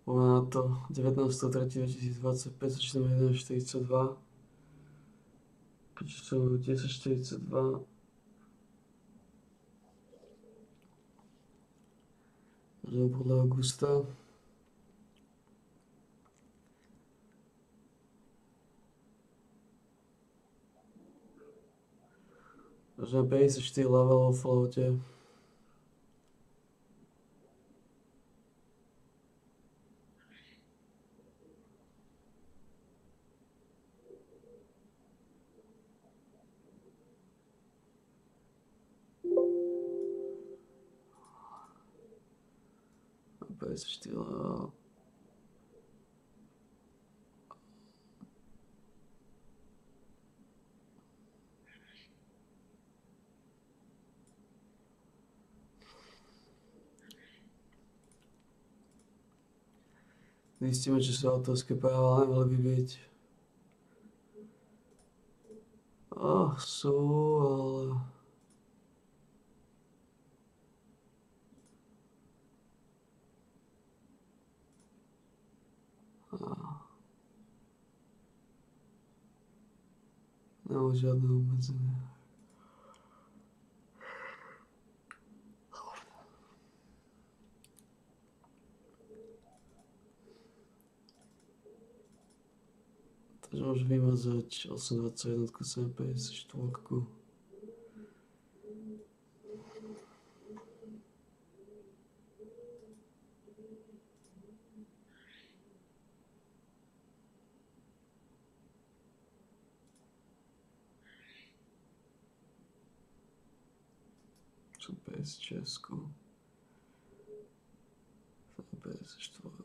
Na to 19.3.2025 začíname 11.42. Keďže sú 10.42. Začneme podľa augusta. Začneme 54 level vo floate. PS4 level. Zistíme, či sú autorské práva, nemali by byť. Sú, ale... Nemám žiadne obmedzenia. Takže môžem vymazať 821 754. Čo PS6. PS4.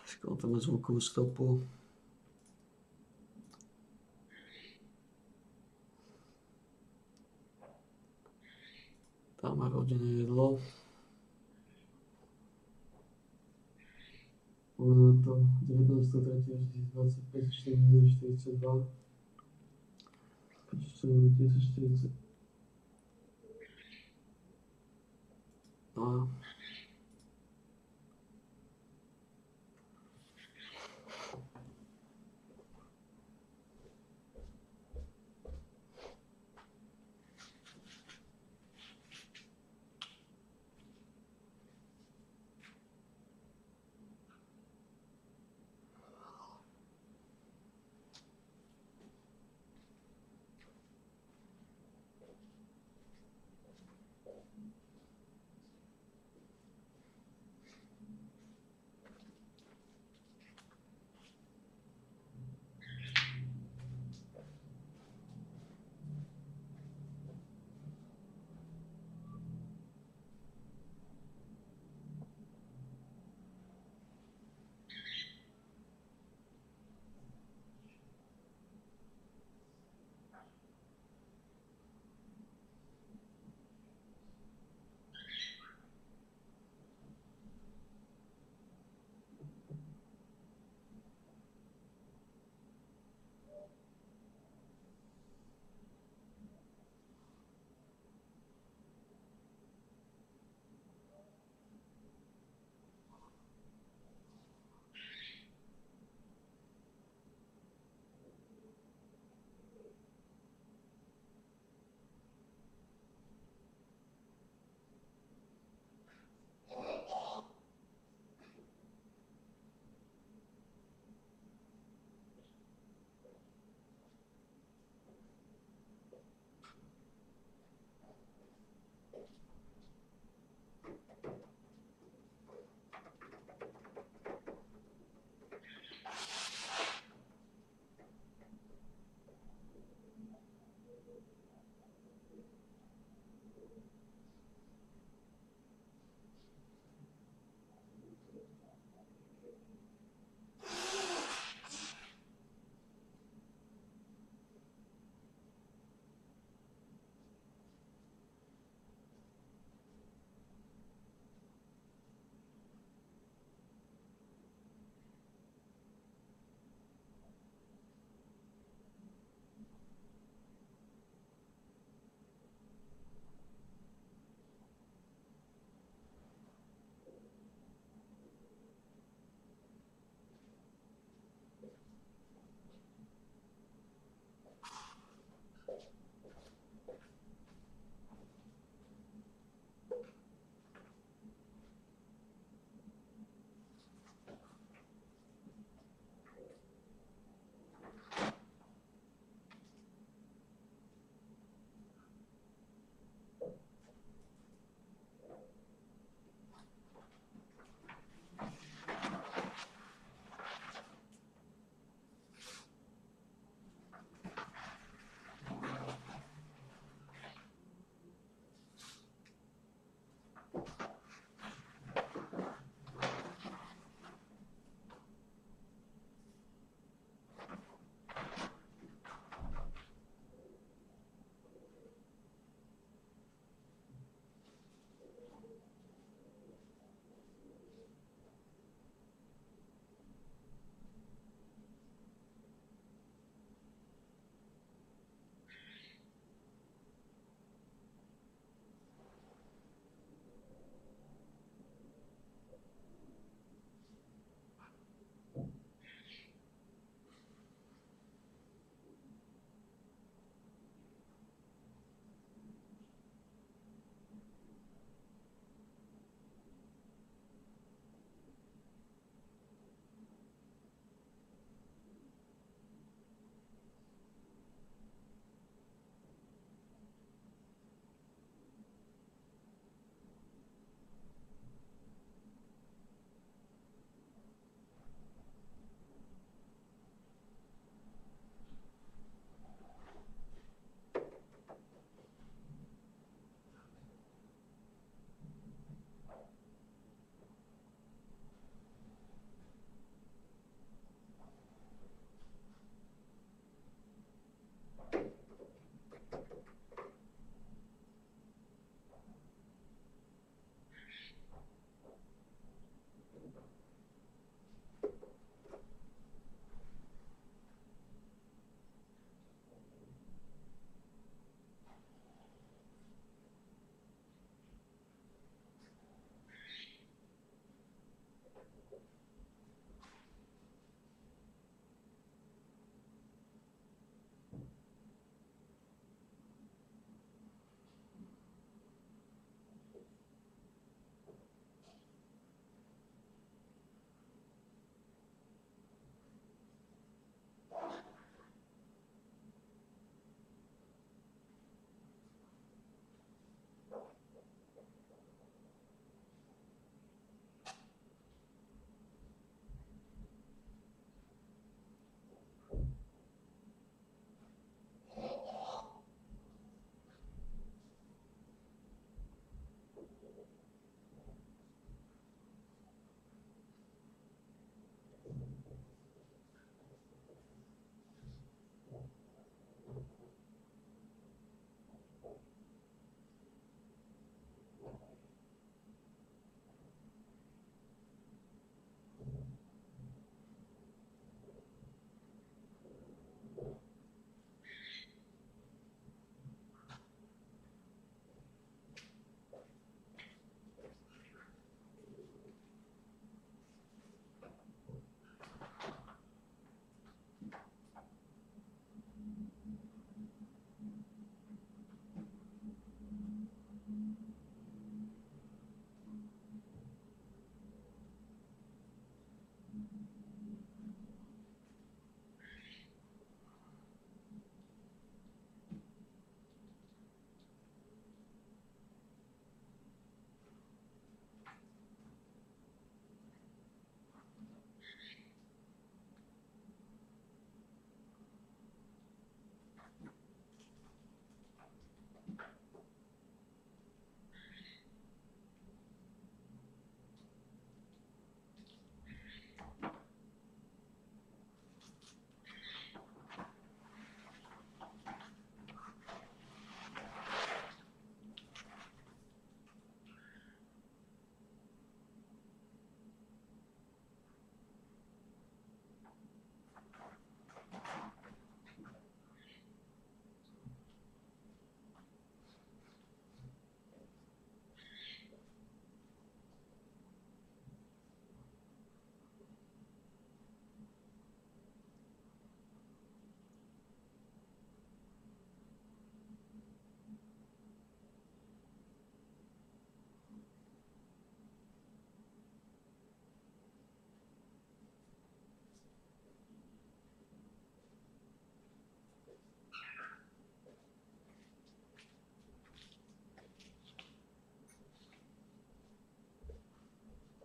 Skoro tam má zvukovú stopu. Tam má rodinné jedlo. Na to 19.3.2025 4.42. Keďže sú 10.40. No.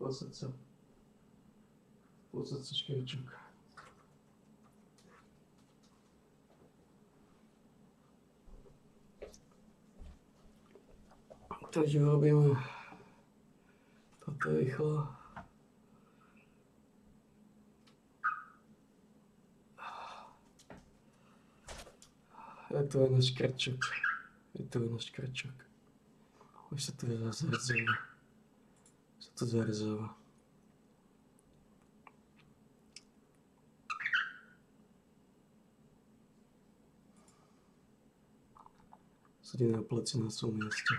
Posať sa škričok. Takže robíme toto rýchlo. Je tu aj náš krčok. Už sa tu zarezáva. Sedí na pleci na svojom mieste.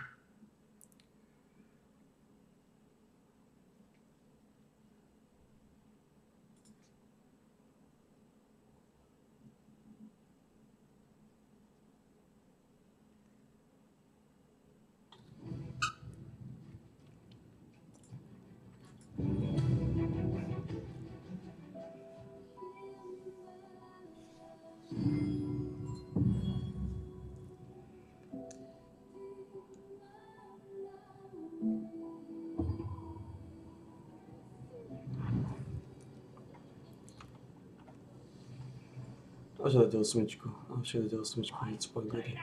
Až dať osmičku. Hneď z pagody.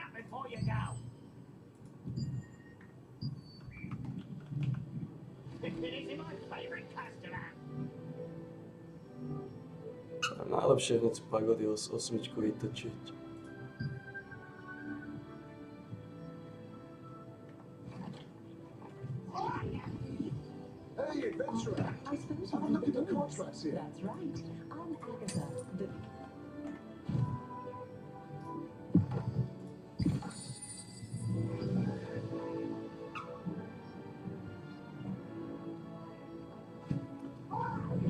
Najlepšie hneď z pagody osmičku vytočiť. Hey, adventurer! I suppose you look at the contracts here. That's right. I'm Agatha, the...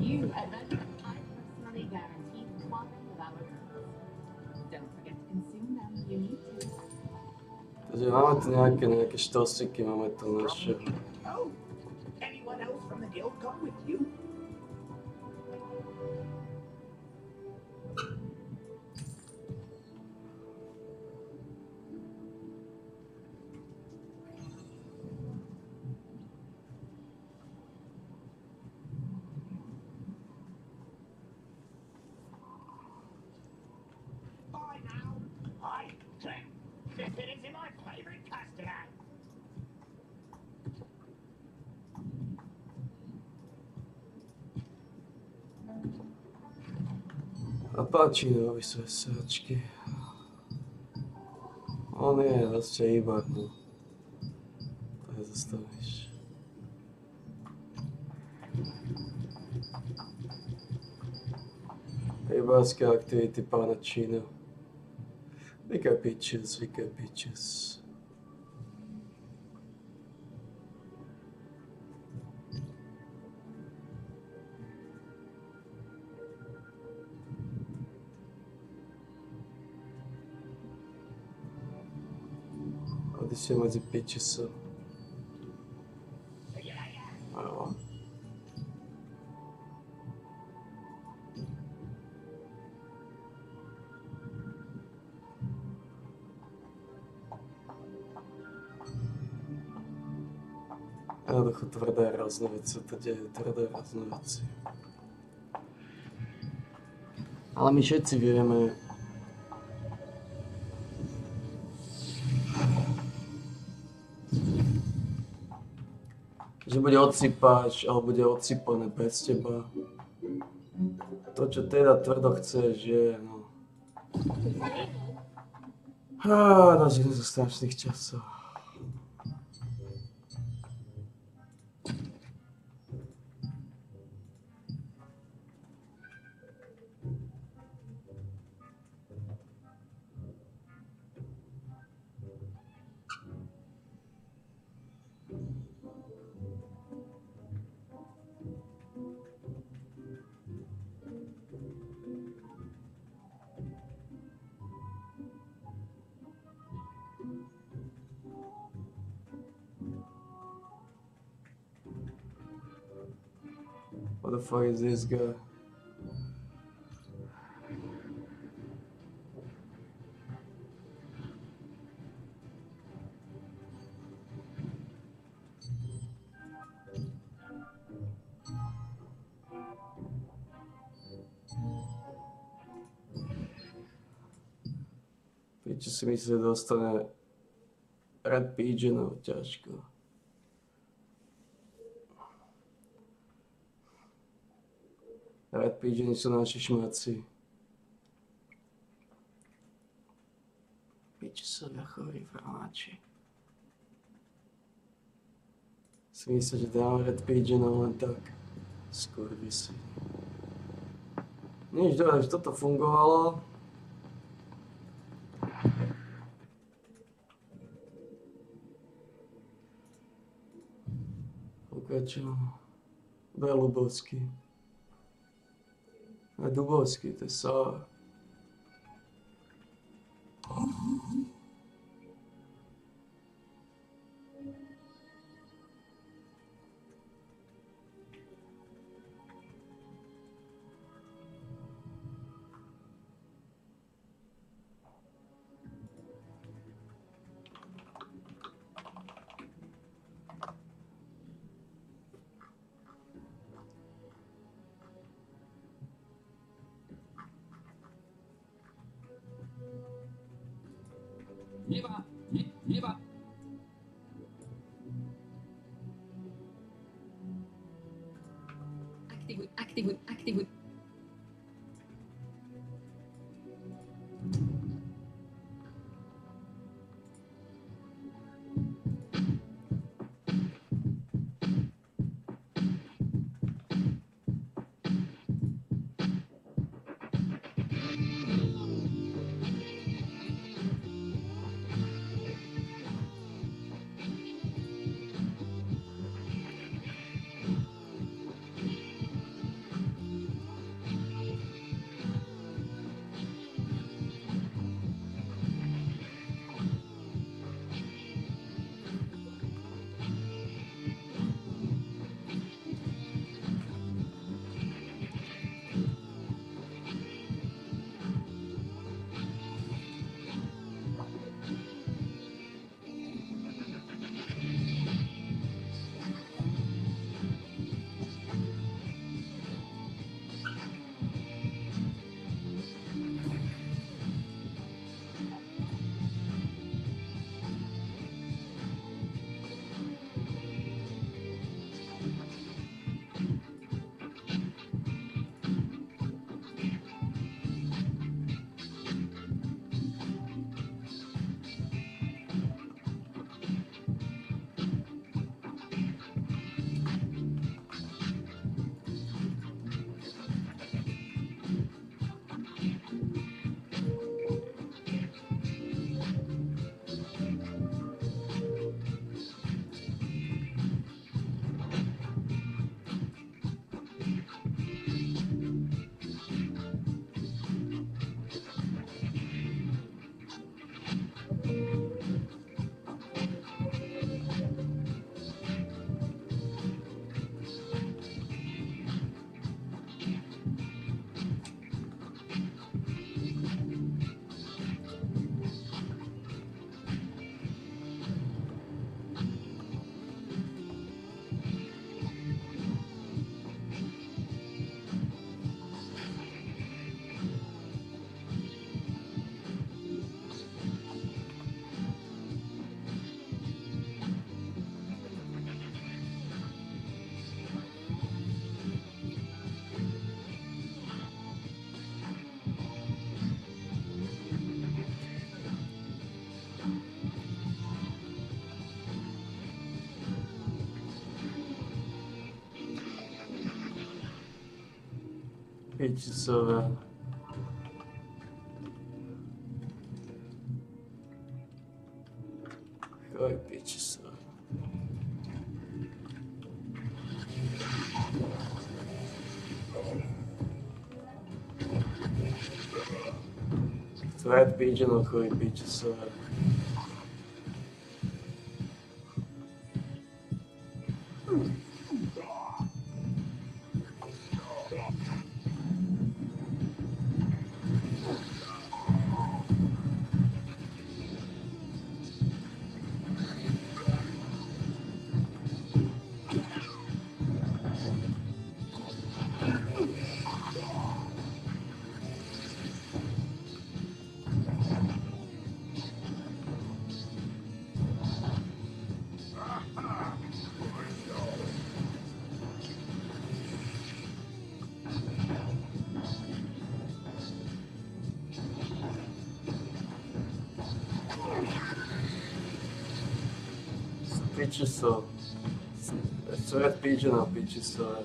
You adventure. I personally guarantee one of our goods. Don't forget to consume them. You need to. Takže máme tu nejaké štosiky, máme tu naše. Oh, anyone else from the guild come with you? Bye now. Hi, Trent. This is my favorite customer. A páči do vysvesáčky. On je proste iba, no. To je zastavíš. Rybárske aktivity pána Čína. Vika bitches. Odíšte medzi bitchesov. Jo. Jednoducho tvrdé rázne veci, to deje tvrdé rázne veci. Ale my všetci vieme, že bude odsypáš, ale bude odsypané bez teba. To, čo teda tvrdo chceš, je, no... Nažili zo strašných časov. What the fuck is this guy? Piči si myslí, že dostane Red Pigeonov, ťažko. Red Pigeony sú naši šmáci. Piči sa chorí franáči. Si myslí, že dám Red Pigeonov len tak. Skurvisi. Nič, dobre, že toto fungovalo. Pokračujem. Belubovský. A Dubovský, to je Sár. Neba. Aktivuj. Pičisové. Oj, pičisové. Red Pigeonov chodí pičisové. Piči so. Svet pigeon a piči so.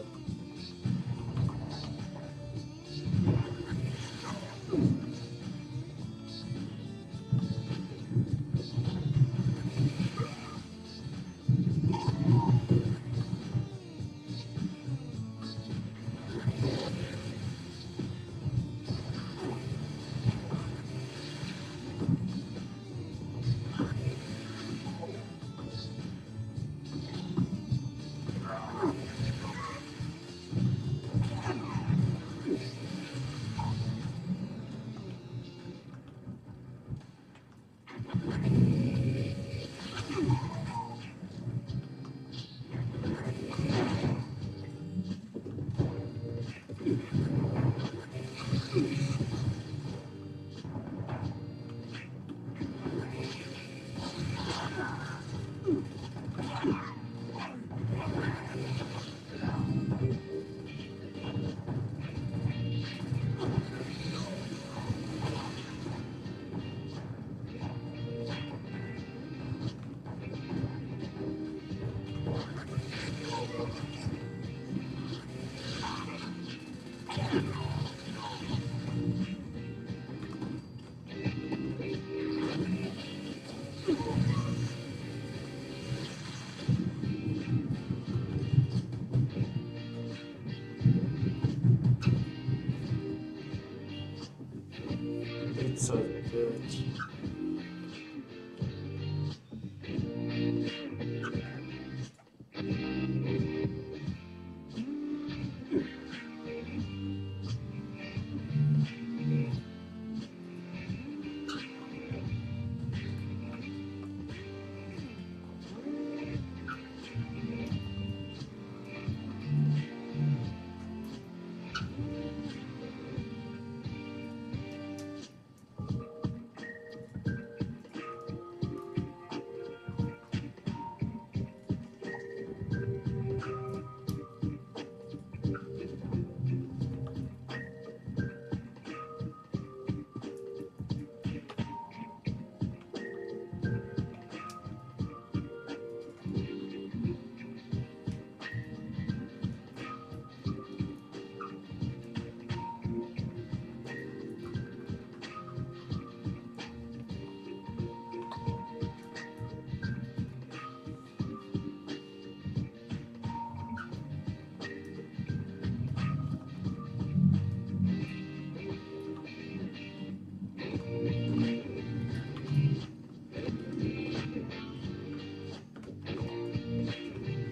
It's a bitch.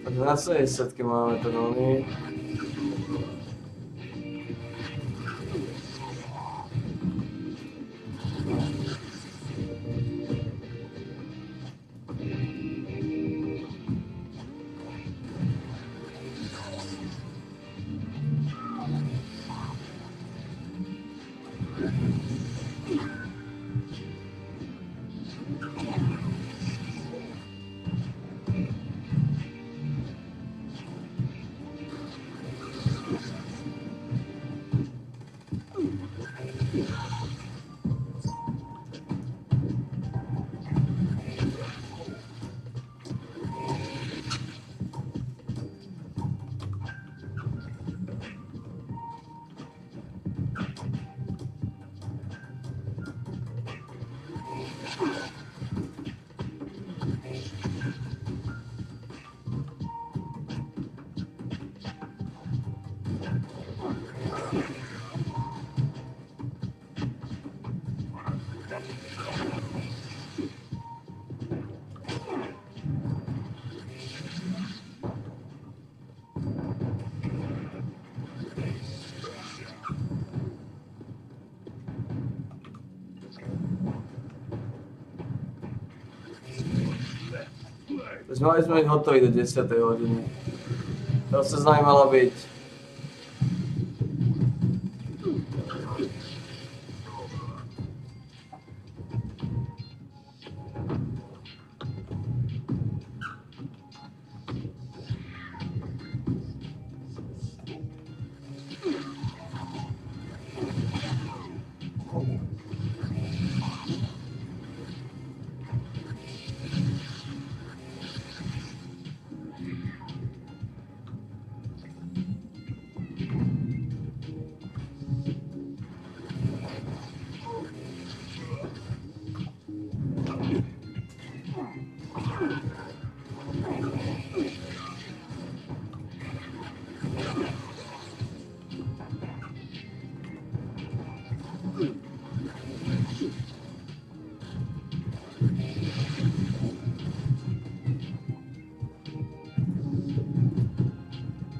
Takže na 70 máme ten oný. Mali sme byť hotoví do 10. hodiny. To sa z nami mala byť.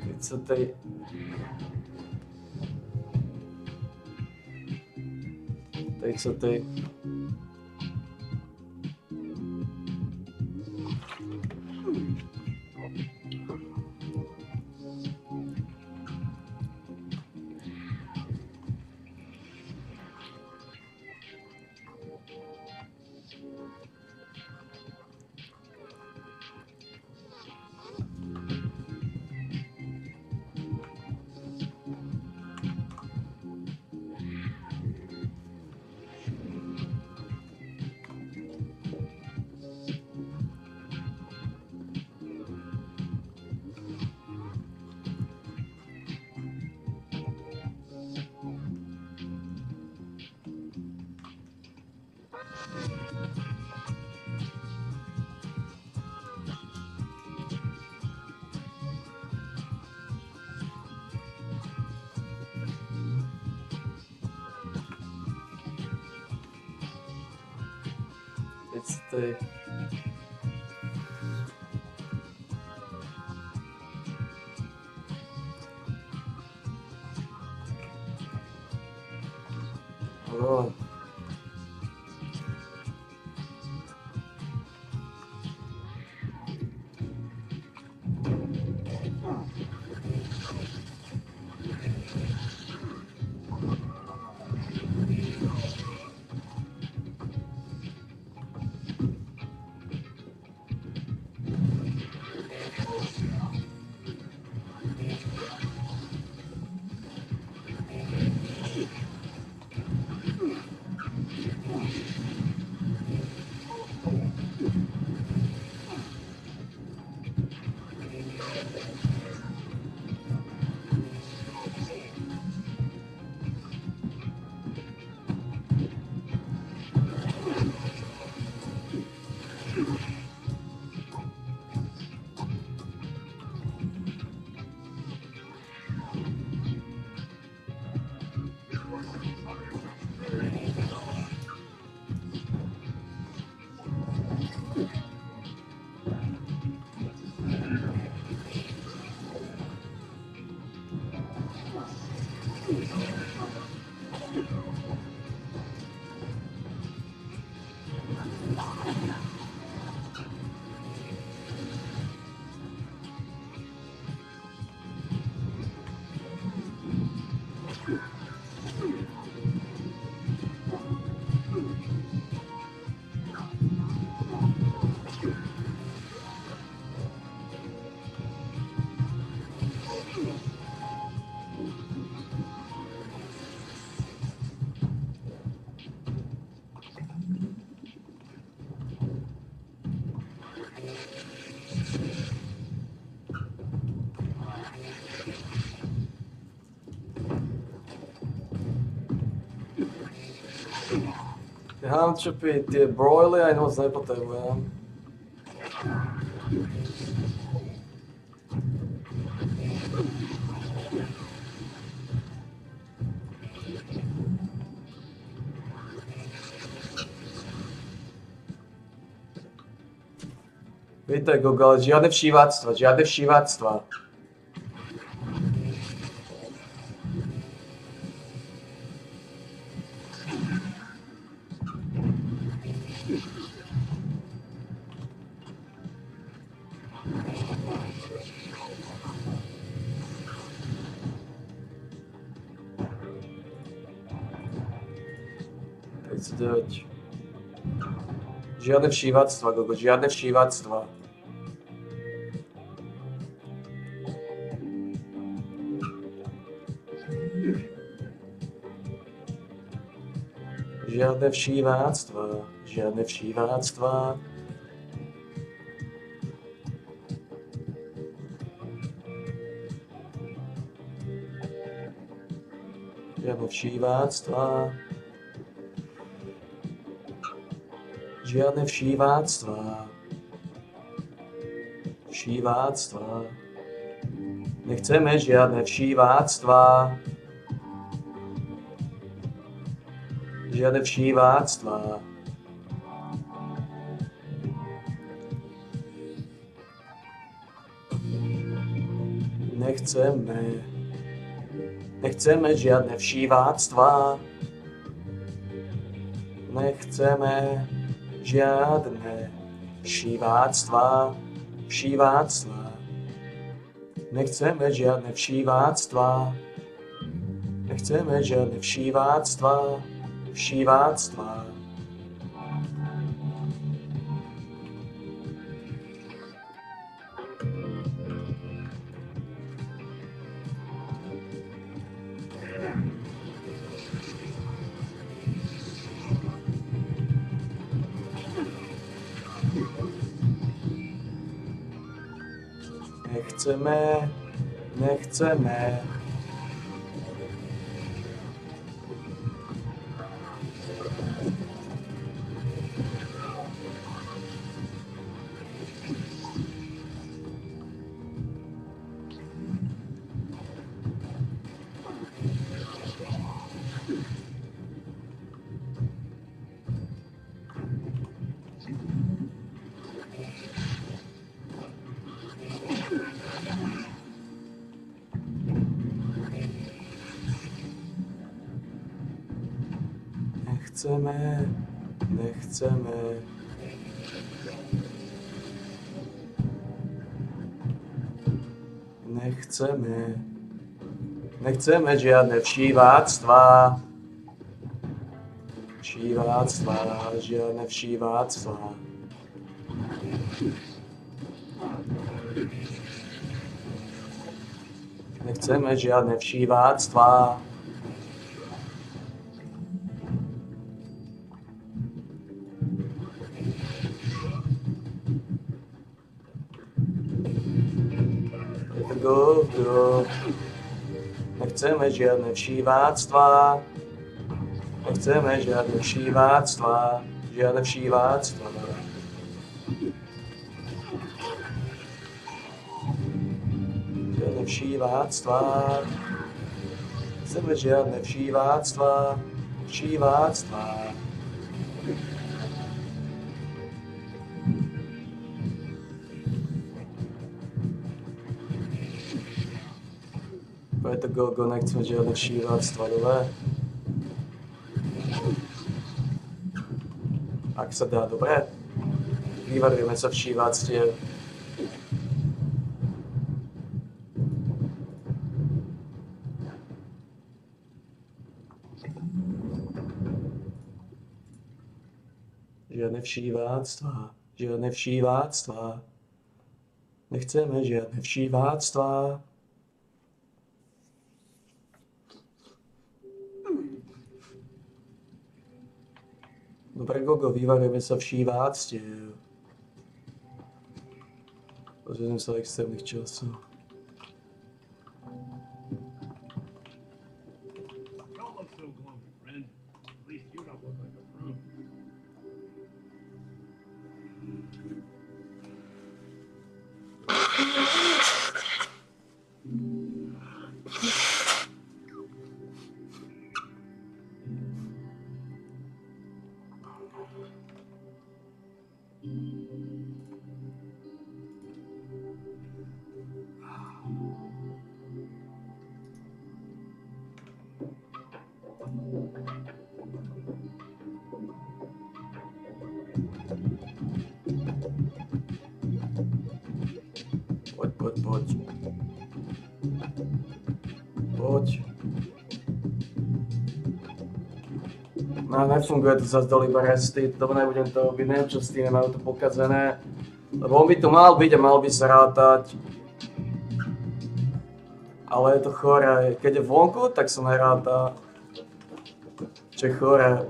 Teď co tady... Teď co tady... Teď co tady... No. Handčepy, ty broily ani moc nepotřebujem. Víte, Google, žádné všíváctva, žádné všíváctva. Žádné všíváctva, Google, žádné všíváctva. Žádné všíváctva, žádné všíváctva. Žádné všíváctva. Žádné všíváctva. Všíváctva. Nechceme žádné všíváctva. Žádné všíváctva. Nechceme žiadne všíváctva. Nechceme žiadne všíváctva. Nechceme žiadne všíváctva. Nechceme žiadne všíváctva. Nechceme. Nechceme žiadne všíváctva. Žiadne všíváctva. Nechceme žiadne všíváctva. Go. Nechceme žiadne všíváctva. Nechceme žiadne všíváctva. Žiadne všíváctva. Žiadne všíváctva. Nechceme žiadne všíváctva. Preto go, nechceme žiadne všíváctva, dobre? Ak sa dá, dobre? Vyvarujeme sa všíváctiev. Žiadne všíváctva. Nechceme žiadne všíváctva. Dobre, Gogo, vyvarujeme sa všíváctiev. Pozrieme sa extrémnych časov. Don't look so gloomy, friend. At least you don't look like a prude. Poď. No, nefunguje to zase dole iba resty, to nebudem to robiť, neviem čo s tým, majú to pokazené. Lebo on by tu mal byť a mal by sa rátať. Ale je to chore, keď je vonku, tak sa neráta. Čo je chore.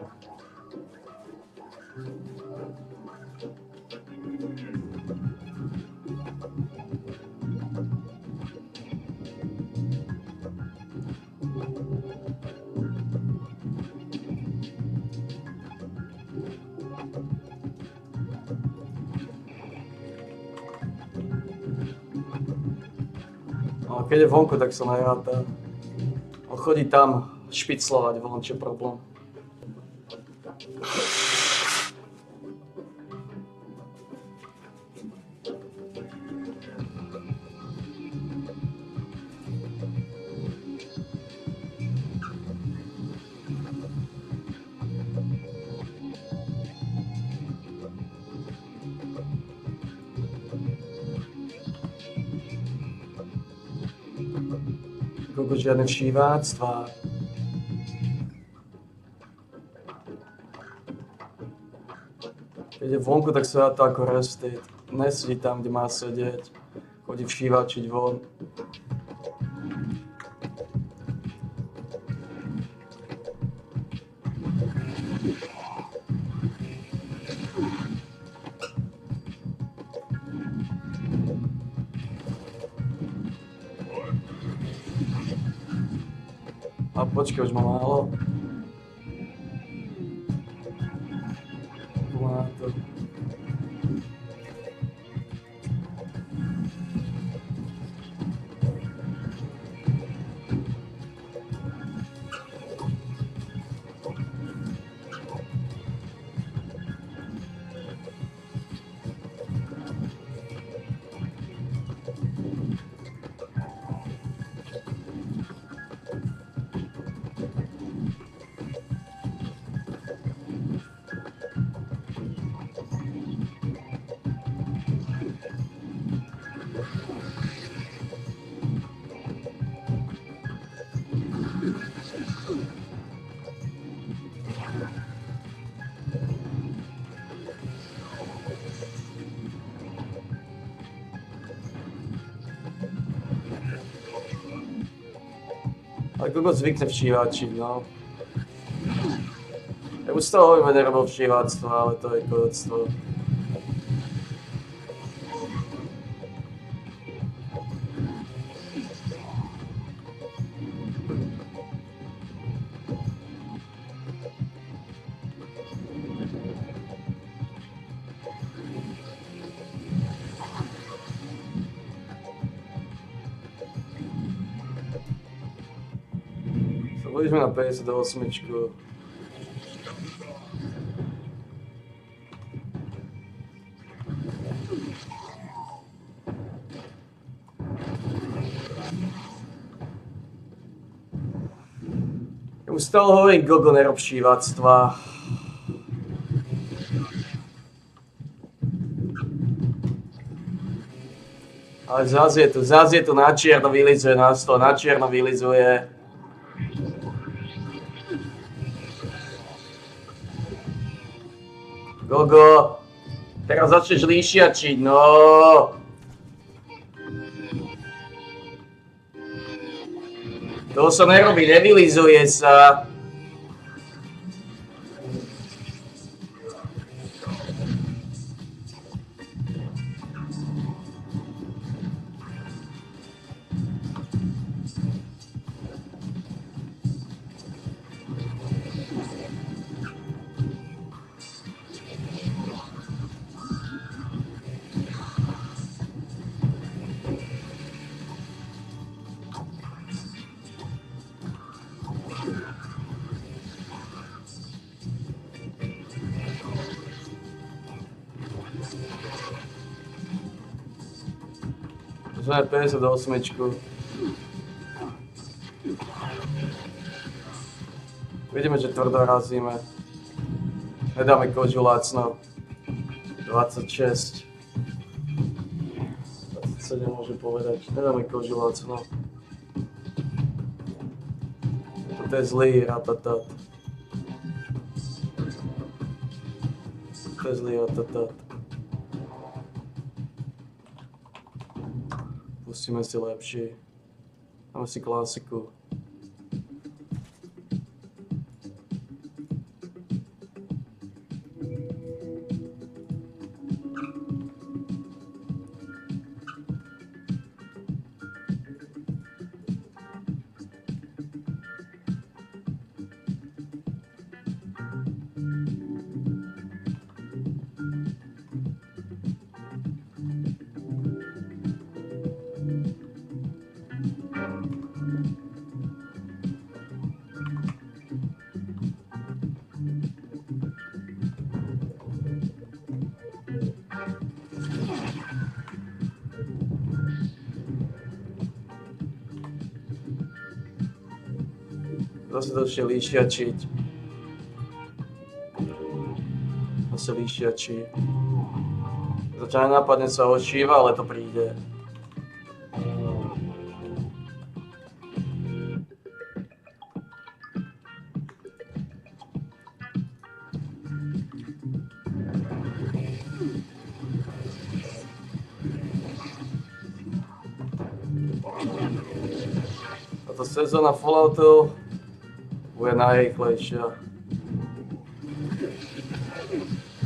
Ale keď je vonku, tak sa neráta. On chodí tam špiclovať von, čo je problém. Koľko žiadne všíváctva. Keď je vonku, tak sa dá to ako restit. Nesedí tam, kde má sedieť. Chodí všívačiť von. A počkej, už má málo. Má to. Ale koľko zvykne všívačiť, no. Ja už z toho hovorím, nerobil všíváctvo, ale to je kodectvo. Budeme na 58. Ja už stále hovorím, Gogo, nerob šíváctva. Ale zás je tu na čierno vylizuje na stôl, na čierno vylizuje. Gogo, teraz začneš líšiačiť, no. To sa nerobí, nevylizuje sa. Sme 58. Vidíme, že tvrdo razíme. Nedáme kožu lacno. 26. 27 môžem povedať. Nedáme kožu lacno. Toto je zlý ratatat. To je zlý ratatat. Pustíme si lepší. Dáme si klasiku. Zase začne líšiačiť. Zase líšiačí. Začne nápadne sa odšíva, ale to príde. Táto sezóna Falloutov bude najrýchlejšia.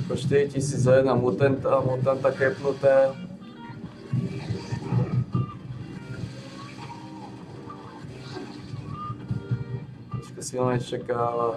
Ako 4001 mutanta kepnuté. Trošku si ho nečakáva.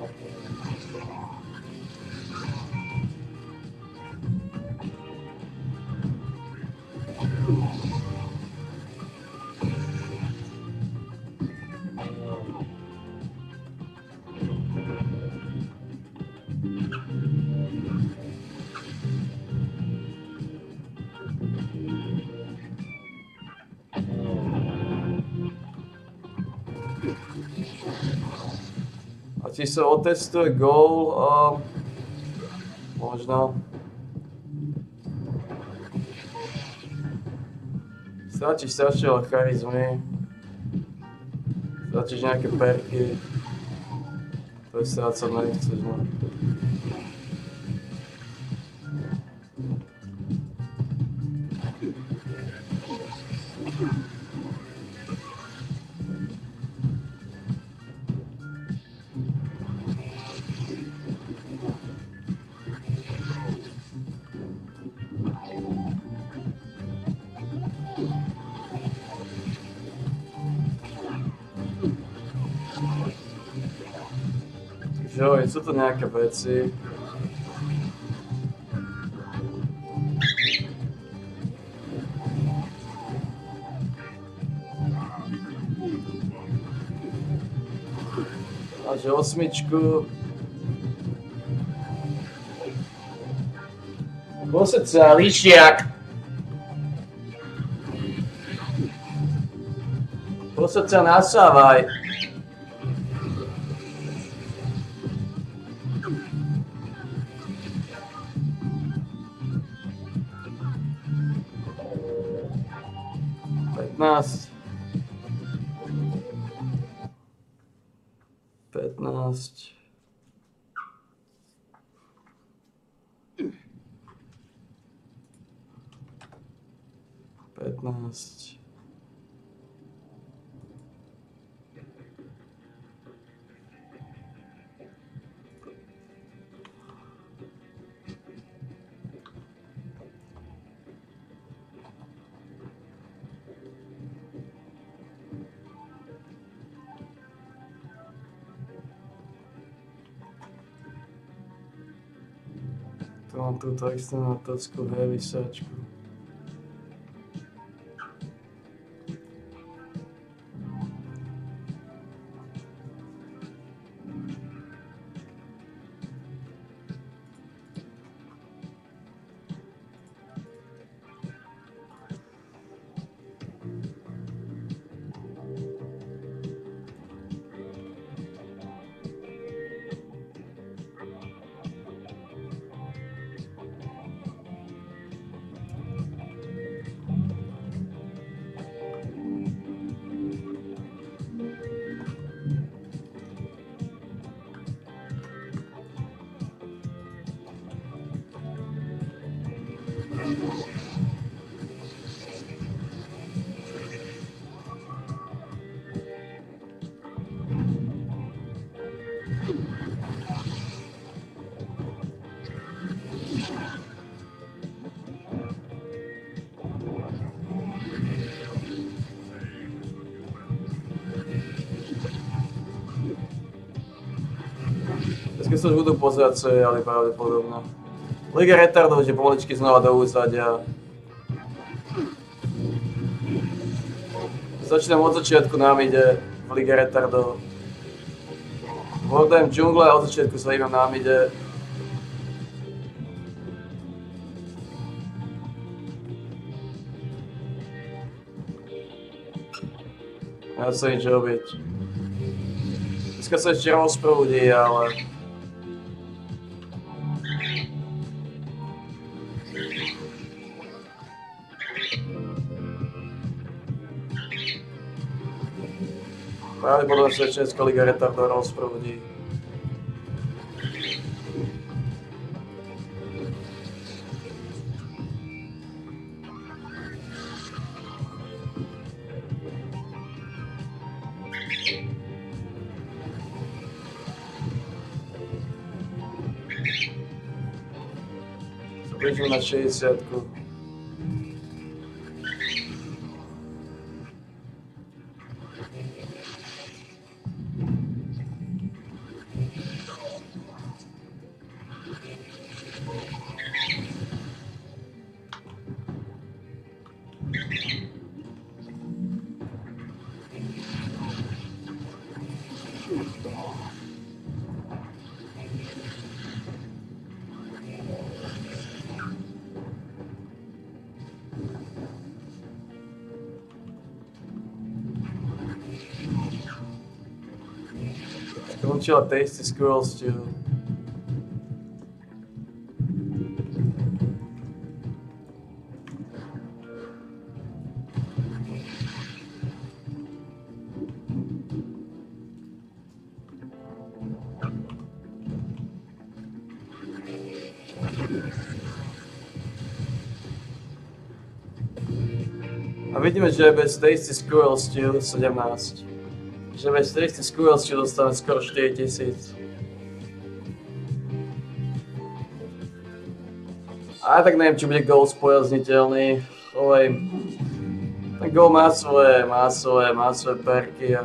A či sa otestuje gól, možno. Stráčiš strašne veľa charizmy. Stráčiš nejaké perky. To je strácať nechceš, no. Jo, sú to nejaké veci. Takže 8. Posed sa, lišiak! Posed sa, nasávaj! Nás 15 15 Tu mám túto externú točku, vysačku. Dneska sa už budú pozerať seriály pravdepodobne. Liga retardov, že pomaličky znova do úzadia. Začínam od začiatku, nám ide v Lige retardov. Hordajem džungle a od začiatku sa iba nám ide. Ja sa nič robiť. Dneska sa ešte rozprúdi, ale... Pravdepodobne sa Česká liga retardov rozprúdi. Prišli na 60. Skončila Tasty Squirrel Stew. A vidíme, že bez Tasty Squirrel Stew 17. Že bez Tasty Squirrel Stew dostane skoro 4000. A tak neviem, či bude gól spojazniteľný. Ten gól má svoje perky a...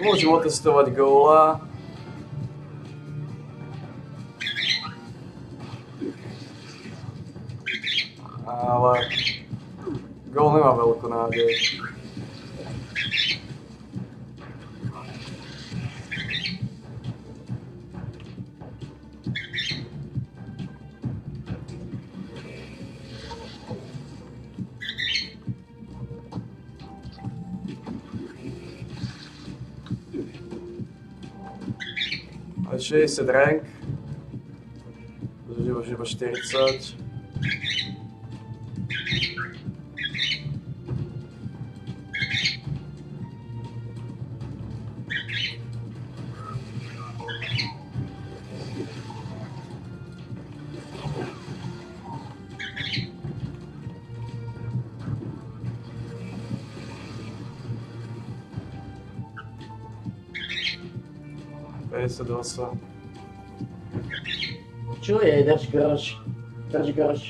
Môžem otestovať góla. Ale gól nemá veľkú nádej. Ale 60 rank. Už iba 40. Čo je? Drž groš. Drž groš.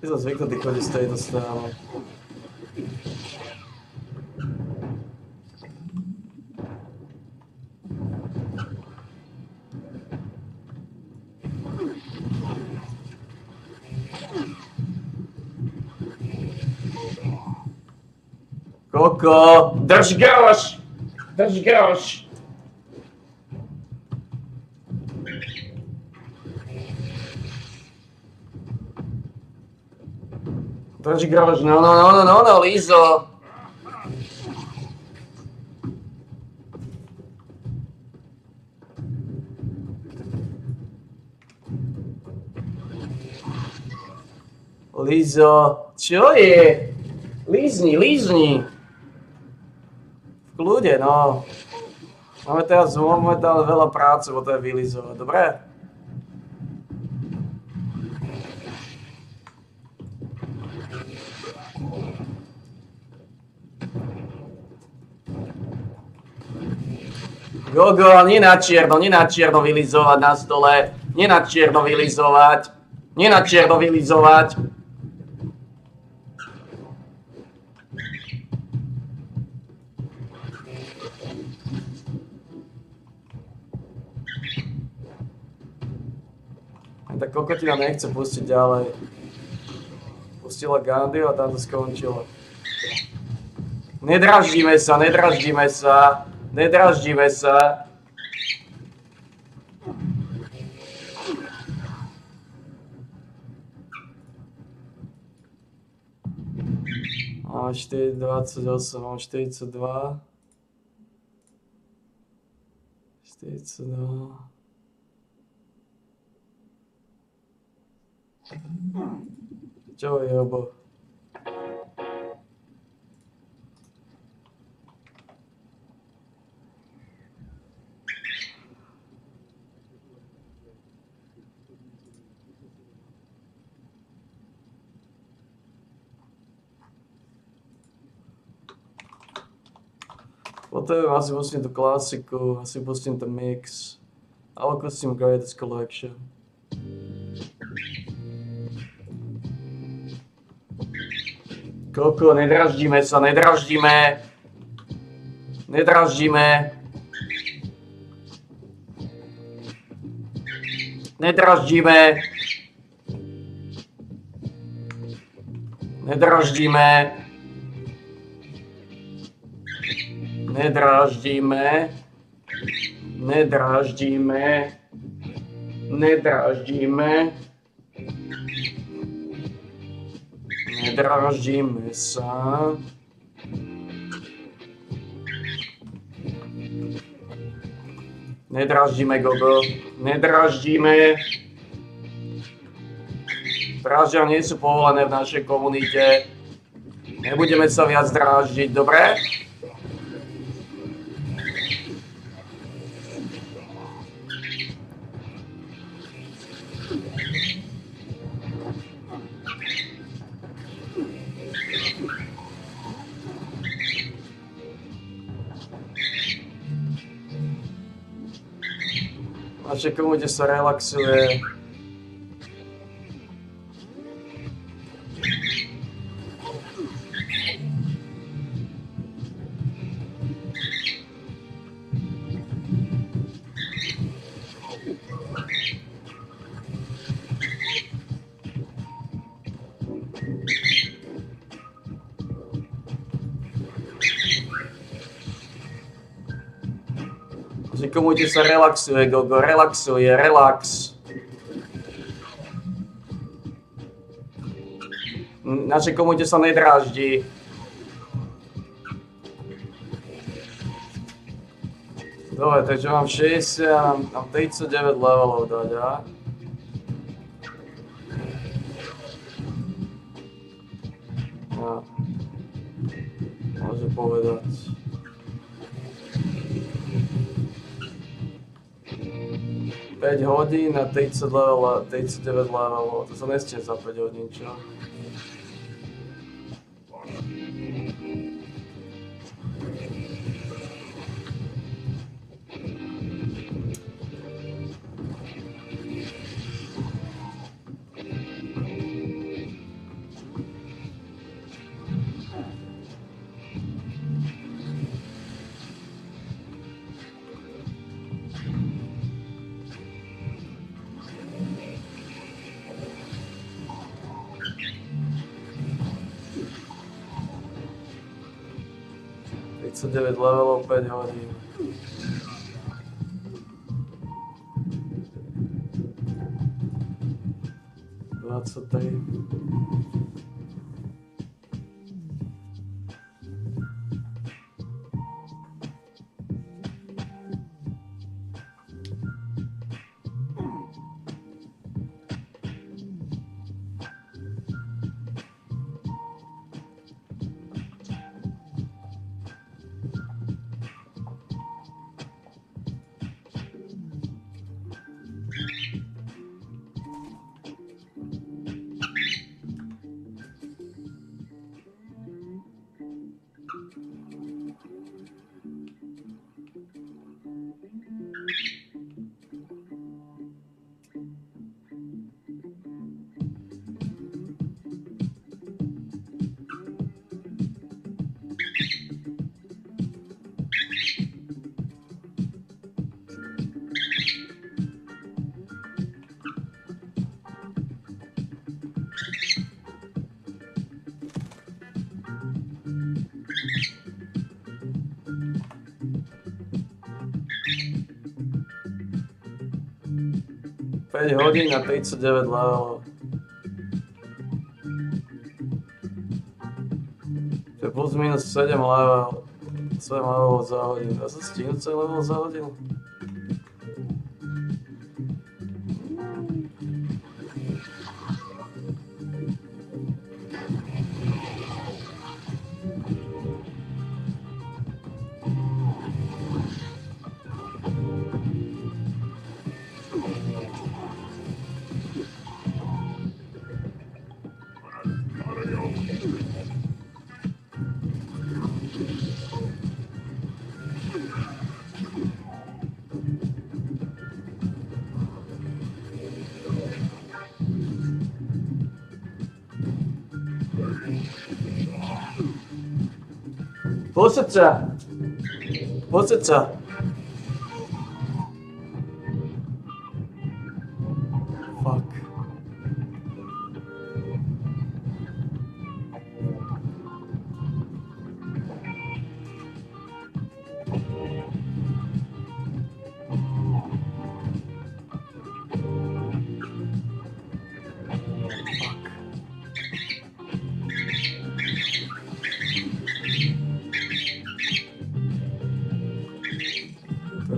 Ty som zvyknutý chodiť z tejto strany. Koko, drž groš! Drž groš! Drž groš, no, Lizo! Lizo, čo je? Lízni. V kľude, no. Máme teraz momentálne veľa práce, bo to je vylizovať, dobre? Gogo, nie na čierno vylizovať na stole. Nie na čierno vylizovať. Tak kokotina nechce pustiť ďalej. Pustila Gandiu a tam to skončilo. Nedraždíme sa. Mám 4,28, mám 42. 42. Čo je obo? Potom asi pustím tú klasiku, asi pustím ten mix. Ale pustím Greatest Collection. Koko, nedraždíme sa. Nedraždíme sa. Nedraždíme, Gogo. Nedraždíme. Draždia nie sú povolené v našej komunite. Nebudeme sa viac dráždiť, dobre? Naše komunite sa relaxuje. Komunite sa relaxuje, Gogo, relaxuje, relax. Našej komunite sa nedráždi. Dobre, takže mám 60, mám 39 levelov dať, a? No. môže povedať. Päť hodín na 39 levelov, to sa nestie za 5 hodín, čo? Deväť levelov, 5 hodín. Dvadsaťtri. Päť hodín na 39 levelov. To je plus minus 7 level. 7 levelov za hodinu. Dá sa stihnúť celý level za hodinu? Pusať sa! Pusať sa! Fuck.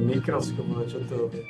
Mikroskop, ale čo to robí?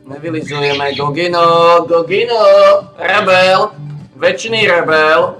Nevylizujeme Gogino, Gogino, rebel, väčšiný rebel.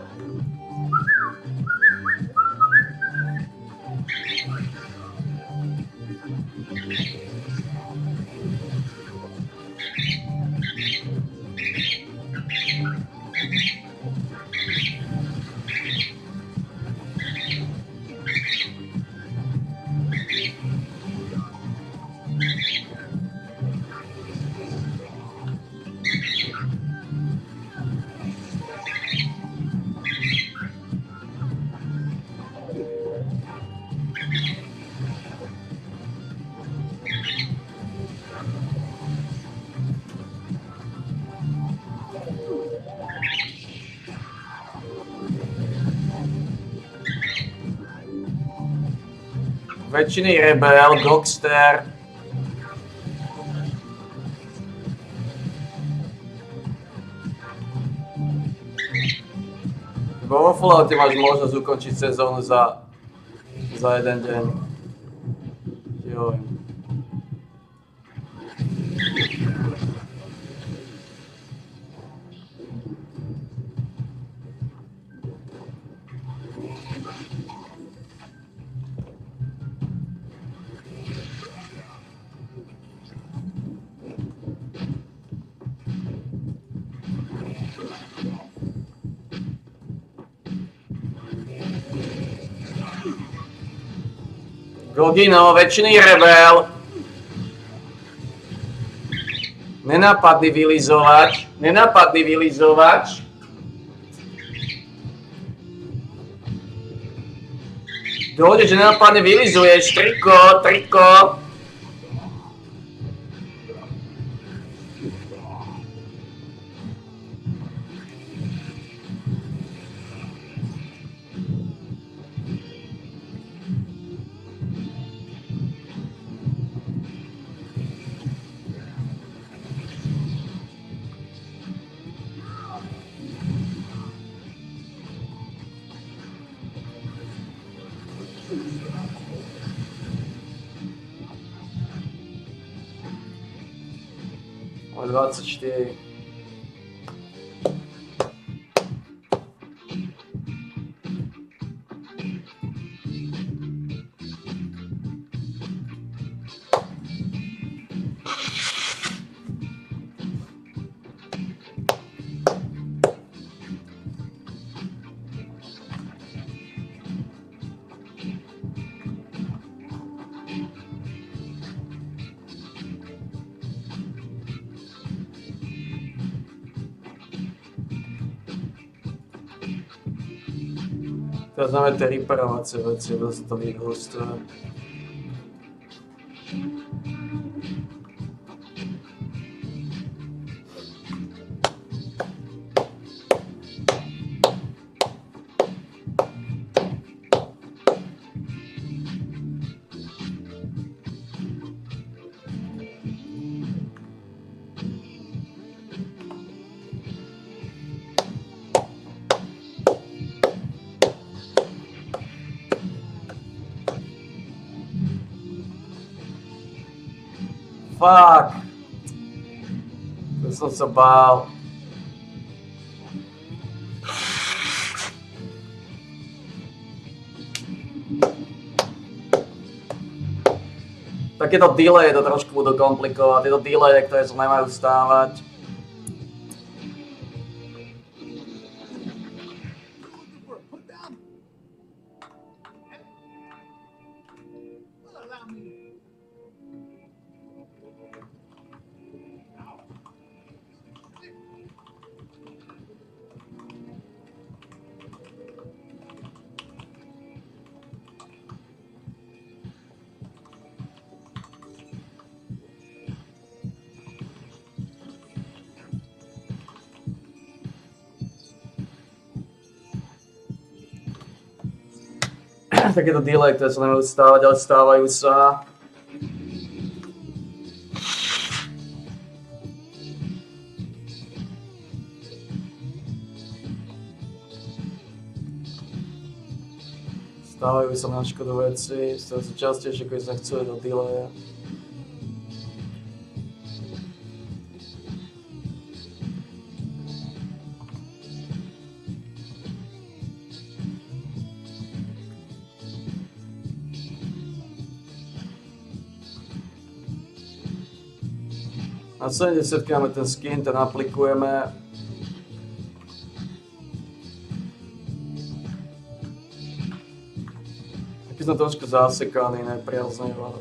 Väčšiný rebel, Gokster. Vo Falloute máš možnosť ukončiť sezónu za jeden deň. Joj. Gogino, väčšiný rebel. Nenápadný vylizovač. Nenápadný vylizovač. Dojde, že nenápadne vylizuješ. Triko, triko. O 24. Teraz máme tie reparovacie veci, aby sa to vyhostuje. Fuck! To som sa bál. Takéto delaye to trošku budú komplikovať, tieto delaye, ktoré sa nemajú stávať. Takéto delaye, ktoré sa nemajú stávať, ale stávajú sa. Stávajú sa na škodu veci, stávajú sa častejšie, keď sa chcú do delaye. Na 70 máme ten skin, ten aplikujeme. Taký sme trošku zasekaný, nepriaznivo.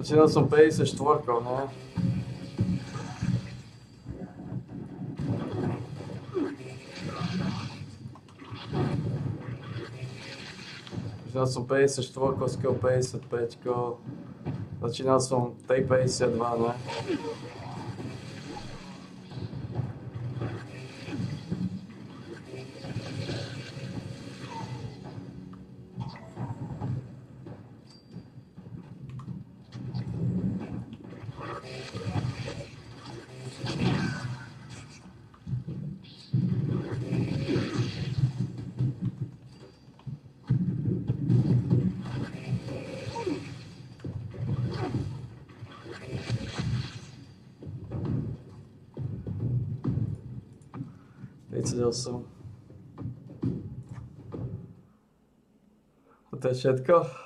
Začínal som 54, ne? Začínal som 54, skill 55. Začínal som tej 52, ne? A to je všetko?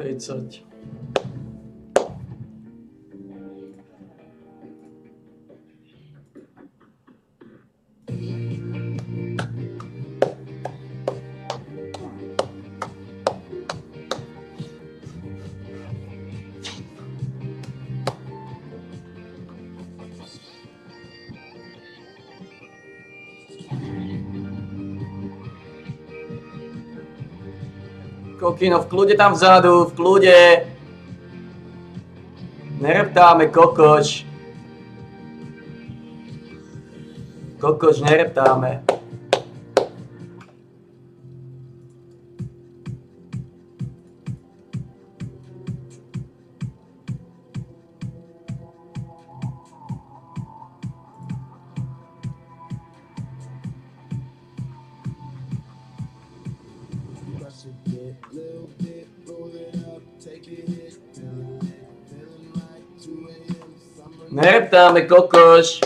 Fejcať. Kokino, v kľude tam vzadu, v kľude. Nereptáme, kokoč. Kokoč, nereptáme. Nereptáme, kokoš.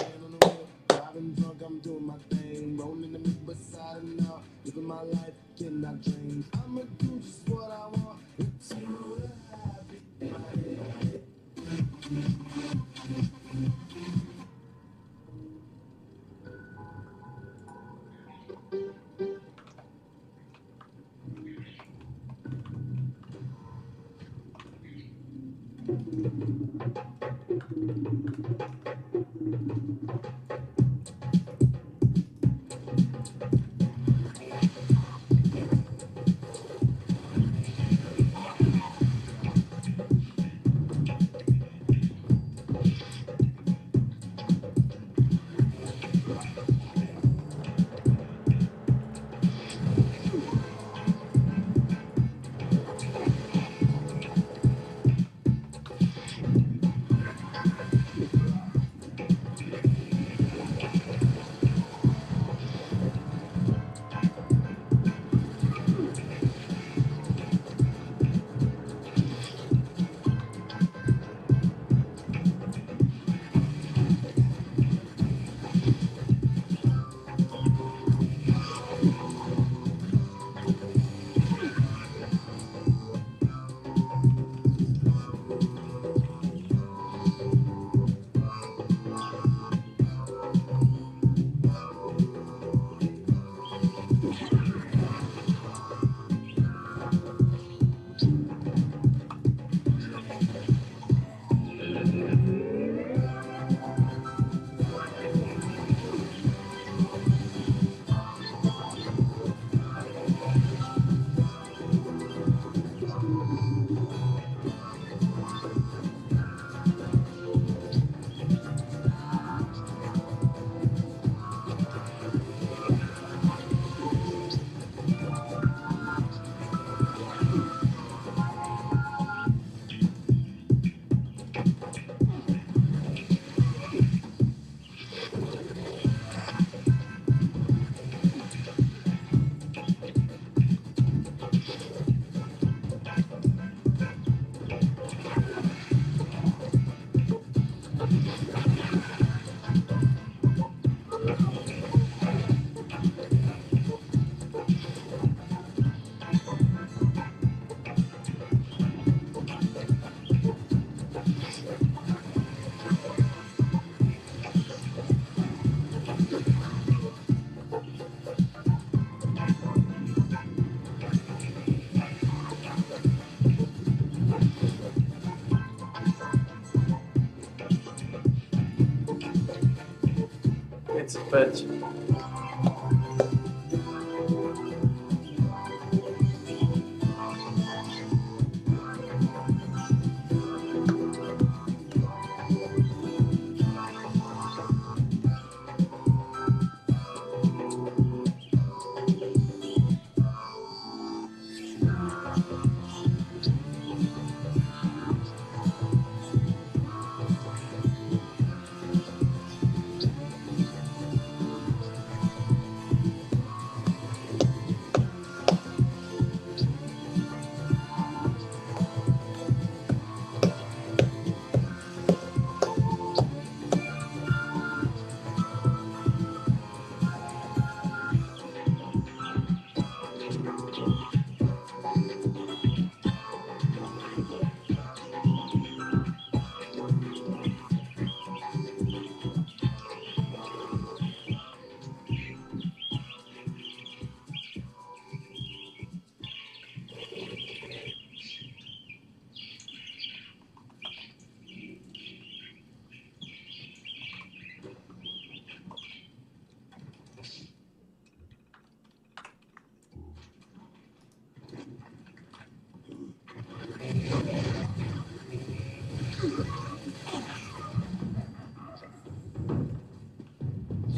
Späť.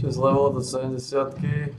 6 level do 70.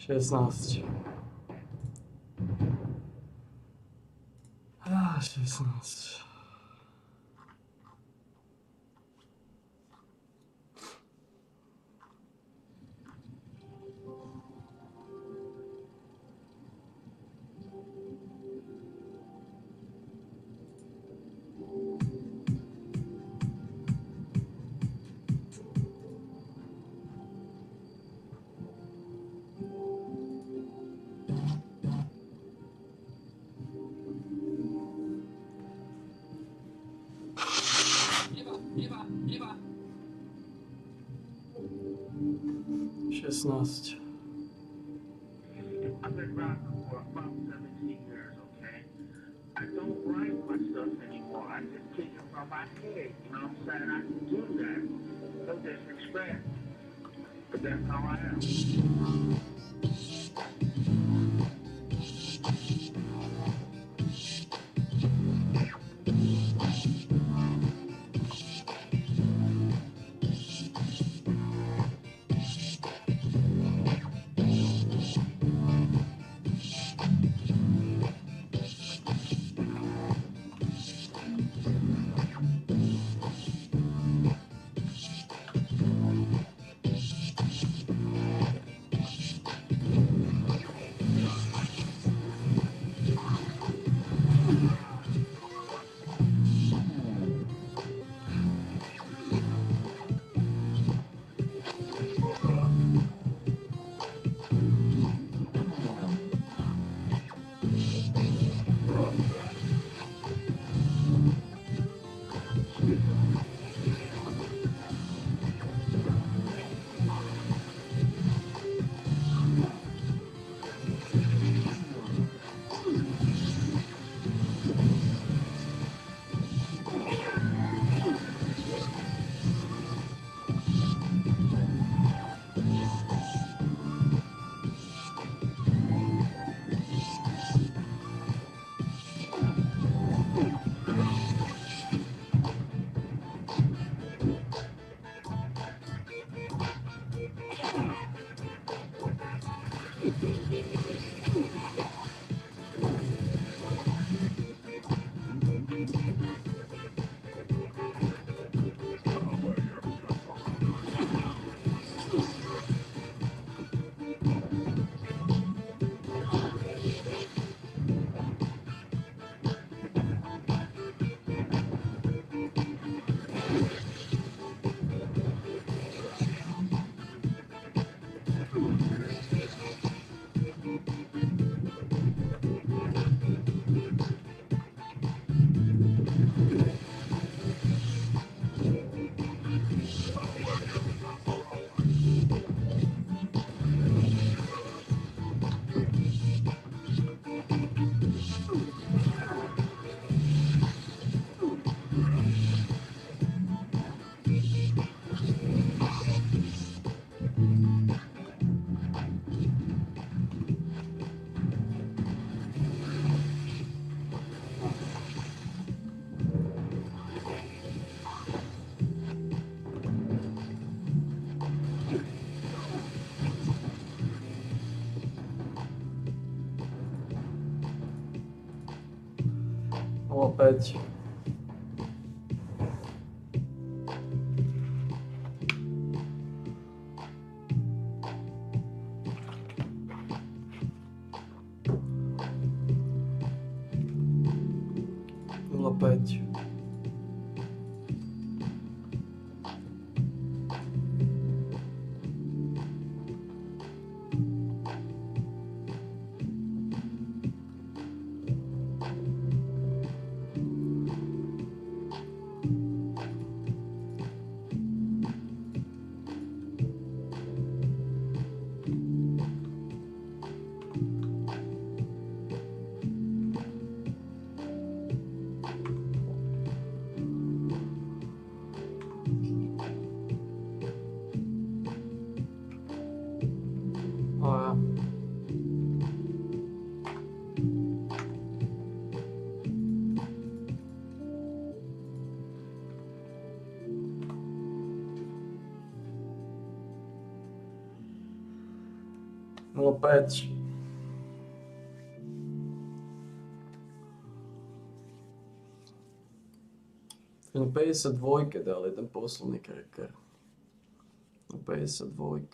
Szesnaście. 16. Nie ma. 16. I've been rapping for about 17 years, okay? I don't write my stuff anymore. I just kick it from my head. You know what I'm saying? I can do that. No disrespect. But that's how I am. 0,5. Nula 5. A 0,5. Na 52 dali ten posledný kreker. Na 52.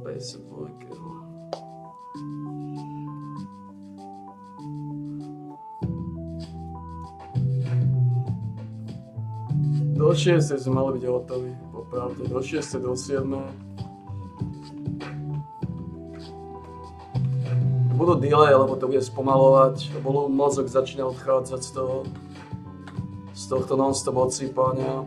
52. Do 6 sme mali byť hotoví, popravde. Do 6, do 7. Budú delay, lebo to bude spomalovať, lebo mozog začína odchádzať z tohto non-stop odsýpania.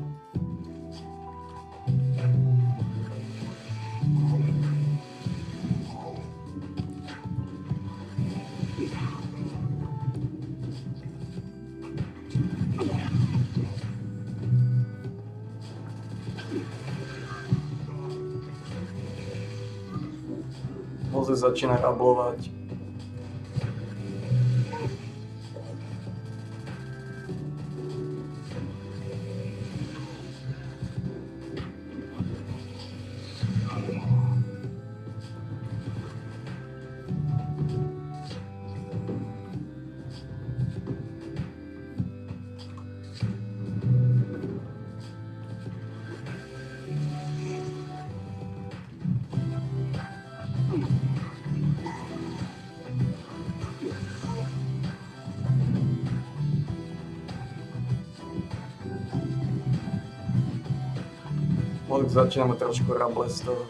Mozog začína rablovať. Mozog začína mať trošku rable z toho.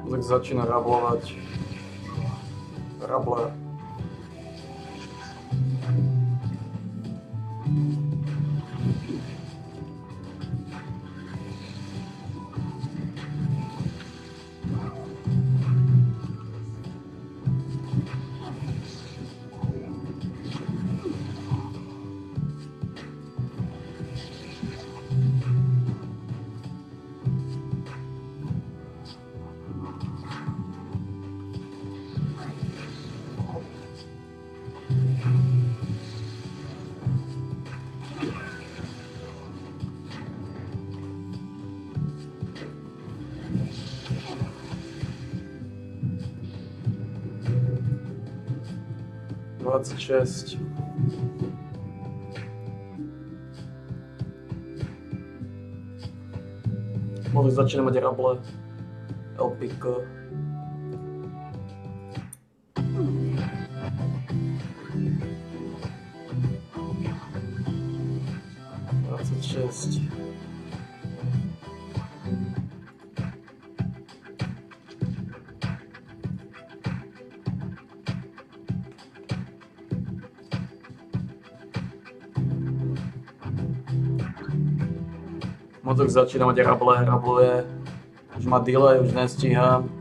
Mozog začína rablovať. Rable. Двадцать шесть. Mozog začína mať rable. LPK. Двадцать шесть. Mozog začína mať rable, rabluje. Už má delay, už nestíham.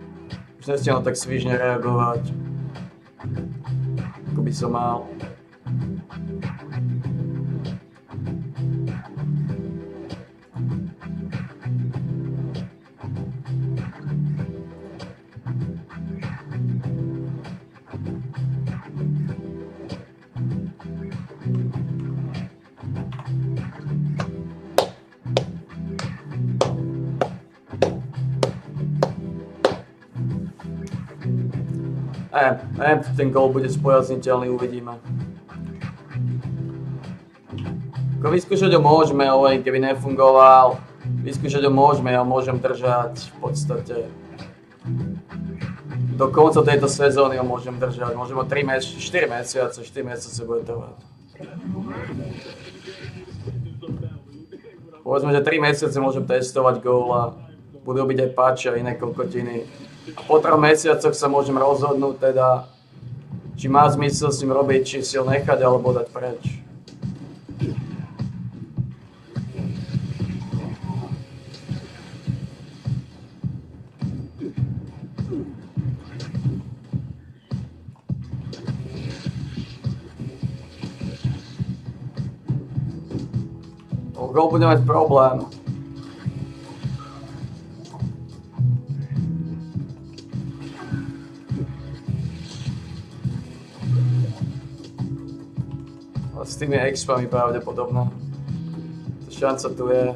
Už nestíham tak svižne reagovať, ako by som mal. Ten gól bude spojazniteľný, uvidíme. Ako vyskúšať ho môžeme, ale keby nefungoval, vyskúšať ho môžeme, ja môžem držať v podstate. Do konca tejto sezóny ho môžem držať, môžem ho 4 mesiace bude trvať. Povedzme, že 3 mesiace môžem testovať góla, budú byť aj patch a iné kokotiny. A po 3 mesiacoch sa môžem rozhodnúť teda, či má zmysel s ním robiť, či si ho nechať alebo dať preč. Gól bude mať problém. S tými expami pravdepodobne. Šanca tu je.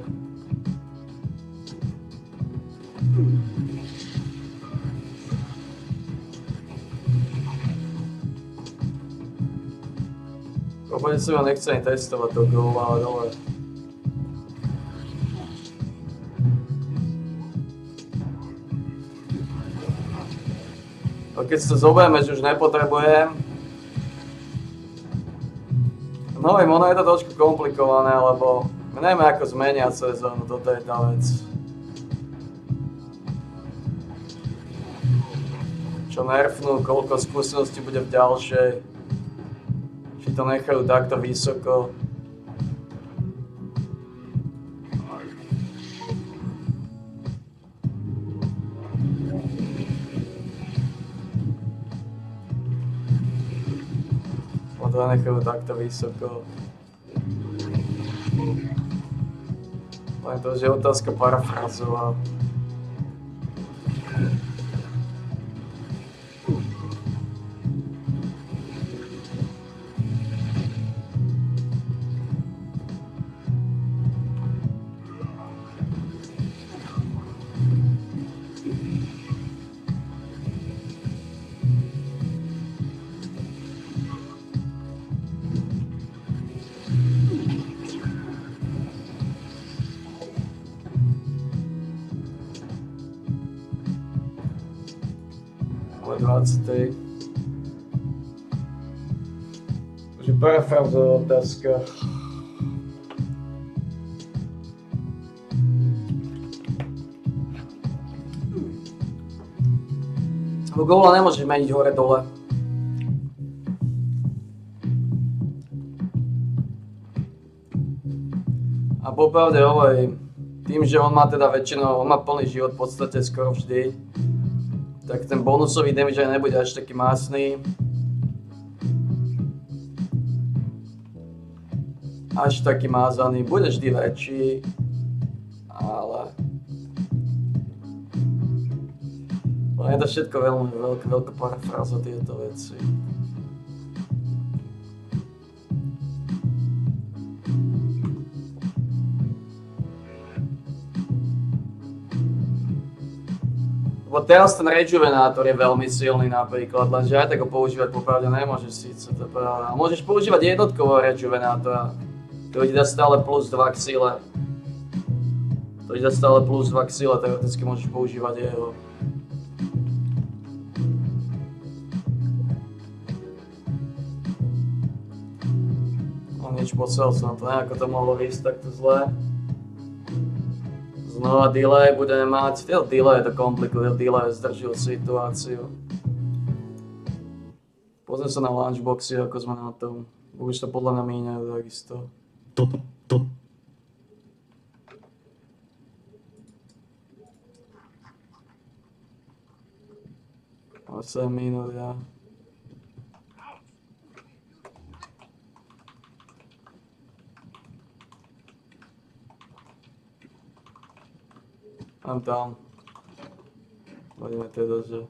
Úplne som ho nechce ani testovať do gólu, ale dole. Keď si to zoberieme, že už nepotrebujem. No ono je to trošku komplikované, lebo nevieme ako zmenia sezónu, toto je tá vec. Čo nerfnú, koľko skúseností bude v ďalšej. Či to nechajú takto vysoko. To nechajú takto vysoko. Len to je otázka parafrazová. Ale 20. Takže parafrazová otázka. Góla nemôžeš meniť hore-dole. A popravde hovorím, tým, že on má teda väčšinou, on má plný život v podstate skoro vždy, tak ten bonusový damage aj nebude až taký másny. Až taký mázaný, bude vždy väčší, ale je to všetko veľmi veľká parafráza tieto veci. Lebo teraz ten rejuvenátor je veľmi silný napríklad, lenže aj tak ho používať popravde nemôžeš síce, to je pravda. Môžeš používať jednotkového rejuvenátora, ktorý ti dá stále plus 2 k sile. Teoreticky môžeš používať jeho. Nič, poslal som to, neviem ako to mohlo ísť takto zle. Znova delay budeme mať, delay to komplikuje, delay zdržil situáciu. Pozriem sa na lunchboxy, ako sme na tom. Už to podľa mňa míňajú takisto. 8 minút, ja. Tam. Poďme teda, že...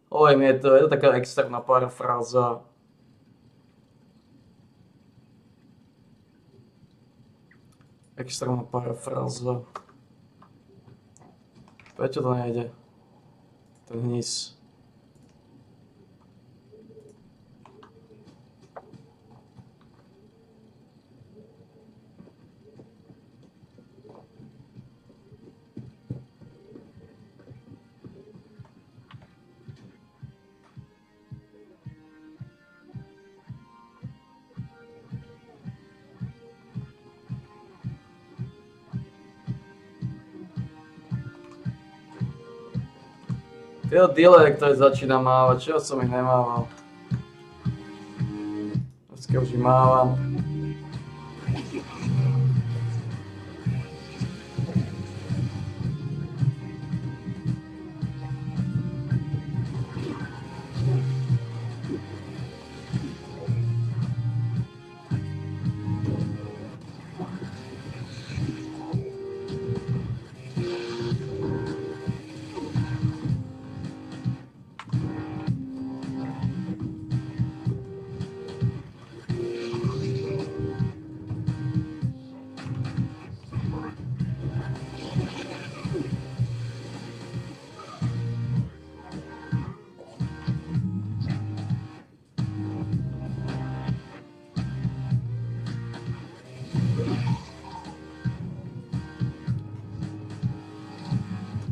Oj, je to taká externá parafráza. Externá parafráza. Prečo to nejde? Ten hnis. Tieto delay, ktoré začína mávať, čo som ich nemával? Dneska už ich mávam.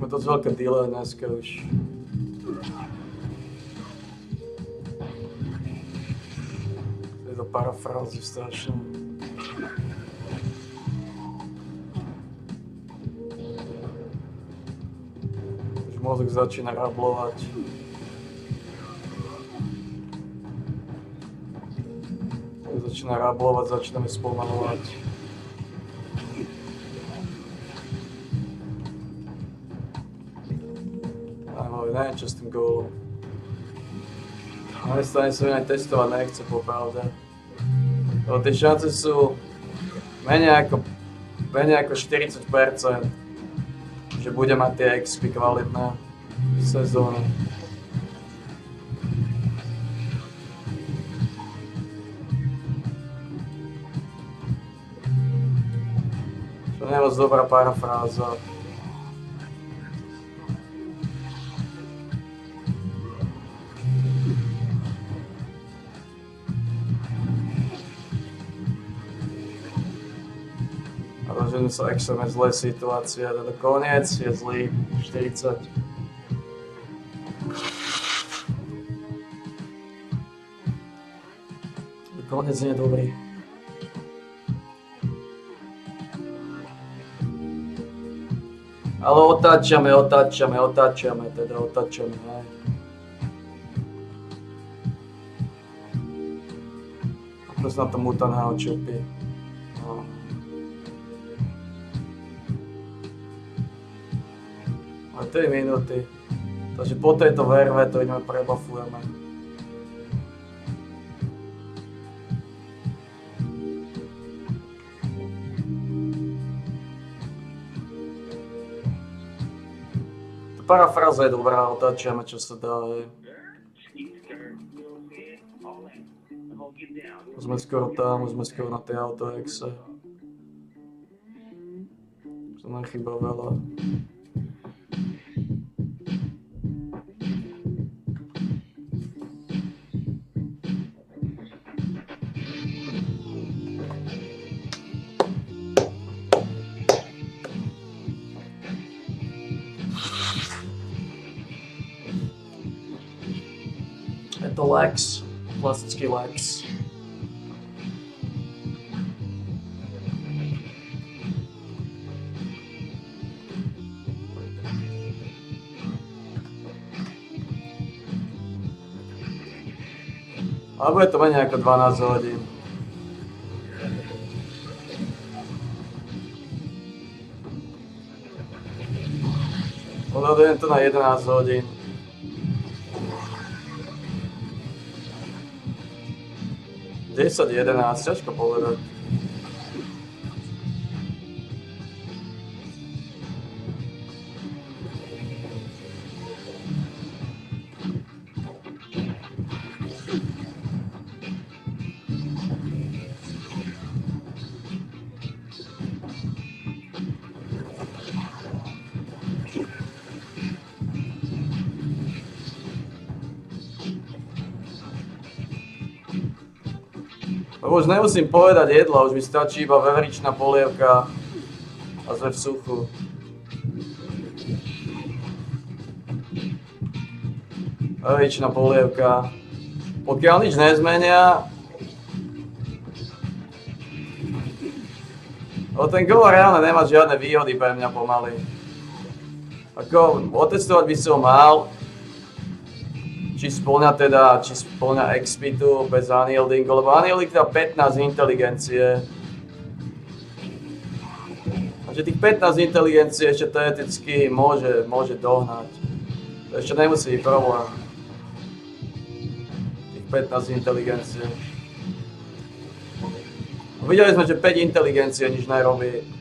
Má dosť veľké delay dneska už. Tieto parafrázy strašné. Už mozog začína rablovať. Začína rablovať, začíname spomalovať. Neviem čo s tým gólom. Na jednej strane sa aj testovať nechce popravde. Lebo tie šance sú menej ako 40%, že bude mať tie XP kvalitné v sezóne. Čo nie je moc dobrá parafráza. Že sa extrémne zlé situácie, teda koniec je zlý, 40. Koniec nie je dobrý. Ale otáčame, teda otáčame, hej. Ako sa na to mutaného čopí. No. A 3 minúty. Takže po tejto verve to ideme prebafujeme. Tá parafráza je dobrá, otáčiame čo sa dá. Už sme skoro tam, už sme skoro na tej autoexe. Už to nechýba veľa. Je to Lex, klasický Lex. Ale bude to menej ako 12 hodín. Odhadujem to na 11 hodín. 10, 11, ťažko povedať. Už nemusím povedať jedla, už mi stačí iba veveričná polievka a sme v suchu. Veveričná polievka. Pokiaľ nič nezmenia, ten gól reálne nemá žiadne výhody pre mňa pomaly. Ako otestovať by som mal, či spĺňa expitu bez unyieldingu, lebo unyielding dá 15 inteligencie. Takže tých 15 inteligencie ešte teoreticky môže dohnať. To ešte nemusí byť problém. Tých 15 inteligencie. Videli sme, že 5 inteligencie nič nerobí.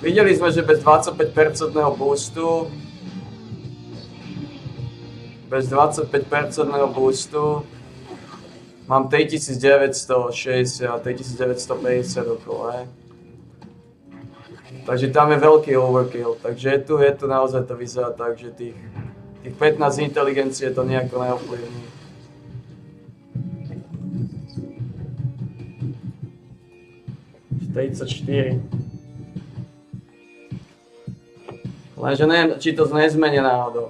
Videli sme, že bez 25% boostu mám 3960, 3950 okolo, hej. Takže tam je veľký overkill, takže je tu naozaj to vyzerá tak, že tých 15 inteligencie to nejako neovplyvní. Lenže neviem, či to nezmenia náhodou.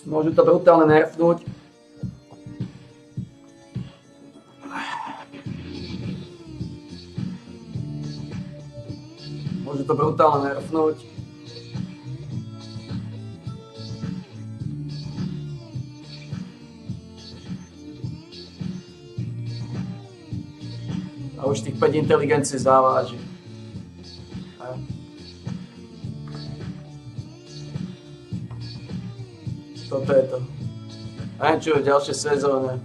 Môžu to brutálne nerfnúť. A už tých 5 inteligencií závaží. Toto je to. A čo v ďalšej sezóne.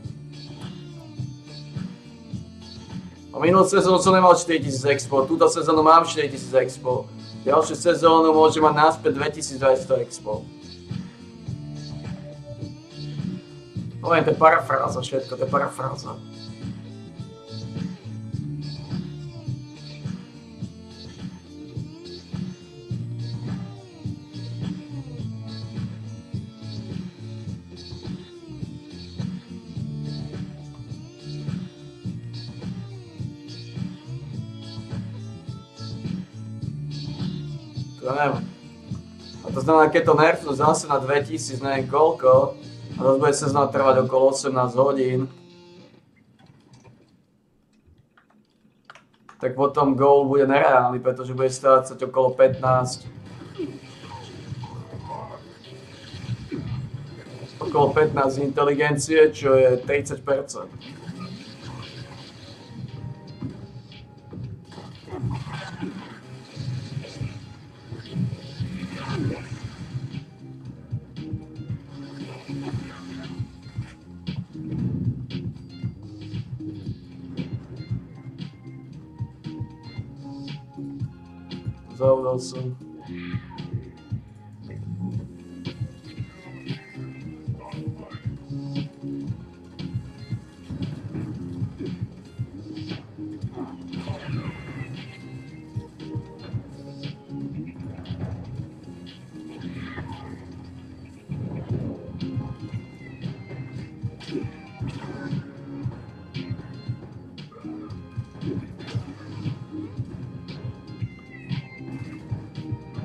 Minulú sezónu som nemal 4000 expo, túto sezónu mám 4000 expo. Ďalšiu sezónu môžem mať naspäť 2200 expo. Poviem, to je parafráza všetko, to je parafráza. A to znamená, keď to nerfnú zase na 2000, neviem koľko, a zase bude sezóna trvať okolo 18 hodín, tak potom goal bude nereálny, pretože bude stácať okolo 15. Okolo 15 inteligencie, čo je 30%. Zaudal som.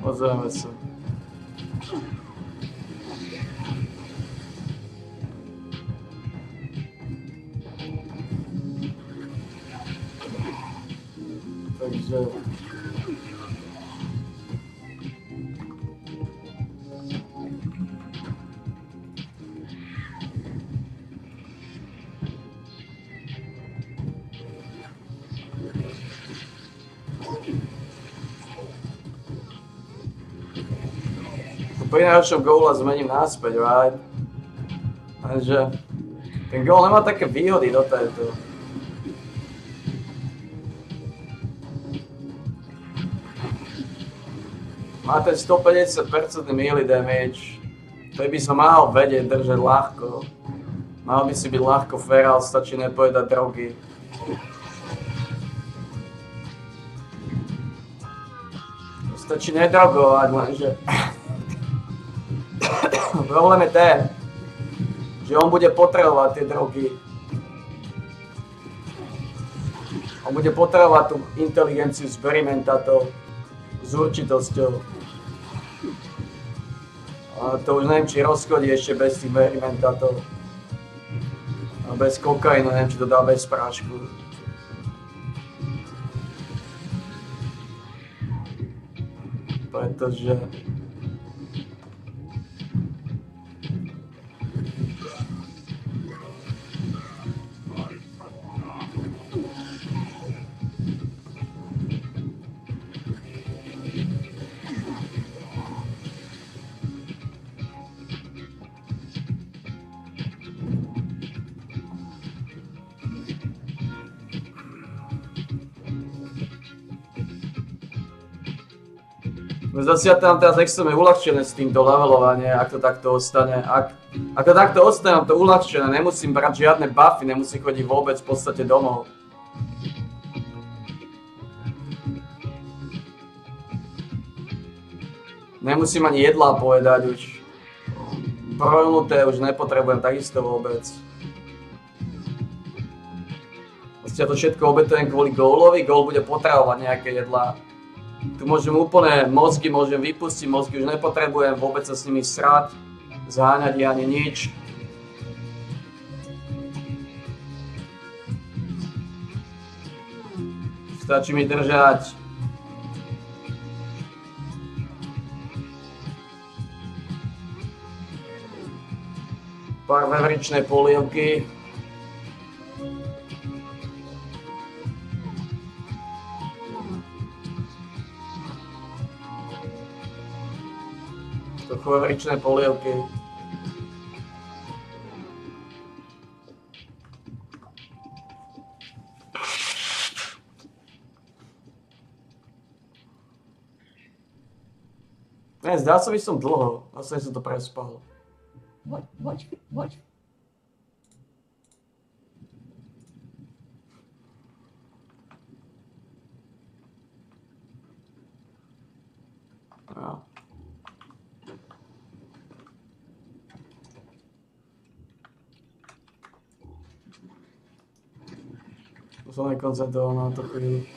Pozrieme sa. takže... Pri najhoršom góle zmením naspäť, right? Takže ten gól nemá také výhody do tejto. Má ten 150% melee damage, to by som mal vedieť držať ľahko. Mal by si byť ľahko feral, stačí nepojedať drogy. Stačí nedrogovať, lenže... Problém je ten, že on bude potrebovať tie drogy. On bude potrebovať tú inteligenciu experimentátov s určitosťou. A to už neviem, či rozchodí ešte bez tých experimentátov. A bez kokainu, neviem, či to dá bez prášku. Pretože... Zase tam teraz extrémne uľahčené s týmto levelovanie, ak to takto ostane. Ak to takto ostane, mám to uľahčené, nemusím brať žiadne buffy, nemusím chodiť vôbec v podstate domov. Nemusím ani jedlá povedať už. Projnuté už nepotrebujem takisto vôbec. Vlastne to všetko obetujem kvôli gólovi, gól bude potrebovať nejaké jedlá. Tu môžem úplne, mozgy môžem vypustiť, mozgy už nepotrebujem vôbec sa s nimi srať, zháňať ani nič. Stačí mi držať pár vevričnej polievky. Vevričné polievky. Ne, zdá sa, by som dlho. Vlastne som to prespal. What? No. Som nekoncentroval na to chvíľu.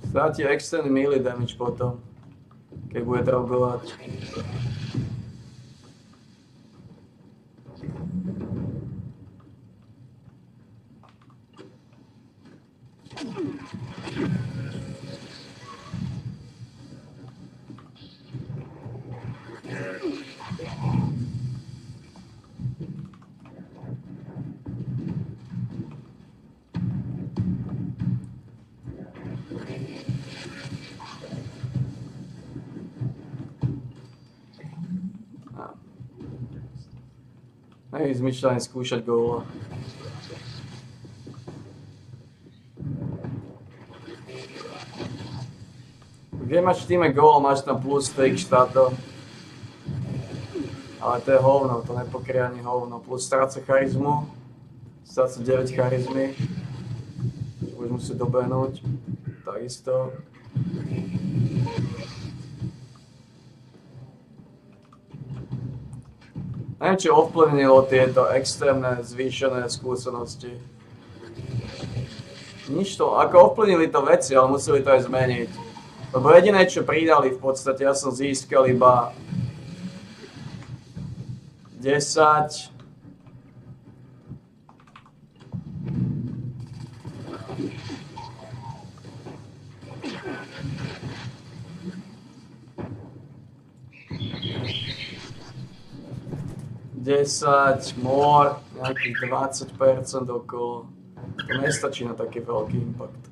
Stráti extended melee damage potom, keď bude drogovať. Hej, zmyšľaním skúšať góla. Keď máš v týme gól, máš tam plus 3 štátov. Ale to je hovno, to nepokrie ani hovno. Plus stráca charizmu, stráca 9 charizmy. Budeš musieť dobehnúť, takisto. Neviem, či ovplyvnilo tieto extrémne zvýšené skúsenosti. Nič to, ako ovplyvnili to veci, ale museli to aj zmeniť. Lebo jediné, čo pridali v podstate, ja som získal iba 10. More, nejakých 20% okolo. To nestačí na taký veľký impact.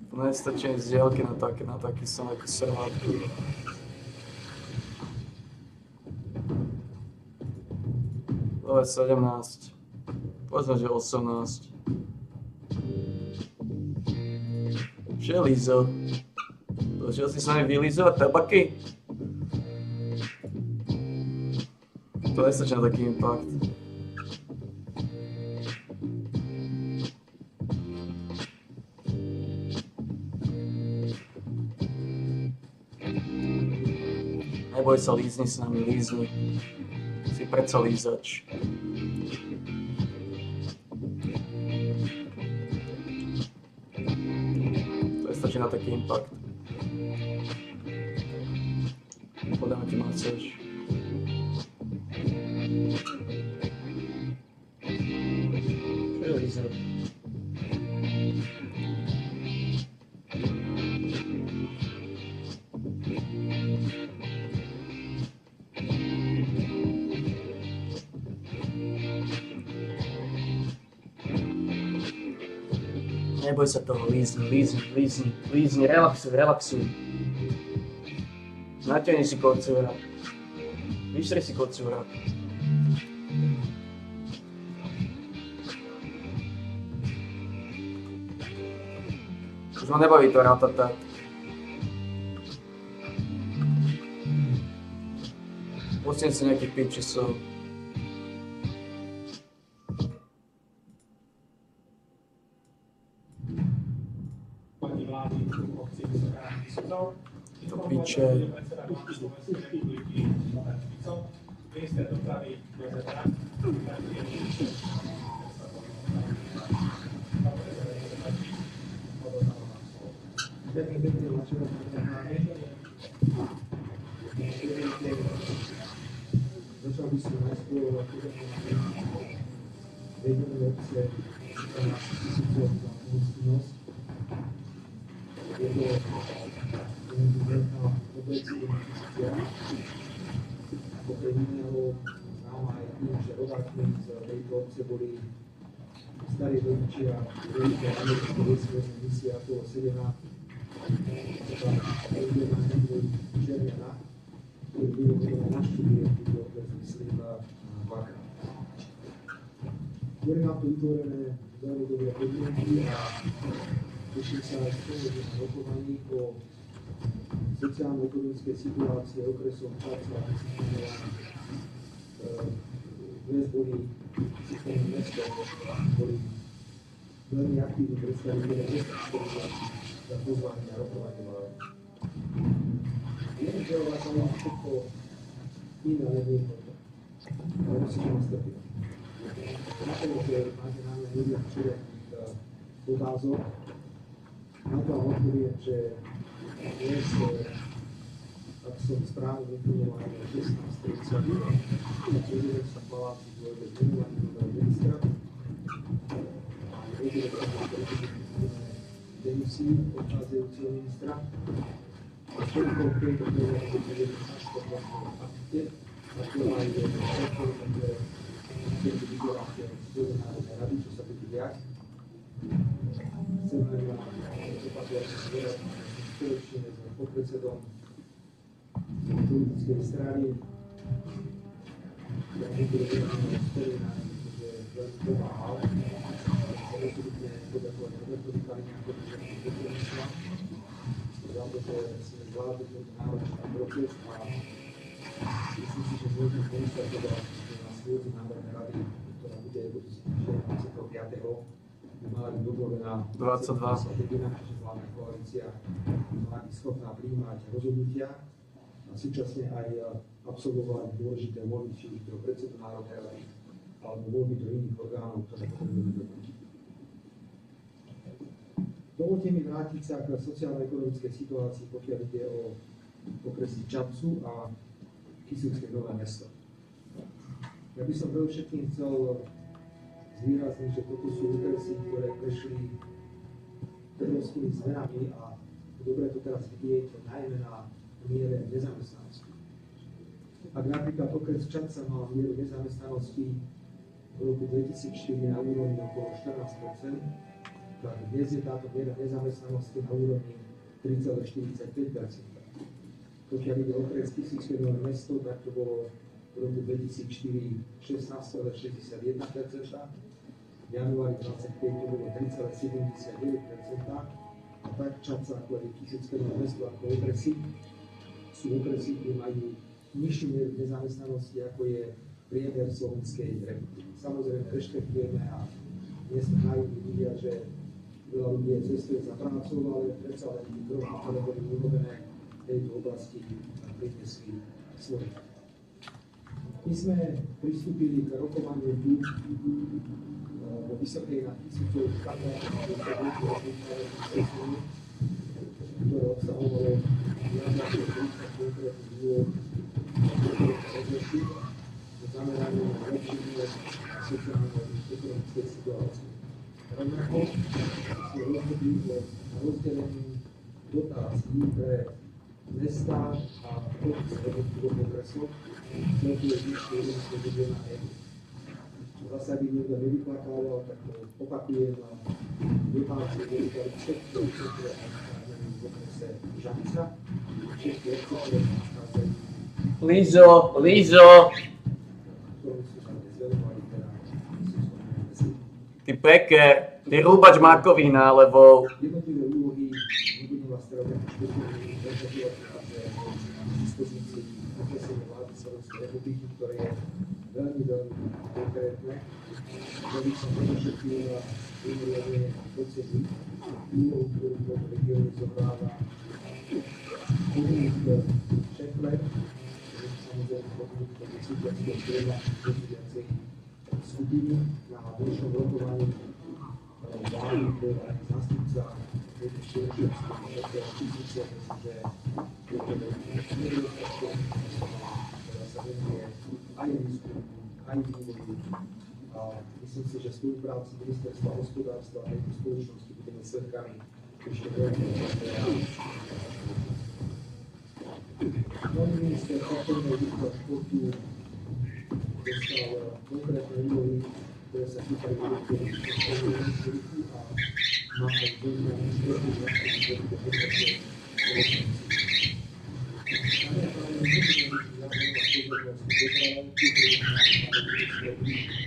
To nestačí ani zdieľky na taký som ako servátku. To je 17. Povedzme, že 18. Čo je lízel? Došiel si s nami vylízovať tabaky? To nestačí na taký impact. Neboj sa, lízni s nami, lízni. Si predsa lízač. Na taký impact. Podáme ti masáž. Čo je lízer? Neboj sa toho, lízni, relaxuj. Natiahni si kocúra. Vyštri si kocúra. Už ma nebaví to ratatať. Pustím si nejakých pitchesov. To piče. Začal by som najskôr vedené opcie na pohostinnosť. Je to veľká obec investícia. Okrem iného známa aj tým, že rodákmi z tejto obce boli starí rodičia rodičia americké vesmírne misie Apollo 17. Teda Indiana neboli Červiana, ktorý vyrobené na štúdie túto obec, myslím, dvakrát. Boli nám to vytvorené veľmi dobré podmienky a teším sa aj z toho, že na rokovaní o sociálno-ekonomickej situácie okresom Čaca a dnes boli systémom mesto, boli veľmi aktívni predstaviteľe mesta, ktorí za pozvanie a rokovanie mali. Viem, že o vás mám všetko iné, ale nie toto. Ale musíte ma strpiť. Chápem, že máte na mňa ľudia všelijakých otázok. Na to vám odpoviem, že dnes, ak som správne informovaný, 16:30 na prezidentskom paláci dôjde k menovaní nového ministra. Vedeli sa demisii odchádzajúceho ministra. A všetko v tejto chvíli je vedeli na 100% akte, a to aj všetko, ktoré chcete vyberať z Národnej rady, čo sa bude diať. Chcem len zopakovať, že zverať spoločne s podpredsedom politickej strany, ktorá nebude vyjadrená spomínať, že veľmi pomáhal. Osobitne poďakovať Robertovi Kaliňákovi, že nám to pomysla. Za to, že sme zvládli tento náročný proces a myslím si, že môžeme pomysleť teda na schôdzi Národnej rady to ktorá bude budúci týždeň 25. by mala byť dogovorená 22. čiže vládna koalícia má byť schopná prijímať rozhodnutia a súčasne aj absolvovať dôležité voľby, či už do predsedu Národnej rady alebo voľby do iných orgánov, ktoré potrebujeme dokončiť. Dovolte mi vrátiť sa k sociálno-ekonomickej situácii, pokiaľ ide o okresy Čapcu a Kysucké Nové Mesto. Ja by som predovšetkým chcel zvýrazniť, že toto sú okresy, ktoré prešli obrovskými zmenami a dobre to teraz vidieť najmä na miere nezamestnanosti. Ak napríklad okres Čapca mal mieru nezamestnanosti v roku 2004 na úrovni okolo 14%, tak dnes je táto miera nezamestnanosti na úrovni 3,45%. Pokiaľ ide o okres Kysucké Nové Mesto, tak to bolo v roku 2004 16,61%, v januári 2025 to bolo 3,79% a tak Čapca ako aj Kysucké Nové Mesto ako okresy sú okresy, kde majú nižšiu mieru nezamestnanosti ako je priemer Slovenskej republiky. Samozrejme rešpektujeme a nie sme naivní ľudia, že veľa ľudí cestuje za prácou, ale predsa len tí kroky, ktoré boli urobené v tejto oblasti, priniesli svoje. My sme pristúpili k rokovaniu tu vo Vysokej nad Kysucou ktoré obsahovalo viac ako 30 konkrétnych úloh zameranie na zlepšenie sociálno-ekonomickej situácie. Rovnako sme rozhodli o rozdelení dotácií pre mestá a obce jednotlivých okresov celkové výške 1 milióna eur. Zase by niekto nevyplakával, tak to opakujem, dotácie dostali všetky obce, ktoré nachádzajú v okrese Žanica, všetky obce, ktoré nachádzajú Lízo! Ty peker, ty rúbač makovina, lebo jednotlivé úlohy nebudem vás teraz špeciálne v dispozícii okresovej vlády Slovenskej republiky, ktoré je veľmi konkrétne. Že by som predovšetkým mimoriadne oceniť úlohu, ktorú v tomto regióne zohráva podnik Šefler, samozrejme podnik, ktorý súťaží strela súťažiacej skupiny na dnešnom rokovaní vlády, ktorá je zástupca tejto spoločnosti, že je to nedostačná, ktorá sa venuje aj výskumu, aj vývoju. A myslím si, že v spolupráci Ministerstva hospodárstva a tejto spoločnosti budeme svedkami ešte veľmi nový minister kultúrneho výchovu a športu dostal konkrétne úlohy, ktoré sa týkajú jednotlivých športu a má aj veľmi športu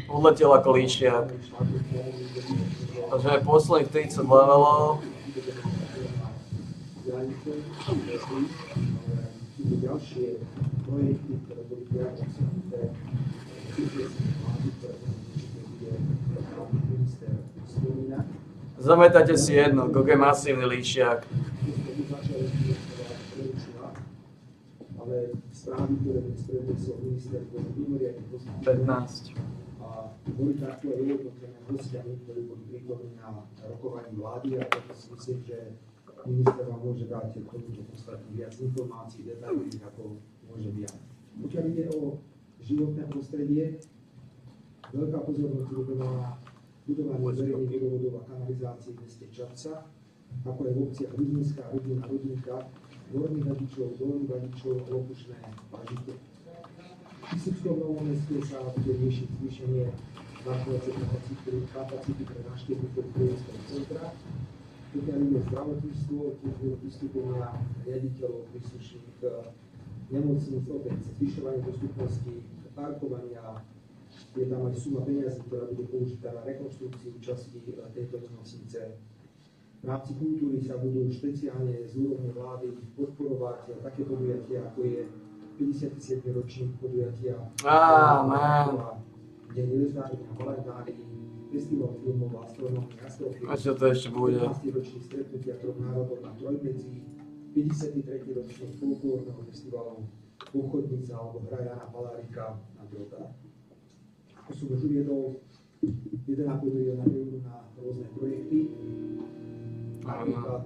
uletel ako líšiak. Takže posledných 30 levelov. Ďalšie projekty, ktoré boli priateľské, ktoré minister spomína. Zametajte si jedno, koľko je masívny líšiak. Ale správy, ktoré dnes prednesol minister, boli mimoriadne pozitívne. 15. A boli takto aj jednotlivé hostiami, ktorí boli prítomní na rokovaní vlády a preto si myslím, že minister vám môže dať k tomuto podstatne viac informácií, detailných, ako môžem ja. Pokiaľ ide o životné prostredie, veľká pozornosť bude na budovanie verejných vodovodov a kanalizácií v meste Čapca, ako aj v obciach Rudninská, Rudina, Rudníka, Horných Hadičov, Dolných Hadičov a Lopušné Pažite. V Kysuckom Novom meste sa bude riešiť zvýšenie nákladacej kapacity pre návštevníkov klinického centra. Pokiaľ ide o zdravotníctvo, tiež budú vystúpenia riaditeľov príslušných nemocníc, opäť zvyšovanie dostupnosti parkovania. Je tam aj suma peniazy, ktorá bude použitá na rekonštrukciu časti tejto nemocnice. V rámci kultúry sa budú špeciálne z úrovne vlády podporovať také podujatia, ako je 57. ročník podujatia kde neveznári a malajnári, festival filmov a astronómie astrofilm, A čo to ešte bude? 15-ročný stretnutia troch národov na Trojmedzi, 53. ročník folklórneho festivalu Pochodnica alebo hra Jana Palárika na Drotách. To som už uviedol 1,5 milióna eur na rôzne projekty, napríklad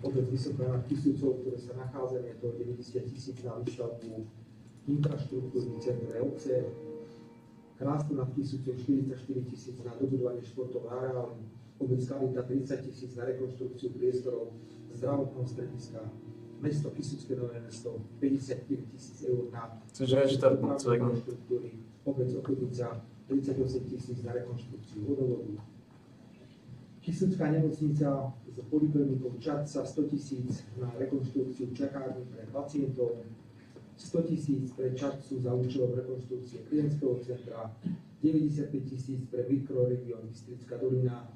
obec Vysoká nad Tisúcov, ktoré sa nachádzajú, je to 90 000 na výstavbu infraštruktúrnych center obce, Krásno nad Tisúcov 44 000 na dobudovanie športov areálu, obec Kalita 30 000 na rekonštrukciu priestorov zdravotného strediska, mesto Kisucké Nové Mesto 55 000 eur na rekonštruktúry, obec Ochodnica 38 000 na rekonštrukciu vodovodu. Kisucká nemocnica s poliklinikou Čadca 100 000 na rekonštrukciu čakárny pre pacientov, 100 000 pre Čadcu za účelom rekonštrukcie klientského centra, 95 000 pre mikroregión Bystrická dolina,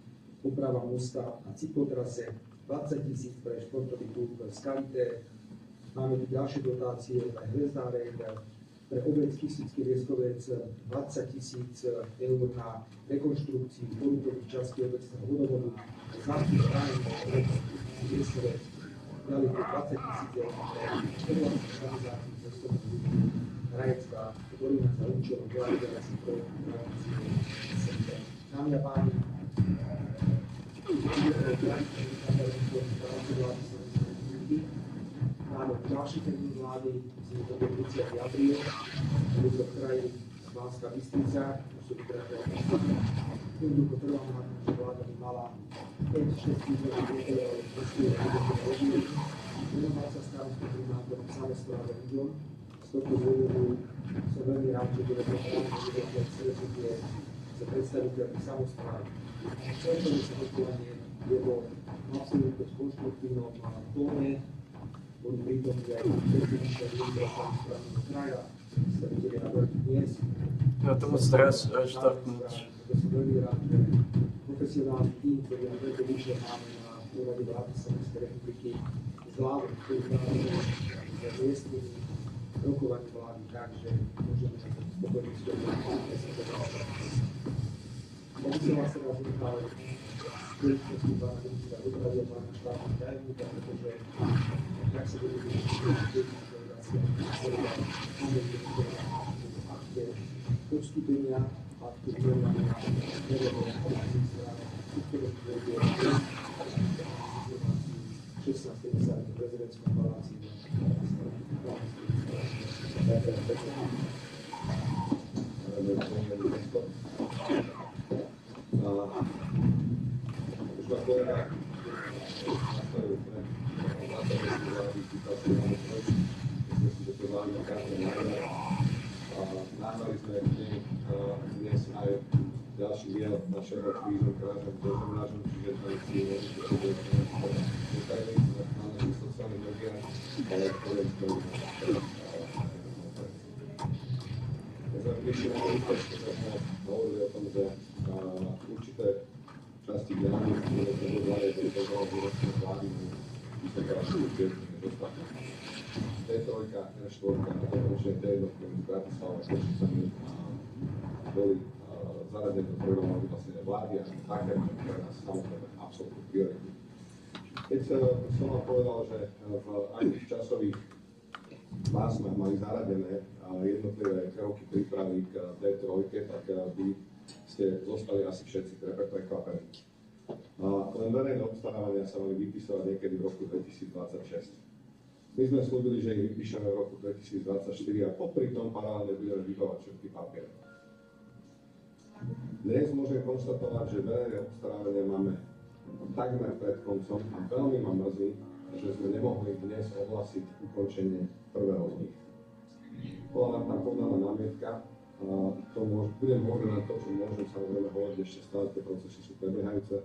oprava mosta na cyklotrase, 20 000 pre športový klub v Skalite. Máme tu ďalšie dotácie pre Hvezdárek, pre obec Kysucký Rieskovec 20 000 eur na rekonštrukciu porutových častí obecného vodovodu, Zlatý Štáň, obec Rieskovec, ďalej 20 000 eur pre oblasť stabilizáciu cestovných ľudí, Rajecká dolina za účelom realizácie projektu realizácie centra. Dámy a páni, máme ďalší termín vlády, myslím, že to je 30. apríl, bude to v kraji Banská Bystrica, už sú vytraté. Jednoducho trvám na tom, že vláda by mala 5-6 týždňových priateľov presne rozdiely, venovať sa starostom primátorom samosprávy ľuďom. Z tohto dôvodu som veľmi rád, že bude to právne stretnutie s predstaviteľmi samosprávy. Celkové sa rokovanie je vo absolútne konštruktívnom tóne. Boli prítomní aj predsednička samosprávneho kraja, predstavitelia veľkých miest. Ja tomu stres reštartnúť. To som veľmi rád, že profesionálny tím, ktorý na veľké výšle máme na úrade vlády Slovenskej republiky, zvládol spoluprácu s miestnymi rokovaní vlády tak, že môžeme sa spokojne s tomu Obysoval sa vás nechal spoločnosti pána ministra dopravy a pána štátneho tajomníka, pretože tak sa bude akte odstúpenia a akte vyrovnania nerovného ministra všetkého pôjde 16.50 v prezidentskom paláci. Už ma kolega nastavil pre zásadnosti vlády, pýtal sa na môj, myslím si, že to vládne každé nájde. Nahrali sme dnes aj ďalší diel našeho kvízu krážom dezonážom, čiže tam si môžete povedať detaily na našich sociálnych médiách, ale ktoré prišli na ústečku, že sme hovorili o tom, že určité časti diálnic, ktoré sme dodali do toho výročného vlády, by sa dala škúrtieť než ostatné. T3, R4 a dokončne T1 z Bratislava s Košicami boli zaradené do programu vlastne vlády a také, ktoré nás samozrejme absolútne priority. Keď som vám povedal, že v akých časových pásmach mali zaradené jednotlivé kroky prípravy k D3, tak by ste zostali asi všetci prekvapení. Len verejné obstarávania sa mali vypisovať niekedy v roku 2026. My sme slúbili, že ich vypíšeme v roku 2024 a popri tom paralelne budeme vybavať všetky papiere. Dnes môžem konštatovať, že verejné obstarávania máme takmer pred koncom a veľmi ma mrzí, že sme nemohli dnes ohlasiť ukončenie prvého z nich. Bola nám tam podaná námietka, budem hovoriť na to, čo môžem samozrejme hovoriť, ešte stále tie procesy sú prebiehajúce.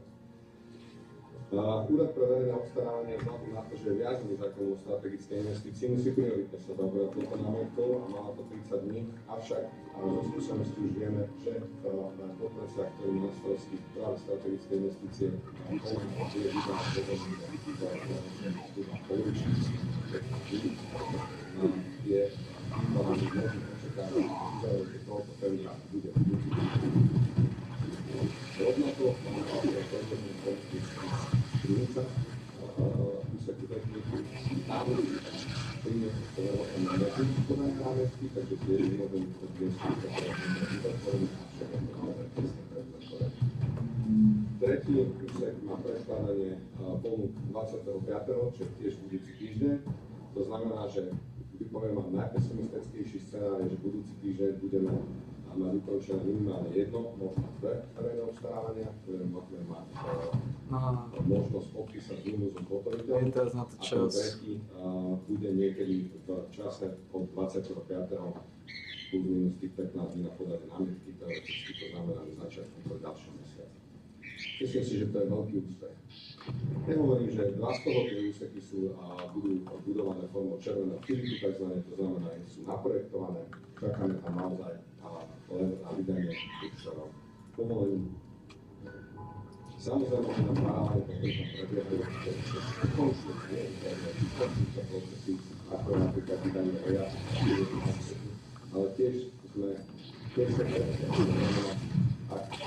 Úrad pre verejné obstarávanie vzhľadom na to, že je viazaný zákonom o strategickej investícii, musí prioritne sa zaoberať touto námietkou a mala to 30 dní, avšak zo skúsenosti už vieme, že na podpresiach, ktorý má na starosti práve strategické investície, je vybavené polovičný. je tým pádom možno očakávať, že uzavretie tohoto tendra bude budúci týždeň. Rovnako máme konkrétny konflikt Krinica, úseku techniky, návrh priniesol povedal na nefinančné námestky, takže tie nemôžem dnes uzatvorené a všetko máme presne predzakorené. Tretí úsek má predkladanie ponúk 25., čo je tiež budúci týždeň. To znamená, že poviem vám najpesimistickejší scenár je, že budúci týždeň budeme mať ukončené minimálne jedno, možno dve verejné obstarávania, ktoré môžeme mať možnosť podpísať zmluvu so spotrebiteľom. Je teraz na to A ten čas. tretí bude niekedy v čase od 25. plus minus tých 15 dní na podanie námietky, teoreticky to znamená, že začiatkom toho ďalšieho mesiaca. Myslím si, že to je veľký úspech. Nehovorím, že dva z toho tie úseky budú budované formou červeného kiriku, takzvané, to znamená, že sú naprojektované, čakáme tam naozaj len na vydanie tých povolení. Samozrejme, že nám paralelne potom prebiehajú konštruktívne procesy, ako napríklad vydanie EIA, ale tiež sa ak sa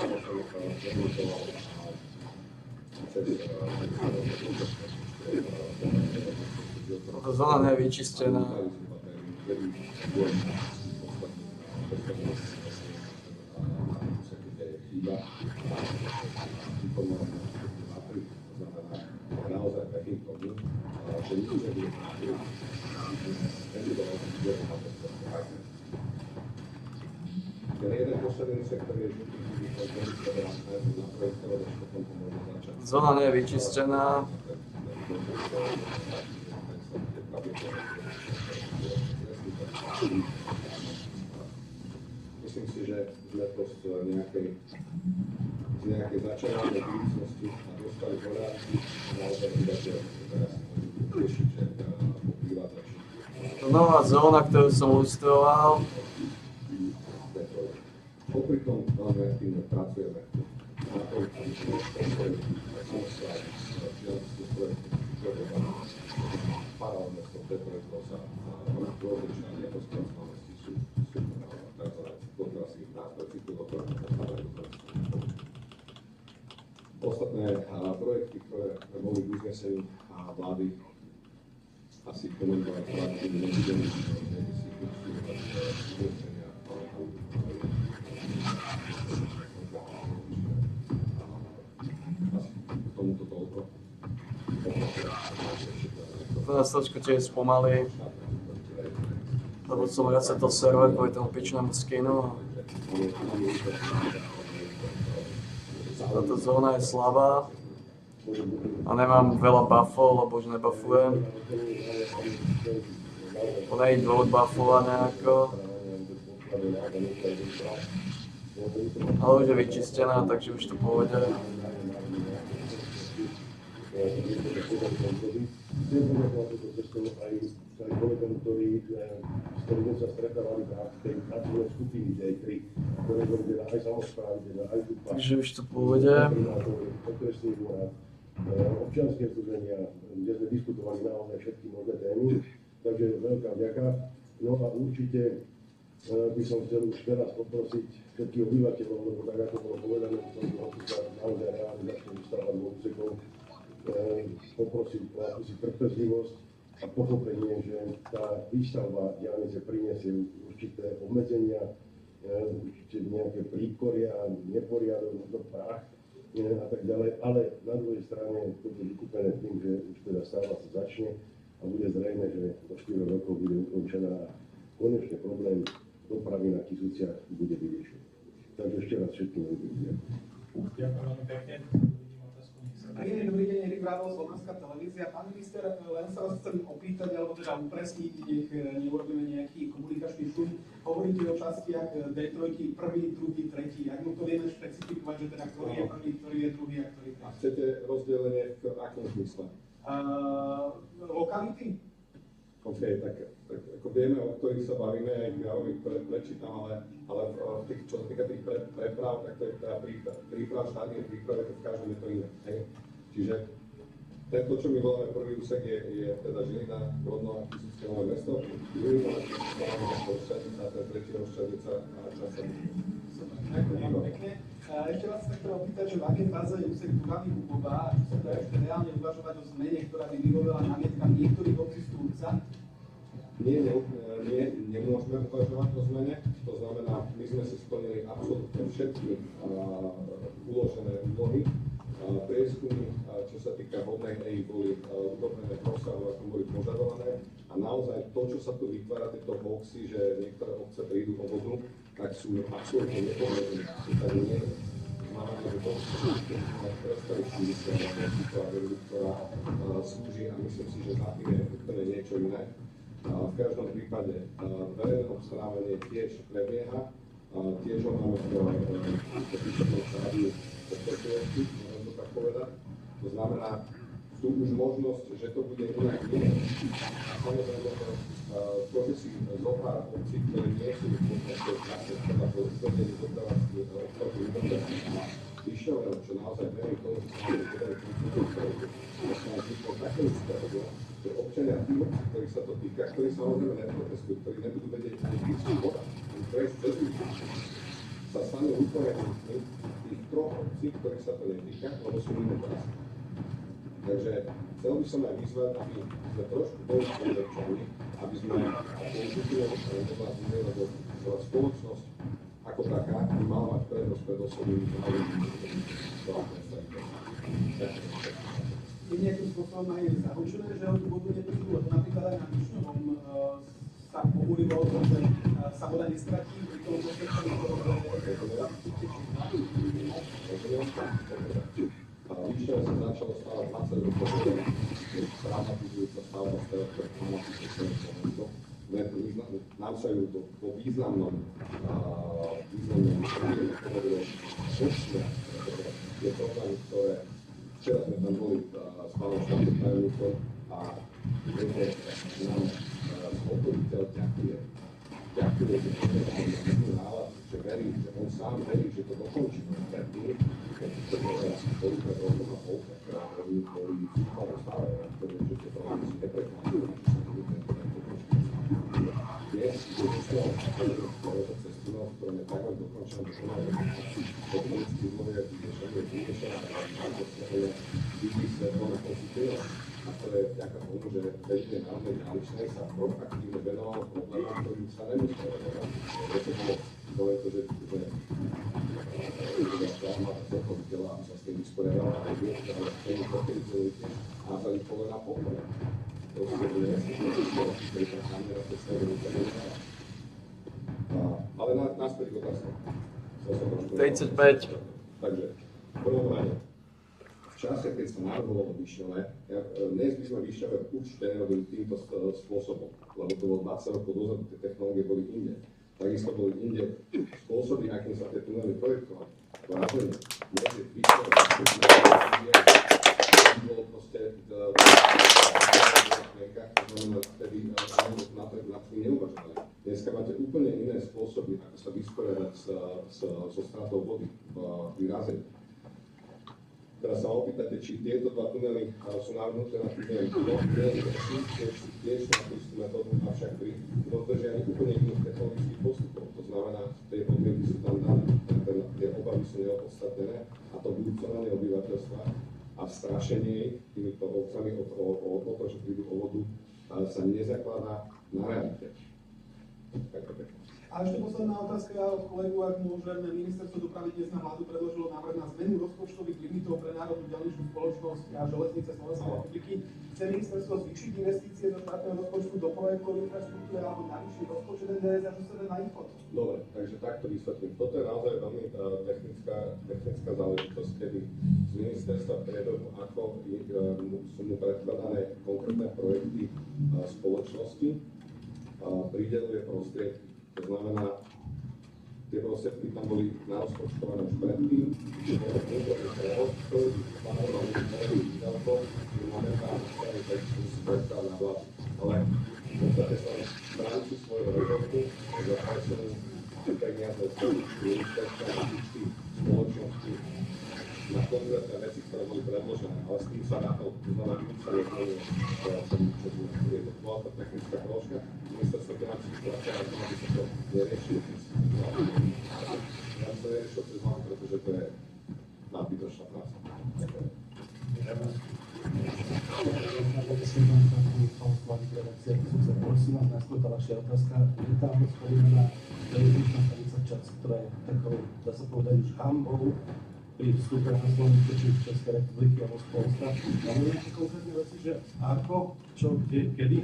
Zóna nie je vyčistená. Zóna nie je vyčistená. Myslím si, že sme to z nejakej začarovanej budúcnosti a dostali voľáky a naozaj vydateľ, teraz tešiť, že pokrýva začí. To nová zóna, ktorú som ilustroval. Popri tom veľmi aktívne pracujeme na tom, aby sme podporili samosprávy finančných projektov, paralelne s touto projektom sa rozličné nehospodárstvenosti sú tzv. cyklotrasy, nástroje cyklotvorné postavené do ostatné projekty, ktoré boli v uznesení vlády, asi komentovať vlády, nebudem si konštruovať uznesenia, k tomuto toľko. To nás trošku tiež spomalí, lebo som resetol server kvôli tomu pičnému skinu. Táto zóna je slabá a nemám veľa buffov, lebo už nebuffujem. Ona je dôvod buffované ako. Ale už je vyčistená, takže už to pôjde. S ktorými sa stretávali v tej pracovnej skupiny tej ktoré boli teda aj samosprávy, teda aj tu Takže už to pôjde. okresný úrad, občianske združenia, kde sme diskutovali naozaj všetky možné témy, takže veľká vďaka. No a určite by som chcel už teraz poprosiť všetkých obyvateľov, lebo tak ako bolo povedané, v tomto roku sa naozaj reálne začne vystávať vo úsekov, poprosiť o akúsi trpezlivosť a pochopenie, že tá výstavba diaľnice priniesie určité obmedzenia, určite nejaké príkoria, neporiadok, možno prach a tak ďalej, ale na druhej strane to bude vykúpené tým, že už teda stáva sa začne a bude zrejme, že do 4 rokov bude ukončená a konečne problém dopravy na Kysuciach bude vyriešený. Takže ešte raz všetkým ľuďom ďakujem. Ďakujem veľmi pekne. Príjemný dobrý deň, Erik Vrabel, Slovenská televízia. Pán minister, len sa vás chcem opýtať, alebo teda upresniť, nech neurobíme nejaký komunikačný šum. Hovoríte o častiach D3, prvý, druhý, tretí. Ak mu to vieme špecifikovať, že teda ktorý je prvý, ktorý je druhý a ktorý je tretí. A chcete rozdelenie v akom zmysle? Lokality? OK, tak ako vieme, o ktorých sa bavíme, aj ja ktoré prečítam, ale v tých, čo sa týka tých preprav, tak to je teda príprav štátnej príprave, to v každom je to iné. Hej. Čiže Tento, čo my voláme prvý úsek, je teda Žilina, Grodno a Kysucké Nové Mesto. Žilina, Rozčadnica, to je tretia Rozčadnica a časa. Ďakujem pekne. Ešte vás sa chcem opýtať, že v akej fáze je úsek Dubravy-Hubová a či sa dá ešte reálne uvažovať o zmene, ktorá by vyhověla námietkam niektorých obcí z Turca? Nie, nemôžeme uvažovať o zmene. To znamená, my sme si splnili absolútne všetky uložené úlohy. Prieskumy, čo sa týka vodnej EI, boli urobené v rozsahu, ako boli požadované. A naozaj to, čo sa tu vytvára, tieto boxy, že niektoré obce prídu o vodu, tak sú absolútne nepovedené. Tady nie je. Znamená, že to ktorá slúži a myslím si, že za tým je úplne niečo iné. V každom prípade verejné obstarávanie tiež prebieha, tiež ho máme v písomnom štádiu pokračovací, môžem to tak povedať. To znamená, tu už možnosť, že to bude inak nie. Samozrejme, to, že si zopár obcí, ktoré nie sú v podstate teda po vyvedení dodávací Vyššové, čo naozaj verím tomu, že sa máme povedať takým spôsobom, že občania tých obcí, ktorých sa to týka, ktorí samozrejme neprotestujú, ktorí nebudú vedieť ani písku voda, prejsť cez sa stanú úplne tých troch obcí, ktorých sa to netýka, lebo sú mimo práce. Takže chcel by som aj vyzvať, aby sme trošku boli spoluobčani, aby sme použili oblasť, lebo spoločnosť ako taká by mala mať prednosť pred osobnými záujmami. Je nejakým spôsobom aj zaručené, že ho tú vodu neprídu, lebo napríklad aj na Vyšňovom sa hovorilo o tom, že sa voda nestratí, pri tom poslednom Vyššie sa začalo stávať 20 rokov, dramatizujúca stavba nám sa ju vo významnom povedalo všetko tie problémy, ktoré včera sme tam boli s pánom štátnym tajomníkom a nám okoliteľ ďakuje, že nálad, že verí, že on sám verí, že to dokončí. Predtým, keď to boli pred rokom a pol, tak boli v stále, že tie problémy sú neprekladné, že sa nebudú dnes je to cestovná, ktorá je takhle dokončená, dokončená zlovia vyriešená a vidí svetlo na konci tunela. A to je vďaka tomu, že vedenie národnej diaľničnej sa proaktívne venovalo problémom, ktorým sa nemuselo venovať. To je to, že má zachoditeľa a sa s tým vysporiadala a aj vieš, ale s tým pochopiteľi tiež házali pole na pole. Ale naspäť k otázke. 35. Takže, v prvom rade, v čase, keď sa navrhovalo Vyšňové, dnes by sme Vyšňové určite nerobili týmto spôsobom, lebo to bolo 20 rokov dozadu, tie technológie boli inde. Takisto boli inde spôsoby, akým sa tie tunely projektovali. Vážne, dnes je Vyšňové, bolo proste vtedy na tým neuvažovali. Dneska máte úplne iné spôsoby, ako sa vysporiadať so stratou vody v výrazení. Teraz sa opýtate, či tieto dva tunely sú navrhnuté na tunely tiež na tú metódu, avšak pri dodržianí úplne iných technologických postupov. To znamená, tie podmienky sú tam dané, tie obavy sú neopodstatnené a to budúcovanie obyvateľstva a strašenie týmito ovcami o to, že prídu o vodu, sa nezakladá na realite. A ešte posledná otázka od kolegu, ak môžem. Ministerstvo dopravy dnes na vládu predložilo návrh na zmenu rozpočtových limitov pre Národnú diaľničnú spoločnosť a železnice Slovenskej republiky. Chce ministerstvo zvýšiť investície do štátneho rozpočtu do projektov infraštruktúry alebo navýšiť rozpočet NDS a ŽSV na IFOT? Dobre, takže takto vysvetlím. Toto je naozaj veľmi technická záležitosť, kedy z ministerstva priebehu, ako sú mu predkladané konkrétne projekty spoločnosti, prideľuje prostriedky. To znamená, tie prostriedky tam boli narozpočtované už predtým, že bolo konkrétne prehod, ktorý plánoval nový výdavkov, že momentálne stavy textu si predkladá na vládu. Ale v podstate sa v rámci svojho rezortu zapracujú peniaze z ministerstva na účty spoločnosti na konkrétne veci, ktoré boli predložené, ale s tým sa na to, to znamená, zložka ministerstva financí stráca na tom, aby sa to neriešilo cez hlavu. Ja to neriešil cez hlavu, pretože to je nadbytočná práca. Prosím vás, najskôr tá vaša otázka. Je tam spomínaná železničná stanica Čas, ktorá je takou, dá sa povedať, už hambou pri vstupe na Slovensku, či v Českej republiky alebo z Polska. Máme nejaké konkrétne veci, že ako, čo, kde, kedy,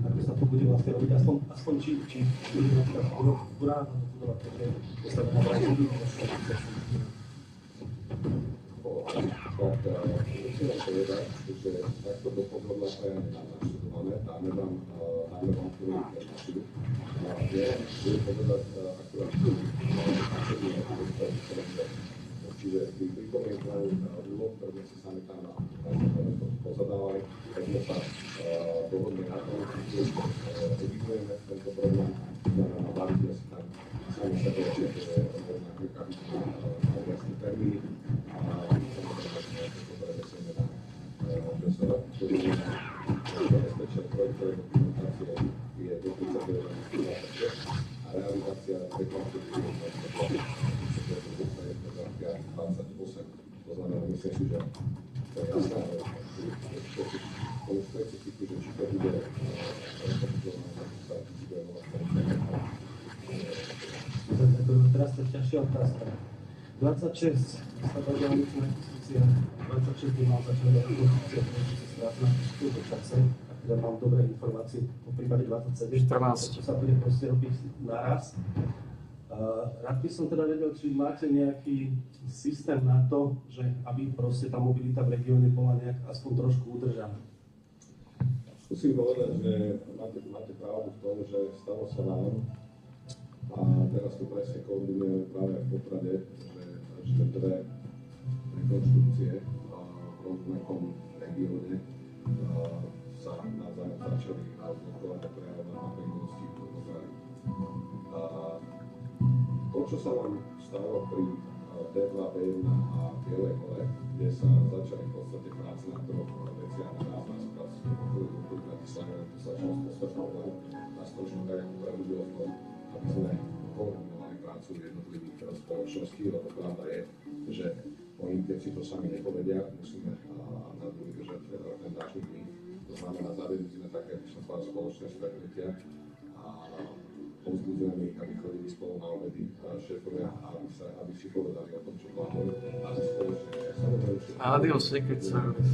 ako sa to bude vlastne robiť, aspoň či bude napríklad urána budova, ktorá je postavená v Rajzovi, tak musíme povedať, že takto dopodrobná spájanie nám naštudované, dáme vám tú informáciu. A ja budem povedať akurát čiže pri pripomienkovaní úloh, ktoré sme si sami tam pozadávali, tak sme sa dohodli na tom, že evidujeme tento problém, znamená, dali sme si tam sami sebe, že na krikách jasné termíny a samozrejme to prevesieme na profesora, ktorý zabezpečil projektové dokumentácie je do 31. a realizácia rekonstrukcie je 28. To znamená, myslím si, že to je jasné, ale tomu specifiku, že či to bude rekonstruované, tak sa bude nová stanica. Teraz to je ťažšia otázka. 26 sa bavila o investícia, 26 by mal začať rekonstrukcia, ktorá sa strácna v tomto čase, a teda mám dobré informácie, po prípade 27. 14. To sa bude proste robiť naraz. Rád by som teda vedel, či máte nejaký systém na to, že aby proste tá mobilita v regióne bola nejak aspoň trošku udržaná. Skúsim povedať, že máte pravdu v tom, že stalo sa nám, a teraz to presne koordinujeme práve v Poprade, že dve rekonštrukcie v rovnakom regióne sa navzájom začali blokovať a prejavovať na prírodnosti v Poprade. To, čo sa nám stalo pri D2, B1 a Bielej hore, kde sa začali v podstate práce na troch veciach naraz, napríklad v okolí Bratislavy, to sa začalo spôsobiť problém, nás trošku tak ako prebudilo v tom, aby sme koordinovali prácu jednotlivých spoločností, lebo pravda je, že oni, keď si to sami nepovedia, musíme na druhý držať ten dážnik my. To znamená, zaviedli sme také, by som povedal, spoločné stretnutia a povzbudzujeme ich, aby chodili spolu na obedy šéfovia, aby si povedali o tom, čo plánujú, aby spoločne samozrejme Adios, Secret Service.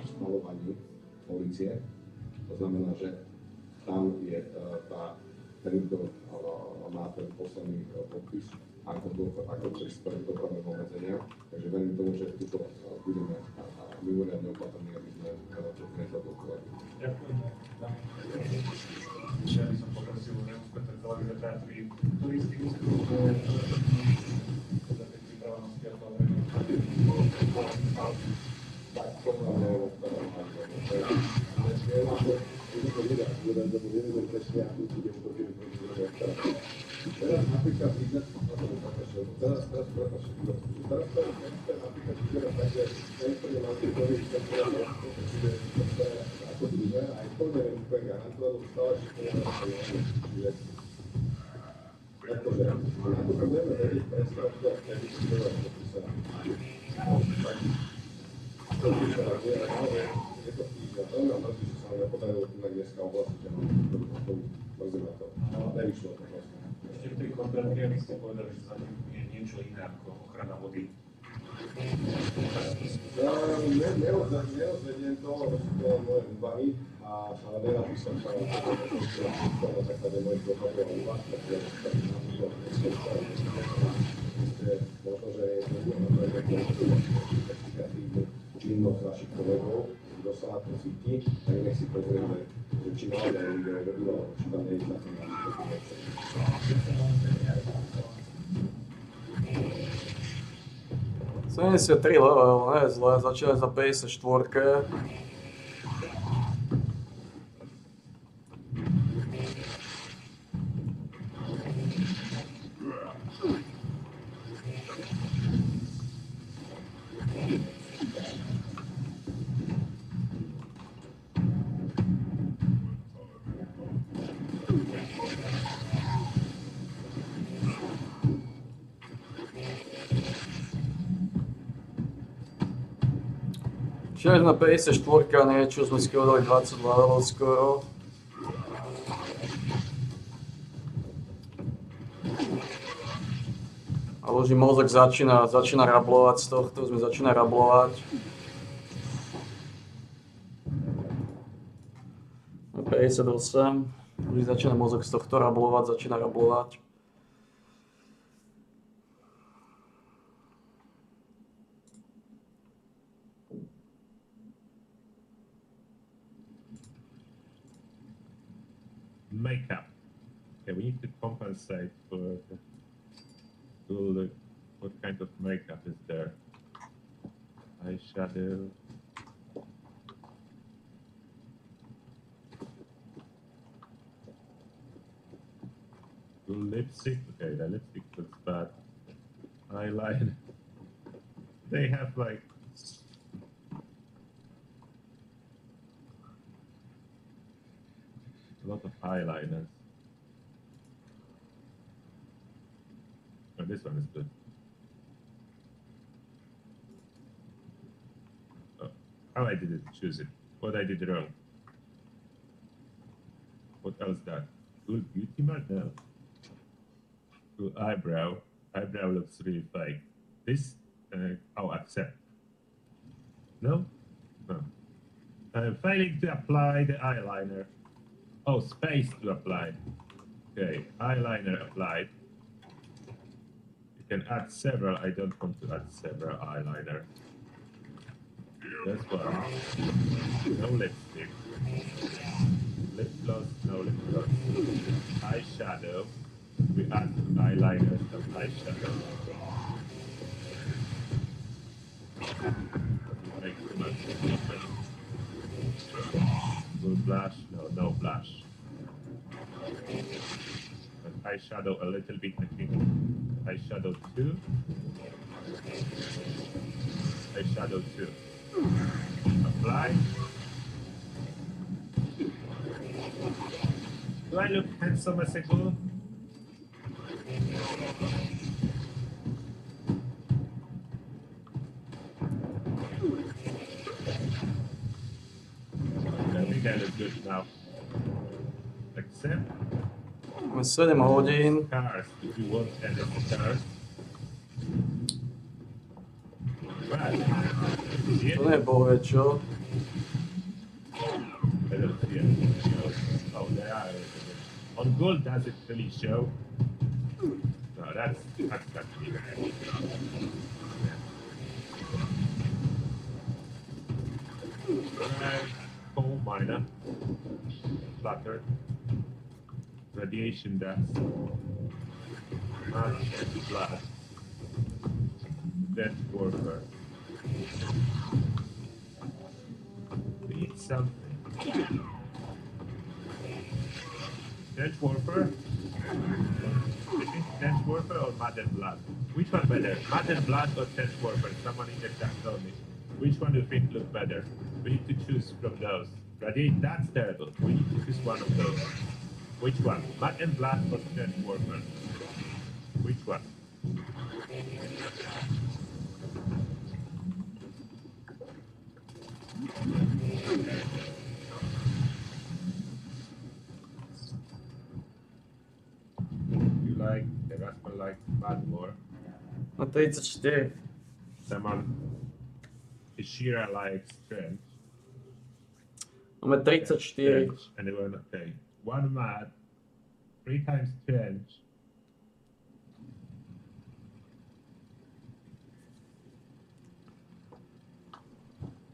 Schvaľovaní polície. To znamená, že tam je ten, kto má ten posledný podpis, ako prispieť do dopravného obmedzenia. Takže verím tomu, že tuto budeme mimoriadne opatrní, aby sme to nezablokovali. Ďakujem. Ja by som poprosil neúspešné televízie teatry, turistickú pripravenosti a Teraz napríklad vidieť, teraz takže niektoré marketových ako druhé, aj to neviem úplne garantovať, lebo stále čiže pretože napríklad budeme vedieť predstavať, kedy si to podpísané. To by sa bude, ale naozaj je to chvíľa. Veľmi nám mrzí, že sa nám nepodarilo tu na dneska oblasti, že mám mrzí na to. Nevyšlo to proste. ešte v tej kontrolke, aby ste povedali, že za tým je niečo iné ako ochrana vody. Neozvediem to, lebo sú to moje úvahy a nerad by som sa na základe mojich dopadov a úvah, takže možno, že je to činnosť našich kolegov, kto sa na to cíti, tak nech si pozrieme, či naozaj ide o vedu, alebo či tam nie je taký našich veci. 73 level, ne je zle, začali za 54. Čiže sme 54 a niečo, sme skladali 22 level skoro. A už im mozog začína rablovať z tohto, sme začína rablovať. 58, už začína mozog z tohto rablovať, začína rablovať. Makeup. Okay, we need to compensate for what kind of makeup is there. Eyeshadow. Lipstick. Okay, the lipstick looks bad. Eyeliner. They have like a lot of eyeliners. Oh, this one is good. Oh, how I didn't choose it. What I did wrong. What else that? Good beauty mark? No. Good eyebrow. Eyebrow looks really fake. This, oh, accept. No? No. I'm failing to apply the eyeliner. Oh, space to apply. Okay, eyeliner applied. You can add several. I don't want to add several eyeliner. That's one. No lipstick. Lip gloss, no lip gloss. Eyeshadow. We add eyeliner, some eyeshadow. Make too much difference. Full blush, no blush. And eyeshadow a little bit, I think. Eyeshadow 2. Eyeshadow 2. Apply. Do I look handsome as a girl? I think I look good now. Accept. Máme 7 hodín. Scars, if you want any scars. Right. To nebolo, čo? I don't see any. Oh, they are. On gold, does it really show? No, that's actually. Coal miner, flutter, radiation dust, march and blood, death warfare. We need something. Death warfare? You think death warfare or mud and blood? Which one better? Mud and blood or death warfare? Someone in the chat tell me. Which one do you think look better? We need to choose from those. Radiate, that's terrible. We need to choose one of those. Which one? Mud and blood or death warfare? Which one? You like, the Rasmus like mud more. Na 34. Someone, Shira likes strength. Máme 34. Trench, and they were okay. One mad, 3 times trench.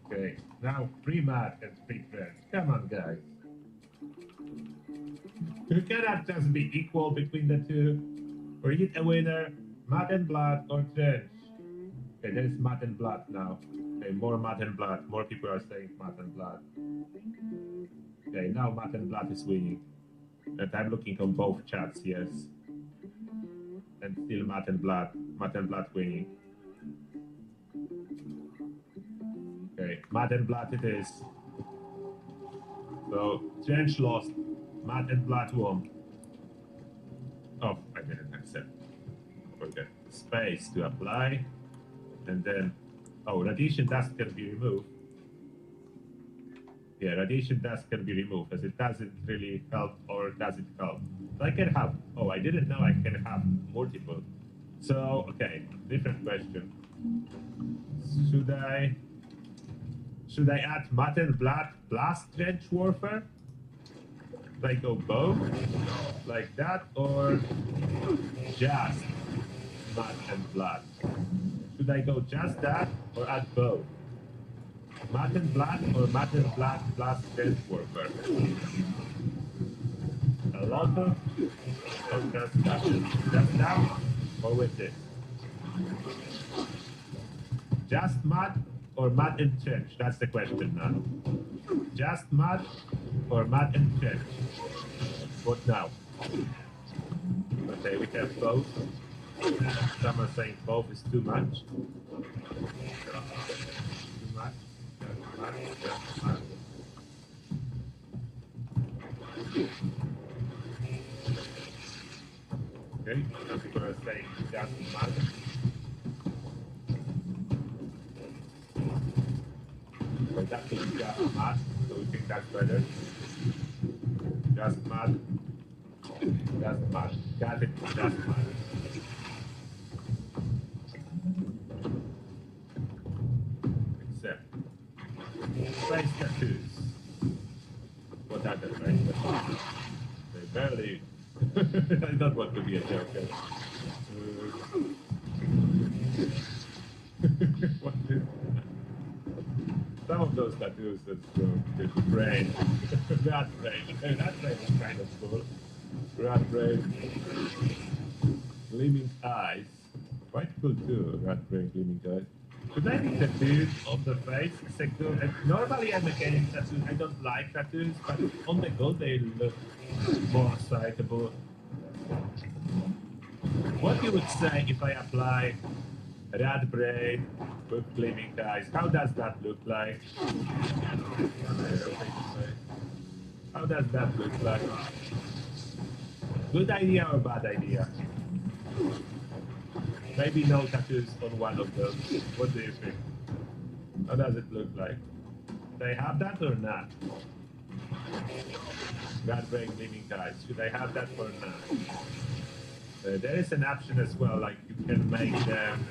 Okay, now 3 mad and 3 trench. Come on, guys. You cannot just be equal between the two. Or you a winner, mud and blood or trench. Okay, there is mud and blood now. Okay, more mud and blood. More people are saying mud and blood. Okay, now mud and blood is winning. And I'm looking on both chats, yes. And still mud and blood winning. Okay, mud and blood it is. So, trench lost, mud and blood won. Oh, I didn't accept. Okay, space to apply. And then, oh, radiation dust can be removed. Yeah, radiation dust can be removed as it doesn't really help, or does it help? So I can have, oh, I didn't know I can have multiple. So, okay, different question. Should I add mud and blood plus trench warfare? Like go both? Like that, or just mud and blood? Should I go just that, or add both? Mud and blood, or mud and blood plus trench warfare? A lot of, or just that? Just that, or with this? Just mud or mud and trench? That's the question now. Just mud or mud and trench? What now? Okay, we have both. Some are saying both is too much. Too much. Just mud. Just mud. Okay, some people are saying just mud. So that is just mud. So we think that's better. Just mud. Just mud. Got it. Just mud. Except face tattoos. What are the face tattoos? They barely. I don't want to be a joker. What is some of those tattoos that the brain, rat brain. Rat brain is kind of cool. Rat brain, gleaming eyes, quite cool too. Rat brain, gleaming eyes. Should I be tattooed on the face? Is that good? And normally I'm against tattoos. I don't like tattoos, but on the go they look more sightable. What you would say if I apply rat brain with gleaming eyes? How does that look like? How does that look like? Good idea or bad idea? Maybe no tattoos on one of those. What do you think? How does it look like? Should I have that or not? Rat brain, gleaming eyes. Should I have that or not? There is an option as well, like you can make them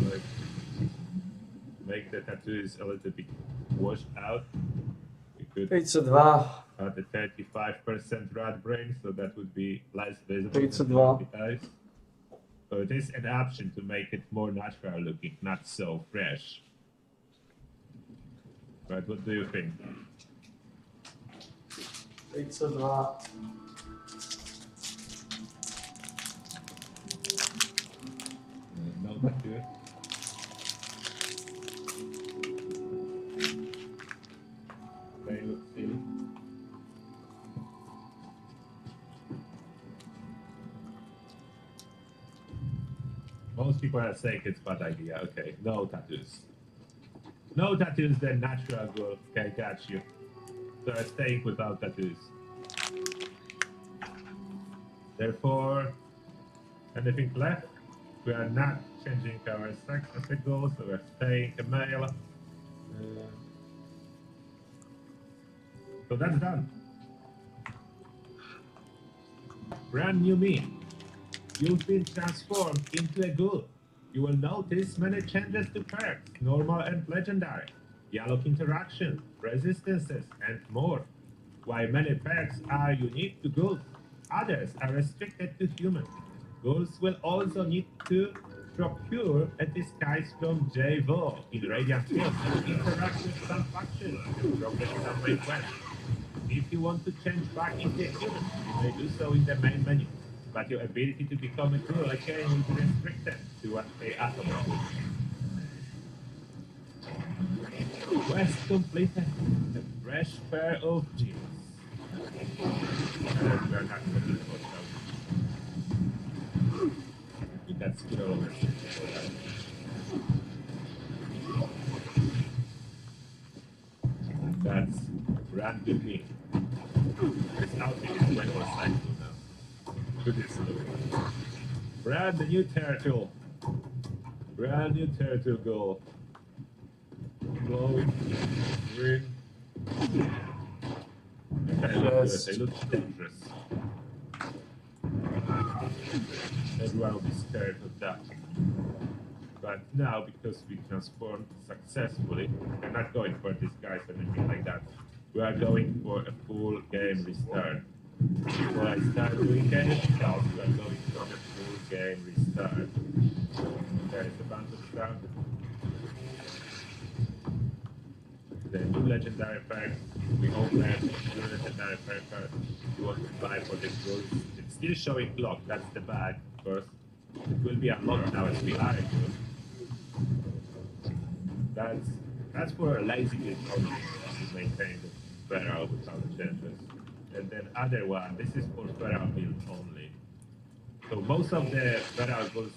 like make the tattoos a little bit washed out. You could 32. add the 35% rat brain, so that would be less visible 32. than the eyes. So it is an option to make it more natural looking, not so fresh. But what do you think? 32. No tattoo. They look silly. Most people are saying it's a bad idea. Okay, no tattoos. No tattoos, then natural growth. Okay, got you. So I'm staying without tattoos. Therefore, anything left? We are not changing our sex as a goal, so we're staying a male. So that's done. Brand new me. You've been transformed into a ghoul. You will notice many changes to perks, normal and legendary, dialogue interaction, resistances, and more. While many perks are unique to ghouls, others are restricted to humans. Ghouls will also need to procure a disguise from J-Vo in Radiant Field and interact with some factions and progress some main quests. If you want to change back into a human, you may do so in the main menu, but your ability to become a ghoul again will be restricted to what they automate. Quest completed. A fresh pair of jeans. We are not looking for those. That's good over. That's brand new me. This outfit is way more cycle now. Good is look. Brand new turtle. Brand new turtle goal. Glowing green. They look good. They look dangerous. Everyone will be scared of that. But now, because we transformed successfully, we're not going for disguise or anything like that. We are going for a full game restart. Before I start doing anything else, we are going for a full game restart. There is a bunch of stuff. The new legendary packs, we open new legendary pack you want to buy for the group. It's still showing locked, that's the bag, of course. It will be unlocked now as we are a group. That's for a lazy build only to maintain the feral without changes. And then other one, this is for feral build only. So most of the feral builds,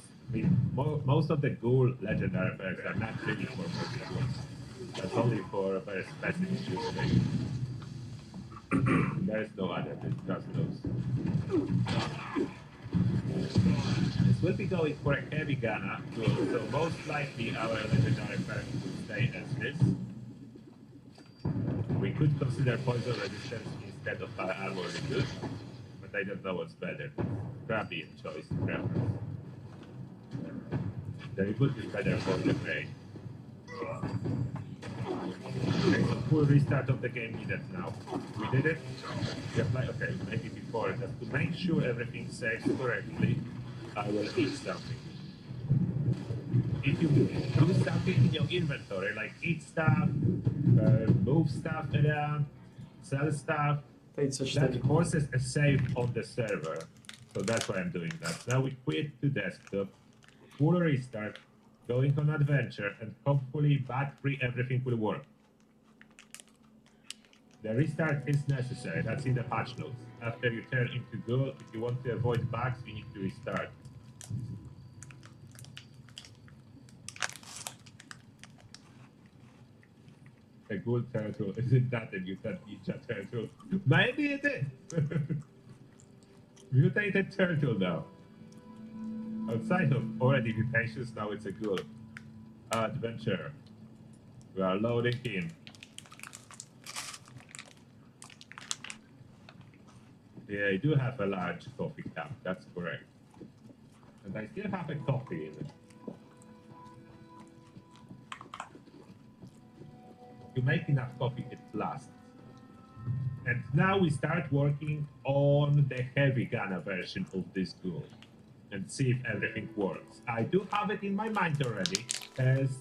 most of the ghoul legendary packs are not really for multi-groups. That's only for a very specific use case. There is no other build, just those. This will be going for a heavy gunner, so most likely our legendary pack will stay as this. We could consider poison resistance instead of our armor reduce, but I don't know what's better. Probably a choice preference. The reboot is better for the brain. Okay, so full restart of the game needed now. We did it. We apply, okay, maybe before, just to make sure everything saves correctly, I will eat something. If you do something in your inventory, like eat stuff, move stuff around, sell stuff, that forces a save on the server. So that's why I'm doing that. Now we quit to desktop, full restart, going on adventure, and hopefully bug-free everything will work. The restart is necessary, that's in the patch notes. After you turn into ghoul, if you want to avoid bugs, you need to restart. A ghoul turtle, isn't that a mutant ninja turtle? Maybe it is! Mutated turtle now. Outside of already mutations, now it's a ghoul. Adventure. We are loading in. Yeah, I do have a large coffee cup, that's correct. And I still have a coffee in it. If you make enough coffee, it lasts. And now we start working on the heavy gunner version of this tool and see if everything works. I do have it in my mind already, as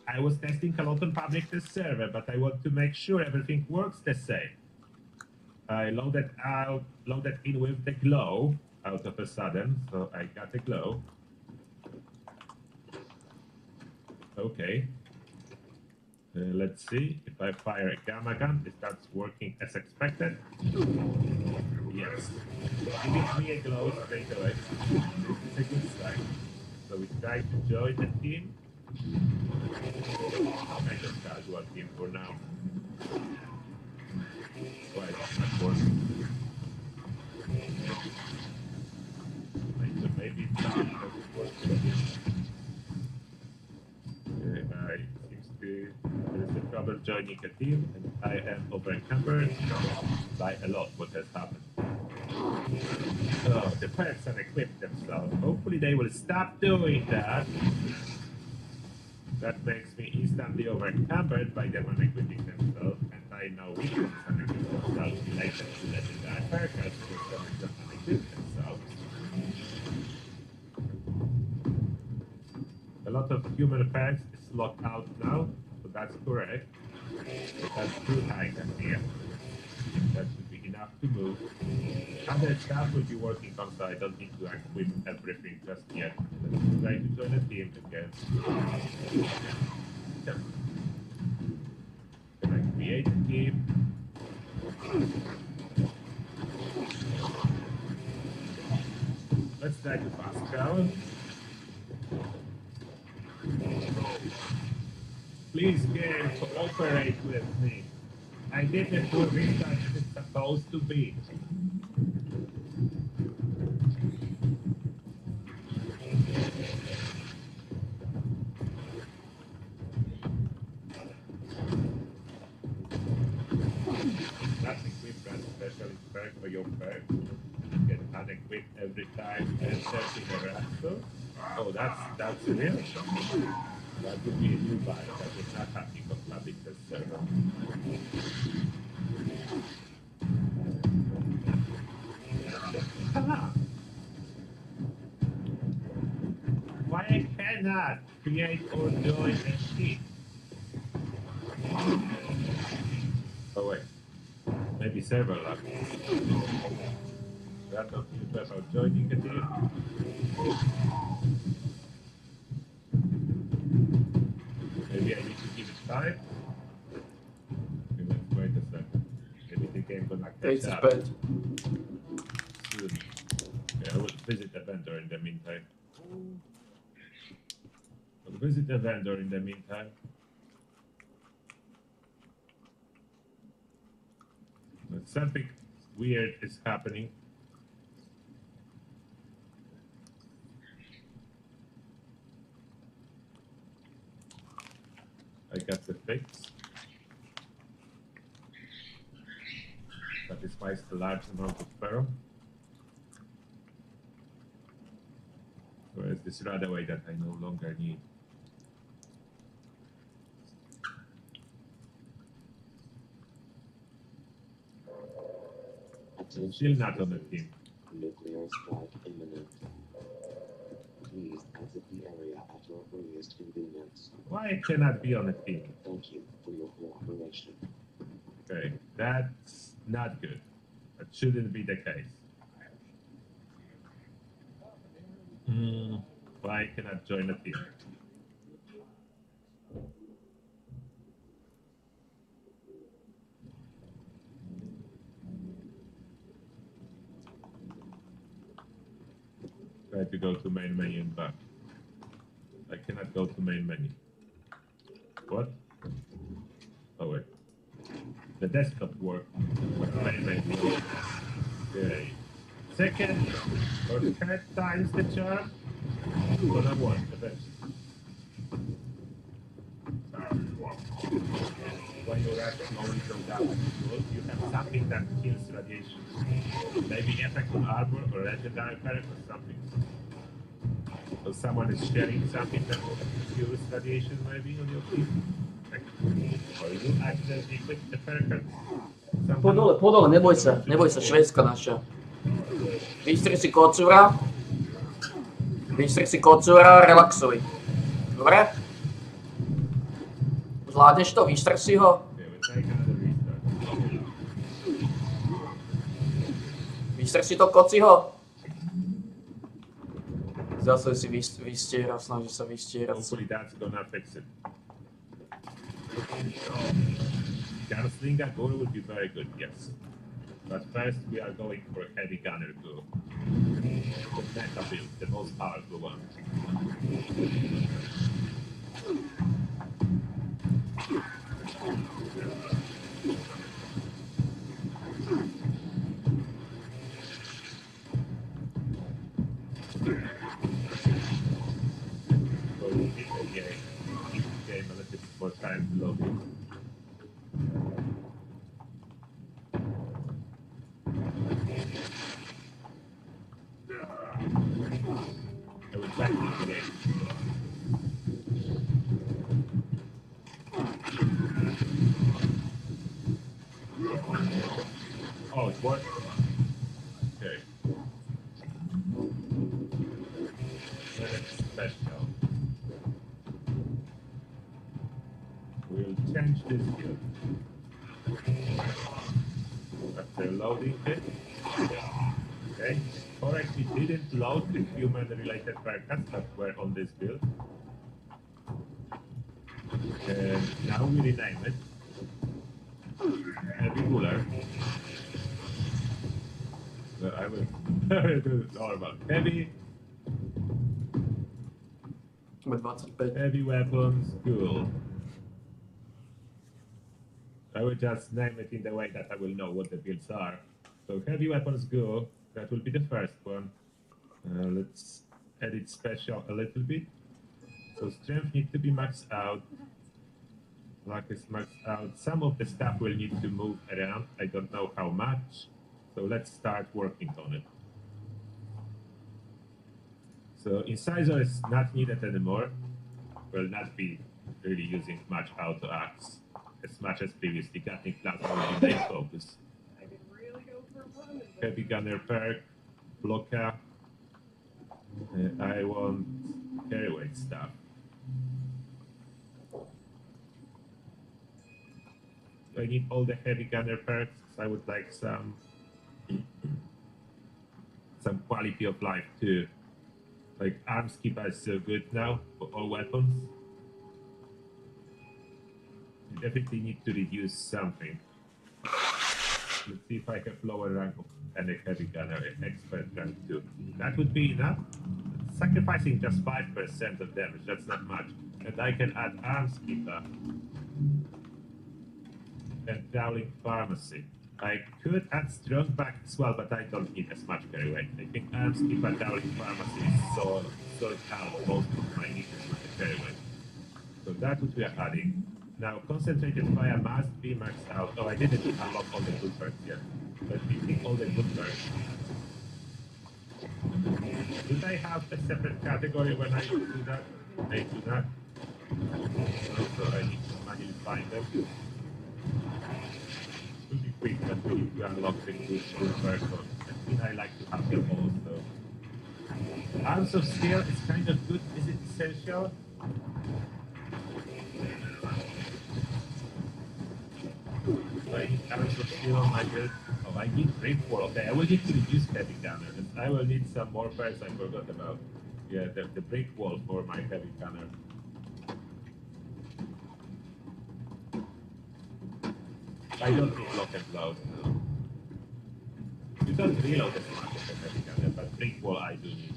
I was testing a lot on public test server, but I want to make sure everything works the same. I loaded in with the glow out of a sudden, so I got a glow. Okay. Let's see if I fire a gamma gun, it starts working as expected. Yes. Giving me a glow straight away. This is a good sign. So we try to join the team. Kind of casual team for now. Why it's not working? Maybe it's not working. There is a trouble joining a team, and I am overcombered by a lot what has happened. Oh, the perks unequipped themselves. Hopefully they will stop doing that. That makes me instantly overcumbered by them unequipping themselves, and I know which ones unequip themselves related to legendary perks, which ones don't unequip themselves. A lot of human perks is locked out now, so that's correct. But that's too high here. That should be enough to move. Other stuff will be working on, so I don't need to equip everything just yet. Let's try to join a team again. Can I create a team? Let's try to fast travel. Please, game, cooperate with me. I did the full restart as it's supposed to be. not equip that special perk for your perk. Get unequipped every time and searching a rascal. Oh, that's real. That would be a new bug that was not happening on public test server. Come on. Why I cannot create or join a sheet? Oh wait, maybe server lag. That of you about joining a team. Maybe I need to give it time. Okay, let's wait a second. Maybe the game gonna catch It's up bad. soon. Okay, I will visit the vendor in the meantime. I'll visit the vendor in the meantime. But something weird is happening. I got the fix. Satisfies the large amount of ferro. Whereas this runaway that I no longer need. Still not on the team. Nuclear strike imminent. Please exit the area at your earliest convenience. Why I cannot be on the team? Thank you for your cooperation. Okay, that's not good. That shouldn't be the case. Why I cannot join the team? Try to go to main menu and back. I cannot go to main menu. What? Oh wait. The desktop worked, but main menu. Okay. Second or third times the charm. Gonna work eventually. When you rush slowly from down, you have something that kills radiation. Maybe effect on armor or legendary perk or something. So someone is sharing something that kills radiation maybe on your team. Or you accidentally click the perk. Podole, neboj sa, švédska naša. Vystri si kocúra, relaxuj. Dobre? Zvládneš to, vystri si ho. Vystri si to kociho. Zase si vystieral, snaží sa vystierať. Hopefully that's gonna fix it. Gunslinger goal would be very good, yes. But first we are going for a heavy gunner goal. The meta build, the most powerful one. So we hit the game. Give the game a little bit more time to load it. I will try to hit the game. Oh, it worked? Okay. Special. We'll change this here. After loading it. Okay. Correctly didn't load the human related perks that were on this build. And now we rename it. Heavy cooler. I will do normal. Heavy. Heavy weapons, cool. I will just name it in the way that I will know what the builds are. So heavy weapons go. That will be the first one. Let's edit special a little bit. So strength needs to be maxed out. Luck is maxed out. Some of the stuff will need to move around. I don't know how much. So let's start working on it. So incisor is not needed anymore. Will not be really using much auto axe as much as previously. Cutting plasma will be main focus. Heavy gunner perk, blocker. I want carry weight stuff. I need all the heavy gunner perks. I would like some quality of life too. Like arms keeper is so good now for all weapons. You definitely need to reduce something. Let's see if I have lower rank of any heavy gunner, expert rank 2. That would be enough. Sacrificing just 5% of damage, that's not much. And I can add arms keeper and Prowling Pharmacy. I could add strong back as well, but I don't need as much carry weight. I think arms keeper Prowling Pharmacy is sort out most of my needs with the carry weight. So that's what we are adding. Now, concentrated fire must be maxed out. Oh, I didn't unlock all the good perks yet. Let me pick all the good perks. Should I have a separate category when I do that? I do not. Also, I need to manually find them. It will be quick, but we need to unlock the good perks. I like to have them all, so. Arms of Steel is kind of good. Is it essential? I need arms of steel on my build. Oh, I need break wall. Okay, I will need to reduce heavy gunner. And I will need some more perks I forgot about. Yeah, the break wall for my heavy gunner. I don't need lock and load. You don't reload as much as a heavy gunner, but break wall I do need.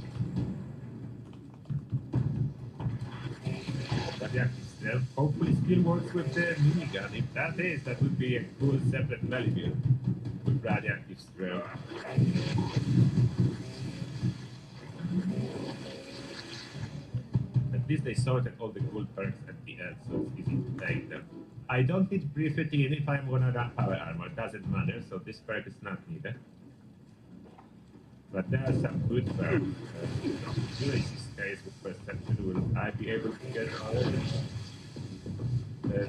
Radioactive Strength hopefully still works with the minigun. If that is, that would be a cool separate melee build with Radioactive Strength. At least they sorted all the cool perks at the end, so it's easy to take them. I don't need Briefing if I'm gonna run power armor, doesn't matter, so this perk is not needed. But there are some good perks. Ulysses case with perception, will I be able to get all of them?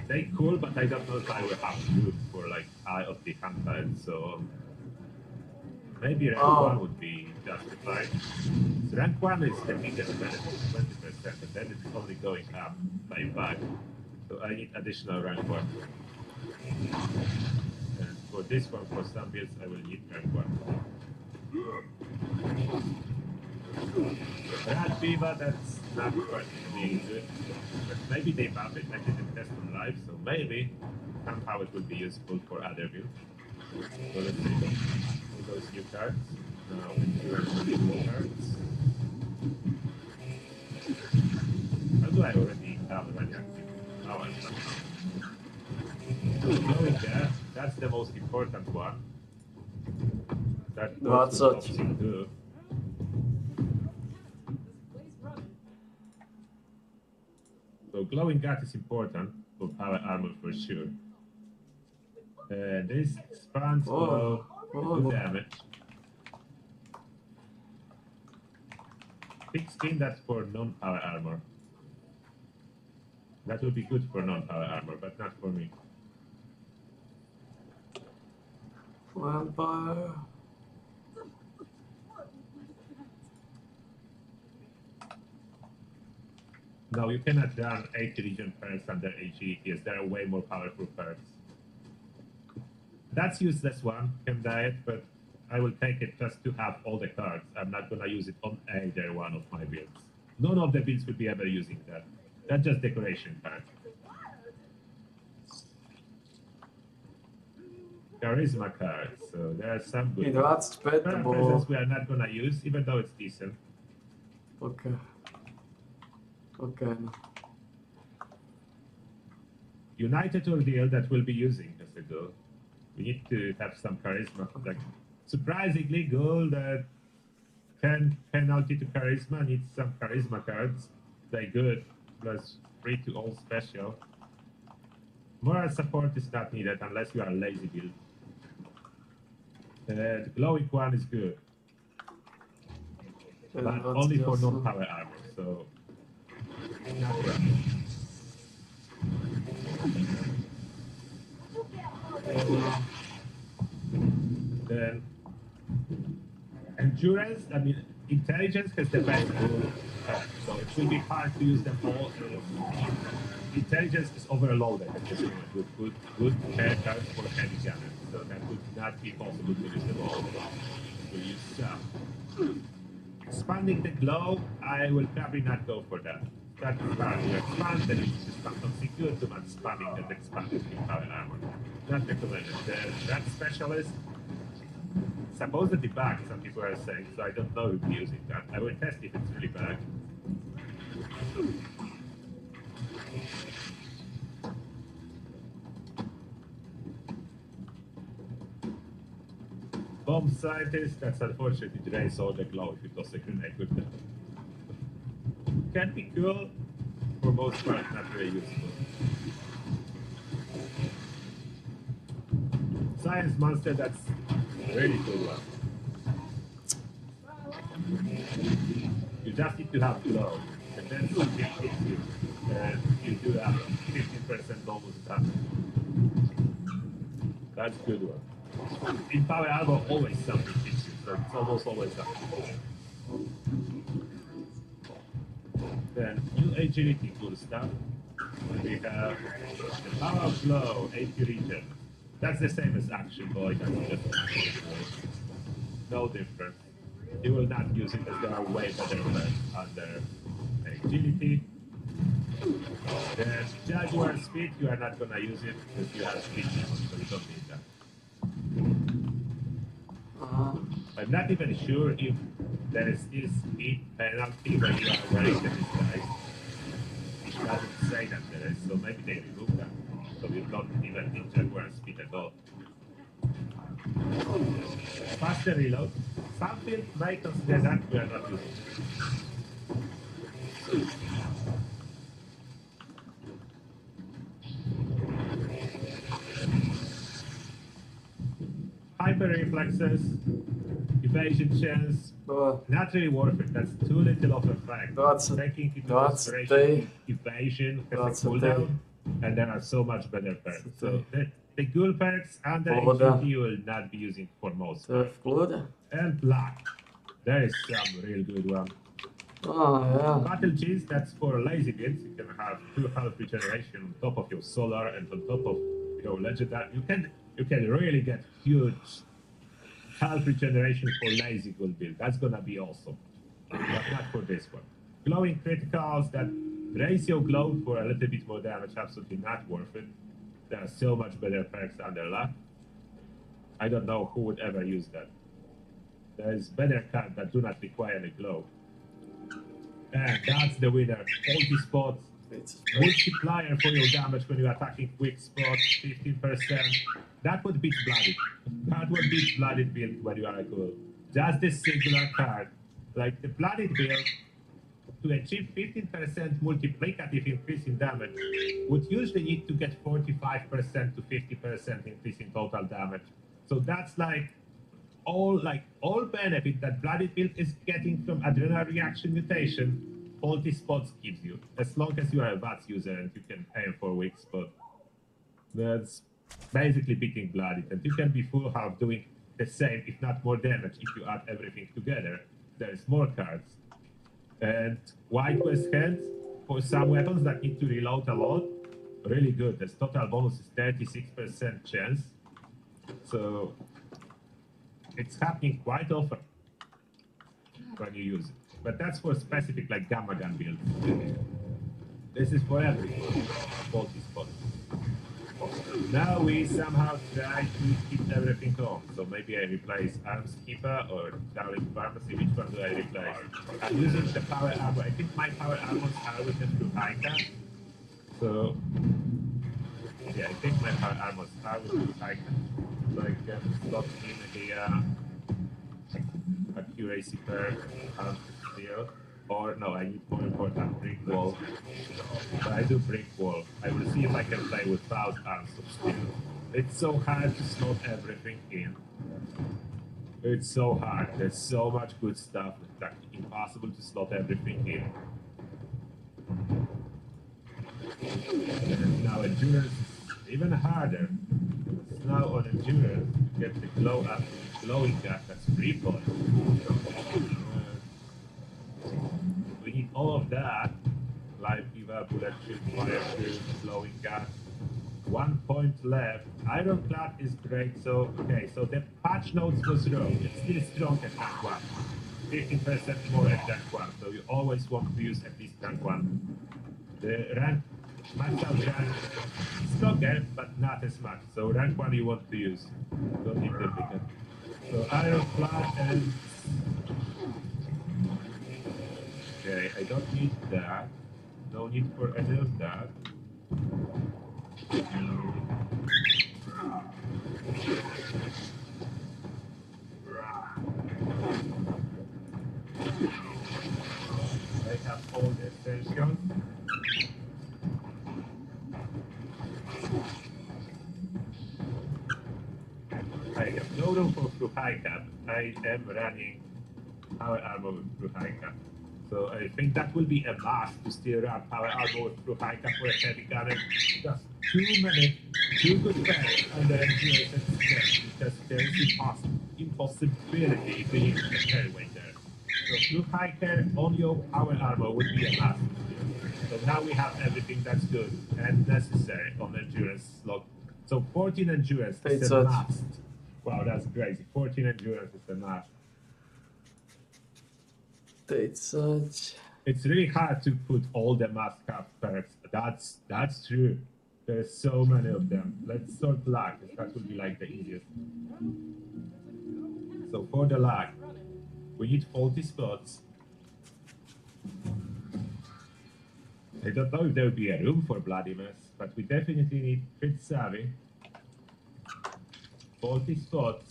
They cool, but I don't know if I will have to loot for like Eye of the Hunter and so on. Maybe rank 1 would be justified. So rank 1 is the biggest benefit, 20%, and then it's only going up by 5. So I need additional rank 1. And for this one, for some builds, I will need rank 1. Rat Beaver, that's not particularly good. But maybe they buff it, I didn't test on live, so maybe somehow it will be useful for other builds. So let's see. Those new cards. Now, new cards. How do I already have radioactive power? Going there, that's the most important one. That goes to option 2. So glowing gut is important for power armor for sure. This expands for good damage. Thick skin, that's for non-power armor. That would be good for non-power armor, but not for me. Vampire. No, you cannot run 80 region perks under HETS. There are way more powerful perks. That's useless one, can die it, but I will take it just to have all the cards. I'm not gonna use it on either one of my builds. None of the builds will be ever using that. That's just decoration card. Charisma cards, so there are some good ones. Current presence we are not gonna use, even though it's decent. Okay. Okay. United Ordeal that we'll be using as a goal. We need to have some charisma. Like surprisingly, goal that can penalty to charisma needs some charisma cards. They're good. Plus 3 to all special. Moral support is not needed unless you are a lazy build. The glowing one is good, but only for non-power armor, so not really. Then endurance, I mean, intelligence has the best rule, so it will be hard to use them all. Intelligence is overloaded at this point with good cards for heavy gunners, so that would not be possible to use them all. We'll use some. Expanding the glow, I will probably not go for that. That is hard to expand, then you just spam something good, too much spamming and expanding in power armor. Not recommended. The red specialist, supposedly bug, some people are saying, so I don't know if we're using that. I will test if it's really bad. Bomb scientist, that's unfortunately drains all the glow if it was a grenade with them. Can be cool, for most part not very useful. Science monster, that's a really cool one. You just need to have glow, and then something hits you, and you do have 15% bonus damage. That's a good one. In power armor, always something hits you, so it's almost always something. Then new agility, cool stuff. We have the power of glow, AP regen. That's the same as action boy, that's just no difference. You will not use it as there are way better ones under agility. Then Jaguar speed, you are not gonna use it because you have speed now, so you don't need that. I'm not even sure if there is this speed penalty when you are wearing the disguise. It doesn't say that there is, so maybe they removed that. So you don't even need Jaguar speed at all. Faster reload. Some fields may consider that, we are not using it. Hyper reflexes, evasion chance, not really worth it. That's too little of a fact. Taking into consideration evasion has a cooldown, and there are so much better perks. So the ghoul perks and the agility you will not be using for most. And luck. There is some real good one. Battle cheese, that's for lazy builds. You can have 2 health regeneration on top of your solar and on top of your legendary. You can really get huge health regeneration for lazy ghoul build. That's gonna be awesome. But not for this one. Glowing criticals that raise your glow for a little bit more damage, absolutely not worth it. There are so much better perks under luck. I don't know who would ever use that. There's better cards that do not require the glow. And that's the winner. Multi-spot. Multiplier for your damage when you're attacking quick spot, 15%. That would beat Blooded. That would beat Blooded build when you are a ghoul. Just this singular card. Like the Blooded build, to achieve 15% multiplicative increase in damage, would usually need to get 45% to 50% increase in total damage. So that's all benefit that Blooded build is getting from adrenal reaction mutation, multi-spots gives you, as long as you are a VATS user and you can aim for weak spot. That's basically beating Blooded, and you can be full half doing the same, if not more damage, if you add everything together. There's more cards. And White Quest Hands, for some weapons that need to reload a lot, really good. The total bonus is 36% chance. So it's happening quite often when you use it. But that's for specific like Gamma Gun builds. This is for everyone. Multi-spot. Now we somehow try to keep everything on. So maybe I replace Arms Keeper or Darling Pharmacy. Which one do I replace? I'm using the power armor. I think my power armors are with the through Ica. So yeah, I think my power armors are with the Ica. So I can slot in the accuracy perk, 0. Or no, I need more important brick wall. But I do brick wall. I will see if I can play without arms of steel. It's so hard to slot everything in. It's so hard. There's so much good stuff that impossible to slot everything in. And now endurance is even harder. Now on endurance, you get the glowing gap, that's 3 points. We need all of that. Life Eva, bulletproof, fireproof, glowing gap. 1 point left. Ironclad is great, so okay, so the patch notes was wrong. It's still strong at rank 1. 15% more at rank 1, so you always want to use at least rank 1. The rank max out rank is stronger, but not as much. So rank 1 you want to use. Don't need duplicate. So Ironclad and okay, I don't need that. No need for any of that. I have all the essentials. I have no room for through high cap. I am running power armor through high cap. So I think that will be a must to still run power armor through high cap for a heavy cannon. Just two good pairs under endurance and strength, because there is impossibility to use the carryweight there. So through high cap on your power armor would be a must. So now we have everything that's good and necessary on endurance slot. So 14 endurance is a must. Wow, that's crazy. 14 endurance is a must. It's really hard to put all the must-have perks. That's true. There's so many of them. Let's sort luck. That would be like the easiest. So for the luck, we need 40 spots. I don't know if there will be a room for Bloody Mess, but we definitely need Crit Savvy. 40 spots.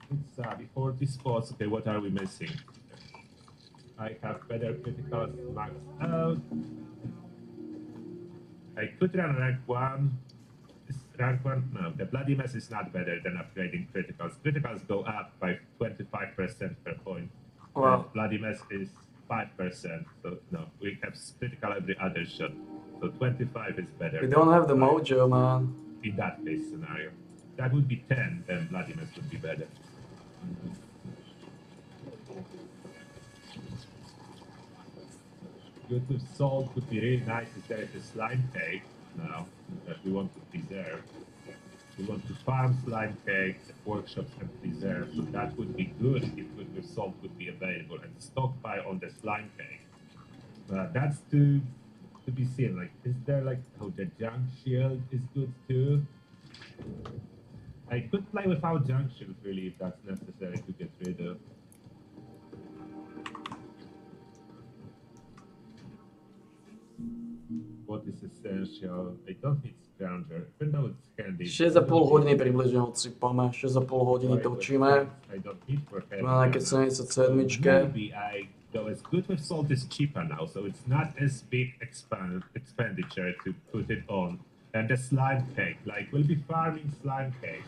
Crit Savvy, 40 spots. Okay, what are we missing? I have better criticals maxed out. I could run rank 1. Rank 1? No, the Bloody Mess is not better than upgrading criticals. Criticals go up by 25% per point. Wow. Bloody Mess is 5%. So no, we have critical every other shot. So 25 is better. We don't have the mojo, man. In that case scenario. That would be 10, then Bloody Mess would be better. Good with salt would be really nice if there is a slime cake now that we want to preserve. We want to farm slime cakes, workshops, and preserve. So that would be good if good with salt would be available and stockpile on the slime cake. That's to be seen. Like, is there like the junk shield is good too? I could play without junk shield really if that's necessary to get rid of. What is essential? I don't need scrounger, even though it's handy. 6,5 hodiny približne odsypame, 6,5 hodiny točíme. Máme nejaké 77. Maybe I go as good with salt is cheaper now, so it's not as big expenditure to put it on. And the slime cake, like we'll be farming slime cake.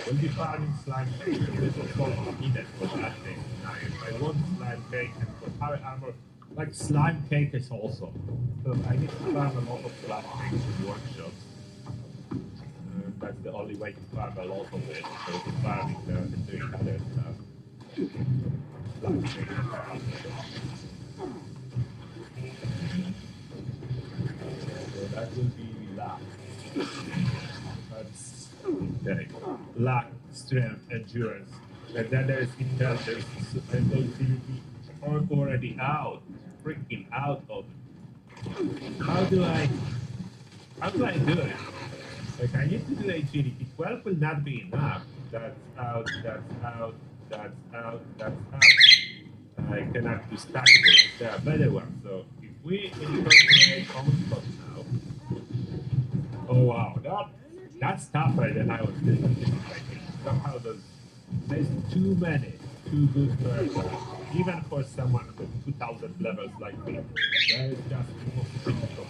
We'll be farming slime cake. So this is salt needed for that thing. Now if I want slime cake and for power armor, like slime cake is also. So I need to farm a lot of slime cakes in workshops. That's the only way to farm a lot of it. So to farming and doing other stuff. Slime cake. So that will be luck. That's okay. Luck, strength, endurance. And then there's intelligence and agility are already out. Freaking out of it. How do I do it? Like I need to do agility. 12 will not be enough. That's out, that's out, that's out, that's out. I cannot do stackable. There are better ones. So if we incorporate onslaught now. Oh wow, that's tougher than I was anticipating. Somehow there's too good persons. even for someone with 2000 levels like me, there is just impossibility of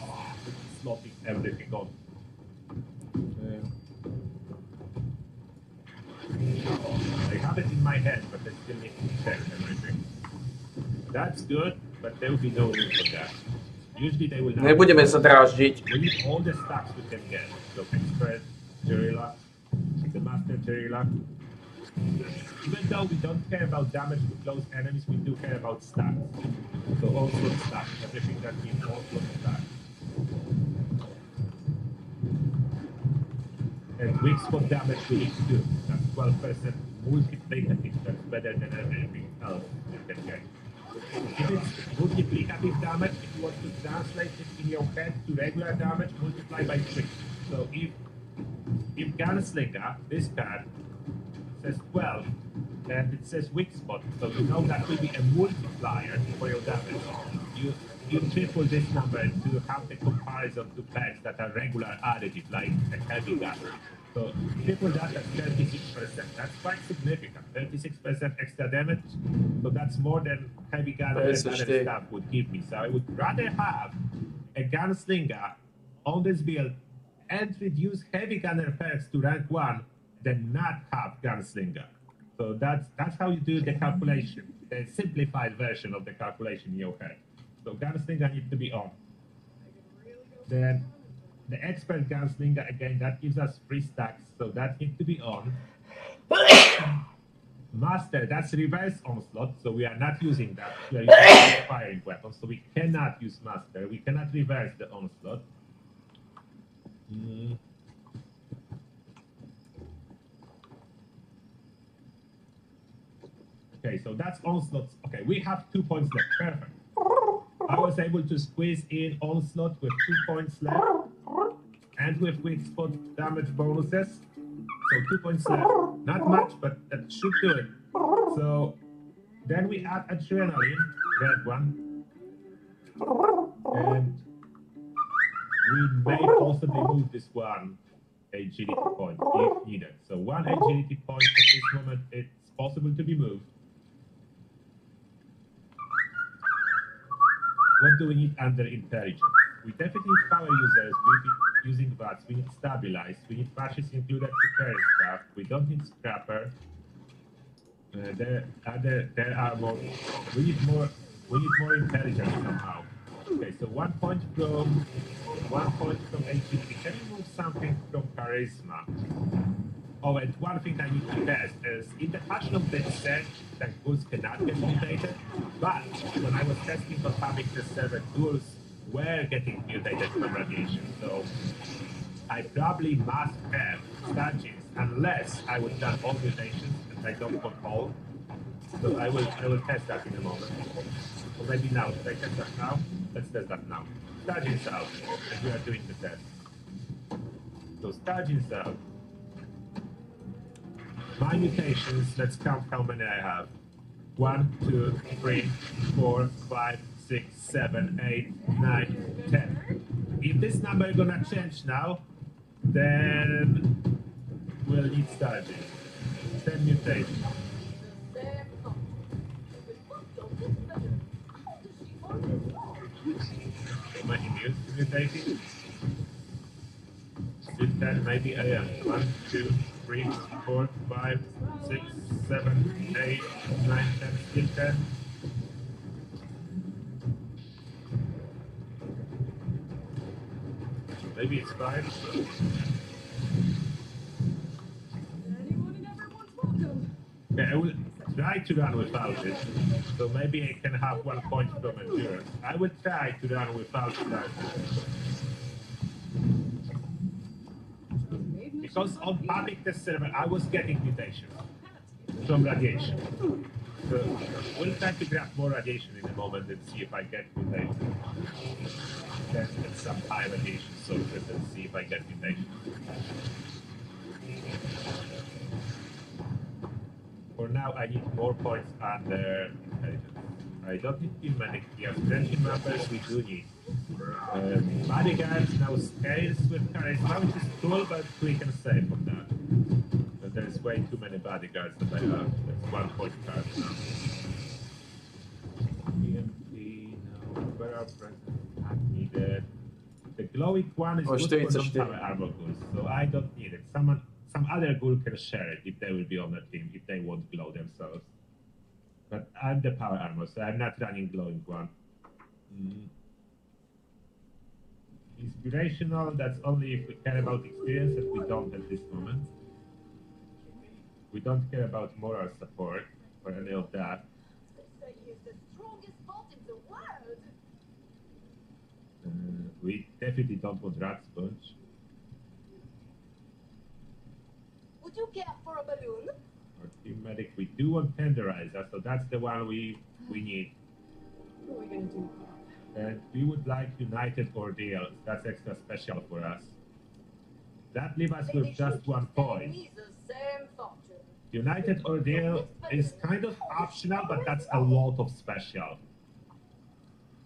slotting everything on. I have it in my head, but I still need to check everything. That's good, but there will be no room for that. Usually they will not. Nebudeme sa dráždiť. We need all the stacks we can get. So expert, Gerilla, the master Gerilla. Even though we don't care about damage to close enemies, we do care about stacks. So also stacks, everything that means also stacks. And weak spot damage we need to do. That's 12% multiplicative. That's better than everything else you can get. If it's multiplicative damage, if you want to translate it in your head to regular damage, multiply by 3. So if Gunslinger, this card, says 12, and it says weak spot, so you know that will be a multiplier for your damage. You triple this number to have the comparison to packs that are regular additive, like a heavy gun. So triple that at 36%. That's quite significant. 36% extra damage. So that's more than heavy gun and other stuff would give me. So I would rather have a gunslinger on this build and reduce heavy gunner perks to rank 1 than not have gunslinger. So that's how you do the calculation, the simplified version of the calculation in your head. So gunslinger needs to be on. Then the expert gunslinger, again, that gives us 3 stacks, so that needs to be on. Master, that's reverse onslaught, so we are not using that. We are using firing weapons, so we cannot use master. We cannot reverse the onslaught. Okay, so that's onslaught. Okay, we have 2 points left. Perfect. I was able to squeeze in onslaught with 2 points left and with weak spot damage bonuses. So 2 points left. Not much, but that should do it. So then we add adrenaline, red one. And we may possibly move this one agility point if needed. So 1 agility point at this moment, it's possible to be moved. What do we need under intelligence? We definitely need power users, we'll be using VATS, we need stabilize, we need patches included to carry stuff, we don't need scrapper. There are more, we need more intelligence somehow. Okay, so 1 point from agility. Can you move something from charisma? Oh, and one thing I need to test is in the patch note that said that ghouls cannot get mutated, but when I was testing for public test server, ghouls were getting mutated from radiation. So I probably must have stanchions unless I would done all mutations and I don't want all. So I will test that in a moment. Or maybe now. Should I test that now? Let's test that now. Stanchions out, and we are doing the test. So stanchions out. My mutations, let's count how many I have. 1, 2, 3, 4, 5, 6, 7, 8, 9, 10. If this number is gonna change now, then we'll need starting. 10 mutations. Am I immune to mutating? Still 10, maybe I am. 1, 2, 3, 4, 5, 6, 7, 8, 9, 10, still 10. Maybe it's 5. Okay, I will try to run without it. So maybe I can have 1 point from endurance. I will try to run without that. Because on public test server, I was getting mutations from radiation. So we'll try to grab more radiation in a moment and see if I get mutations. Then get some high radiation sources and see if I get mutations. For now, I need more points under intelligence. I don't need too many. We have 20 members, we do need. Bodyguards now scales with charisma, which is cool, but we can save from that. But there's way too many bodyguards that I have. That's 1 point card now. Arrow present not needed. The glowing one is Oh, good for 44. non-power armor ghouls, so I don't need it. Some other ghoul can share it if they will be on the team, if they won't glow themselves. But I'm the power armor, so I'm not running glowing one. Inspirational, that's only if we care about experience, and we don't at this moment. We don't care about moral support or any of that. We definitely don't want rat sponge. Would you care for a balloon? Or team medic, we do want tenderizer, so that's the one we need. What are we gonna do? And we would like United Ordeal. That's extra special for us. That leaves us with just 1 point. United Ordeal is kind of optional, but that's a lot of special.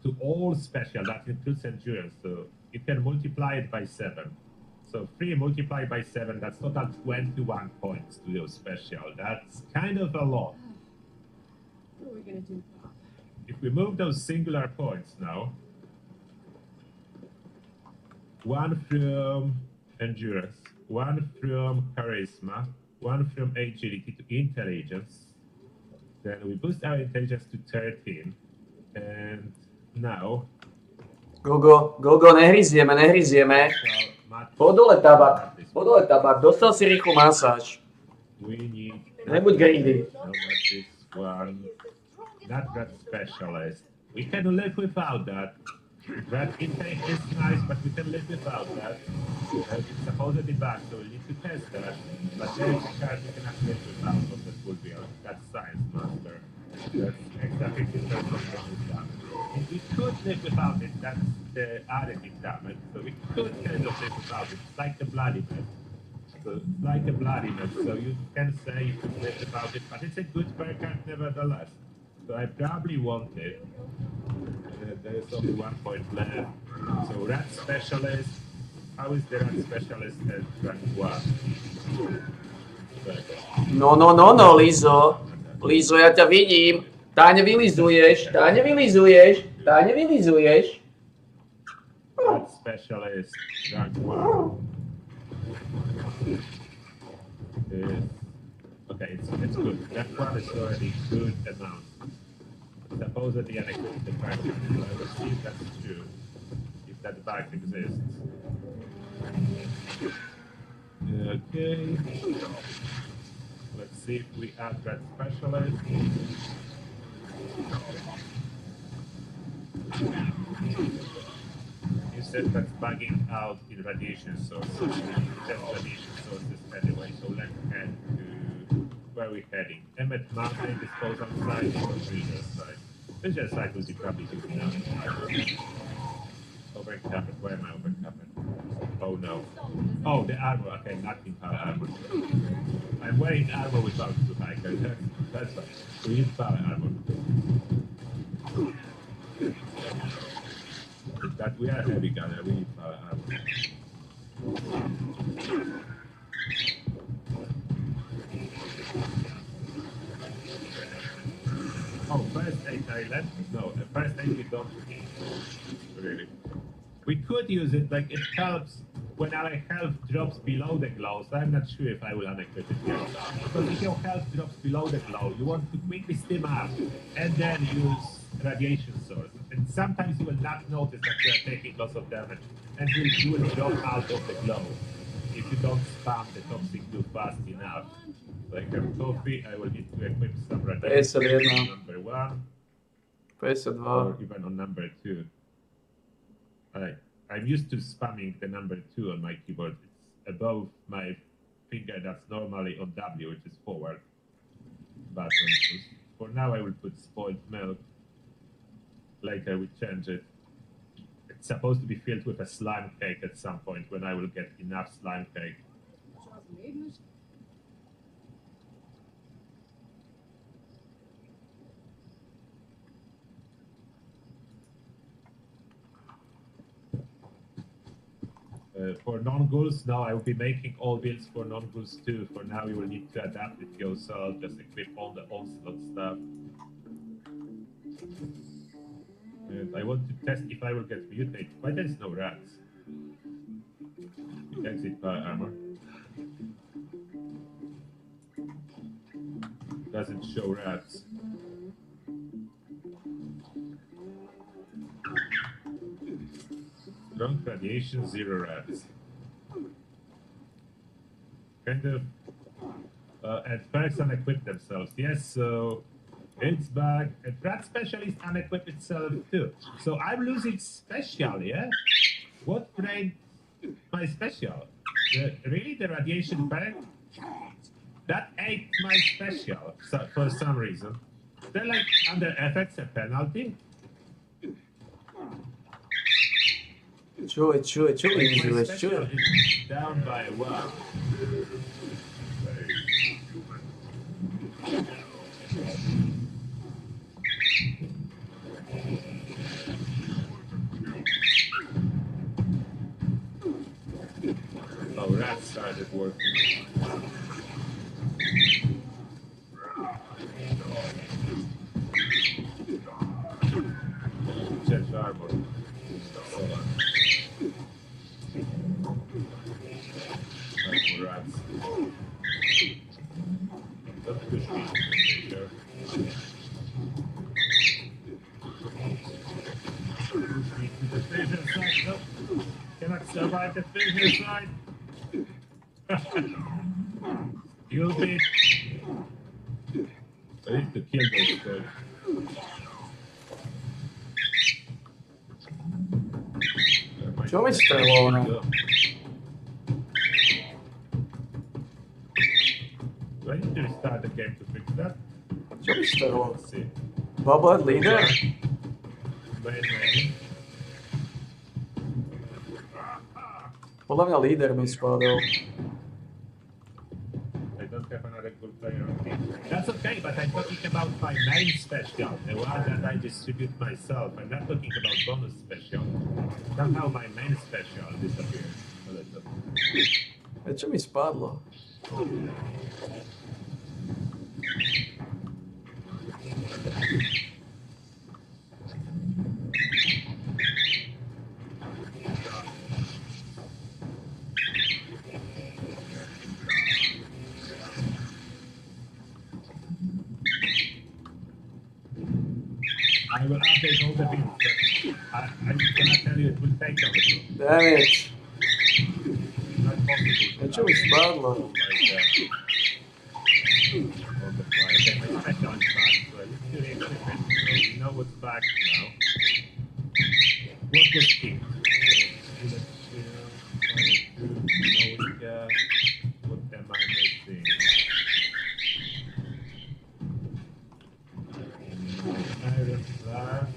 To all special, that includes endurance, so you can multiply it by 7. So 3 multiplied by 7, that's total 21 points to your special. That's kind of a lot. What are we gonna do? If we move those singular points now, 1 from endurance, 1 from charisma, 1 from agility to intelligence, then we boost our intelligence to 13, and now... Gogo, nehryzieme. Podole tabak, dostal si rýchlu masáž. We need... Nebuď greedy. No, not this one. Not that specialist. We can live without that. That intake is nice, but we can live without that. It's supposedly bad, so we need to test that. But there is a card we cannot live without of the full build. That's Science Master. That's extra 50% bonus damage. And we could live without it, that's the additive damage. So we could kind of live without it. It's like the Bloody Mess. So it's like a Bloody Mess, so you can say you could live without it, but it's a good spare card nevertheless. So I probably want it. There is only 1 point left. So Rat Specialist. How is the Rat Specialist at rank 1? No, Lizo. Lizo, ja ťa vidím. Táne vylizuješ. Rat Specialist, rank 1. Okay, it's good. That one is already good amount. Supposedly an equivalent back, so I will see if that's true, if that back exists. Okay. Let's see if we add that specialist. You said that's bugging out in radiation sources. Test radiation sources anyway, so let's head to where we're heading. Emmet Mountain disposal site or Visual site. Visual site will be probably good enough. Overcovered. Where am I overcovered? Oh no. Oh, the armor. Okay, not in power armor. I'm wearing armor without two hikers. That's fine. We need power armor. But we are heavy gunner. We need power armor. Oh, first aid island? No, the first aid we don't need. Really. We could use it, like it helps when our health drops below the glow, so I'm not sure if I will unequip it yet. Because if your health drops below the glow, you want to quickly stim up and then use radiation source. And sometimes you will not notice that you are taking lots of damage, and you will drop out of the glow if you don't spam the toxic glue fast enough. So I have coffee, I will need to equip some radiation on number 1. Or even on number 2. I'm used to spamming the number 2 on my keyboard. It's above my finger that's normally on W, which is forward button. So for now I will put spoiled milk. Later we change it. It's supposed to be filled with a slime cake at some point when I will get enough slime cake. For non-ghouls, now I will be making all builds for non-ghouls too. For now, you will need to adapt it yourself, just equip all the onslaught stuff. And I want to test if I will get mutated. Why there's no rats? Exit armor. Doesn't show rats. Strong radiation, 0 rats. Kind of. And perks unequip themselves. Yes, so it's bug. And rat specialist unequip itself too. So I'm losing special, yeah? What made my special? Really, the radiation perk? That ate my special for some reason. They're like under effects a penalty. Čuj, Like my easy, special čuj. is down by 1. Oh, rats started working. Change armor. Hold on. That's more rats. Don't push me, sure. Push me to the fissure side. Nope. Cannot survive the fissure side. Stupid. I need to kill those guys. Čo mi strelo, no? Do I need to restart the game to fix that? Čo mi strelo? Let's see. Bobblehead leader? Main. Podľa mňa líder mi spadol. I don't have another good player on team. That's okay, but I'm talking about my main special, the one that I distribute myself. I'm not talking about bonus special. Somehow my main special disappeared a little. Čo mi spadlo? I will update all the builds, but I cannot tell you it will take a little. Damn it. Not possible. Čo mi spadlo? On the fly. Okay, my special is back, so I need to equip it. So we know what's back now. What was kicked? What am I missing? Iron glass.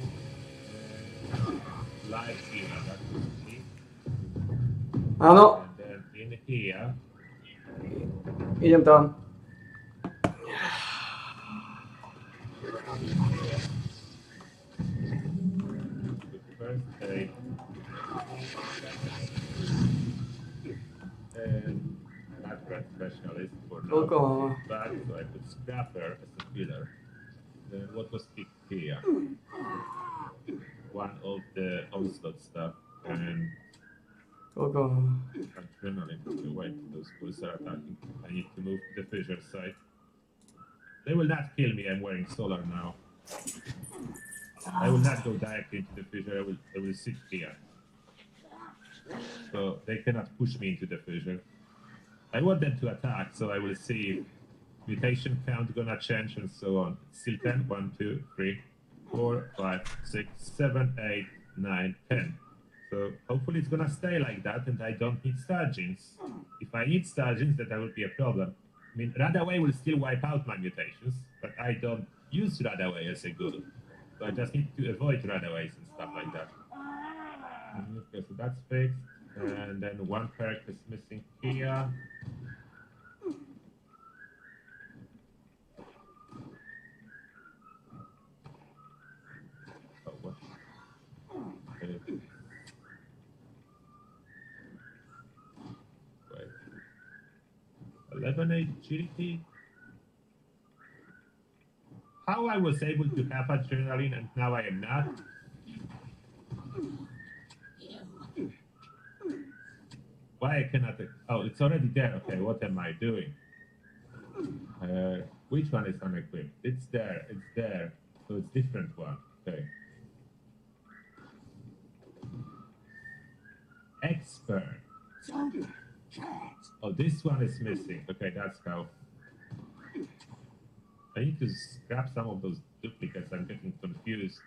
Light healer, that was me. Áno, And then in here, idem tam. first aid. And not red specialist for now. Koľko máme? Back, so I put scrapper as a filler. Then what was picked here? One of the onslaught stuff and Koľko máme? adrenaline. Okay, wait, those bulls are attacking. I need to move to the fissure side. They will not kill me, I'm wearing solar now. I will not go directly into the fissure, I will sit here. So they cannot push me into the fissure. I want them to attack, so I will see if mutation count gonna change and so on. It's still 10. 1, 2, 3, 4, 5, 6, 7, 8, 9, 10. So hopefully it's gonna stay like that and I don't need star genes. If I need star genes, then that would be a problem. I mean, Radaway will still wipe out my mutations, but I don't use Radaway as a ghoul. So I just need to avoid Radaways and stuff like that. Okay, so that's fixed. And then one perk is missing here. Oh, what? 11 agility. How I was able to have adrenaline and now I am not? why I cannot... Oh, it's already there. Okay, what am I doing? Which one is unequipped? It's there. It's there. So it's different one. Okay. Expert. Oh, this one is missing. Okay, that's how. I need to scrap some of those duplicates. I'm getting confused.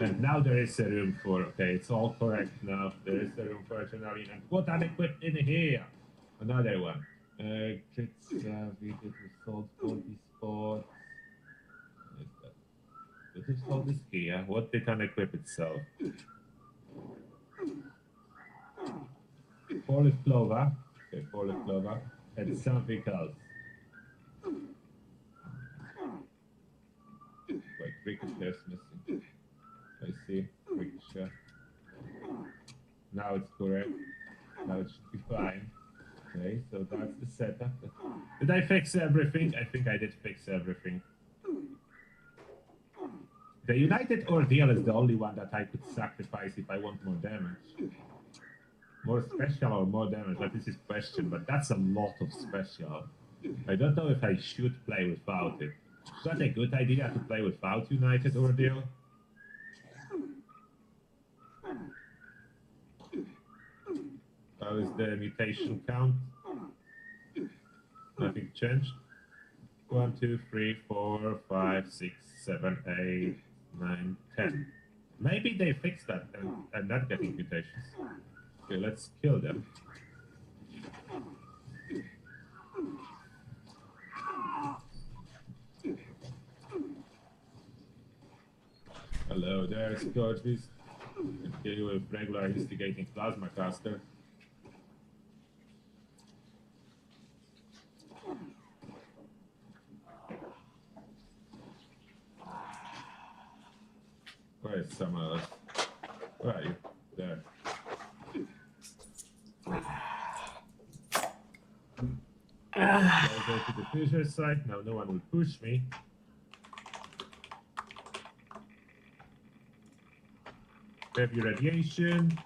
And now there is a room for, okay, it's all correct now. There is a room for a adrenaline. And what unequipped in here? Another one. Crit savvy, good result, 40 spots. What is that? Good result is here. What did unequip itself? Four-leaf clover. Okay, four-leaf clover. And something else. Wait, ricochet is missing. I see. Ricochet. Now it's correct. Now it should be fine. Okay, so that's the setup. Did I fix everything? I think I did fix everything. The United Ordeal is the only one that I could sacrifice if I want more damage. More special or more damage, that is his question, but that's a lot of special. I don't know if I should play without it. Is that a good idea to play without United Ordeal? How is the mutation count? Nothing changed. 1, 2, 3, 4, 5, 6, 7, 8, 9, 10. Maybe they fixed that and I'm not getting mutations. Okay, let's kill them. Hello there, Scorpius. And kill you with regular instigating plasma caster. Where is someone else? Where are you? There. I'll go to the fissure site. Now no one will push me. Heavy radiation.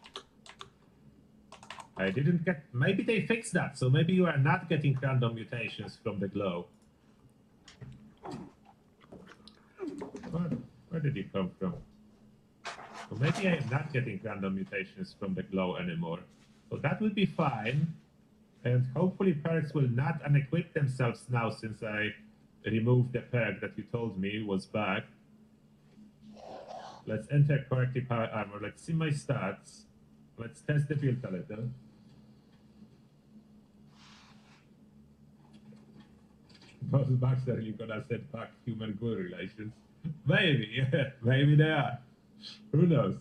I didn't get... Maybe they fixed that, so maybe you are not getting random mutations from the glow. Where did you come from? So maybe I am not getting random mutations from the glow anymore. So that will be fine. And hopefully perks will not unequip themselves now since I removed the perk that you told me was back. Let's enter corrective power armor. Let's see my stats. Let's test the build a little. Those bugs are you gonna set back human-ghoul relations? Maybe, maybe they are. Who knows?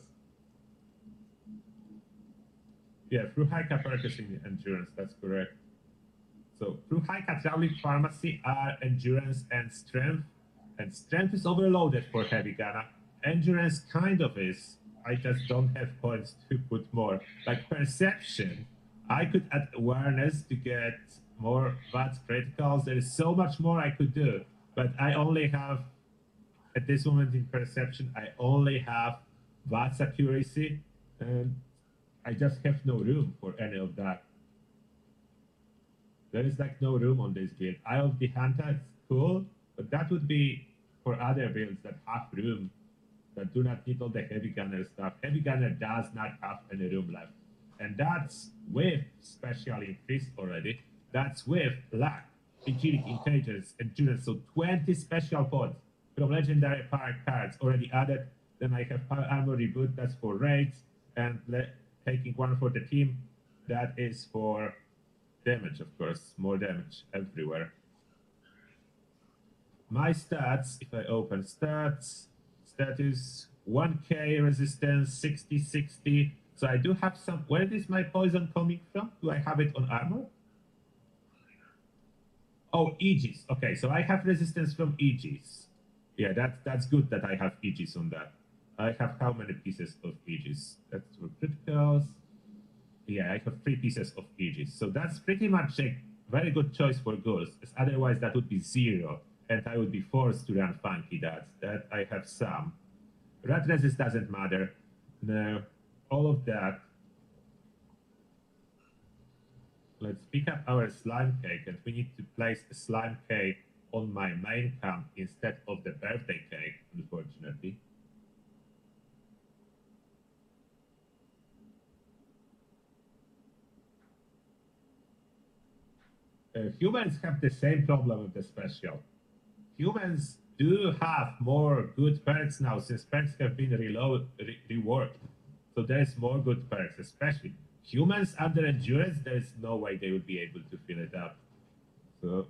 Yeah, through high purchasing endurance, that's correct. So through high hydraulic pharmacy are endurance and strength. And strength is overloaded for heavy gunner. Endurance kind of is. I just don't have points to put more. Like perception, I could add awareness to get more VATS criticals. There is so much more I could do. But I only have, at this moment in perception, I only have VATS accuracy. And I just have no room for any of that. There is like no room on this build. Eye of the Hunter is cool, but that would be for other builds that have room, that do not need all the heavy gunner stuff. Heavy gunner does not have any room left. And that's with special increase already. That's with luck, agility, intelligence, endurance. So 20 special points from legendary power cards already added. Then I have power armor reboot, that's for raids, and taking one for the team, that is for damage, of course, more damage everywhere. My stats, if I open stats, status 1k resistance, 60, 60. So I do have some. Where is my poison coming from? Do I have it on armor? Oh, Aegis. Okay, so I have resistance from Aegis. Yeah, that's good that I have Aegis on that. I have how many pieces of Aegis? That's for criticals. Yeah, I have 3 pieces of Aegis. So that's pretty much a very good choice for ghouls, as otherwise that would be 0, and I would be forced to run funky that I have some. Rat resist doesn't matter. No, all of that. Let's pick up our slime cake, and we need to place a slime cake on my main camp instead of the birthday cake, unfortunately. Humans have the same problem with the special. Humans do have more good perks now since perks have been reworked. So there's more good perks, especially humans under endurance. There's no way they would be able to fill it up. So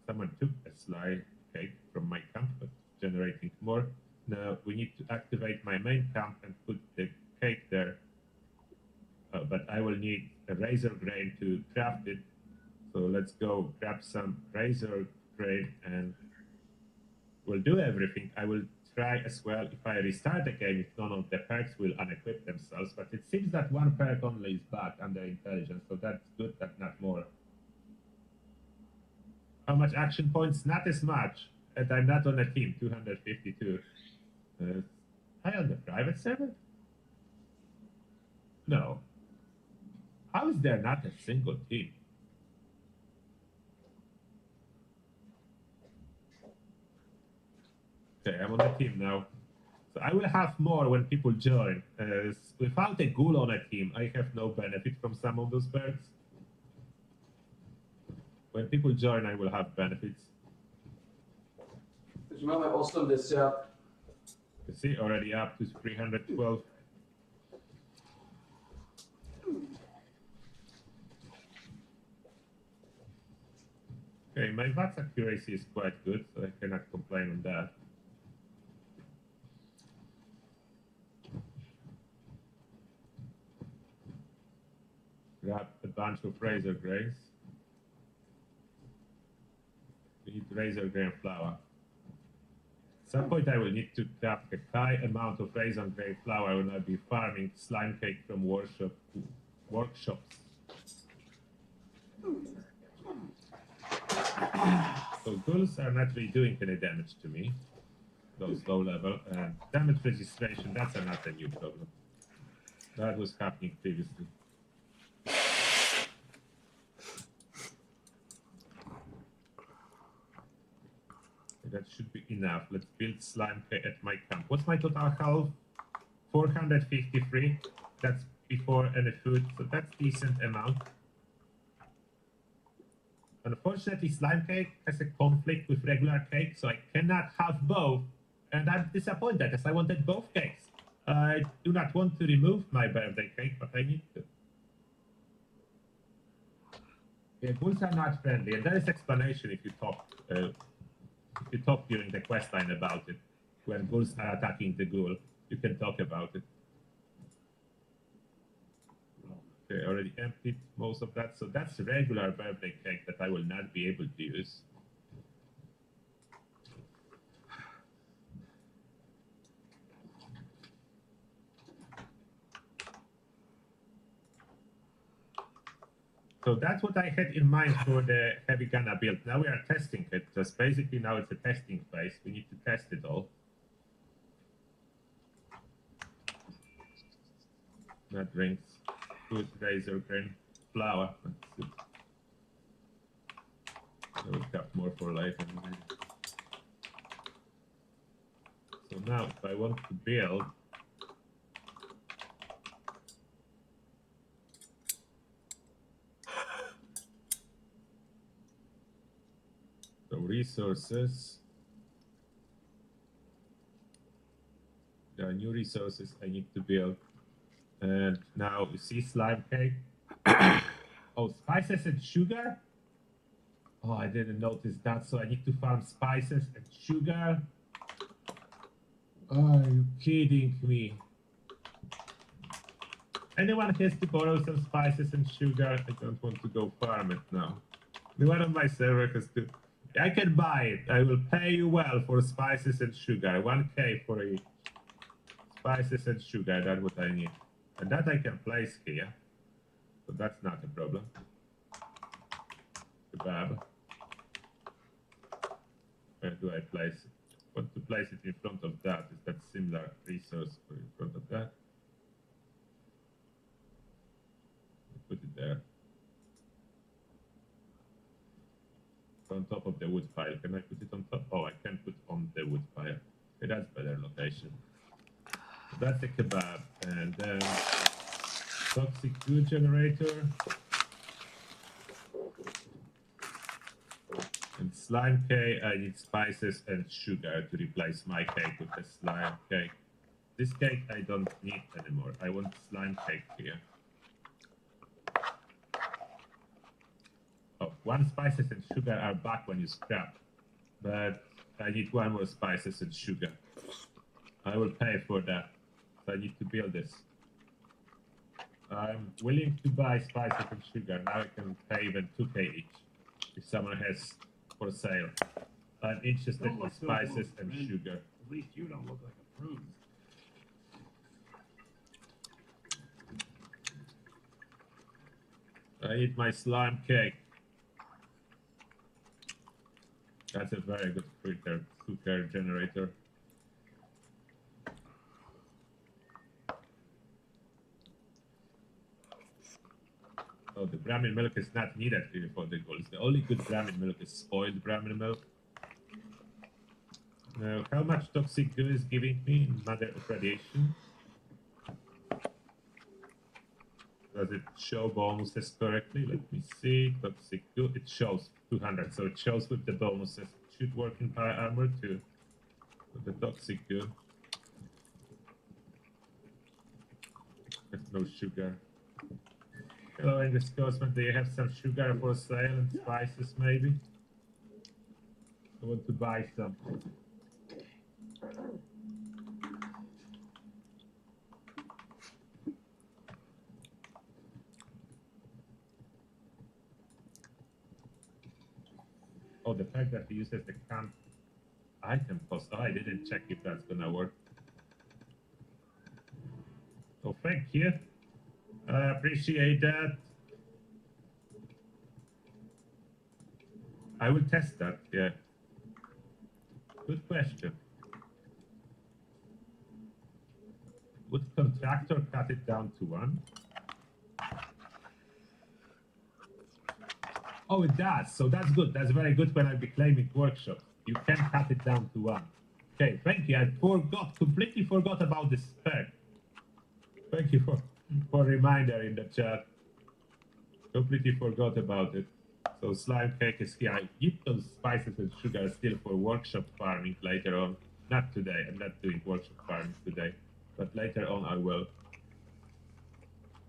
someone took a slime cake from my camp, but generating more. Now we need to activate my main camp and put the cake there. But I will need a razor grain to craft it. So let's go grab some razor grain and we'll do everything. I will try as well if I restart the game if none of the perks will unequip themselves, but it seems that one perk only is back under intelligence, so that's good, but not more. How much action points? Not as much, and I'm not on a team, 252. Am I on the private server? No. How is there not a single team? Okay, I'm on a team now. So I will have more when people join. Without a ghoul on a team, I have no benefit from some of those perks. When people join, I will have benefits. Takže máme 80. You see, already up to 312. Okay, my VATS accuracy is quite good, so I cannot complain on that. Grab a bunch of razor grains. We need razor grain flour. At some point I will need to craft a high amount of razor grain flour when I'll be farming slime cake from workshops. So ghouls are not really doing any damage to me. Those low level. And damage registration, that's not a new problem. That was happening previously. That should be enough. Let's build slime at my camp. What's my total health? 453. That's before any food, so that's decent amount. Unfortunately, slime cake has a conflict with regular cake, so I cannot have both. And I'm disappointed as I wanted both cakes. I do not want to remove my birthday cake, but I need to. Yeah, ghouls are not friendly, and there is explanation if you talk. If you talk during the quest line about it, when ghouls are attacking the ghoul, you can talk about it. Okay, already emptied most of that, so that's regular birthday cake that I will not be able to use. So that's what I had in mind for the heavy gunner build. Now we are testing it. Just basically now it's a testing phase. We need to test it all. That drinks, good razor grain, flour. I will have more for later. So now if I want to build, so resources, there are new resources I need to build. And now you see slime cake. Oh, spices and sugar? Oh, I didn't notice that, so I need to farm spices and sugar. Are you kidding me? Anyone has to borrow some spices and sugar? I don't want to go farm it now. One of my server has to. I can buy it. I will pay you well for spices and sugar. 1k for each. Spices and sugar, that's what I need. And that I can place here. So that's not a problem. Kebab. Where do I place it? I want to place it in front of that. Is that similar resource for in front of that? Put it there. on top of the wood pile. Can I put it on top? Oh, I can put on the wood pile. Okay, that's better location. That's the kebab, and then toxic goo generator. And slime cake, I need spices and sugar to replace my cake with the slime cake. This cake I don't need anymore. I want slime cake here. Oh, 1 spices and sugar are back when you scrap, but I need 1 more spices and sugar. I will pay for that. So I need to build this. I'm willing to buy spices and sugar. Now I can pay even 2k each if someone has for sale. I'm interested in spices and sugar. At least you don't look like a prune. I eat my slime cake. That's a very good cooker generator. Oh, the Brahmin milk is not needed here for the goals. The only good Brahmin milk is spoiled Brahmin milk. Now, how much toxic goo is giving me in matter of radiation? Does it show bonuses correctly? Let me see. Toxic goo. It shows 200, so it shows with the bonuses. It should work in high armor too. With the toxic goo. There's no sugar. Hello, English Cosman. Do you have some sugar for sale and spices, maybe? I want to buy some. Oh, the fact that he uses the canned item cost. Oh, I didn't check if that's gonna work. Oh, thank you. I appreciate that. I will test that, yeah. Good question. Would contractor cut it down to 1? Oh, it does. So that's good. That's very good when I be claiming workshop. You can cut it down to 1. Okay, thank you. I completely forgot about this perk. Thank you for reminder in the chat. Completely forgot about it. So slime cake is here. I keep those spices and sugar still for workshop farming later on. Not today. I'm not doing workshop farming today, but later on I will.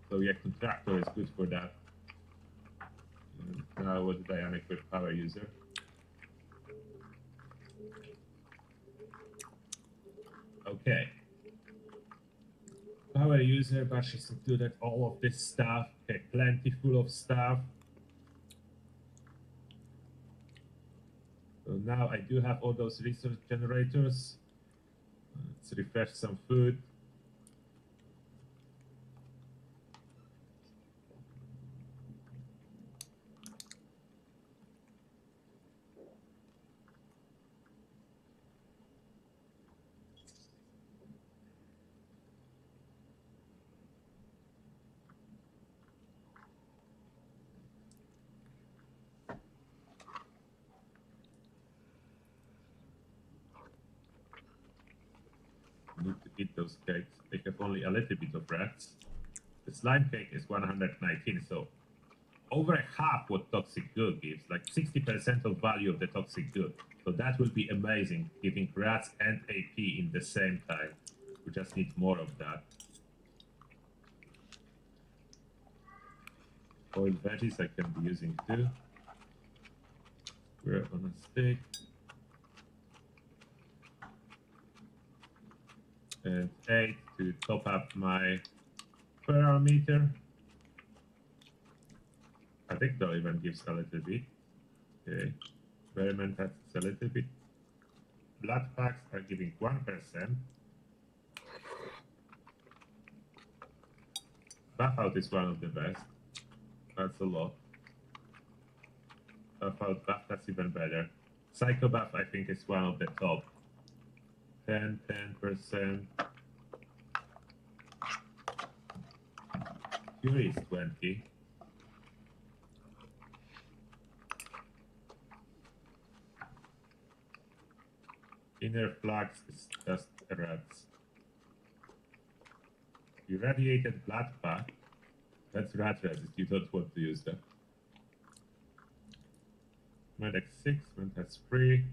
So yeah, contractor is good for that. And now what did I unequip power user? Okay. Power user, but she's included all of this stuff. Okay, plenty full of stuff. So now I do have all those resource generators. Let's refresh some food. Need to eat those cakes. They have only a little bit of rats. The slime cake is 119, so over half what toxic goo gives, like 60% of value of the toxic goo. So that will be amazing, giving rats and AP in the same time. We just need more of that. Boiled veggies I can be using too. We're on a stick. And 8 to top up my parameter. I think that even gives a little bit. Okay. Experiment that's a little bit. Blood packs are giving 1%. Buff out is one of the best. That's a lot. Buff out, buff, that's even better. Psycho buff, I think, is one of the top. 10%. Fury is 20. Inner flux is just rats. Irradiated blood pack. That's rat resist. You don't want to use that. Medic 6, Mentas 3.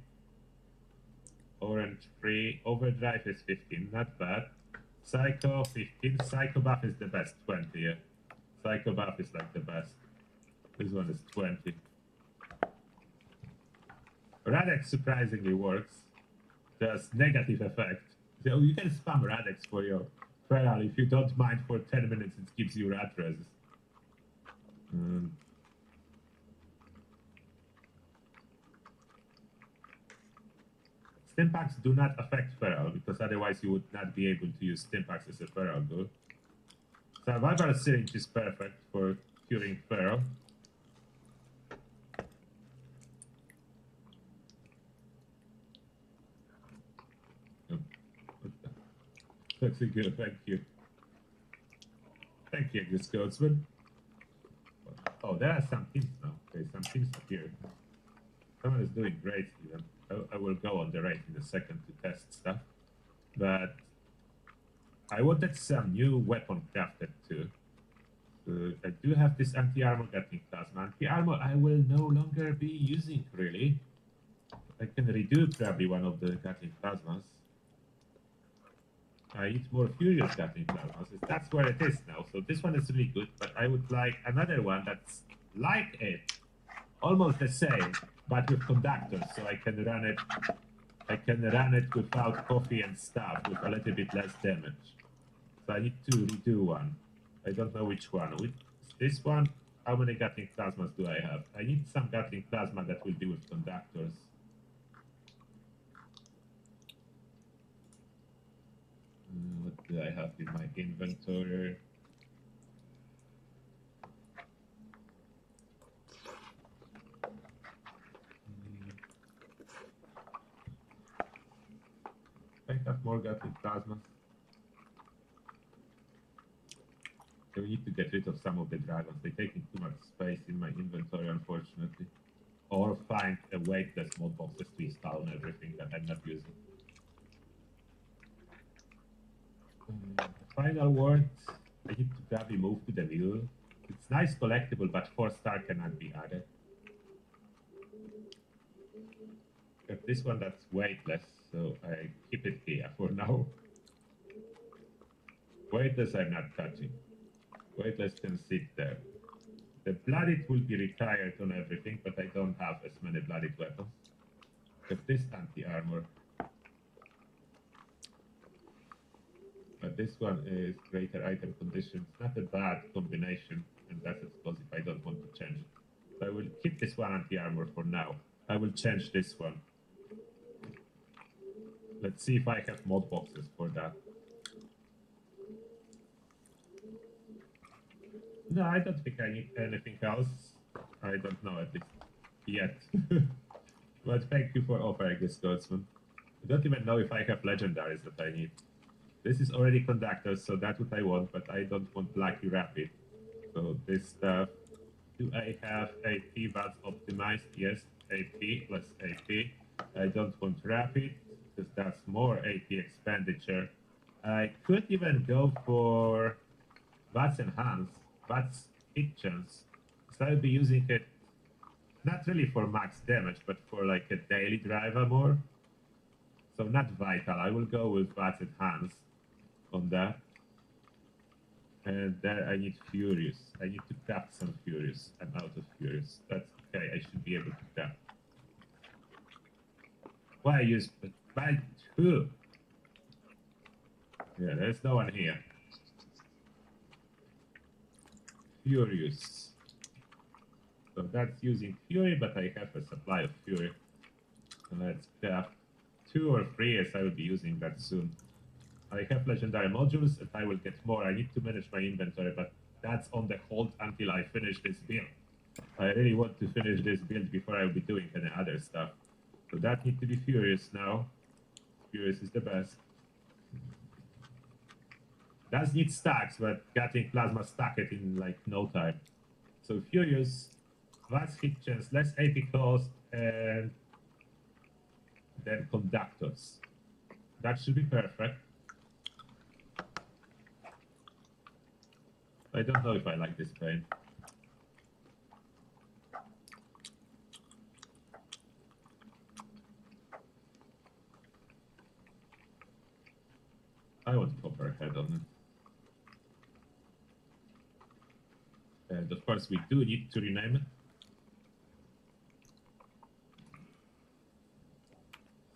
Orange 3. Overdrive is 15. Not bad. Psycho 15. Psycho buff is the best. 20, yeah. Psycho buff is like the best. This one is 20. Radex surprisingly works. Does negative effect. So you can spam Radex for your feral. If you don't mind for 10 minutes, it gives you rat resist. Stimpaks do not affect feral, because otherwise you would not be able to use Stimpaks as a feral tool. Survival syringe is perfect for curing feral. Toxic good, thank you. Thank you, Agus Goatsman. Oh, there are some teams now. Okay, some teams appeared. Someone is doing great even. I will go on the raid in a second to test stuff. But I wanted some new weapon crafted too. I do have this anti-armor Gatling plasma. Anti-armor I will no longer be using really. I can redo probably one of the Gatling plasmas. I need more Furious Gatling plasmas. That's where it is now. So this one is really good, but I would like another one that's like it. Almost the same, but with conductors, so I can run it without coffee and stuff, with a little bit less damage. So I need to redo one. I don't know which one. With this one, how many Gatling plasmas do I have? I need some Gatling plasma that will be with conductors. What do I have in my inventory? I have more Gatling plasmas. So we need to get rid of some of the dragons. They're taking too much space in my inventory, unfortunately. Or find a weightless mod boxes to install on everything that I'm not using. Final word, I need to probably move to the mule. It's nice collectible, but 4-star cannot be added. Got this one that's weightless, so I keep it here for now. Weightless I'm not touching. Weightless can sit there. The blooded will be retired on everything, but I don't have as many blooded weapons. Got this anti-armor. But this one is greater item conditions. Not a bad combination, and that's explosive. I don't want to change it. So I will keep this one anti-armor for now. I will change this one. Let's see if I have mod boxes for that. No, I don't think I need anything else. I don't know at least yet. But thank you for offering this, Goatsman. I don't even know if I have legendaries that I need. This is already conductors, so that's what I want, but I don't want Lucky Rapid. So this stuff. Do I have AP that's optimized? Yes, AP plus AP. I don't want Rapid, because that's more AP expenditure. I could even go for VATS Enhanced, VATS Hit Chance. So I'll be using it not really for max damage, but for like a daily driver more. So not Vital, I will go with VATS Enhanced on that. And there I need Furious. I need to craft some Furious. I'm out of Furious. That's okay, I should be able to craft. Why use by who? Yeah, there's no one here. Furious. So that's using Fury, but I have a supply of Fury. So let's craft 2 or 3 as I will be using that soon. I have legendary modules and I will get more. I need to manage my inventory, but that's on the hold until I finish this build. I really want to finish this build before I will be doing any other stuff. So that needs to be Furious now. Furious is the best. Does need stacks, but Gatling Plasma stack it in like no time. So Furious, VATS hit chance, less AP cost, and then conductors. That should be perfect. I don't know if I like this paint. I want copperhead on it. And of course we do need to rename it.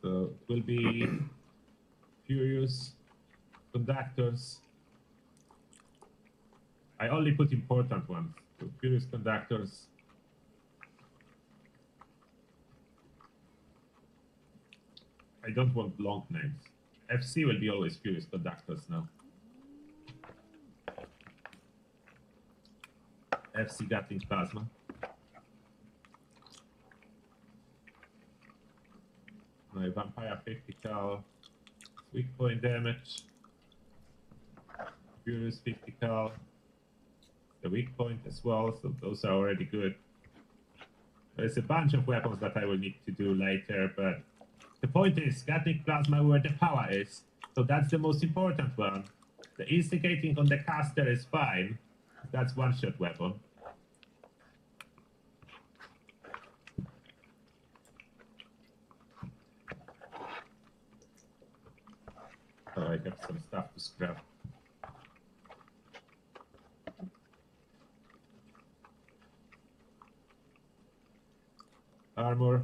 So it will be Furious Conductors. I only put important ones. So Furious Conductors. I don't want long names. FC will be always Furious Conductors now. FC Gatling Plasma. My Vampire 50 cal. Weak point damage. Furious 50 cal. The weak point as well, so those are already good. There's a bunch of weapons that I will need to do later, but the point is, Gatling Plasma where the power is, so that's the most important one. The instigating on the caster is fine. That's one-shot weapon. Oh, I got some stuff to scrap. Armor.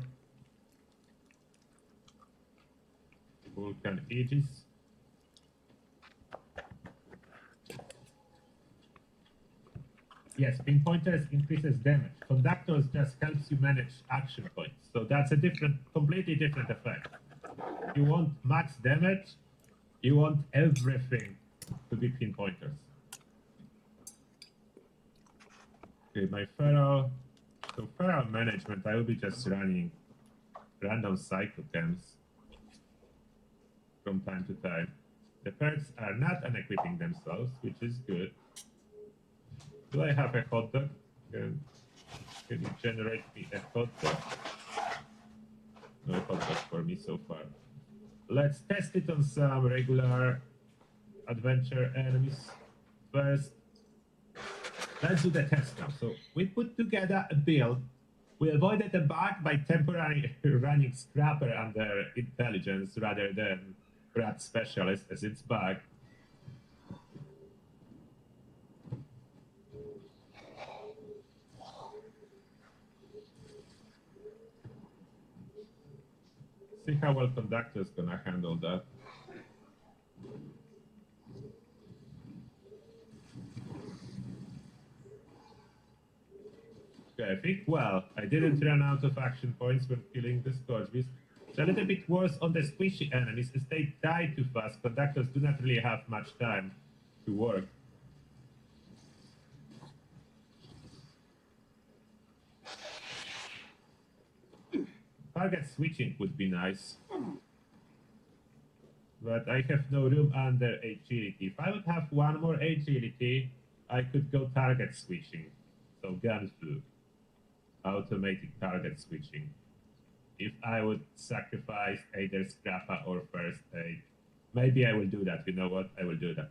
Vulcan Aegis. Yes, pinpointers increases damage. Conductors just helps you manage action points. So that's a completely different effect. You want max damage, you want everything to be pinpointers. Okay, my feral. So feral management, I will be just running random cyclochems from time to time. The perks are not unequipping themselves, which is good. Do I have a hot dog? Can you generate me a hot dog? No hot dog for me so far. Let's test it on some regular adventure enemies first. Let's do the test now. So we put together a build. We avoided a bug by temporarily running Scrapper under intelligence rather than Rat Specialist as its bug. See how well Conductor's gonna handle that. Okay, I think, well, I didn't run out of action points when killing the Scourge Beast. It's a little bit worse on the squishy enemies, as they die too fast. Conductors do not really have much time to work. Target switching would be nice. But I have no room under agility. If I would have one more agility, I could go target switching. So Gunfu. Automatic target switching. If I would sacrifice either Scrappa or First Aid, maybe I will do that. You know what? I will do that.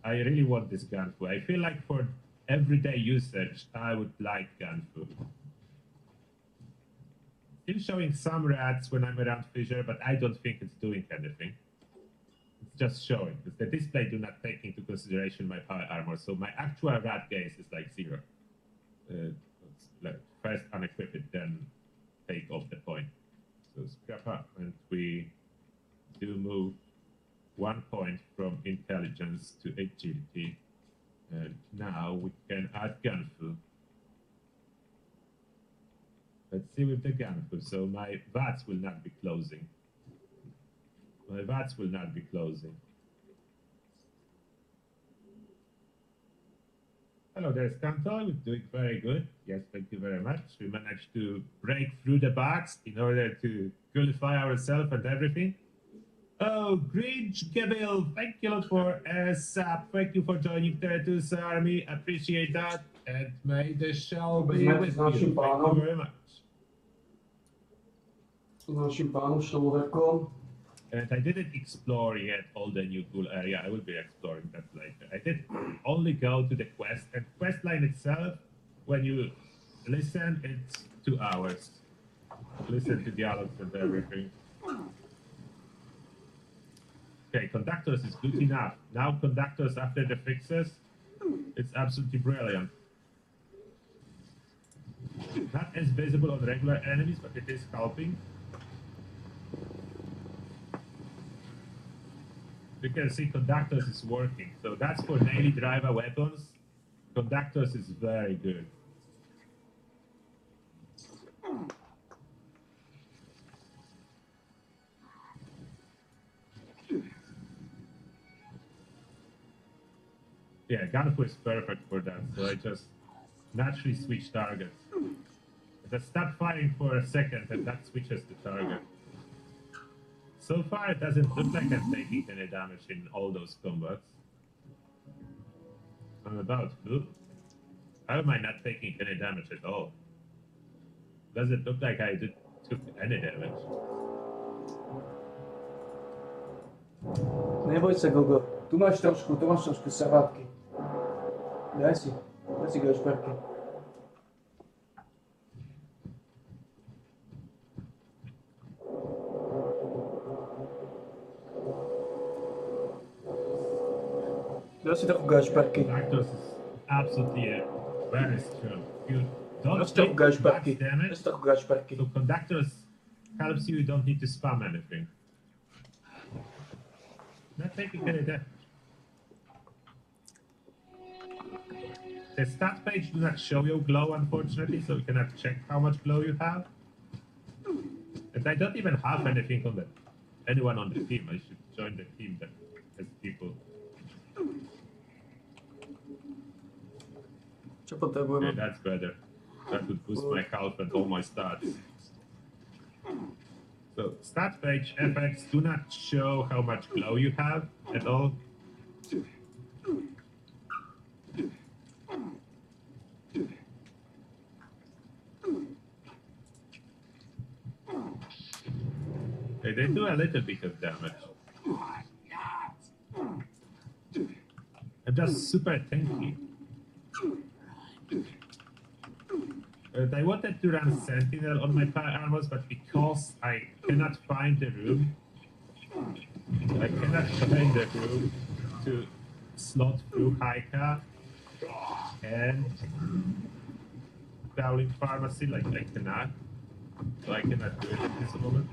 I really want this Gunfu. I feel like for everyday usage, I would like Gunfu. Still showing some rats when I'm around Fissure, but I don't think it's doing anything. It's just showing, because the display do not take into consideration my power armor, so my actual rat gaze is like 0. Like first unequip it, then take off the point. So scrap up, and we do move 1 point from intelligence to agility, and now we can add Gunfu. Let's see with the Gunfu. So my VATS will not be closing. My VATS will not be closing. Hello, there's Kanto. We're doing very good. Yes, thank you very much. We managed to break through the bugs in order to qualify ourselves and everything. Oh, Grinch Gabil, thank you a lot for sub. Thank you for joining Terratus Army. Appreciate that. And may the show be with you. Thank you very much. s našim pánom človekom. And I didn't explore yet all the new cool area. I will be exploring that later. I did only go to the quest, and quest line itself, when you listen, it's 2 hours. Listen to dialogues and everything. Okay, conductors is good enough. Now conductors after the fixes, it's absolutely brilliant. Not as visible on regular enemies, but it is helping. You can see conductors is working. So that's for daily driver weapons. Conductors is very good. Yeah, Gunfu is perfect for that. So I just naturally switch targets. Just stop firing for a second and that switches the target. So far, it doesn't look like I'm taking any damage in all those combats. I'm about to. How am I not taking any damage at all? Doesn't look like I took any damage. Neboj sa, Gogo. Tu máš trošku savátky. Daj si gašperky. Daj si trochu gašperky. Lactose is absolutely very strong. You don't Daj si trochu take gašperky. much damage. Daj si trochu gašperky. So conductors helps you don't need to spam anything. Not taking any damage. The stat page do not show you glow, unfortunately, so you cannot check how much glow you have. And I don't even have anything on anyone on the team. I should join the team that has people. Čo potrebujeme? Okay, that's better. That would boost my health and all my stats. So stat page effects do not show how much glow you have at all. Okay, they do a little bit of damage. I'm just super tanky. I wanted to run Sentinel on my power armors, but because I cannot find the room, to slot through Haika and Dowling Pharmacy, like I cannot. So I cannot do it at this moment.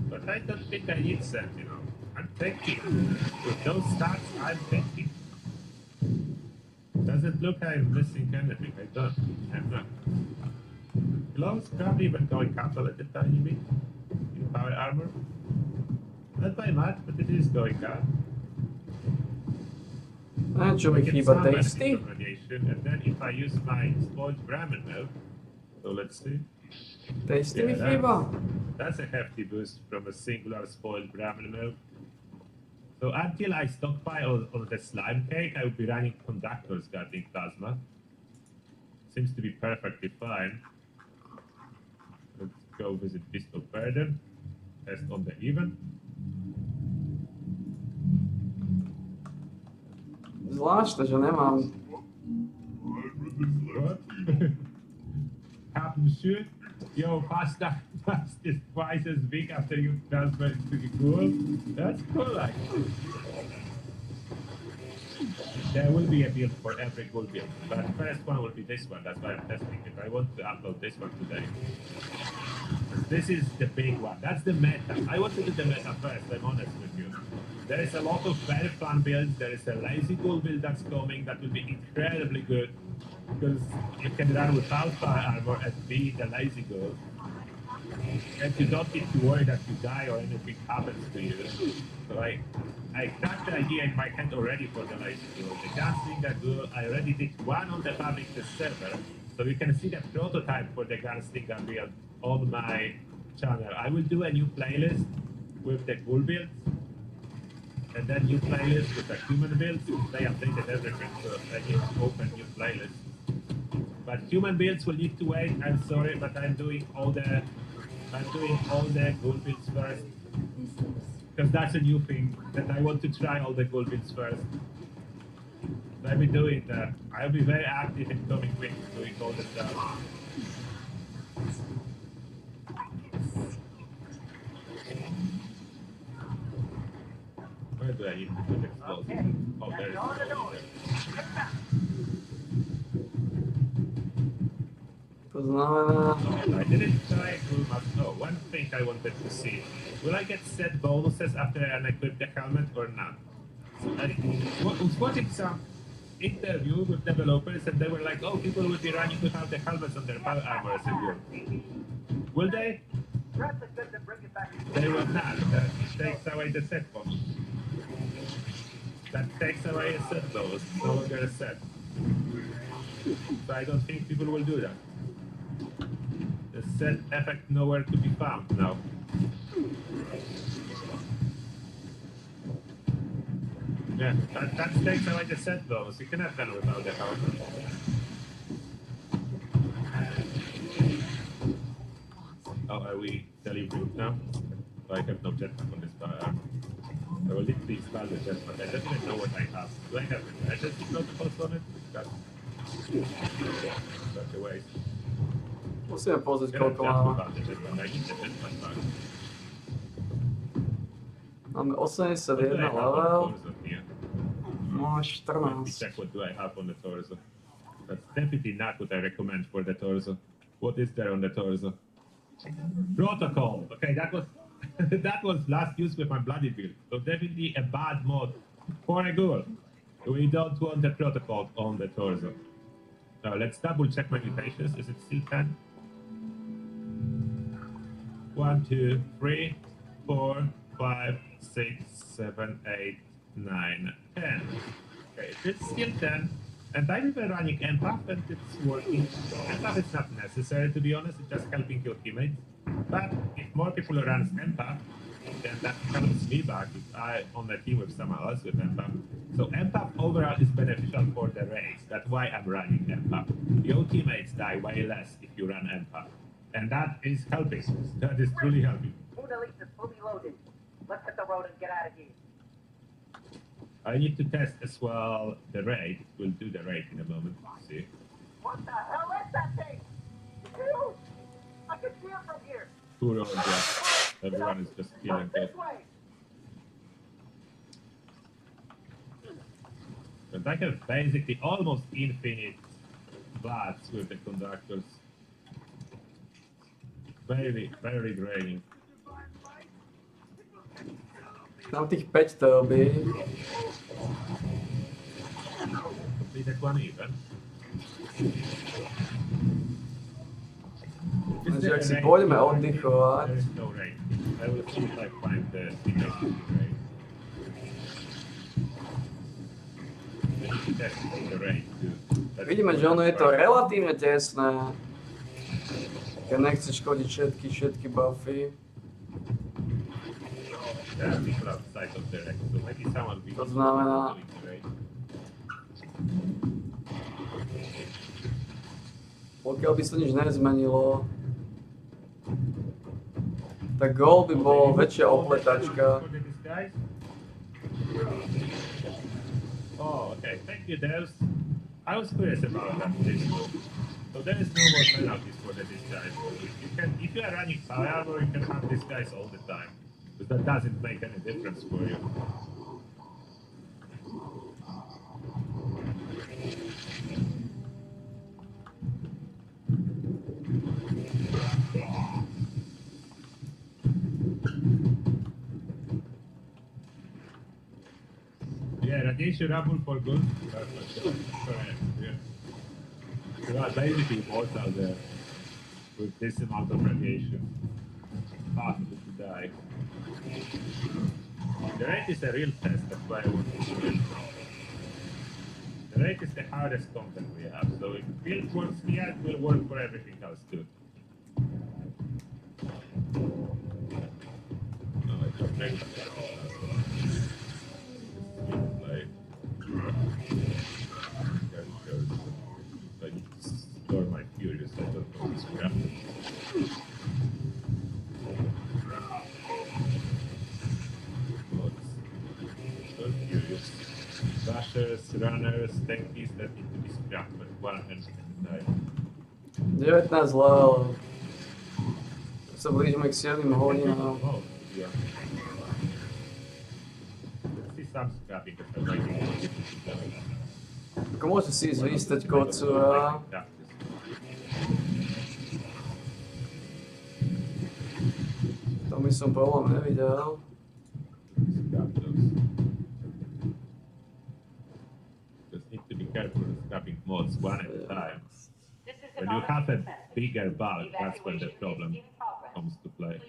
But I don't think I need Sentinel. I'm tanky. With those stats, I'm tanky. Doesn't look like I'm missing anything. I don't. I'm not. Glow's probably even going up a little tiny bit in power armor. Not by much, but it is going up. Čo mi chýba, tasty? And then if I use my spoiled Brahmin milk, so let's see. Tasty mi chýba. That's a hefty boost from a singular spoiled Brahmin milk. So until I stockpile on the slime cake, I will be running conductors guarding plasma. Seems to be perfectly fine. Let's go visit Beast of Burden. Test on the even. Zvláštne, že nemám. What? Captain Shoot? Yo, fast is twice as big after you transfer it to the ghoul. That's cool, actually. There will be a build for every ghoul build, but the first one will be this one. That's why I'm testing it. I want to upload this one today. This is the big one. That's the meta. I want to do the meta first, I'm honest with you. There is a lot of very fun builds. There is a lazy ghoul build that's coming that will be incredibly good because you can run without power armor and be the lazy ghoul. And you don't need to worry that you die or anything happens to you. So I got the idea in my head already for the lazy ghoul. The Gunslinger ghoul, I already did one on the public test server. So you can see the prototype for the Gunslinger build on my channel. I will do a new playlist with the ghoul builds. and then new playlists with the human builds. They updated everything, so I need to open new playlists. But human builds will need to wait. I'm sorry, but I'm doing all the ghoul builds first. Because that's a new thing, that I want to try all the ghoul builds first. Let me do it. I'll be very active in coming weeks doing all the stuff. Where do I need to put explosives? Oh, there is explosives. To znamená... I didn't try to... Oh, one thing I wanted to see. Will I get set bonuses after I unequip the helmet or not? So I was watching some interview with developers and they were like, oh, people will be running without the helmets on their power armors and will. Will they? They will not. That takes away the set bonus. That takes away a set bonus. It's no longer a set. So I don't think people will do that. The set effect nowhere to be found now. Yeah, that takes away the set bonus. You cannot run without the helmet. Oh, are we delivering now? Oh, I have no jetpack on this bar. I will need to install the jetpack. I don't even know what I have. Do I have emergency protocols on it? That's such a waste. Musíme pozrieť, Yeah, koľko just máme. without the jetpack. I need the jetpack back. Máme What do I 81 have on level. torso here? No, Let me 14. check what do I have on the torso. That's definitely not what I recommend for the torso. What is there on the torso? Protocol. Okay, that was that was last used with my bloody build. So definitely a bad mod for a ghoul. We don't want the protocol on the torso. Now let's double check my mutations. Is it still 10? 1, 2, 3, 4, 5, 6, 7, 8, 9, 10. Okay, it's still 10. And I'm even running empath and it's working. Empath is not necessary to be honest, it's just helping your teammates. But if more people run empath, then that helps me back if I'm on a team with someone else with empath. So empath overall is beneficial for the race. That's why I'm running empath. Your teammates die way less if you run empath. And that is helping. That is truly helping. Food elite is fully loaded. Let's hit the road and get out of here. I need to test as well the raid. We'll do the raid in a moment. See. What the hell is that thing? It's huge! I can see it from here. Poor old Jack. Everyone is just killing This it. way! And I have basically almost infinite VATs with the conductors. Very, very draining. Mám tých 5 telby. Completed one even. Takže ak si pôjdeme oddychovať. There is no rain. I will see if I find the next rain. I need to test the rain too. Vidíme, že ono je to relatívne tesné. Keď nechce škodiť všetky buffy. There are people outside of the rain, so maybe someone will To znamená... doing the rain. Pokiaľ by sa nič nezmenilo, tak gól by bol väčšia opletačka. Oh, okay. Thank you, Devs. I was curious about that. So there is no more penalties for the disguise. If you are running power armor, you can have disguise all the time. Because that doesn't make any difference for you. Yeah, radiation rubble for good. Correct, yeah. You are basically immortal there with this amount of radiation. Possible to die. The rate is a real test, that's why I want to do it. The rate is the hardest content we have, so if build works here, it will work for everything else too. No, I don't think so. conductors, runners, tankies that need to be scrapped at one end at a time. 19 zle, ale sa blížime k 7 hodinám. Oh, yeah. Let's see some scrapping if I'm writing for different levels. Ako môže si ísť vystať kocu a... To by som problém nevidel. Just need to be careful with scrapping mods one at a time. When you have a bigger bulk, that's when the problem comes to play.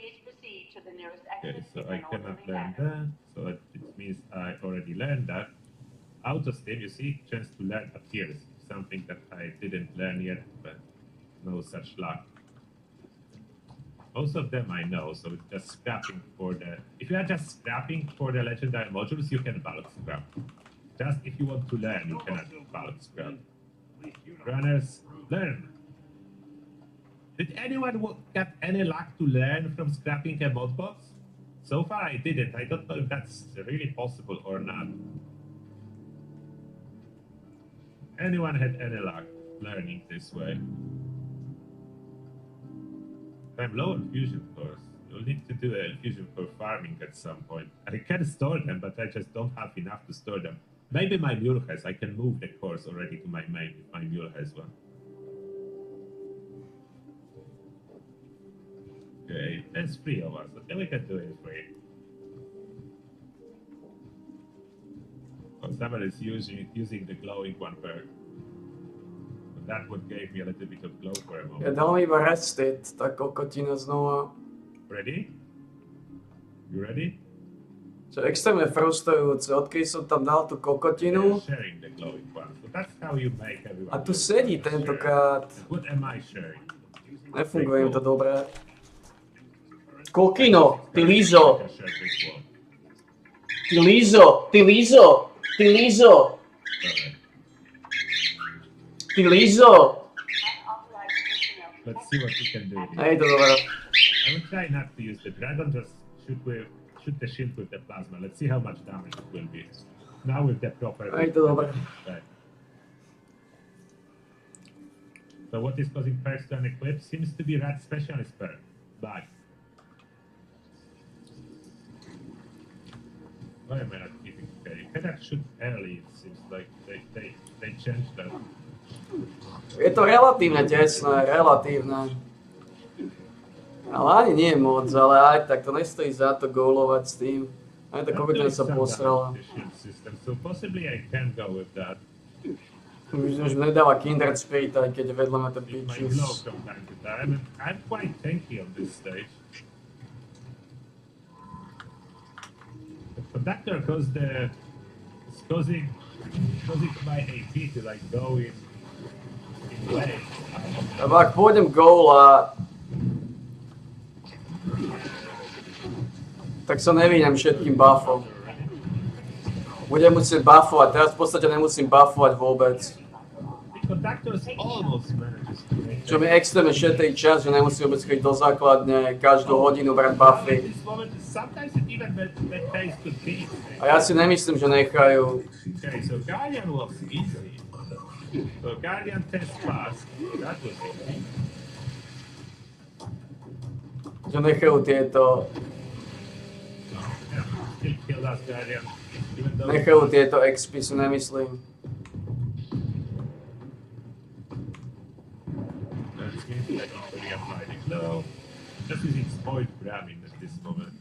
Okay, so I cannot learn that, so it means I already learned that. Auto-steam, you see, chance to learn appears, something that I didn't learn yet, but no such luck. Most of them I know, so it's just scrapping for the... If you are just scrapping for the legendary modules, you can bulk scrap. Just if you want to learn, you cannot bulk scrap. Runners, learn! Did anyone get any luck to learn from scrapping a mod box? So far I didn't. I don't know if that's really possible or not. Anyone had any luck learning this way? I'm low on fusion cores. You'll need to do a fusion core farming at some point. I can store them, but I just don't have enough to store them. Maybe my mule has. I can move the cores already to my main if my mule has one. Okay, there's 3 of us. Okay, we can do it 3. Oh, someone is using the glowing one perk. That what gave me a little bit of glow for a moment. Ja dal mi iba rested, tá kokotina znova. Ready? You ready? Čo je extrémne frustrujúce, odkedy som tam dal tú kokotinu. Sharing the glowing one. So that's how you make everyone. A tu sedí tentokrát. What am I sharing? Nefunguje im to dobre. Kokino, ty Lízo! Ty Lízo! Ty Lízo! Ty Lízo! Ty Lízo! Let's see what we can do. Hej, to dobré. I will try not to use the dragon, just shoot the shield with the plasma. Let's see how much damage it will be. Now with the proper... Hej, to dobré. Right. So what is causing perks to unequip? Seems to be rat specialist perk. Bye. Why am I not keeping okay? You cannot shoot early, it seems like they changed that. Je to relatívne tesné, relatívne. Ale ani nie moc, ale aj tak to nestojí za to gólovať s tým. Aj tá kokotina sa posrala. So possibly I can go with that. Už nedáva Kindred Spirit, aj keď vedľa ma to pičus. I'm quite tanky on this stage. The conductor is causing my AP to like go in way. Ak pôjdem góla, tak sa nevyhnem všetkým buffom. Budem musieť buffovať, teraz v podstate nemusím buffovať vôbec. Čo mi extrémne šetrí čas, že nemusím vôbec chodiť do základne, každú hodinu brať buffy. A ja si nemyslím, že nechajú. Okay, so Guardian was easy. So Guardian test passed. That was easy. Že nechajú tieto... Still killed us, Guardian. Nechajú tieto XP, si nemyslím. That means I need to reapply the glow. Just using spoiled Brahmin at this moment.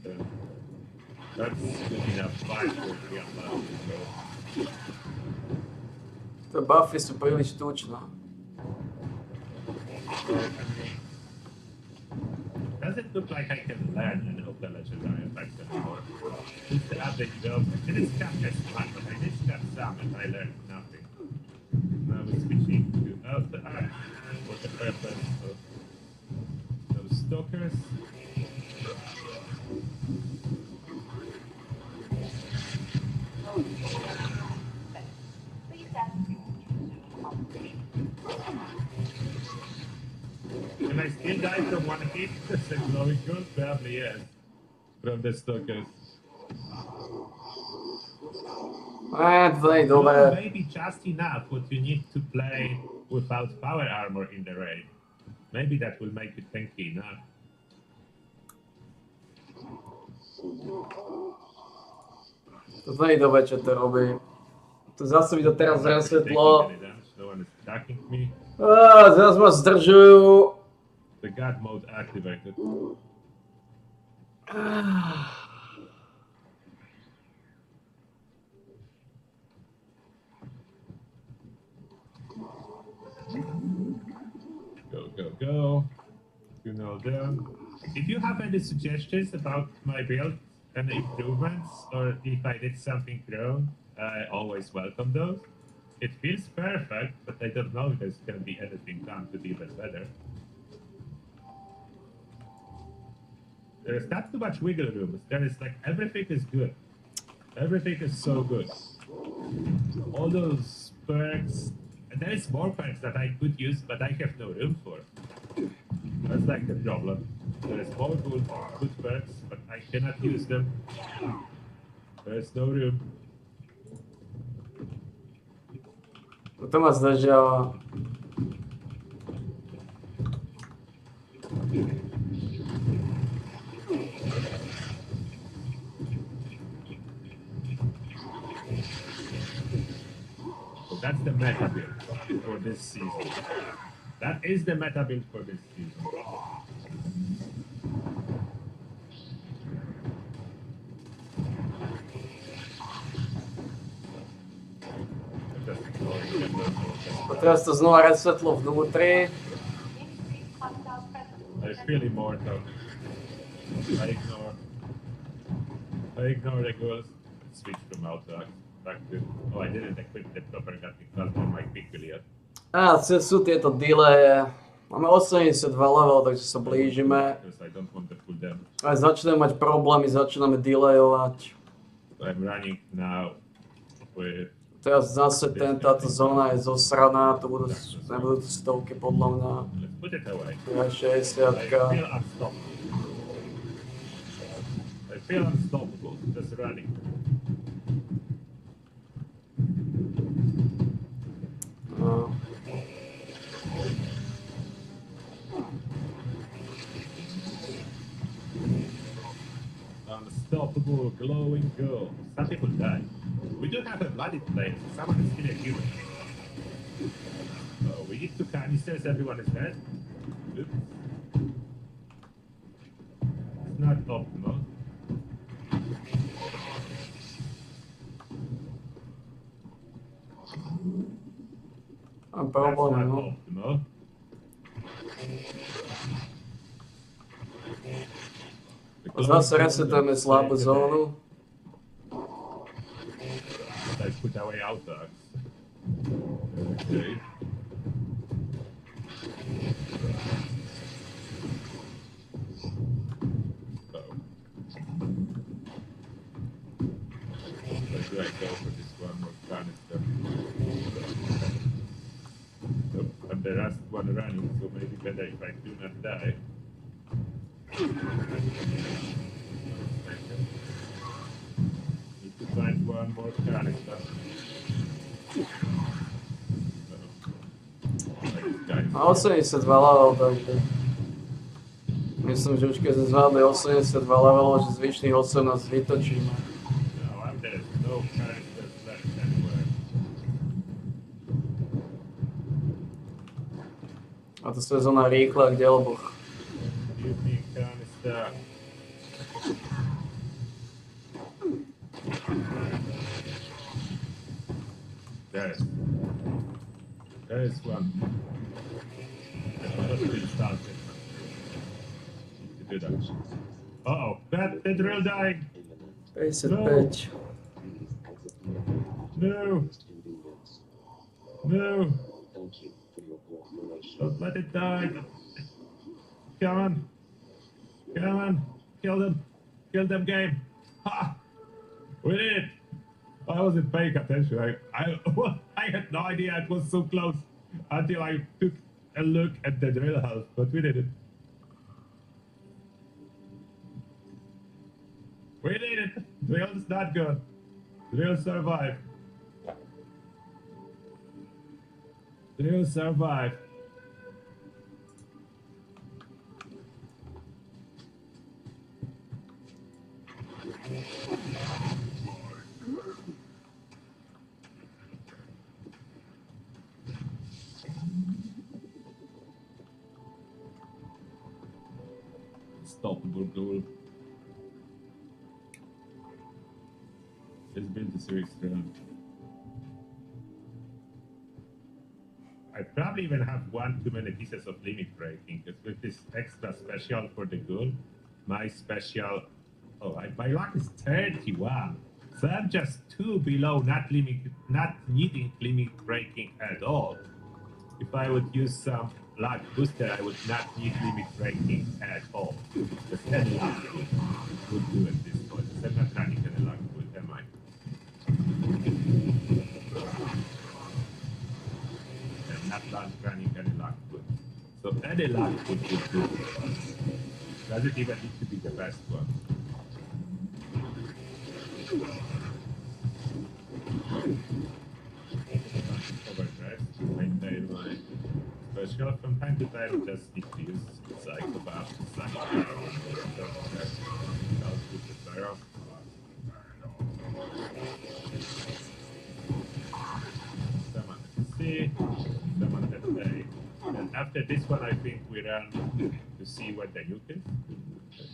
That's good enough fight to reapply the glow. To buffy sú príliš tučné. Doesn't look like I can learn any of the legendary effects anymore. Since the update development, I didn't scrap just one, but I did scrap some and I learned nothing. Now we're switching to the art for the purpose of those stalkers. Can I still die from one hit? The glowing gun? Probably yes. From the stalkers. To nie No, dobré. maybe just enough what you need to play without power armor in the raid. Maybe that will make it tanky enough. To nie dobré, čo to robí. To zase mi to teraz I'm not really taking resvetlo. any damage. No one is attacking me. Zase ma zdržujú. The god mode activated. Go, go, go. You know them. If you have any suggestions about my build and improvements, or if I did something wrong, I always welcome those. It feels perfect, but I don't know if there's gonna be anything done to be even better. There's not too much wiggle room. There is like everything is good. Everything is so good. All those perks. And there is more perks that I could use, but I have no room for. That's like the problem. There is more good perks, but I cannot use them. There is no room. To ma zdržiava. So that's the meta build for this season. That is the meta build for this season. I'm just ignoring them. A teraz to znova resvetlo vnútri. I feel immortal. I ignore the goals. Let's switch from auto back to. Oh, I didn't equip the proper graphic card on my pickle yet. Sú tieto delaye. Máme 82 level, takže sa blížime. Because I don't want the full damage. Ale začneme mať problémy, začíname delayovať. I'm running now with. Teraz zase táto zóna je zosraná, to nebudú to stovky podľa mňa. Let's put it away. Ja 60. I feel unstoppable just running. No. Unstoppable glowing girl. Some people die. We do have a blooded place. Someone is still a human. Oh, we need 2 canisters. Everyone is dead. Oops. It's not optimal. Mám problém, That's not no. optimal. Zase resetujeme slabú zónu. I put away outdoors. Okay. Oh. Where do I go for this one more canister? Nope, I'm the last one running, so maybe better if I do not die. Need to find one more canister. A 82 level, takže myslím, že už keď sme zvládli 82 levelov, že zvyšných 18 vytočíme. No, I'm dead. No canisters left anywhere. A to je zóna rýchla, kde lebo Give me canister. There is one. Let's restart it. Need to do that. Uh-oh, the drill dying. 55. No. No. Thank you for your cooperation. Don't let it die. Come on. Come on. Kill them. Kill them, game. Ha! We did it. I wasn't paying attention. I had no idea it was so close until I took a look at the drill house, but we did it. We did it. Drill's not good. Drill survived. They'll survive. Stoppable goal. Let's build the series round. I probably even have one too many pieces of limit breaking, because with this extra special for the goal, my special, my luck is 31. So I'm just 2 below not needing limit breaking at all. If I would use some luck booster, I would not need limit breaking at all. Just any luck would do at this point. So I'm not running any luck would, am I? I'm not running any luck wood. So any luck wood would do. Does it even need to be the best one? Overdressed, maintain my special. From time to time, just need to use Psychopath, with the barrel. Summon C, summon that day. And after this one, I think we run to see what the nuke is.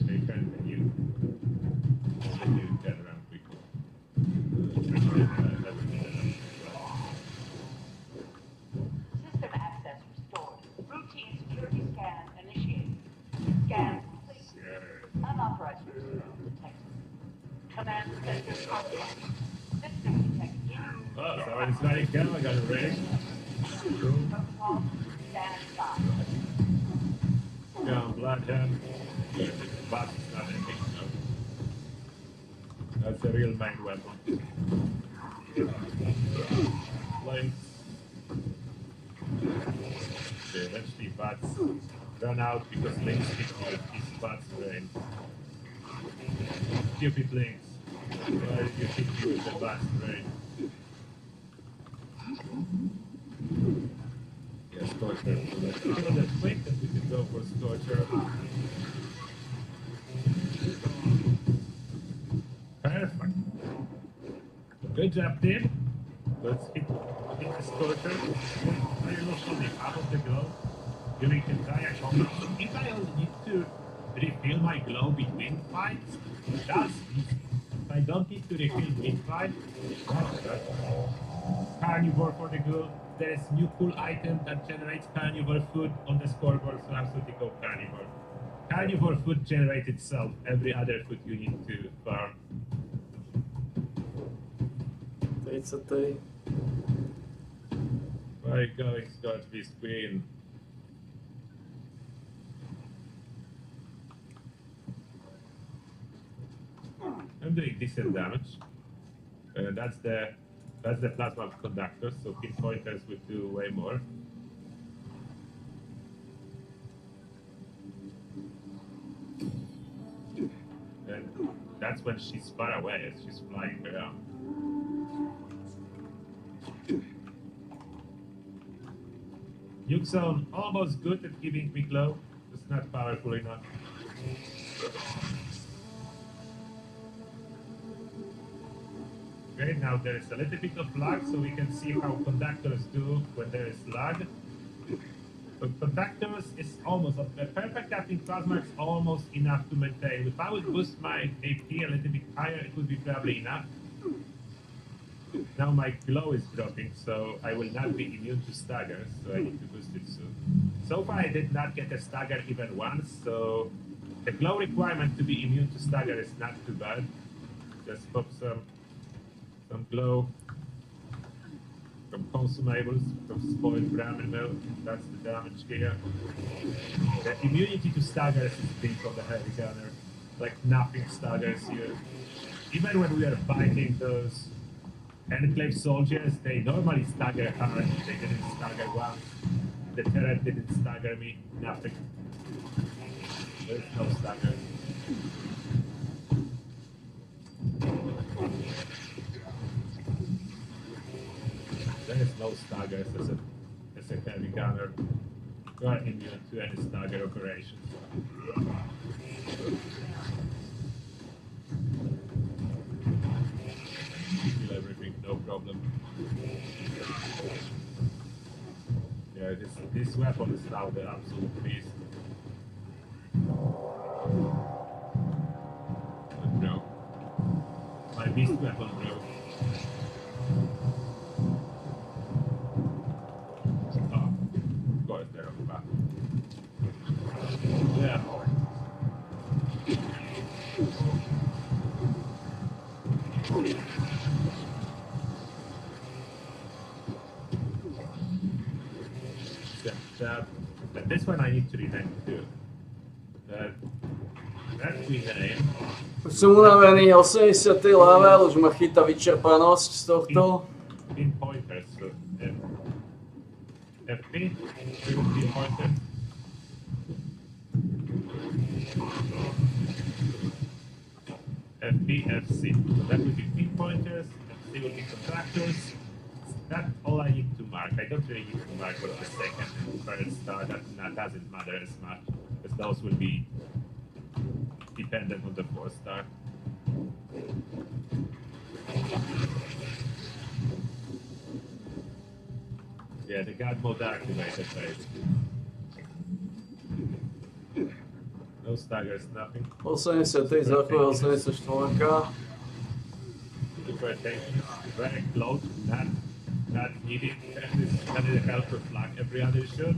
They can the nuke. The nuke can run quickly. System access restored. Routine security scan initiated. Scan complete. Unauthorized personnel detected. Command center contact. System detected. Oh, someone's running camera gun already. Protocol stand by. Down, Bloodhound. Box is not ending, no. That's a real main weapon. Flames. Okay, eventually bots run out because Lynx hit you with his bots brain. Stupid Lynx. Why did you hit me with the bots brain? Yeah, Scorcher. So let's wait that we can go for Scorcher. Perfect. Good job, team. Let's hit the Scorcher. I lost only half of the glow during the entire combat. So if I only need to refill my glow between fights, that's easy. If I don't need to refill mid-fight, that's good. Carnivore for the glow. There is new cool item that generates carnivore food on the scoreboard, so absolutely go carnivore. Carnivore food generates itself every other food you need to farm. 30. Where going Scott this queen? I'm doing decent damage. That's the plasma conductor, so pinpointers would do way more. And that's when she's far away, as she's flying around. Nuke zone almost good at giving me glow, just not powerful enough. Okay, now there is a little bit of lag, so we can see how conductors do when there is lag. So conductors is almost, the perfect tapping plasma is almost enough to maintain. If I would boost my AP a little bit higher, it would be probably enough. Now my glow is dropping, so I will not be immune to staggers, so I need to boost it soon. So far I did not get a stagger even once, so the glow requirement to be immune to stagger is not too bad. Just pop some glow from consumables, from spoiled ramen milk. That's the damage here. The immunity to staggers is big on the heavy gunner. Like nothing staggers you. Even when we are fighting those Enclave soldiers, they normally stagger hard. They didn't stagger once. The turret didn't stagger me. Nothing. There's no stagger. There is no staggers as as a heavy gunner, you are immune to any stagger operations. Kill everything, no problem. Yeah, this weapon is now the absolute beast. But bro, my beast weapon, bro. Oh, of course they're on back. Yeah. But this one I need to rename too. That rename. Už som unavený, 80. level, už ma chytá vyčerpanosť z tohto. Pinpointers, so FP, pinpointer. FP, FC. So that will be pinpointers, FC will be contractors. That's all I need to mark. I don't really need to mark what the second and third star, that doesn't matter as much, because those will be dependent on the 4-star. Yeah, the guard mode activated, basically. No staggers, nothing. 83 zachovil, 84. Super attention, very close, not needed. That is a helper flag every other shot.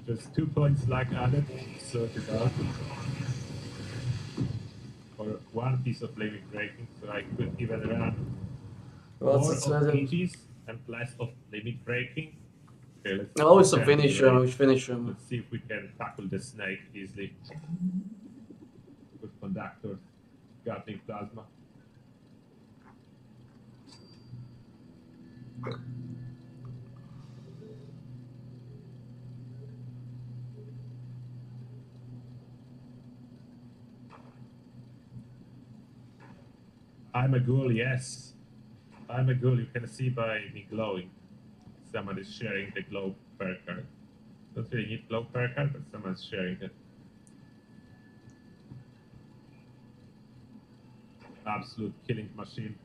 Just 2 points lag added, sort it out. Or 1 piece of limit breaking, so I could even run more of PGs and less of limit breaking. Okay, let's always a finisher, which finisher. Let's see if we can tackle the snake easily. Good conductor, Gatling plasma. I'm a ghoul, yes. I'm a ghoul, you can see by me glowing. Someone is sharing the glow per card. Don't really need glow per card, but someone's sharing it. Absolute killing machine.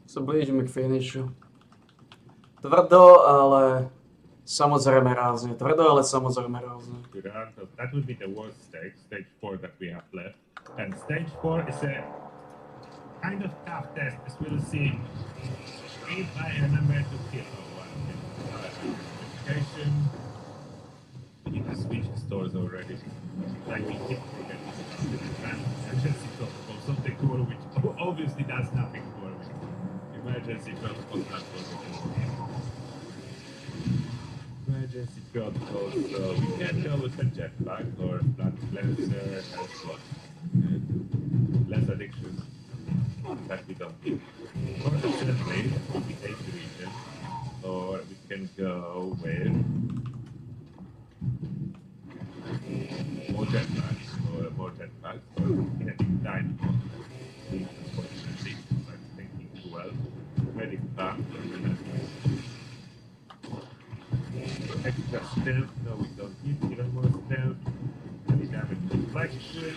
Sa blížime k finishu. Tvrdo, ale samozrejme rázne. Tvrdo, ale samozrejme rázne. That would be the worst stage, stage 4 that we have left. And stage 4 is a kind of tough test, as we'll see if I remember to kill one. Education. We need to switch stores already. Like we keep forgetting. Emergency protocol, something cool, which obviously does nothing for me. Emergency protocol, not for me. Emergency protocol, so we can go with a jetpack or blood cleanser as well. Less addiction. That we don't need. Or accelerate to the 8th region. Or we can go with more jetpacks or kinetic dynamo. Unfortunately, I'm thinking too well. Medic pump. Extra stealth, no we don't need even more stealth. Any damage deflection.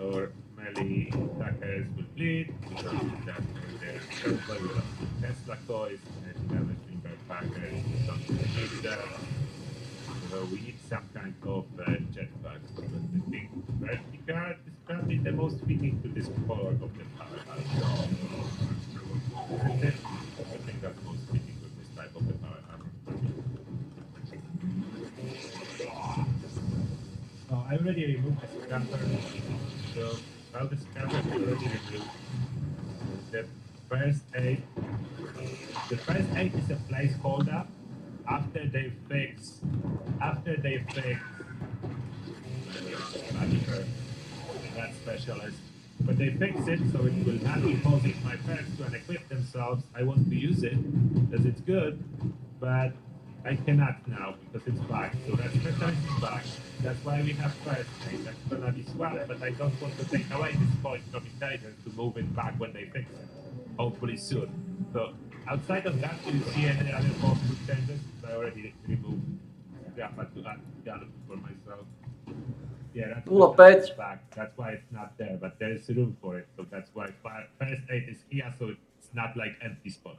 Or melee attackers will bleed. We don't need that for their circle. We don't need Tesla coils. Any damage in their packers. We don't need that. So we need some kind of jetpack. Because I think vertical is probably the most fitting to this core of the powerhouse. I think that's most fitting with this type of the power armor. Oh, I already removed the scamper. So now the scamper is already removed. The first aid is a placeholder after they fix that specialist. But they fix it so it will not be causing my pets to unequip themselves. I want to use it as it's good, but I cannot now because it's back. So that specialist is back. That's why we have first aid. That's gonna be swapped, but I don't want to take away this point from intelligence to move it back when they fix it. Hopefully soon. So outside of that, do you see any other possible changes? I already removed Jaffa to add gun for myself. Yeah, that's Nula what päť. it's back. That's why it's not there, but there is room for it. So that's why first aid is here, so it's not like empty spot.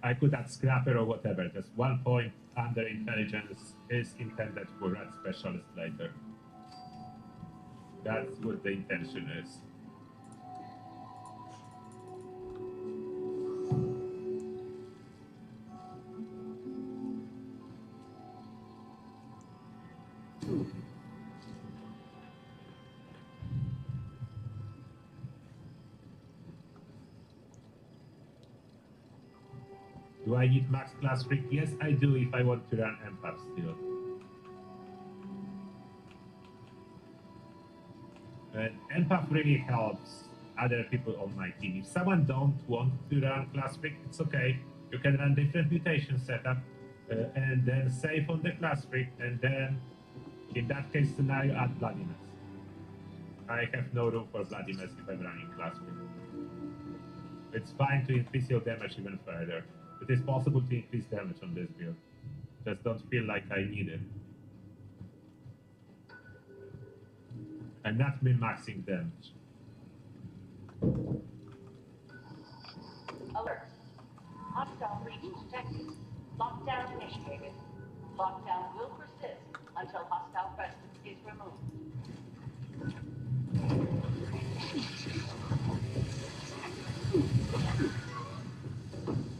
I could add scrapper or whatever. Just 1 point under intelligence is intended for that specialist later. That's what the intention is. Do I need max class freak? Yes, I do if I want to run empath still. And empath really helps other people on my team. If someone don't want to run class freak, it's okay. You can run different mutation setup and then save on the class freak, and then in that case scenario add bloody mess. I have no room for bloody mess if I'm running class freak. It's fine to increase your damage even further. It is possible to increase damage on this build. Just don't feel like I need it. I'm not min-maxing damage. Alert. Hostile breach detected. Lockdown initiated. Lockdown will persist until hostile presence is removed.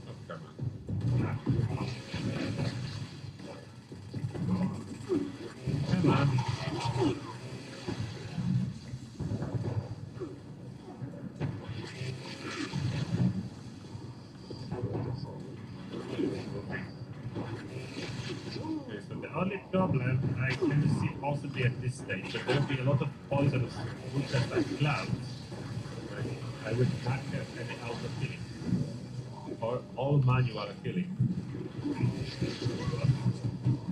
Oh, come on. Come on. Okay, so the only problem I can see possibly at this stage, that there will be a lot of poisonous movements like clouds. Right? I would not have any auto killing. Or all manual killing.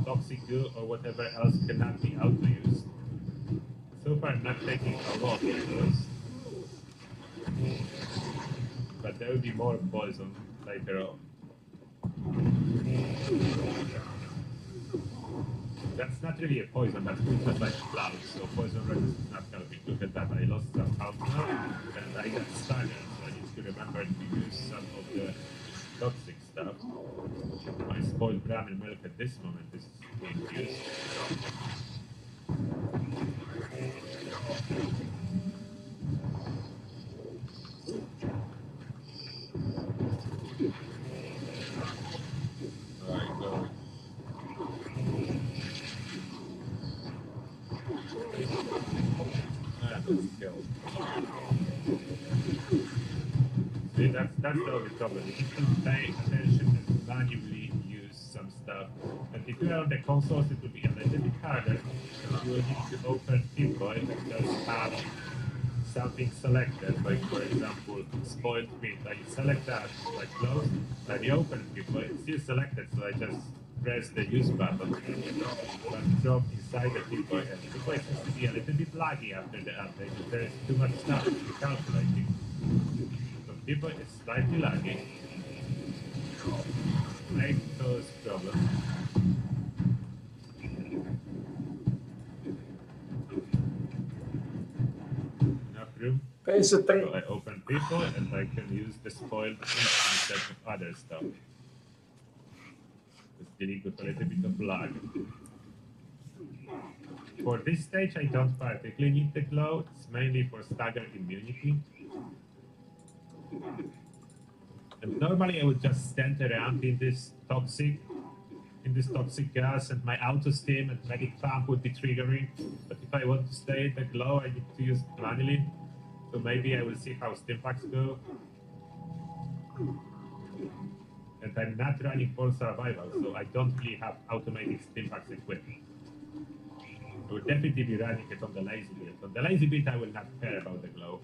Toxic goo or whatever else cannot be auto-used. So far I'm not taking a lot of those. But there will be more poison later on. That's not really a poison, that's just like clouds, so poison resist is not helping. Look at that, I lost some health now, and I got staggered, so I need to remember to use some of the toxic stuff. My spoiled Brahmin milk at this moment is being used. Alright, go. Ah, that's killed. See, that's the only problem. You need to pay attention and manually use some stuff. And if you are on the consoles, it will be a little bit harder, because you will need to open Pinboy and just have something selected, like for example, spoiled meat. I select that, like close, and you open Pinboy, it's still selected, so I just press the use button, but drop inside the Pinboy, and Pinboy seems to be a little bit laggy after the update, because there is too much stuff to be calculating. Pinboy is slightly laggy. May cause problems. Enough room. So 53. I open people and I can use the spoiled instead of other stuff. It's dealing with a little bit of lag. For this stage, I don't particularly need the glow. It's mainly for staggered immunity. And normally I would just stand around in this toxic gas, and my auto steam and medic pump would be triggering. But if I want to stay in the glow, I need to use it manually. So maybe I will see how stim packs go. And I'm not running for survival, so I don't really have automatic still packs equipped. I will definitely be running it on the lazy build. On the lazy build, I will not care about the glow.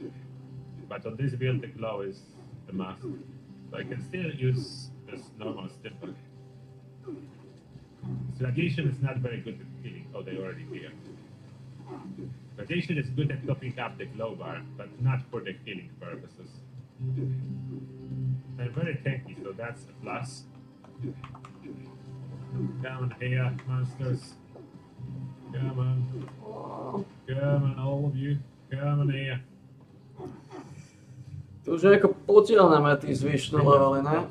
But on this build, the glow is a must. So I can still use this normal still pack. Radiation is not very good at healing. Oh, they already here. Radiation is good at topping up the glow bar, but not for the healing purposes. I'm very tanky, so that's a plus. Come on here, monsters. Come on. Come on, all of you. Come on here. To už nejako potiahneme tí zvyšné levely, ne?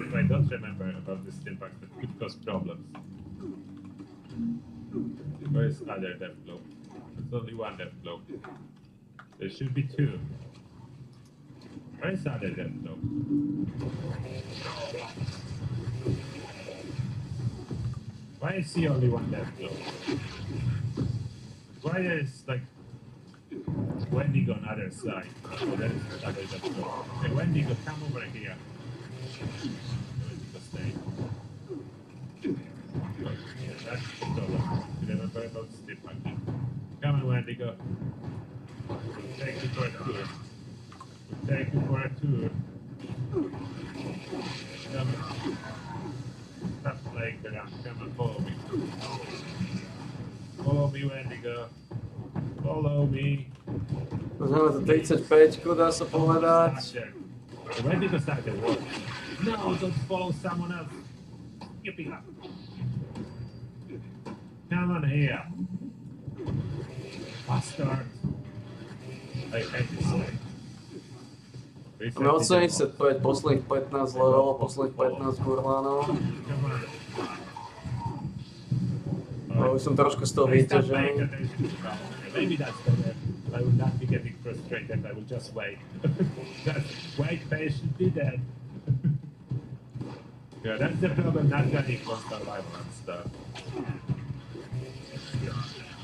If I don't remember about this impact, that could cause problems. Where is other death glow? There's only one death glow. There should be two. Where is other death glow? Why is he only one death glow? Why is like Wendigo on other side? Oh, that is other death glow. Okay, Wendigo, come over here. Wendigo, stay. Yeah, that's the problem. Remember about stiff hunting. Come on, Wendigo. We'll take you for a tour. We'll take you for a tour. Come on. Stop playing around. Come on, follow me. Follow me, Wendigo. Follow me. Máme tu 35, dá sa povedať. Wendigo started work. No, don't follow someone else. Give me up. Come on here. Bastard. I hate this way. Máme 85, posledných 15 levelov, posledných 15 gurlánov. No, už som trošku z toho vyťažený. Maybe that's better. I will not be getting frustrated. I will just wait. Just wait patiently then. Yeah, that's the problem. Not running for survival and stuff.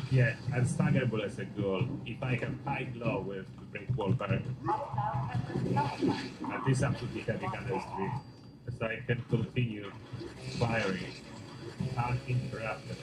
Yeah, and stagger bullets a goal. If I can high glow with the break wall barrel. And this absolutely heavy gunner streak. So I can continue firing uninterrupted.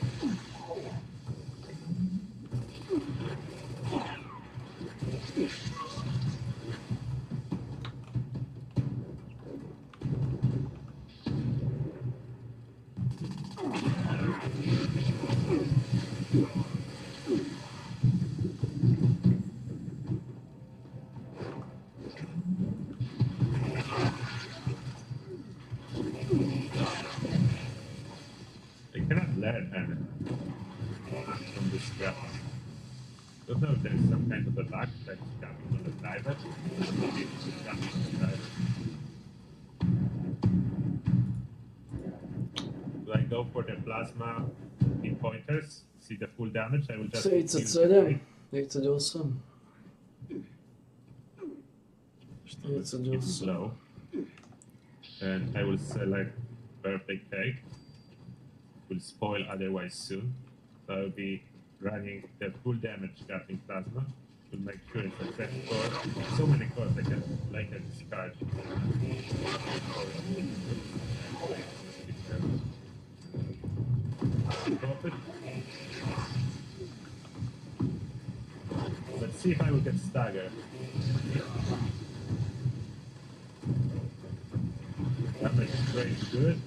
I cannot learn from this scrap. Don't know if there's some kind of a bug that's coming on the driver. Maybe it's coming on the driver. Do I go for the plasma in pointers? See the full damage? I will just 37, 38. It's slow. And I will select perfect cake. Will spoil otherwise soon. So I'll be running the full damage capping plasma to make sure it's a fresh core. So many cores I can later discard. Profit. Let's see if I will get stagger. Damage is very good.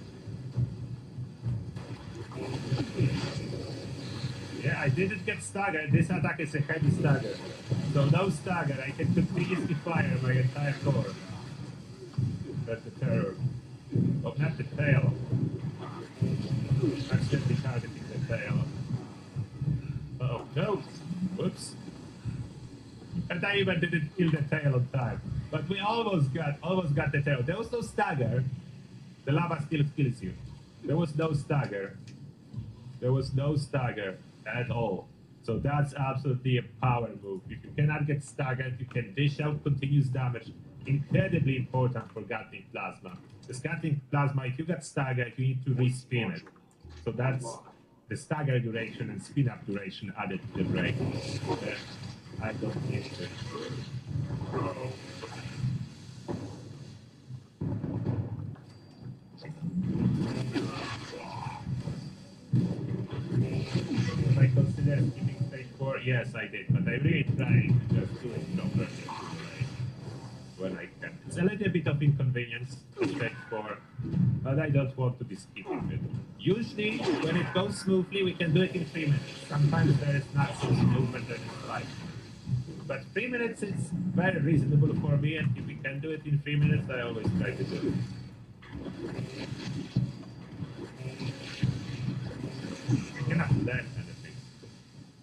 Yeah, I didn't get stagger. This attack is a heavy stagger. So no stagger, I can continuously fire my entire core. That's the terror. Oh, not the tail. Accidentally targeting the tail. Oh, no. Whoops. And I even didn't kill the tail on time. But we almost got the tail. There was no stagger. The lava still kills you. There was no stagger. There was no stagger at all. So that's absolutely a power move. If you cannot get staggered, you can dish out continuous damage. Incredibly important for Gatling Plasma. The Gatling Plasma, if you get staggered, you need to respin it. So that's the stagger duration and spin up duration added to the break. I don't need it. Yes, I did, but I really tried to just do it properly when I can. It's a little bit of inconvenience to take for, but I don't want to be skipping it. Usually, when it goes smoothly, we can do it in 3 minutes. Sometimes there is not so smooth and then it's 5. But 3 minutes is very reasonable for me, and if we can do it in 3 minutes, I always try to do it. I cannot learn anything.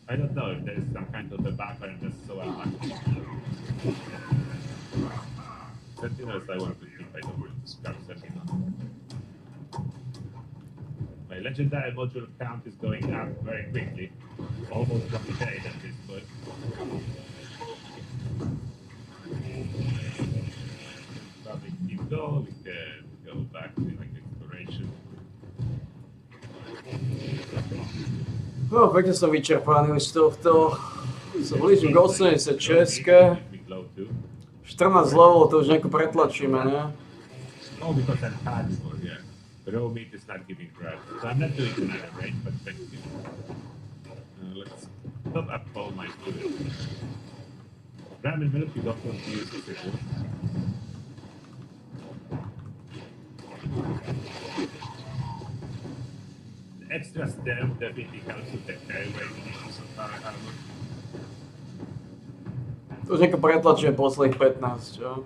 I don't know if there is some kind of a bug or I'm just so unlucky. Sentinels I want to keep, I don't want to scrap Sentinels. My legendary module count is going up very quickly. Almost 1k at this point. Probably keep going, we can go back to like exploration. No, pekne som vyčerpaný už z tohto. Sa blížim k 86. 14 levelov, to už nejako pretlačíme, ne? Oh, because I'm hardcore, yeah. Raw meat is not giving bread. So I'm not doing another raid, but thank you. Let's top up all my food. Ramen milk you don't want to use as a food. The extra stem definitely helps with the carry weight issues of our armor. To už nejako pretlačíme posledných 15, čo?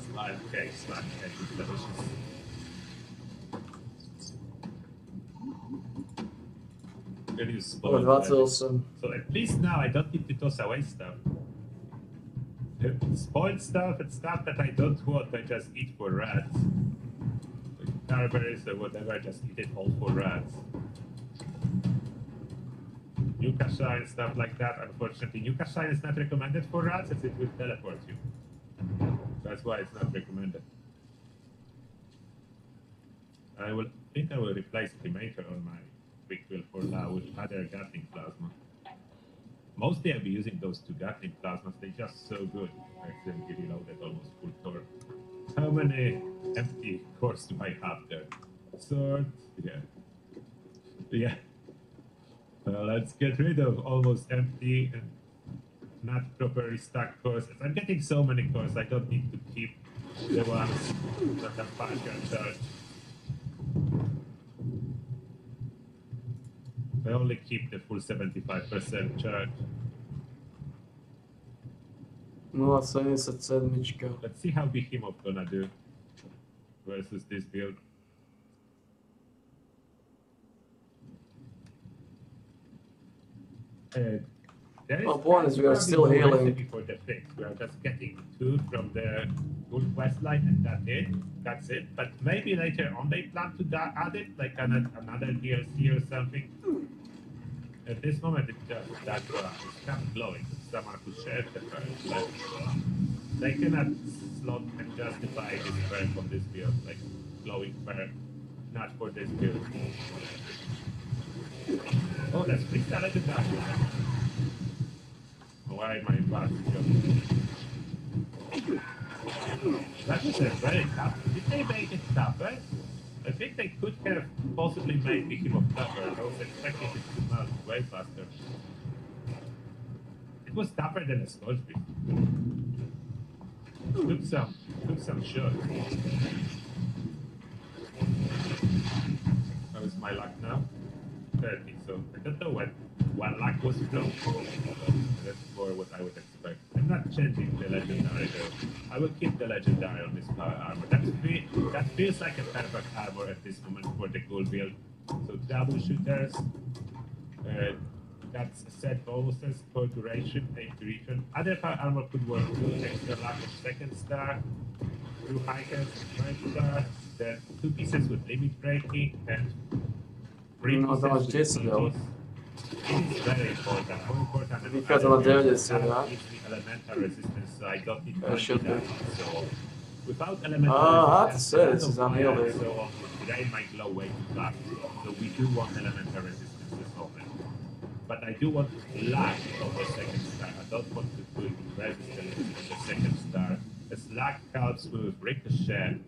Slime cake is delicious. Really spoiled. 28. So at least now I don't need to toss away stuff. Spoiled stuff and stuff that I don't want, I just eat for rats. Like carberries or whatever, I just eat it all for rats. Nukasha and stuff like that, unfortunately. Nukasha is not recommended for rats as it will teleport you. That's why it's not recommended. I think I will replace Cremator on my quick wheel for now with other Gatling plasma. Mostly I'll be using those 2 Gatling plasmas, they're just so good. I accidentally reloaded almost full torque. How many empty cores do I have there? Sword, yeah. Yeah. Let's get rid of almost empty and not properly stacked cores. I'm getting so many cores, I don't need to keep the ones that are partial charged. I only keep the full 75% charge. No, 77. Let's see how Behemoth gonna do versus this build. Well, point is we are still healing. For the fix. We are just getting 2 from the gold quest line and that's it. That's it. But maybe later on they plan to add it, like another DLC or something. At this moment it's just that it's kind of glowing. Someone who shared the first, but they cannot slot and justify this perk on this build, like glowing perk, not for this build. Oh, that's pretty legendary. Why my boss That was a very tough. Did they make it tougher? I think they could have possibly made Behemoth tougher. I was expecting it to melt way faster. It was tougher than a Scorchbeak. Took some shots. How is my luck now? 30, so I don't know what 1 luck was from. That's more what I would expect. I'm not changing the legendary though. I will keep the legendary on this power armor. That feels like a perfect armor at this moment for the cool build. So double shooters, that's set bonuses for duration, 8 duration. Other power armor could work too, extra luck of 2nd star, 2 hikers, 1st star, then 2 pieces with limit breaking, and 3 pieces with EGs. It is very important. How important Because I'm a gives me elemental resistance, so I don't need I should that. So without elemental hard to resistance, say, this is unhealthy. so drain my glow way too fast. So we do want elemental resistance this moment. But I do want luck on the 2nd star. I don't want to put resistance on the 2nd star. as luck helps with ricochet,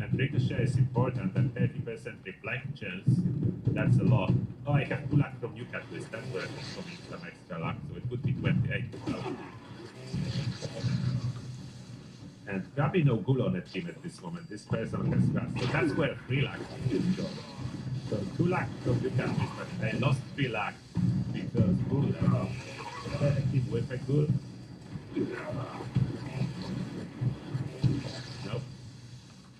and ricochet is important, and 30% reflect chance, that's a lot. Oh, I have 2 luck from new catalyst, that's where it's coming some extra luck, so it would be 28 without. And probably no ghoul on the team at this moment, this person has got, so that's where 3 luck is gone. So 2 luck from new catalyst, but they lost 3 luck because ghoul left. A team with a ghoul. Nope.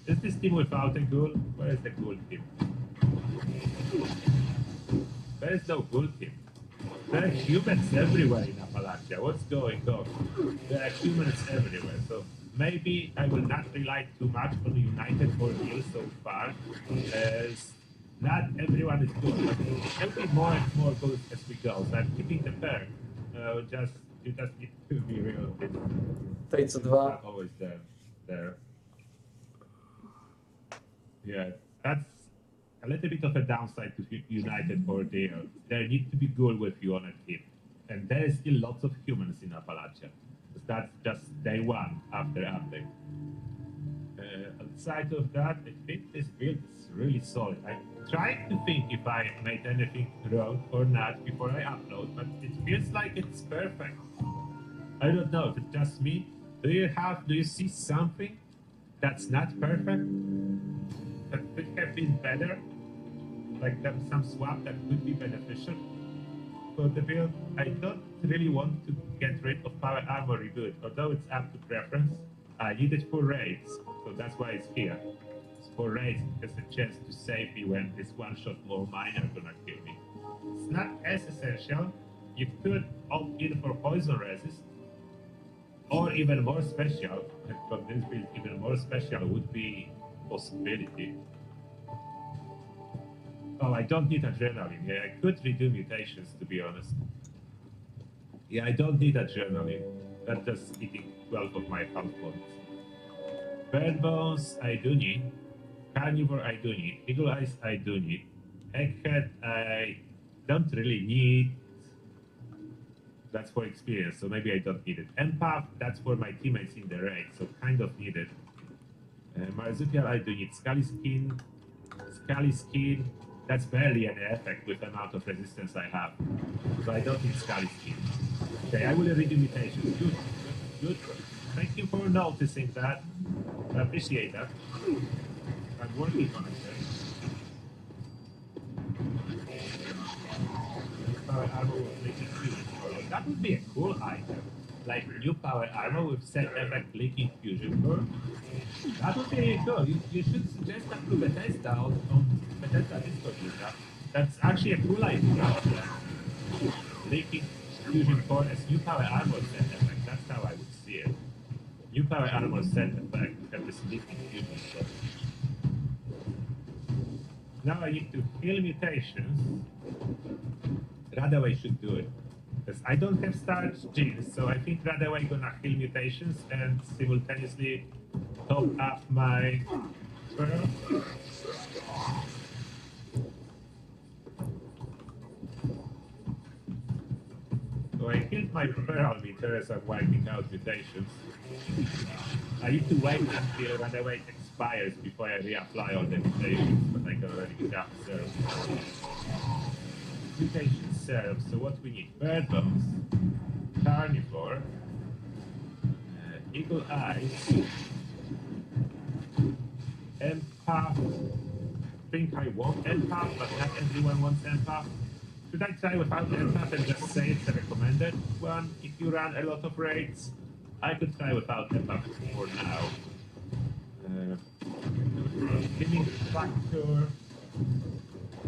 Is this team without a ghoul? Where is the ghoul team? There is no ghoul team. There are humans everywhere in Appalachia. What's going on? There are humans everywhere. So maybe I will not rely too much on United Ordeal so far, as not everyone is good. But there will be more and more good as we go. So I'm keeping the pair. You just need to be real. It's 32. not always there. Yeah, that's a little bit of a downside to United Ordeal. There need to be good with you on a team. And there is still lots of humans in Appalachia. That's just day one after update. Outside of that, I think this build is really solid. I'm trying to think if I made anything wrong or not before I upload, but it feels like it's perfect. I don't know if it's just me. Do you see something that's not perfect? That could have been better? Like some swap that could be beneficial for the build? I don't really want to get rid of power armor reboot, although it's up to preference. I need it for raids, so that's why it's here. It's for raids, it has a chance to save me when this one-shot more miner gonna kill me. It's not as essential. You could opt in for poison resist, or even more special, and for this build even more special would be possibility. Oh, I don't need adrenaline. Yeah, I could redo mutations, to be honest. Yeah, I don't need adrenaline. That's just eating 12 of my health points. Bird bones, I do need. Carnivore, I do need. Eagle eyes, I do need. Egghead, I don't really need. That's for experience, so maybe I don't need it. Empath, that's for my teammates in the raid, so kind of need it. Marsupial, I do need. Scully skin, that's barely any effect with the amount of resistance I have. So I don't need Scully skin. Okay, I will redo mutations. Good. Thank you for noticing that. I appreciate that. I'm working on it. Power armor with leaking fusion core. That would be a cool item. Like new power armor with set effect leaking fusion core. That would be really cool. You should suggest that to Bethesda on Bethesda Discord user. That's actually a cool idea. Leaking fusion core as new power armor set effect. That's how I would see it. New power armor set effect have this leaking fusion core. Now I need to heal mutations. Radaway should do it. Because I don't have starch genes, so I think Radaway gonna heal mutations and simultaneously top up my pearl. So I healed my pearl meters and wiping out mutations. I need to wait until Radaway expires before I reapply all the mutations, but I can already craft serve. Mutation serve, so what we need? Bird bones, carnivore, eagle eyes, empath. I think I want empath, but not everyone wants empath. Should I try without empath and just say it's a recommended one if you run a lot of raids? I could try without empath for now. Killing factor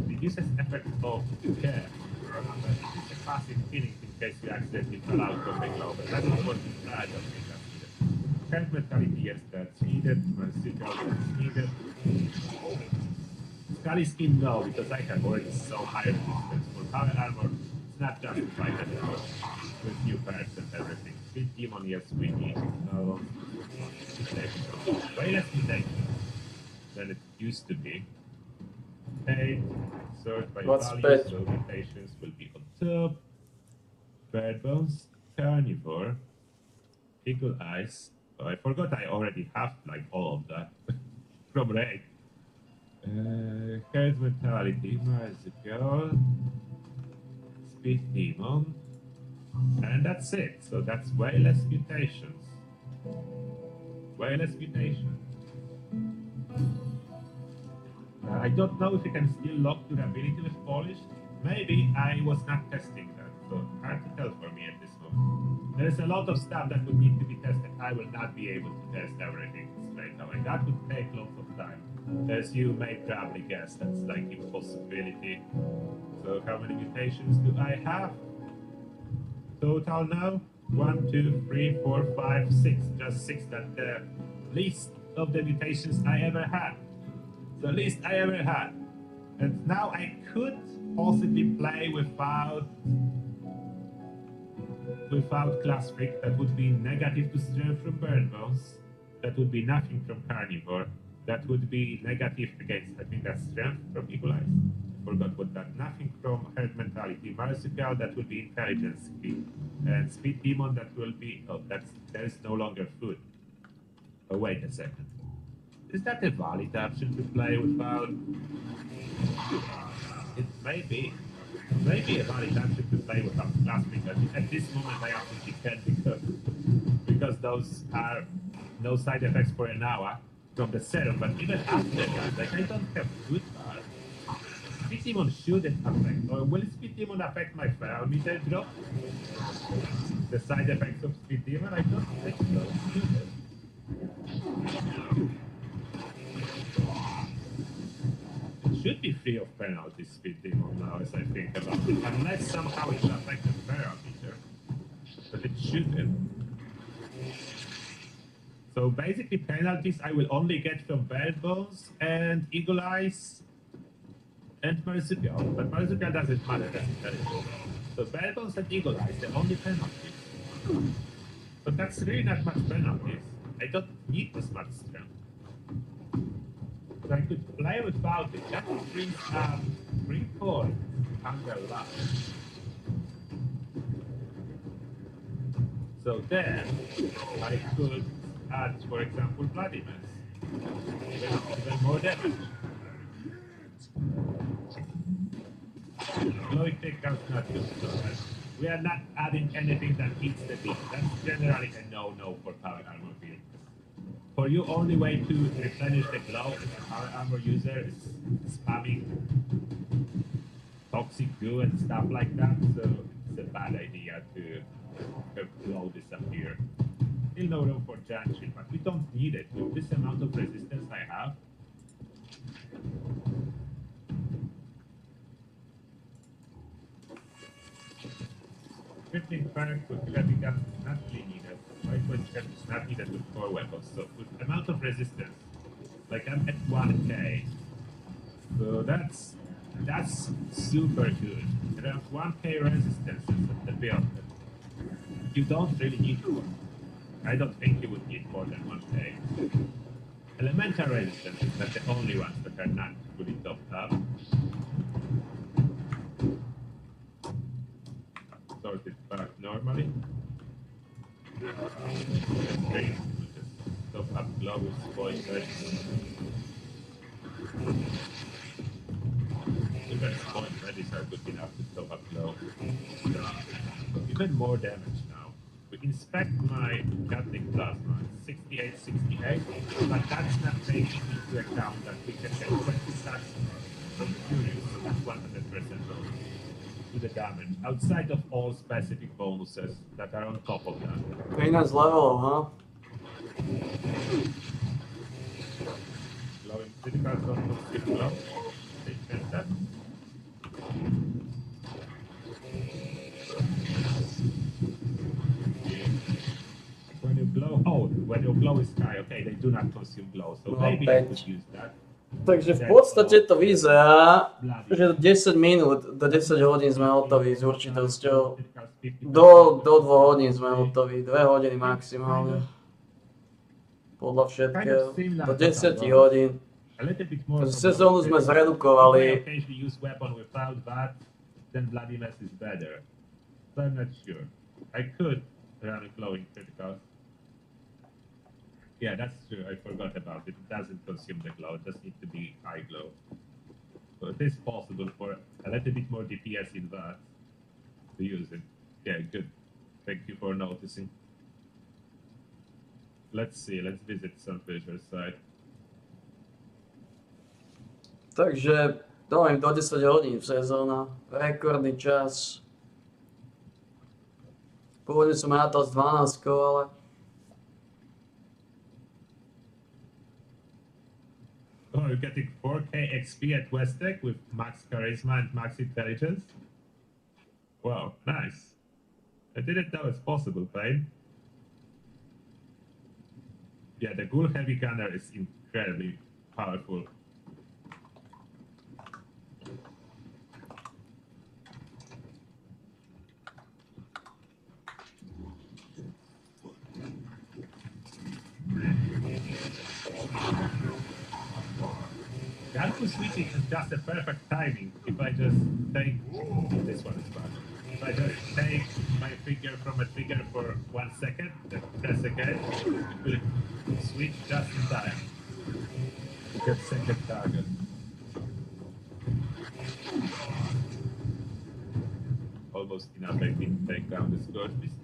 reduces effect of care. It's a passive killing in case you accidentally fell out from the glove. That is what I don't think that's needed. Health mentality, yes, that's needed. Marsupial, that's needed. Scully skin, no, because I have already so high resistance for power armor. It's not justified anymore with new pairs and everything. Speed demon, yes, we need. No, way less mutation than it used to be. 8, sort by value, so mutations will be on top. Bird bones, carnivore, eagle eyes, Oh, I forgot I already have like all of that from raid. Herd mentality, Marzical, speed demon, and that's it. So that's way less mutations. Way less mutations. I don't know if you can still lock durability with polished. Maybe I was not testing that, so hard to tell for me at this moment. There's a lot of stuff that would need to be tested. I will not be able to test everything straight away. That would take lots of time. As you may probably guess, that's like impossibility. So how many mutations do I have? Total now? 1, 2, 3, 4, 5, 6. Just 6. That's the least of the mutations I ever had. The least I ever had. And now I could possibly play without class freak. That would be negative to strength from burn bones. That would be nothing from carnivore. That would be negative against, I think that's strength from equalize. I forgot what that. Nothing from herd mentality. Marsupial, that would be intelligence speed. And speed demon, that will be, oh, there's no longer food. Oh, wait a second. Is that a valid option to play without? It may be. Maybe a valid option to play without class because at this moment I absolutely can't because those are no side effects for an hour from the serum, but even after that, like I don't have food bar. Speed demon shouldn't affect, or will speed demon affect my parameter drop? The side effects of speed demon? I don't think so. Should it? It should be free of penalties, speed demon now, as I think about it, unless somehow it affects the parameter. But it shouldn't. So basically, penalties I will only get from Bad Bones and Eagle Eyes and Marsupial. But Marsupial doesn't matter, that's intelligent. So Bad Bones and Eagle Eyes, the only penalties. But that's really not much penalties. I don't need this much strength. So I could play without it. That brings 3 points under luck. So then I could add, for example, Bloody Mess. Even more damage. Glowing Tick comes not good. So we are not adding anything that hits the beat. That's generally a no-no for power armor build. For you, only way to replenish the glow as a power armor user is spamming toxic goo and stuff like that, so it's a bad idea to have glow disappear. Still no room for giant shield, but we don't need it. With this amount of resistance I have, Crippling Perk with heavy gun is not really needed. Lightweight strength is not needed with core weapons. So with amount of resistance, like I'm at 1k. So that's super good. Around 1k resistance is the build. You don't really need more. I don't think you would need more than 1k. Elemental resistance is not the only ones that are not fully topped up. Sort it back normally. Okay, just top up glow with spoiled even spoiled reddies are good enough to top up glow. Even more damage now. We inspect my Gatling plasma, 68, 68, but that's not taking into account that we can get 20 stacks from Furious, so that's 100% bonus to the damage, outside of all specific bonuses that are on top of that. 13 levelov, huh? Glowing criticals don't consume glow. They can that. When your glow is high, okay, they do not consume glow, so maybe I could use that. Takže v podstate to vyzerá, že 10 minút, do 10 hodín sme hotoví s určitosťou. Do 2 hodín sme hotoví, 2 hodiny maximálne. Podľa všetkého. Do 10 hodín. Sezónu sme zredukovali. I'm not sure. I could run a glowing critical. Yeah, that's true. I forgot about it. It doesn't consume the glow. It just needs to be high glow. So it is possible for a little bit more DPS in that to use it. Yeah, good. Thank you for noticing. Let's see. Let's visit some visual side. Takže dojím do 10 hodín sezóna, rekordný čas. Pôvodne som rátal s 12, ale Oh, you're getting 4K XP at Westec with max charisma and max intelligence? Wow, nice. I didn't know it's possible, Pain. Yeah, the Ghoul Heavy Gunner is incredibly powerful. Gun switching is just a perfect timing. If I just take this one is bad. If I just take my finger from a trigger for 1 second, then press again, it will switch just in time. Get second target. Almost enough, I think, to take down the Scourge Beast.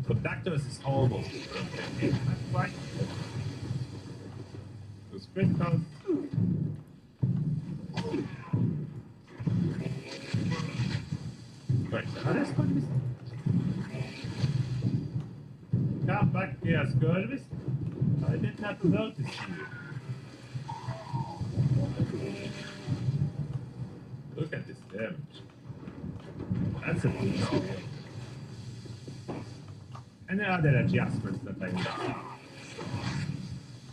Conductors is almost okay. Not quite. Those criticals. Right, another Scourge Beast. Come back here, Scourge Beast. I did not notice you. Look at this damage. That's a big skill. Any other adjustments that I missed?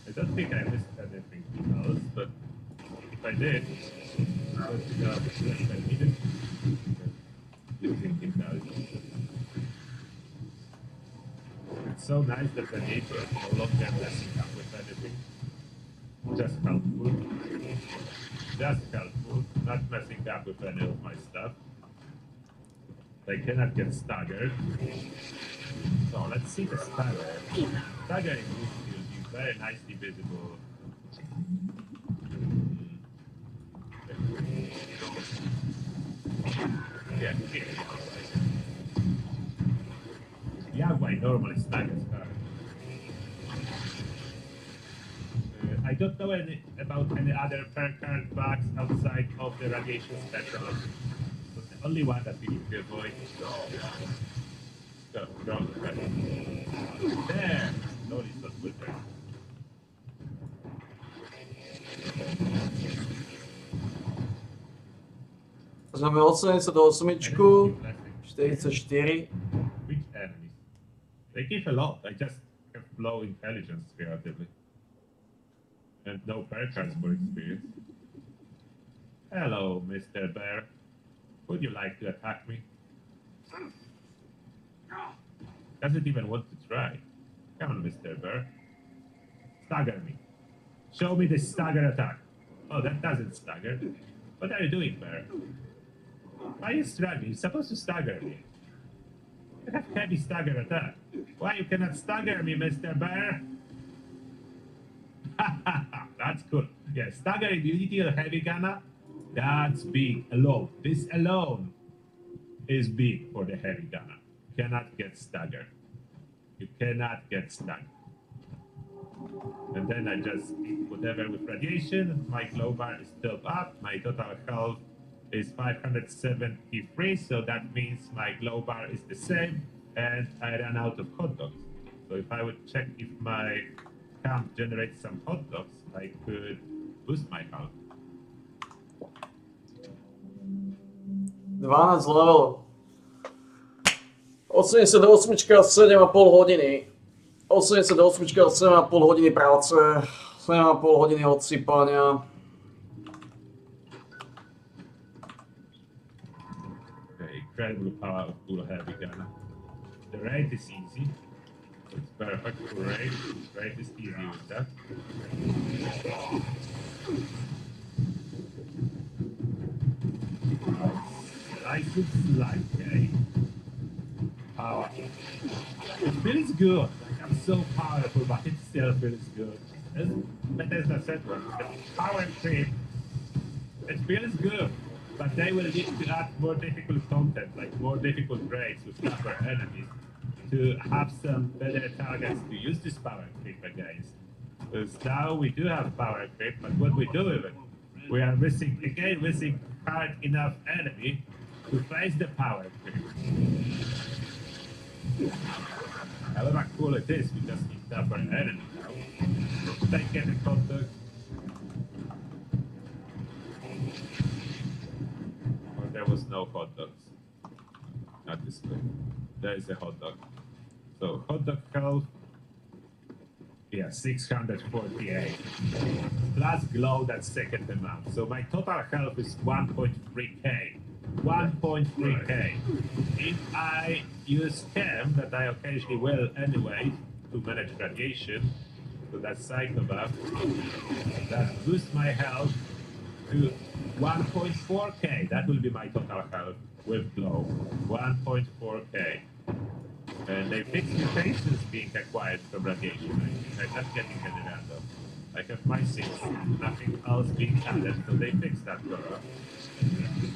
I don't think I missed anything else, but if I did, I would figure out less than needed. Using intelligence. It's so nice that the nature is no longer messing up with anything. Just helpful. Just helpful, not messing up with any of my stuff. They cannot get staggered. So let's see the stagger. Staggering will be very nicely visible. Yeah, here. Yagwai normally staggers her. I don't know about any other per card bugs outside of the radiation spectrum. But the only one that we need to avoid is go, there! No, it's not good there. sme od 78, 44. Which enemies? They give a lot. I just have low intelligence relatively. And no per cards for experience. Hello, Mr. Bear. Would you like to attack me? Doesn't even want to try. Come on, Mr. Bear. Stagger me. Show me the stagger attack. Oh, that doesn't stagger. What are you doing, Bear? Why are you struggling? You're supposed to stagger me. You have heavy stagger attack. Why you cannot stagger me, Mr. Bear? That's cool. Yeah, stagger immunity of heavy gunner. That's big alone. This alone is big for the heavy gunner. You cannot get staggered. You cannot get staggered. And then I just eat whatever with radiation. My glow bar is still up. My total health is 573, so that means my glow bar is the same, and I ran out of hot dogs. So if I would check if my camp generates some hot dogs, I could boost my health. 12 levelov. 88 7,5 hodiny. 88 7,5 hodiny práce. 7,5 hodiny odsypania. Incredible power of Ghoul Heavy Gunner. The raid is easy. It's perfect for raid. Raid is easy with that. Slice it like a power. It feels good. Like I'm so powerful, but it still feels good. Bethesda said one. The power creep, it feels good, but they will need to add more difficult content, like more difficult raids with tougher enemies, to have some better targets to use this power creep against. Because now we do have power creep, but what we do with it? We are missing hard enough enemy to face the power creep. However cool it is, we just need tougher enemy now. They get in contact. Or there was no hot dogs. Not this way. There is a hot dog. So hot dog health. Yeah, 648. Plus glow, that's second amount. So my total health is 1.3k. 1.3k. If I use chem, that I occasionally will anyway, to manage radiation, so that's psychobuff, that boosts my health to 1.4k. That will be my total health with glow. 1.4k. And they fixed mutations being acquired from radiation. I'm not getting any random. I have my 6, nothing else being added, so they fixed that Dora.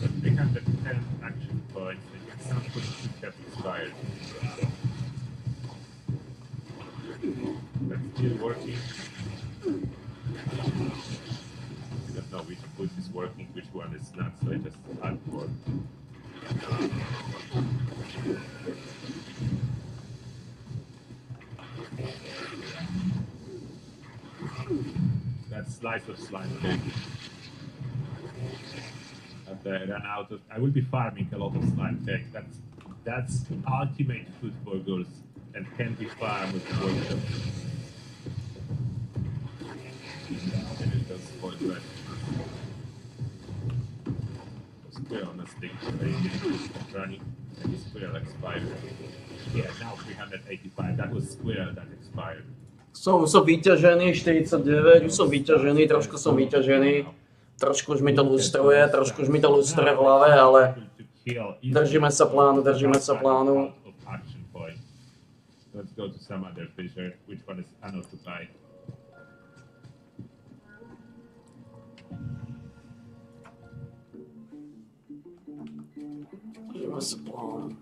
But 310 action points, I think some should have expired. That's still working. I don't know which push is working, which one is not, so I just add more. That slice of slime cake. And I ran out of. I will be farming a lot of slime cake. That's ultimate food for ghouls and can be farmed with workshop. And it does spoil bread. Square on a stick. Running. And the square expired. Yeah, now 385. That was square that expired. Som vyťažený, 49, už som vyťažený, trošku som vyťažený. Trošku už mi to lustruje v hlave, ale držíme sa plánu. Let's go to some other fissure. Which one is unoccupied? Držíme sa plánu.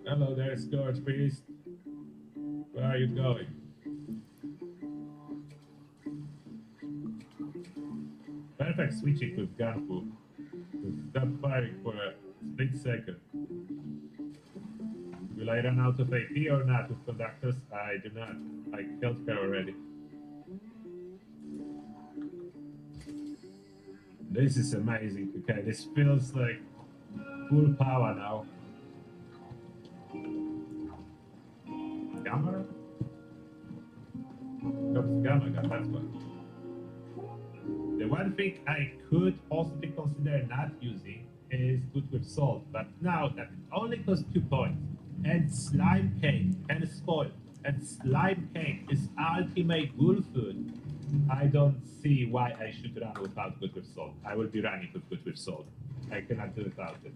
Hello there, Scourge Priest. Where are you going? Perfect switching with Gunfu. Stop firing for a split second. Will I run out of AP or not with conductors? I do not. I killed her already. This is amazing. Okay, this feels like full power now. Gamma? Comes Gamma Gun, that's one. The one thing I could possibly consider not using is Good with Salt, but now that it only costs 2 points, and Slime Cake and Spoil, and Slime Cake is ultimate ghoul food, I don't see why I should run without Good with Salt. I will be running with Good with Salt. I cannot do without it.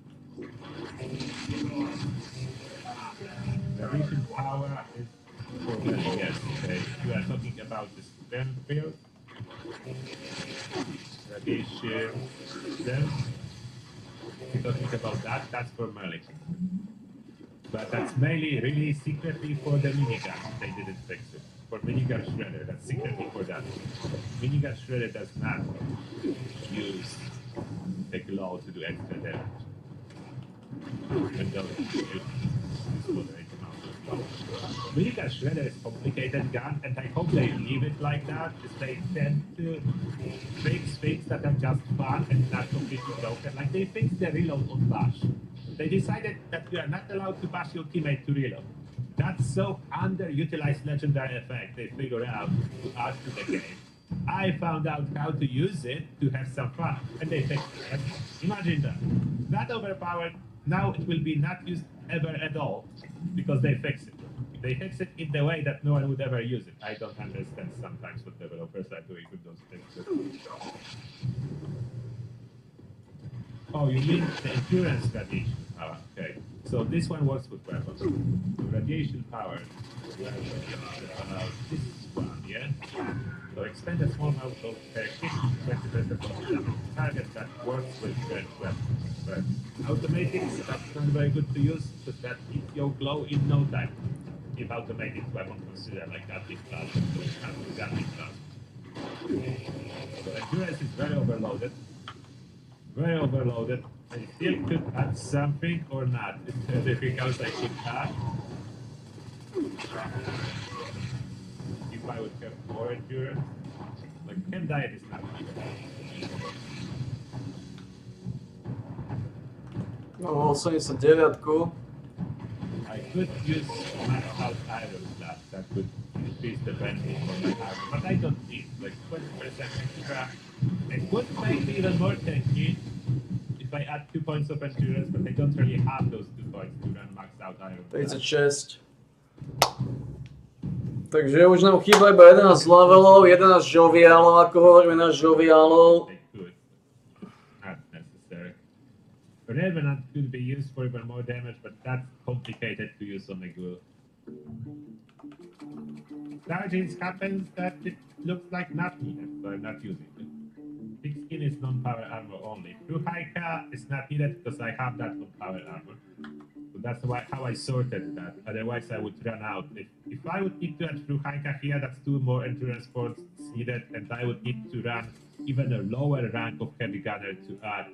The recent power is for many, yes. Okay. You are talking about the spell field, radiation, then you're talking about that, that's for melee. But that's mainly really secretly for the minigun. They didn't fix it. For minigun shredder, that's secretly for that. Minigun shredder does not use the glow to do extra damage. Minigun shredder is a complicated gun, and I hope they leave it like that, because they tend to fix things that are just fun and not completely broken. Like they fixed the reload on Bash. They decided that we are not allowed to bash your teammate to reload. That's so underutilized legendary effect they figure out to add to the game. I found out how to use it to have some fun, and they fixed it. Imagine that. Not overpowered. Now it will be not used ever at all because they fix it. They fix it in the way that no one would ever use it. I don't understand sometimes what developers are doing with those fixes. Oh, you mean the endurance radiation power? Okay. So this one works with weapons. The radiation power. This one, yeah. So expend a small amount of electricity to 20% of the target that works with current weapons. But automatics, that's not very good to use because that hits your glow in no time. If automated weapon considered like Gatling class, Gatling class. So endurance is very overloaded. Very overloaded. I still could add something or not. It's difficult I could add. If I would have more endurance. Like chem diet is not needed. No, 89. I could use maxed out iron class that could increase the benefit for my armor, but I don't need like 20% extra. It would make me even more tanky if I add 2 points of endurance, but I don't really have those 2 points to run maxed out iron class. 36. Takže už nám chýba iba 11 levelov, 11 žoviálov, ako hovoríme na žoviálov. They could. Not necessary. Revenant could be used for even more damage, but that's complicated to use on a ghoul. Sometimes happens that it looks like not needed, so I'm not using it. Thick skin is non-power armor only. True Haika is not needed because I have that on power armor. So that's how I sorted that. Otherwise I would run out. If I would need to add True Haika here, that's 2 more endurance points needed, and I would need to run even a lower rank of heavy gunner to add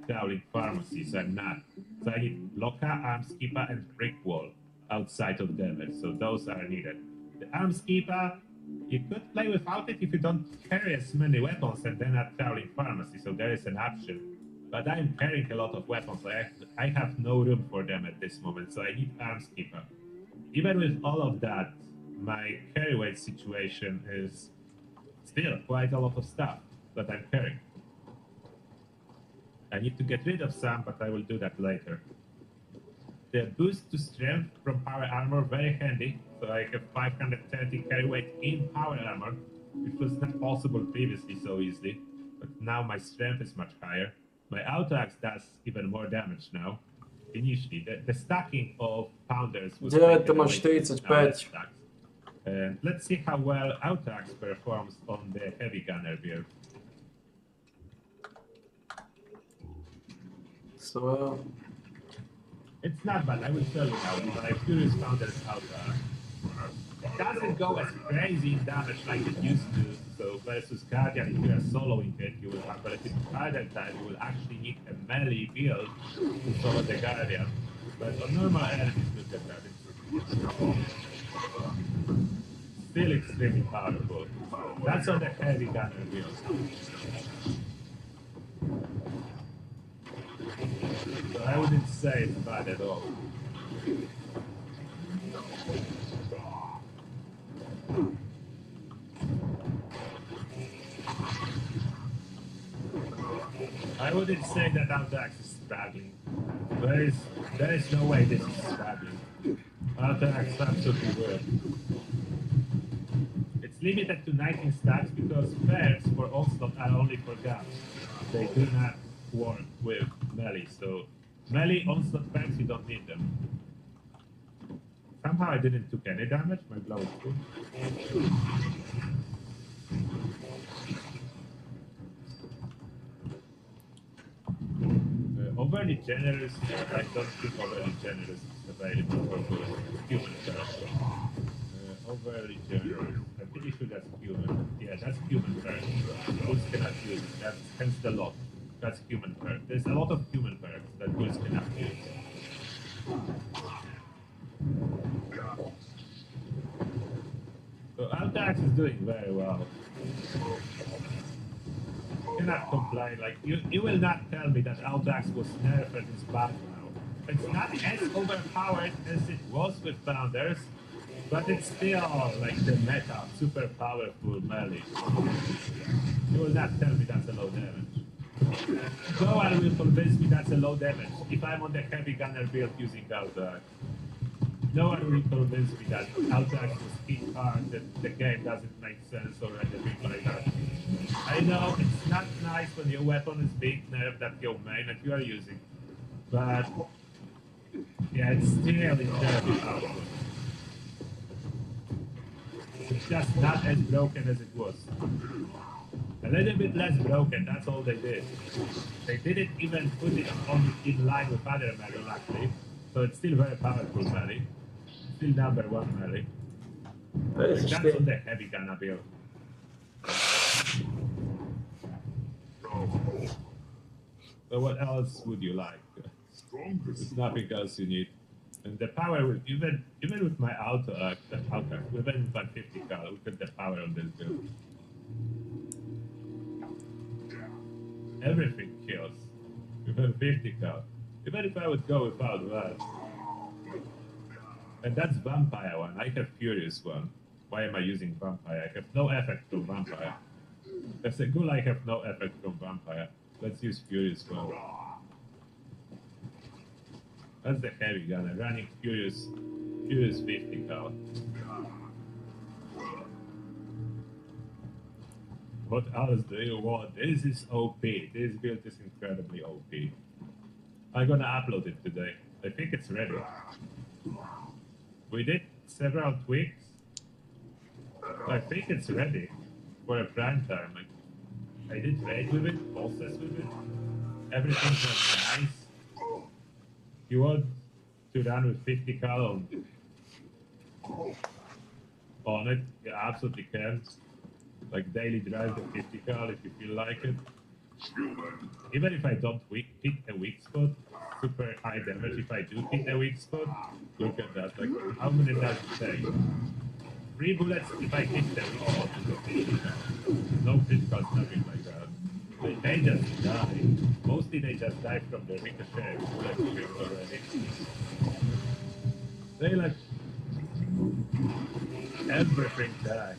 Dowling Pharmacy, so I'm not. So I need Loka, Arms Keeper, and Brick Wall outside of damage, so those are needed. The Arms Keeper, you could play without it if you don't carry as many weapons and then add Dowling Pharmacy, so there is an option. But I'm carrying a lot of weapons, so I have no room for them at this moment, so I need Arms Keeper. Even with all of that, my carry weight situation is still quite a lot of stuff that I'm carrying. I need to get rid of some, but I will do that later. The boost to strength from power armor, very handy. So I have 530 carry weight in power armor, which was not possible previously so easily. But now my strength is much higher. My auto axe does even more damage now. Initially, the stacking of pounders was 9 to má 45. And let's see how well auto axe performs on the heavy gunner build. So, it's not bad, I will tell you now, but I Furious Founders out it doesn't go as crazy in damage like it used to, so versus Guardian, if you are soloing it, you will have relatively harder time, you will actually need a melee build to solo the Guardian, but on normal enemies, look at that, it's still extremely powerful. That's on the heavy gunner build. So I wouldn't say it's bad at all. I wouldn't say that Altax is struggling. There is no way this is struggling. Altax absolutely will. It's limited to 19 stacks because perks for Onslaught are only for guns. They do not work with melee, so melee Onslaught perks, you don't need them. Somehow I didn't took any damage, my blow is good. Overly generous, I don't think overly generous is available for human character. Overly generous, I'm pretty sure that's human. Yeah, that's human perk. Bulls cannot use it, that's hence the lot. That's human perk. There's a lot of human perks that bulls cannot use. So Altax is doing very well. Cannot complain, like you will not tell me that Altax was nerfed and is bad now. It's not as overpowered as it was with Founders, but it's still like the meta, super powerful melee. You will not tell me that's a low damage. No one will convince me that's a low damage if I'm on the heavy gunner build using Altax. no one will convince me that Outback was hit hard, that the game doesn't make sense or anything like that. I know it's not nice when your weapon is being nerfed at your main that you are using, but yeah, it's still incredibly powerful. It's just not as broken as it was. A little bit less broken, that's all they did. They didn't even put it on in line with other melee, luckily, so it's still very powerful melee. Still number one melee. Like, that's on the heavy gunner build. So what else would you like? There's nothing else you need. And the power, even with my auto, even with my 50 cal, look at the power on this build. Everything kills. Even 50 cal. Even if I would go without that. And that's Vampire one. I have Furious one. Why am I using Vampire? I have no effect from Vampire. As a ghoul, I have no effect from Vampire. Let's use Furious one. That's the heavy gunner, running Furious 50 cal. What else do you want? This is OP. This build is incredibly OP. I'm gonna upload it today. I think it's ready. We did several tweaks. I think it's ready for a prime time. Like, I did raid with it, bosses with it. Everything was nice. You want to run with 50 cal on it? You absolutely can. Like daily drive the 50 cal if you feel like it. Even if I don't hit a weak spot, super high damage. If I do hit a weak spot, look at that. Like, how many does it take? 3 bullets if I hit the weak spot with a 50 cal. No criticals, nothing like that. They just die. Mostly they just die from the ricochet bullet kills already. They like everything dies.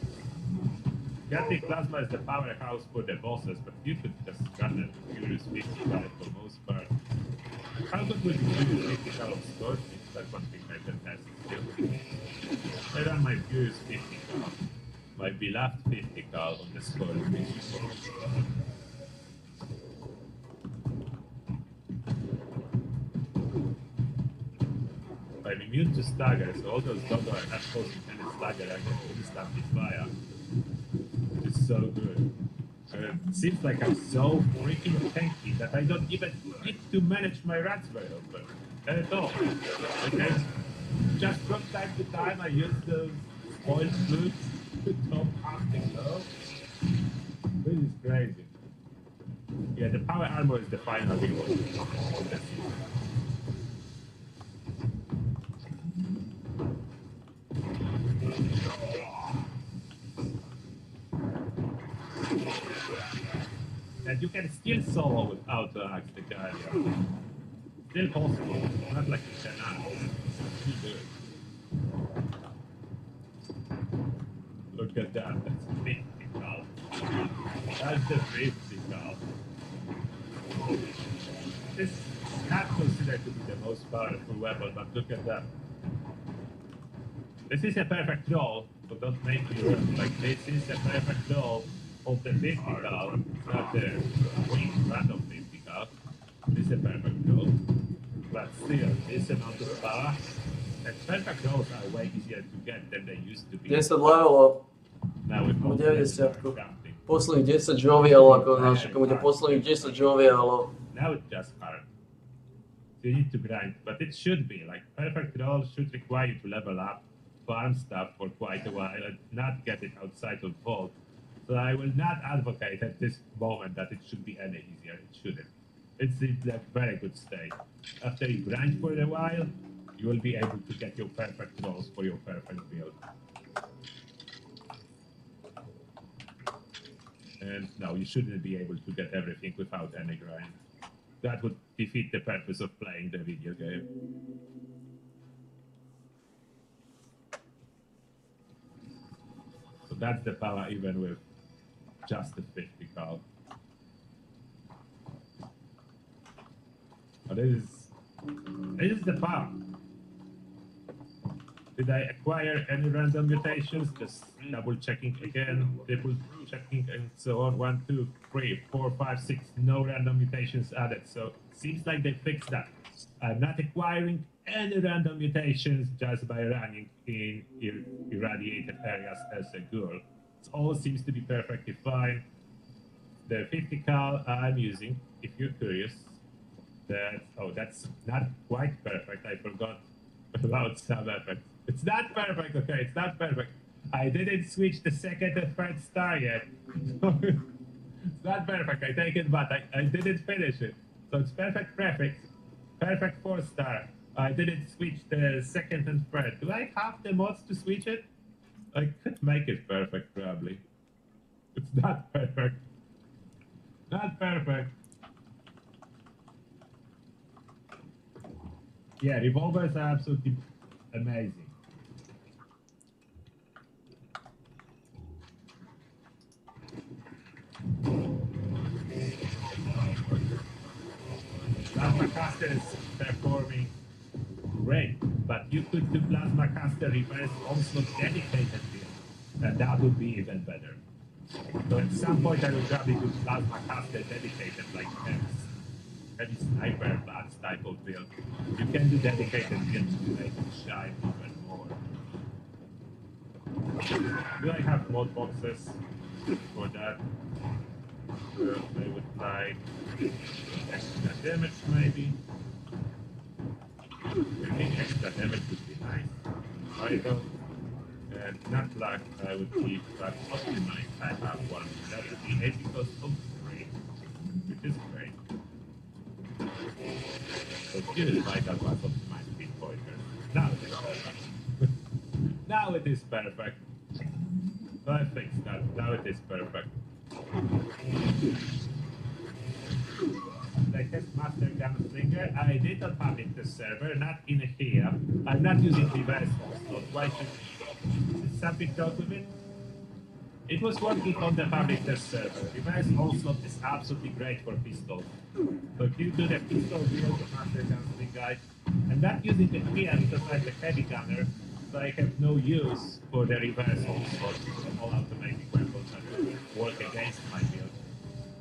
Gatic Plasma is the powerhouse for the bosses, but you could just run a Furious 50 cal for most part. How good would Furious 50 cal of Scorpion? That's one thing I can test still. I run my Furious 50 cal, my beloved 50 cal on the Scorpion. I'm immune to stagger, so all those dogs are not causing any stagger, I get instantly fire. It's so good. It seems like I'm so freaking tanky that I don't even need to manage my rats very often. At all. Okay? Just from time to time I use those spoiled flutes to top up things up. This is crazy. Yeah, the power armor is the final reward of the season. And you can still solo without axe the guy. Still possible. Not like you cannot. Still do it. Look at that. That's 50 cal. That's the 50 cal. This is not considered to be the most powerful weapon, but look at that. This is a perfect roll, so don't make me run. Like, this is a perfect roll of the 50 cal, not the random 50 cal. This is a perfect roll. But still, this amount of power, and perfect rolls are way easier to get than they used to be. 10 levelov. Now with 90. Posledných 10 jovial, ako naše, komu ťa posledných 10 jovial. Now it's just hard. So you need to grind, but it should be, like, perfect roll should require you to level up, farm stuff for quite a while, and not get it outside of vault. So I will not advocate at this moment that it should be any easier. It shouldn't. It's in a very good state. After you grind for a while, you will be able to get your perfect rolls for your perfect build. And no, you shouldn't be able to get everything without any grind. That would defeat the purpose of playing the video game. So that's the power even with just the 50 cal. But this is the power. Did I acquire any random mutations? Just double checking again, triple checking, and so on. 1, 2, 3, 4, 5, 6. No random mutations added. So seems like they fixed that. I'm not acquiring any random mutations just by running in irradiated areas as a girl. It all seems to be perfectly fine. The 50 cal I'm using, if you're curious, that's not quite perfect. I forgot about some effects. It's not perfect, okay, it's not perfect. I didn't switch the second and third star yet. It's not perfect, I take it back. I didn't finish it. So it's perfect prefix, perfect 4-star. I didn't switch the second and third. Do I have the mods to switch it? I could make it perfect, probably. It's not perfect. Not perfect. Yeah, revolvers are absolutely amazing. Plasma caster is performing great, but you could do plasma caster reverse onslaught dedicated build, and that would be even better. So at some point I will probably do plasma caster dedicated like heavy sniper bats type of build. You can do dedicated builds to make it shine even more. Do I have mod boxes for that? I would like extra damage maybe. I think extra damage would be nice. Vital. And not luck, I would keep luck optimized. I have one. That would be Ethicos of 3, which is great. So here is Vital was optimized pinpointer. Now it is perfect. Now it is perfect. So I fixed that. Now it is perfect. I test Master Gunslinger. I did not publish the server, not in here. I'm not using reverse onslaught. Why should something wrong with it? It was working on the public test server. Reverse onslaught is absolutely great for pistols. So if you do the pistol build, the Master Gunslinger, I'm not using it here because I'm the heavy gunner, so I have no use for the reverse onslaught. All automatic weapons that work against my build.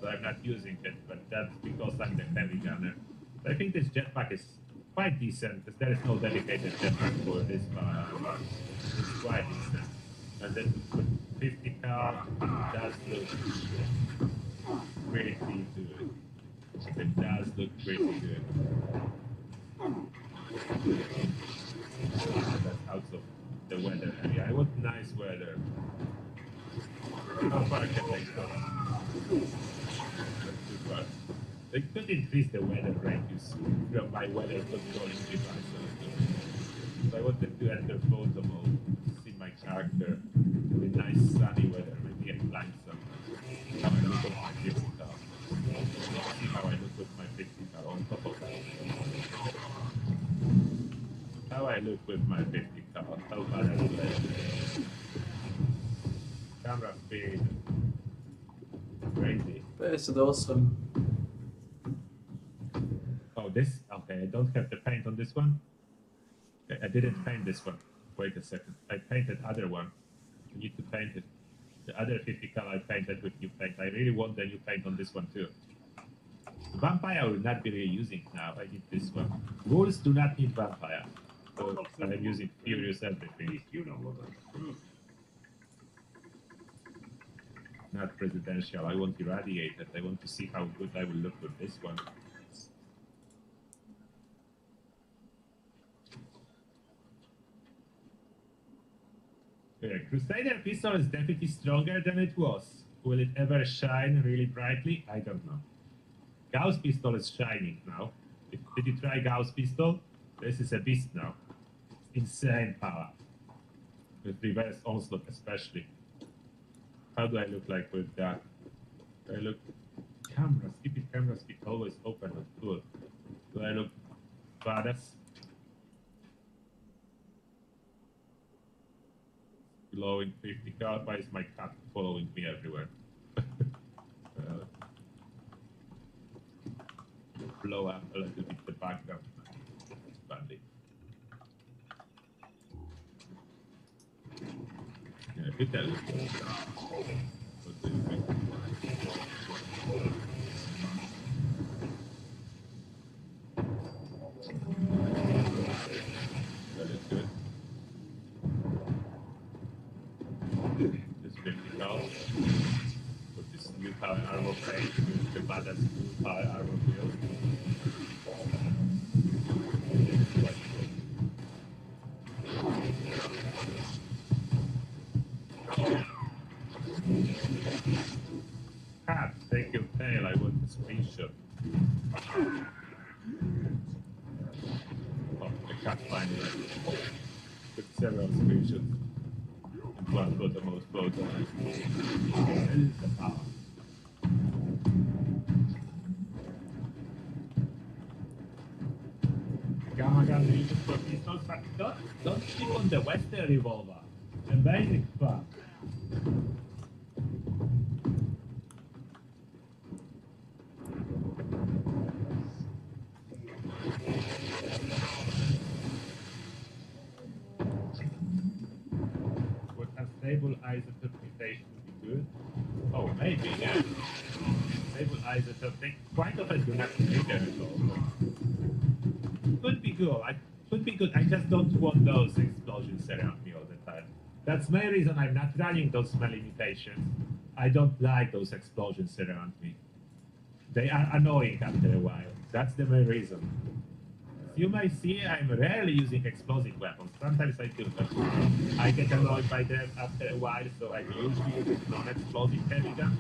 So I'm not using it, but that's because I'm the heavy gunner. So I think this jetpack is quite decent, because there is no dedicated jetpack for this, but it's quite decent. And then to put 50 cal does look pretty good. It does look pretty good. That's out of the weather area. I want nice weather. How far can they go? Too far. They could increase the weather radius from my weather controlling device. So I wanted to enter photo mode, see my character in nice sunny weather. Maybe I climb some. How I look with my 50 car. See how I look with my 50 car on top of that. How I look with my 50 car. How bad I look. Camera speed. Crazy. 58. Oh, this? Okay, I don't have the paint on this one. Okay, I didn't paint this one. Wait a second. I painted other one. I need to paint it. The other 50 cal I painted with new paint. I really want the new paint on this one too. Vampire I will not be really using now. I need this one. Ghouls do not need vampire. So I'm using Furious everything. Not presidential. I want irradiated. I want to see how good I will look with this one. Yeah, Crusader pistol is definitely stronger than it was. Will it ever shine really brightly? I don't know. Gauss pistol is shining now. Did you try Gauss pistol? This is a beast now. Insane power. With reverse onslaught especially. How do I look like with that? Do I look... Cameras, keep it camera speed always open and good. Do I look badass? Glowing 50 cal. Why is my cat following me everywhere? Blow up a little bit the background. Badly. tell you. What do you think? That is good. This 50 cows. With this new power armor plate, with the badass new power armor build. Cat, take your tail, I want a screenshot. Oh, the cat finally took several screenshots. And one got the most photos. This is the power. Gamma gun used for pistols, but don't stick on the Western revolver. The basic part. Would a stable isotope mutation be good? Oh, maybe, yeah. Stable isotope, they quite often do not trigger at all. Could be good. Could be good. I just don't want those explosions around me all the time. That's my reason I'm not running those smelly mutations. I don't like those explosions around me. They are annoying after a while. That's the main reason. As you may see, I'm rarely using explosive weapons. Sometimes I do, but I get annoyed by them after a while, so I usually use non-explosive heavy gun.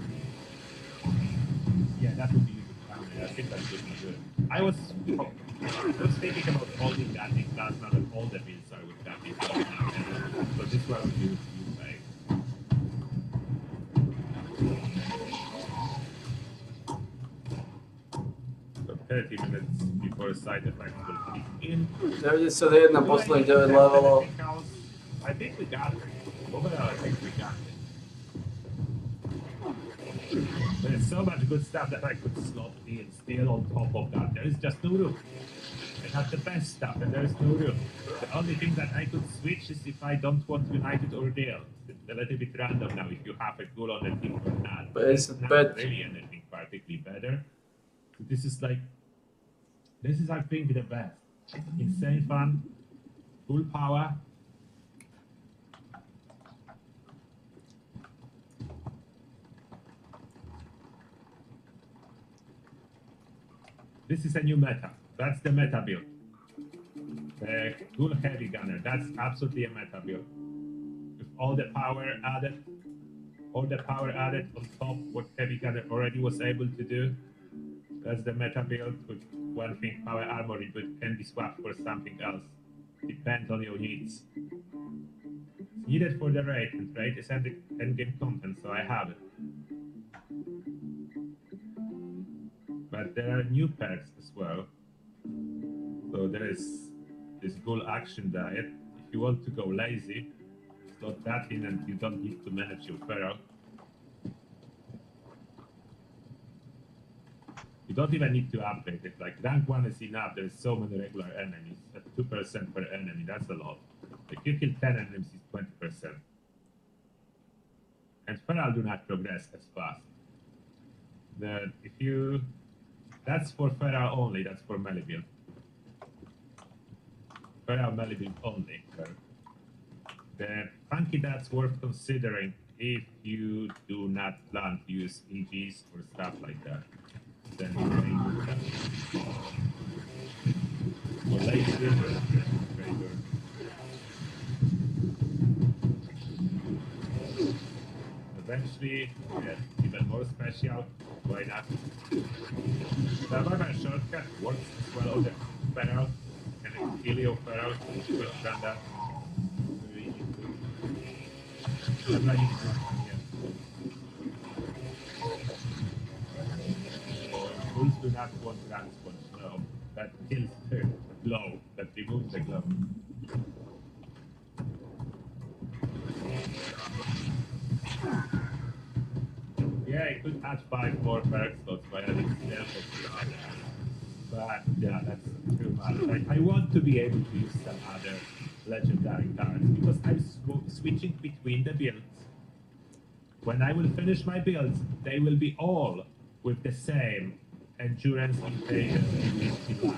Yeah, that would be used. I think that would be good. I was thinking about holding that in plasma and all the builds are with that in plasma. So this one would use like. So 30 minutes before side effects will kick in. 91 posledných 9 levelov. I think we got it. Overall, I think we got it. There's so much good stuff that I could slot in still on top of that. There is just no room. I have the best stuff and there is no room. The only thing that I could switch is if I don't want United Ordeal. It's a little bit random now if you have a tool on the team or not. But it's not bad. really anything particularly better. So this is I think the best. Insane fun, full power. This is a new meta. That's the meta build. The Ghoul Heavy Gunner. That's absolutely a meta build. With all the power added on top what Heavy Gunner already was able to do. That's the meta build with one thing power armor, but can be swapped for something else. Depends on your needs. It's needed for the raid, and raid is endgame content, so I have it. But there are new perks as well. So there is this Ghoul Action Diet. If you want to go lazy, slot that in and you don't need to manage your feral. You don't even need to upgrade it. Like rank 1 is enough. There's so many regular enemies. At 2% per enemy, that's a lot. If you kill 10 enemies, it's 20%. And feral do not progress as fast. That's for feral only, that's for melee build. Feral melee build only. The funky that's worth considering if you do not plan to use EGs or stuff like that. Then you may use that. For late builders, eventually, get even more special. Why not? The Barbarian shortcut works as well on the feral and kill your feral. You will run that really easy. I'm not using this one yet. Bulls do not want run sponge, no. That kills the glow, that removes the glow. Yeah, I could add 5 more perk slots by adding stealth. But yeah, that's too much. I want to be able to use some other legendary cards because I'm switching between the builds when I will finish my builds, they will be all with the same endurance in line.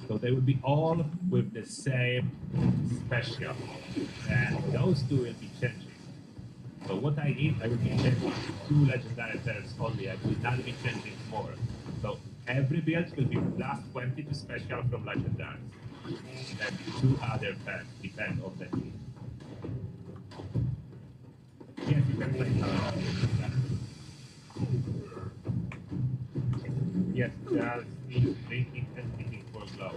So they will be all with the same special, and those two will be changing. So what I need, I will be changing 2 legendary pairs only. I will not be changing more. So every build will be plus 20 to special from legendaries. And 2 other pairs depend on the need. Yes, you can play Yes, there are things drinking and eating for glow.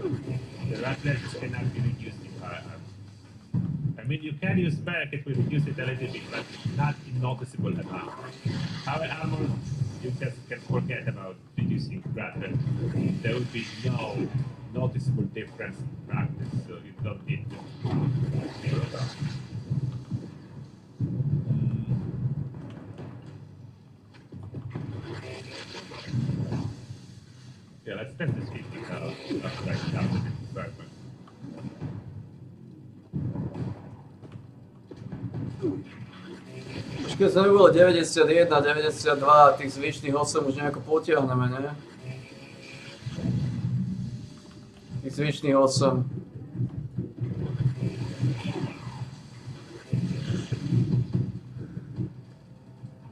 The rattlers cannot be reduced in power. I mean, you can use perk, it will reduce it a little bit, but not in noticeable amount. Power armor, you just can forget about reducing rattlers. There will be no noticeable difference in practice, so you don't need to. Yeah, let's test this 50 now. Right now, this is perfect. Už keď sme bolo 91, 92, tých zvyšných 8 už nejako potiahneme, ne? Tých zvyšných 8.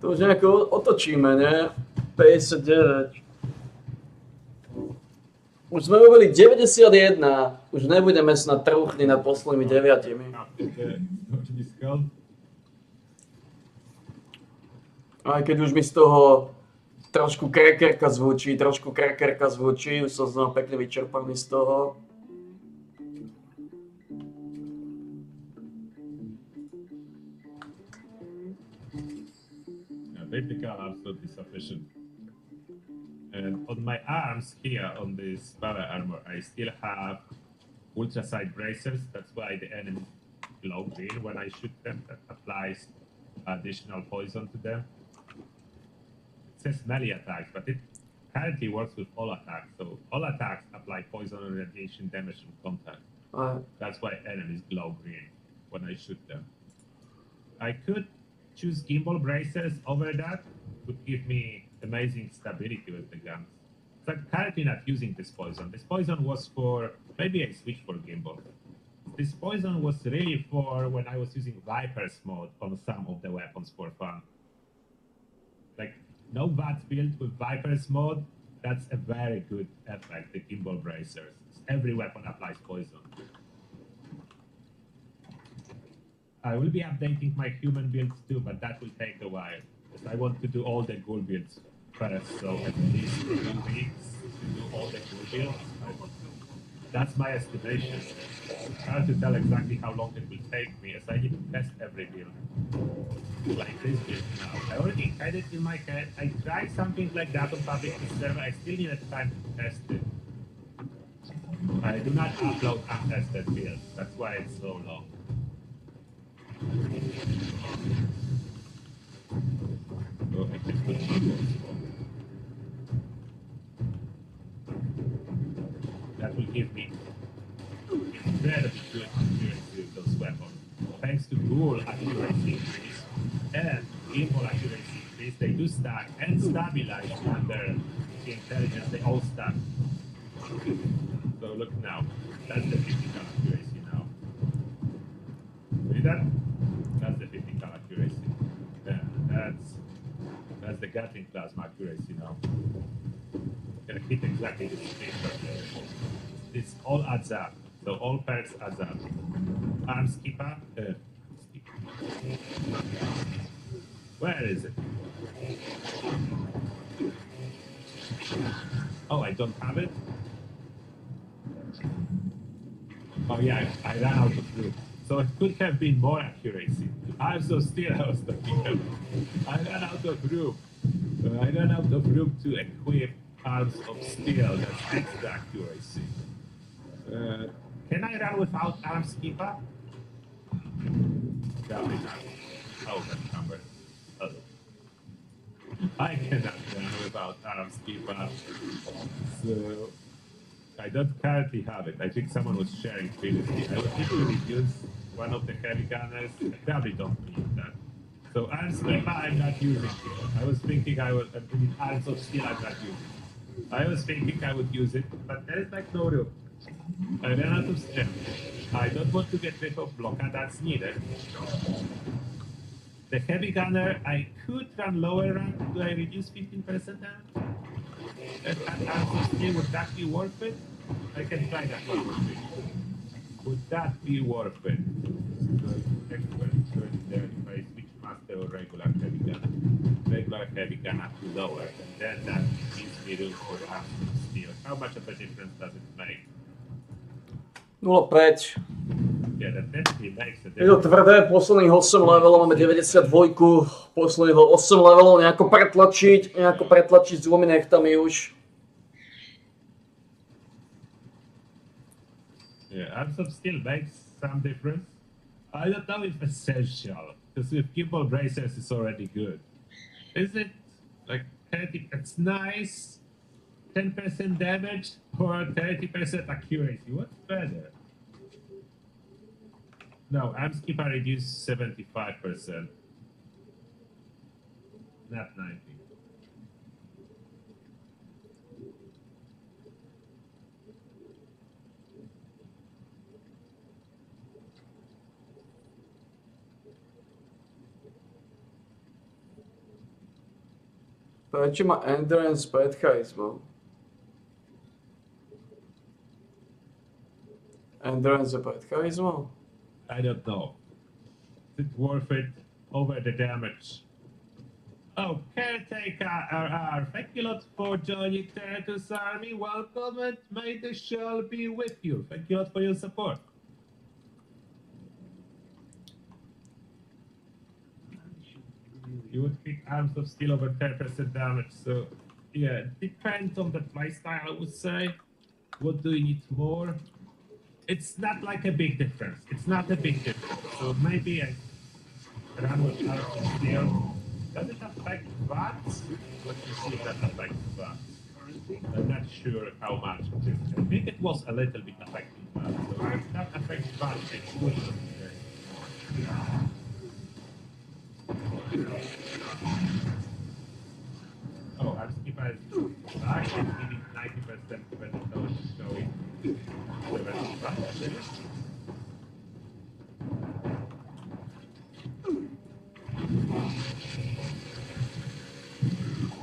To už nejako otočíme, ne? 59. Už sme robili 91, už nebudeme snad trúchni nad poslednými 9. Aj keď už mi z toho trošku krekerka zvučí, už som znova pekne vyčerpaný z toho. Vertical absolutely sufficient. And on my arms here on this power armor, I still have ultra sight bracers. That's why the enemy glow green when I shoot them. That applies additional poison to them. It says melee attacks, but it currently works with all attacks. So all attacks apply poison or radiation damage from contact. That's why enemies glow green when I shoot them. I could choose gimbal bracers over that. Would give me amazing stability with the guns. So I'm currently not using this poison. This poison was for, maybe I switch for gimbal. This poison was really for when I was using Viper's mode on some of the weapons for fun. Like, no VATS build with Viper's mode, that's a very good effect, the gimbal bracers. Every weapon applies poison. I will be updating my human builds too, but that will take a while. I want to do all the ghoul builds first, so at least 2 weeks to do all the ghoul builds. That's my estimation. It's hard to tell exactly how long it will take me, as I need to test every build. Like this build now. I already had it in my head. I tried something like that on public server. I still needed time to test it. I do not upload untested builds. That's why it's so long. Oh, I can put that will give me incredibly good accuracy with those weapons. Thanks to ghoul accuracy increase and gimbal accuracy increase, they do stack and stabilize under the intelligence, they all stack. So look now, that's the 50 cal accuracy now. See that? That's the 50 cal accuracy. Yeah, that's the Gatling plasma accuracy now. Gonna hit exactly the same. This all adds up. So all perks adds up. Arm skipper. Where is it? Oh, I don't have it. Oh yeah, I ran out of room. So it could have been more accuracy. I'm so still I was talking about. I ran out of room. I ran out of room to equip arms of steel. That's extra accuracy. Can I run without arm skipper? Probably not. Oh, that's number. Oh. I cannot run without arm skipper. So I don't currently have it. I think someone was sharing previously. I was able to reduce one of the heavy gunners. I probably don't need that. So Arms Leva I'm not using here. I was thinking I would, Arms of Steel I'm not using. I was thinking I would use it, but there is like no room. I ran out of strength. I don't want to get rid of blocker that's needed. The heavy gunner, I could run lower rank. Do I reduce 15% damage? At Arms of Steel, would that be worth it? I can try that one more thing. Would that be worth it? Expert choice there if I switch master or regular heavy gun. Regular heavy gun up to lower, and then that gives me room for Arms of Steel. How much of a difference does it make? 0,5. Yeah, that definitely makes a Je to difference. tvrdé, posledných 8 levelov, máme 92, posledných 8 levelov, nejako pretlačiť s 2 nechtami už. Yeah, Arms of Steel makes some difference. I don't know if essential, because with gimbal bracers it's already good. Is it like 30? It's nice. 10% damage or 30% accuracy. What's better? No, Arms Keeper reduced 75%. Not 90. Prečo má Endurance pred charizmou? Endurance je pred charizmou? I don't know. Is it worth it over the damage? Oh, Caretaker RR, thank you a lot for joining Terratus Army. Welcome and may the show be with you. Thank you a lot for your support. You would pick Arms of Steel over 10% damage, so yeah, depends on the playstyle, I would say. What do you need more? It's not like a big difference. It's not a big difference. So maybe I run with Arms of Steel. Does it affect VATs? Let me see if that affects VATs. I'm not sure how much it is. I think it was a little bit affecting VATs. So if that affects VATs, it should. Oh, I'm skipping. Actually, needing 90% when the code is showing 75.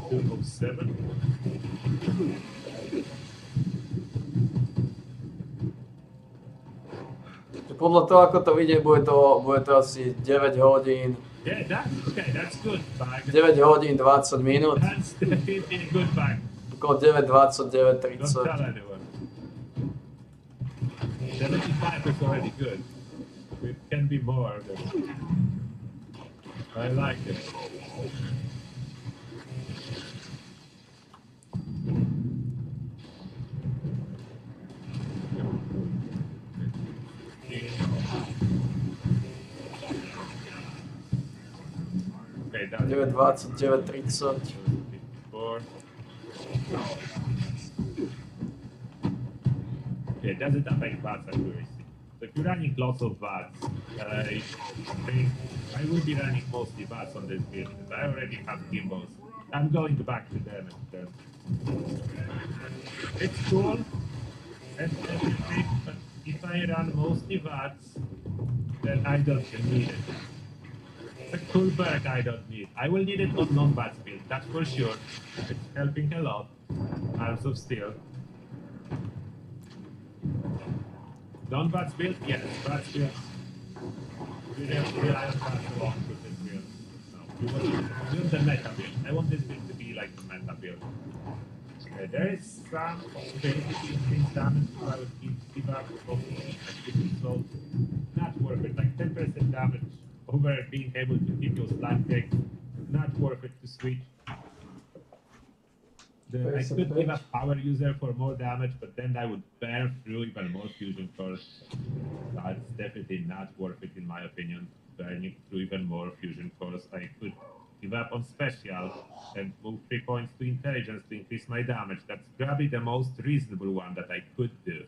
207. Podľa toho, ako to vidie, bude to asi 9 hodín. Yeah, that's okay. That's good. Bag. 9 hodín, 20 minút. That's definitely a good bag. Okolo 9:20, 9:30. Don't tell anyone. 75 is already good. It can be more. I like it. Okay, that's 9:20, 9:30. 54. Okay, it doesn't affect VATs accuracy. So if you're running lots of VATs, I think I will be running mostly VATs on this build because I already have gimbals. I'm going back to them instead. It's cool and everything, but if I run mostly VATs, then I don't need it. It's a cool perk I don't need. I will need it on non-VATs build, that's for sure. It's helping a lot. Arms of Steel. Non-VATs build? Yes, VATs build. We don't rely on VATs a lot with this build. No, we want the meta build. I want this build to be like the meta build. Okay, there is some basically things damage, so I would give up so not worth it. Like 10% damage over being able to hit your slam kick. Not worth it to switch. I could give a power user for more damage, but then I would burn through even more fusion cores. That's definitely not worth it in my opinion. Burning through even more fusion cores. I could give up on special and move 3 points to intelligence to increase my damage. That's probably the most reasonable one that I could do.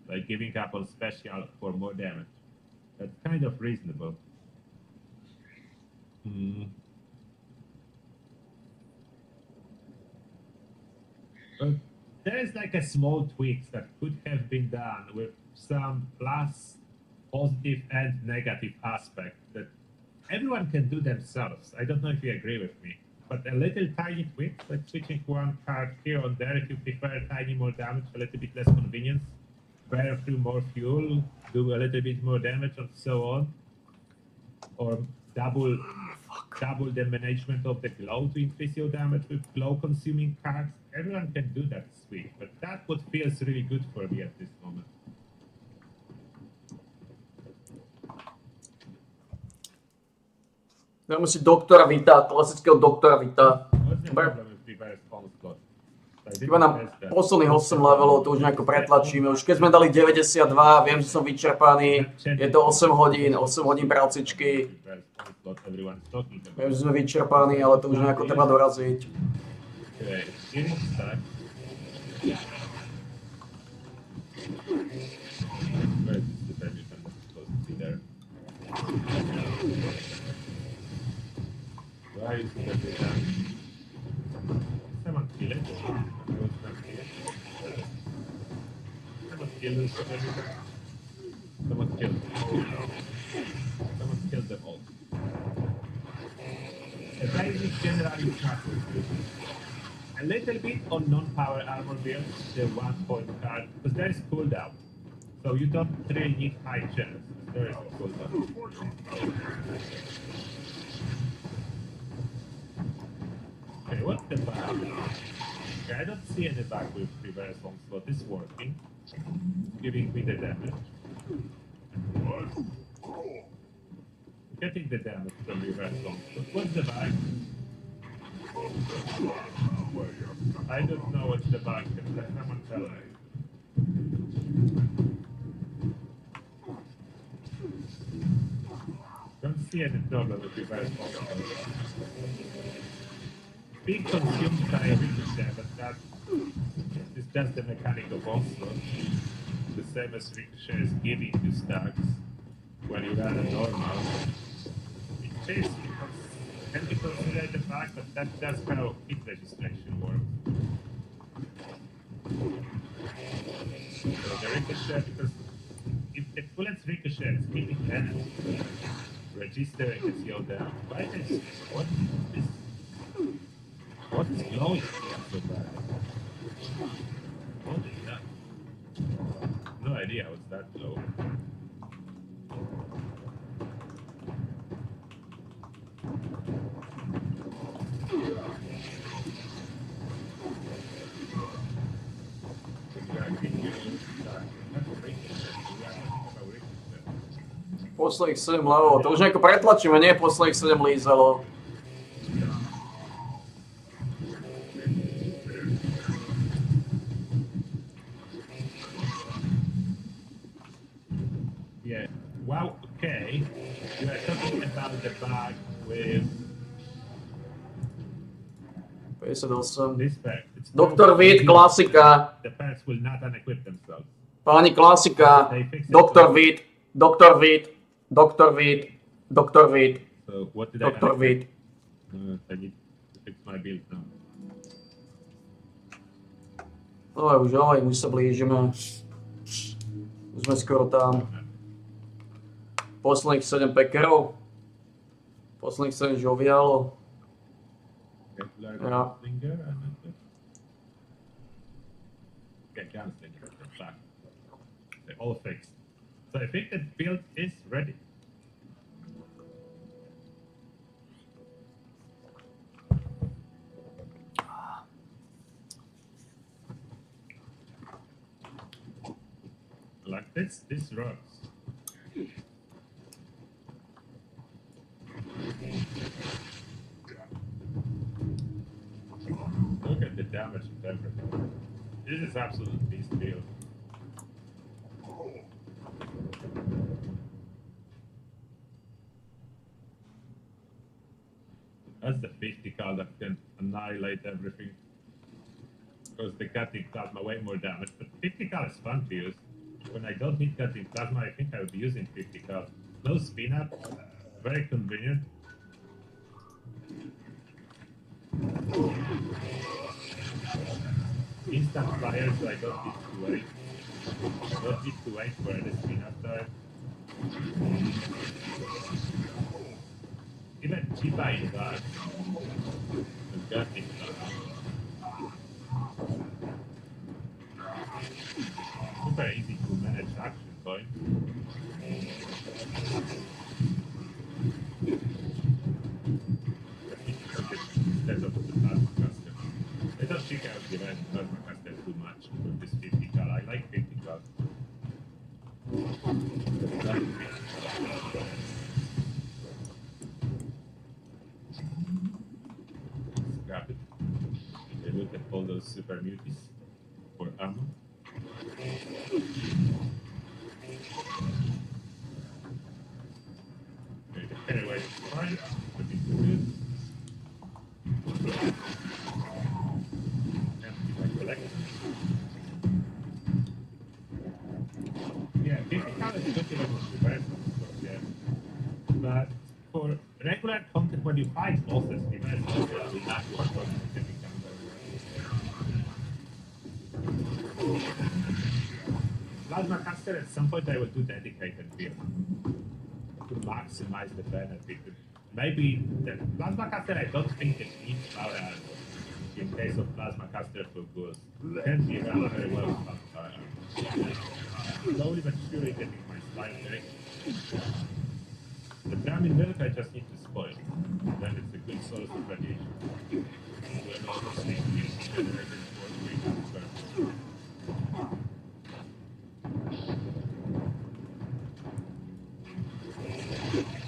Like giving up on special for more damage. That's kind of reasonable. But there's like a small tweaks that could have been done with some plus positive and negative aspect that everyone can do themselves. I don't know if you agree with me, but a little tiny tweak, like switching one card here or there if you prefer tiny more damage, a little bit less convenience, burn through more fuel, do a little bit more damage and so on, or double the management of the glow to increase your damage with glow consuming cards. Everyone can do that switch, but that's what feels really good for me at this moment. Dáme si doktora Vita, klasického doktora Vita. Iba na posledných 8 levelov to už nejako pretlačíme. Už keď sme dali 92, viem, že som vyčerpaný. Je to 8 hodín prácičky. Viem, že sme vyčerpaní, ale to už nejako treba doraziť. Someone kill it. Someone killed them all. The basic generally a little bit on non-power armor builds, the 1 point card, because there is cooldown. So you don't really need high chance. There is a cooldown. Okay, what's the bug? Okay, I don't see any bug with reverse onslaught. It's working. Giving me the damage. Getting the damage from reverse onslaught. What's the bug? I don't know what's the bug. Let someone tell me. Don't see any problem with reverse onslaught. Being consumed by ricochet, but that is just the mechanic of onslaught. The same as ricochet is giving you stacks when you run a normal. It is can be considered a bug, but that's just how hit registration works. So the ricochet, because if the bullets ricochet is giving energy, registering is your down. Why is what is what is glowing here so bad? Holy hell. No idea what's that glow. Posledných 7 levelov, to už nejako pretlačíme, nie posledných 7 lízelov. Yeah. Wow, okay. You are talking about the bug with 58. this pack. Doktor Vít, klasika. The packs will not unequip themselves. Páni, klasika. Doktor Vít, Doktor Vít, Doktor Vít, Doktor Vít, So what did Doktor Vít. I need to fix my build now. No už sa blížime. Už sme skoro tam. Posledných 7 pekerov. Posledných 7 žoviálov. Ja. They're all fixed. So I think the build is ready. Like this rocks. Look at the damage of everything. This is absolute beast build. That's the 50 card that can annihilate everything. Because the cutting plasma way more damage, but 50 card is fun to use. When I don't need cutting plasma, I think I would be using 50 card. No spin up. Very convenient. Instant fire, so I don't need to wait. Don't need to wait for any spin up time. Even Chiba is dark. And got it dark. Super easy to manage action point. Instead of the plasma caster. I don't think I would give it plasma caster too much with this 50 cal. I like 50 cal. Grab it. Okay, look at all those super muties for ammo. Okay, the carry weight is fine. Looking good. Empty my collection. Yeah, 50 cal is good enough for the rest, of course, yeah. But for regular content, when you fight bosses, the rest will not work on 50 cal very well. Plasma caster, at some point I will do dedicated build to maximize the benefit. Maybe the plasma caster, I don't think it needs power armor. In case of plasma caster for ghouls, can be run very well without power armor. Slowly but surely getting my slime back. The Brahmin milk I just need to spoil. Then it's a good source of radiation. When all the sleep is generated for 3 times per hour.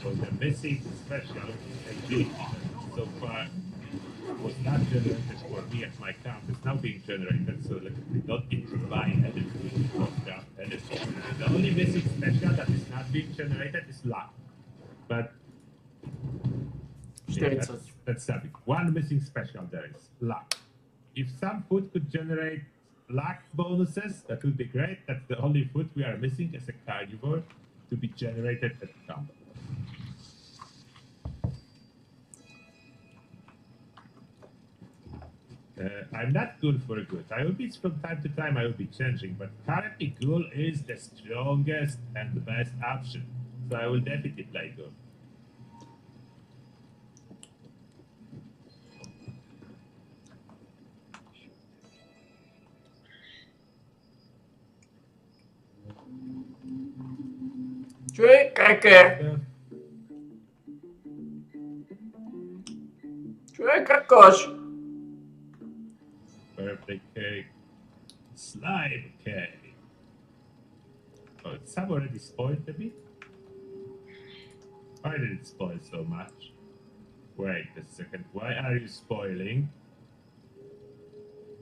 So the missing special ability so far was not generated for me at my camp. It's now being generated, so like, we don't need to buy anything from craft anything. The only missing special that is not being generated is luck. But yeah, that's something. One missing special there is luck. If some food could generate luck bonuses, that would be great. That's the only food we are missing as a carnivore to be generated at camp. I'm not ghoul for good. I will be from time to time. I will be changing, but currently ghoul is the strongest and the best option. So I will definitely play ghoul. Czuj, cracker. Czuj, krakosz. Birthday cake. Slime cake. Oh, it's some already spoiled a bit? Why did it spoil so much? Wait a second. Why are you spoiling?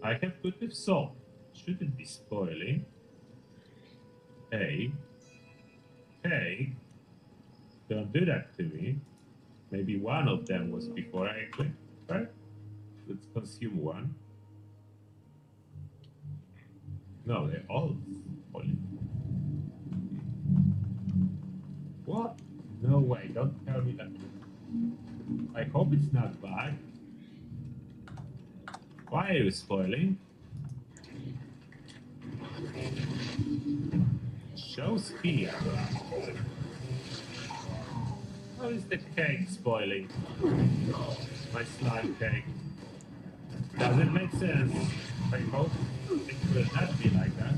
I have put with salt. Shouldn't be spoiling. Hey. Hey. Don't do that to me. Maybe one of them was before I clicked. Right? Let's consume one. No, they're all spoiling. What? No way, don't tell me that. I hope it's not bad. Why are you spoiling? Show speed. How is the cake spoiling? My slime cake. Does it make sense? I hope it will not be like that.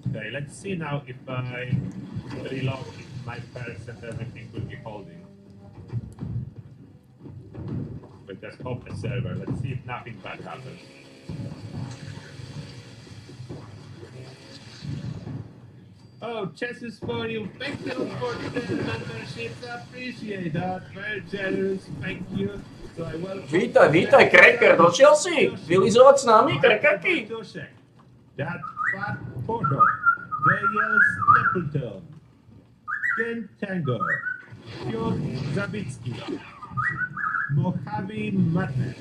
Okay, let's see now if I reload if my parents and everything will be holding. But just hope the server. Let's see if nothing bad happens. Oh, chess is for you. Thank you for the memberships. I appreciate that. Very generous. Thank you. So I will... Vítaj, Cracker, došiel si? Vylizovať s nami, Crackerky? That fat portal. Daniel Stapleton. Ken Tango. Piotr Zawicki. Mojave Madness.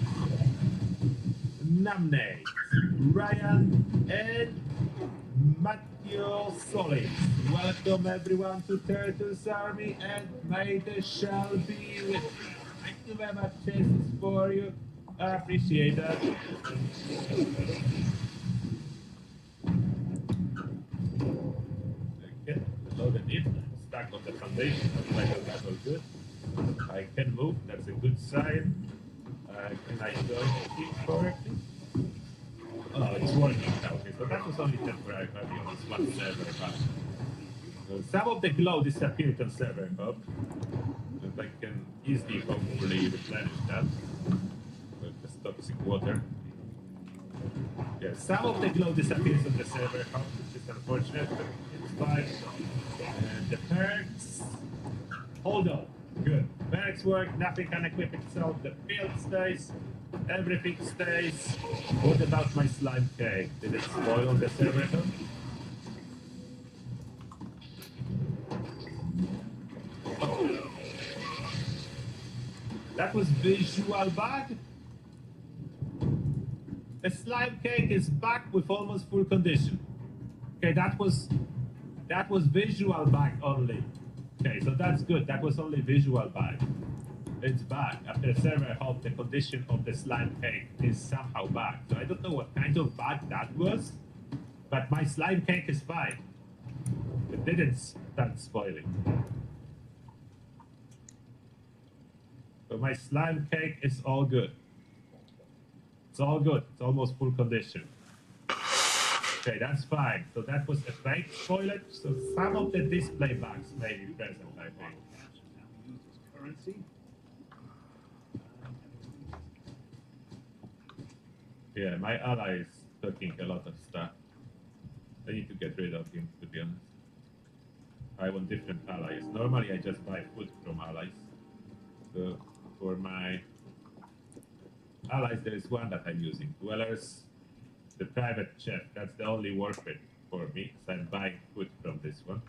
Namnate. Ryan and Matt you solid. Welcome everyone to Turtles Army and may the shall be with you. Thank you very much, Jesus, for you. I appreciate that. Okay, loaded in, stuck on the foundation, that was good. I can move, that's a good sign. Can I join the team correctly? Oh, it's working now. Okay, so that was only temporary, maybe on this one server, but some of the glow disappeared on server hub. And I can easily, hopefully, replenish that with this toxic water. Yeah, some of the glow disappears on the server hub, which is unfortunate, but it's fine. And the perks. Hold on. Good. Perks work, nothing can equip itself, the build stays, everything stays. What about my slime cake? Did it spoil on the server hub? Oh. That was visual bug? The slime cake is back with almost full condition. Okay, that was visual bug only. Okay, so that's good. That was only visual bug. It's back. After the server hop, the condition of the slime cake is somehow back. So I don't know what kind of bug that was, but my slime cake is fine. It didn't start spoiling. So my slime cake is all good. It's all good. It's almost full condition. Okay, that's fine. So that was a fake spoilage. So some of the display bugs may be present, I think. Yeah, my ally is talking a lot of stuff. I need to get rid of him, to be honest. I want different allies. Normally I just buy food from allies. So for my allies, there is one that I'm using. Dwellers, the private chef. That's the only worth it for me, so I'm buying food from this one.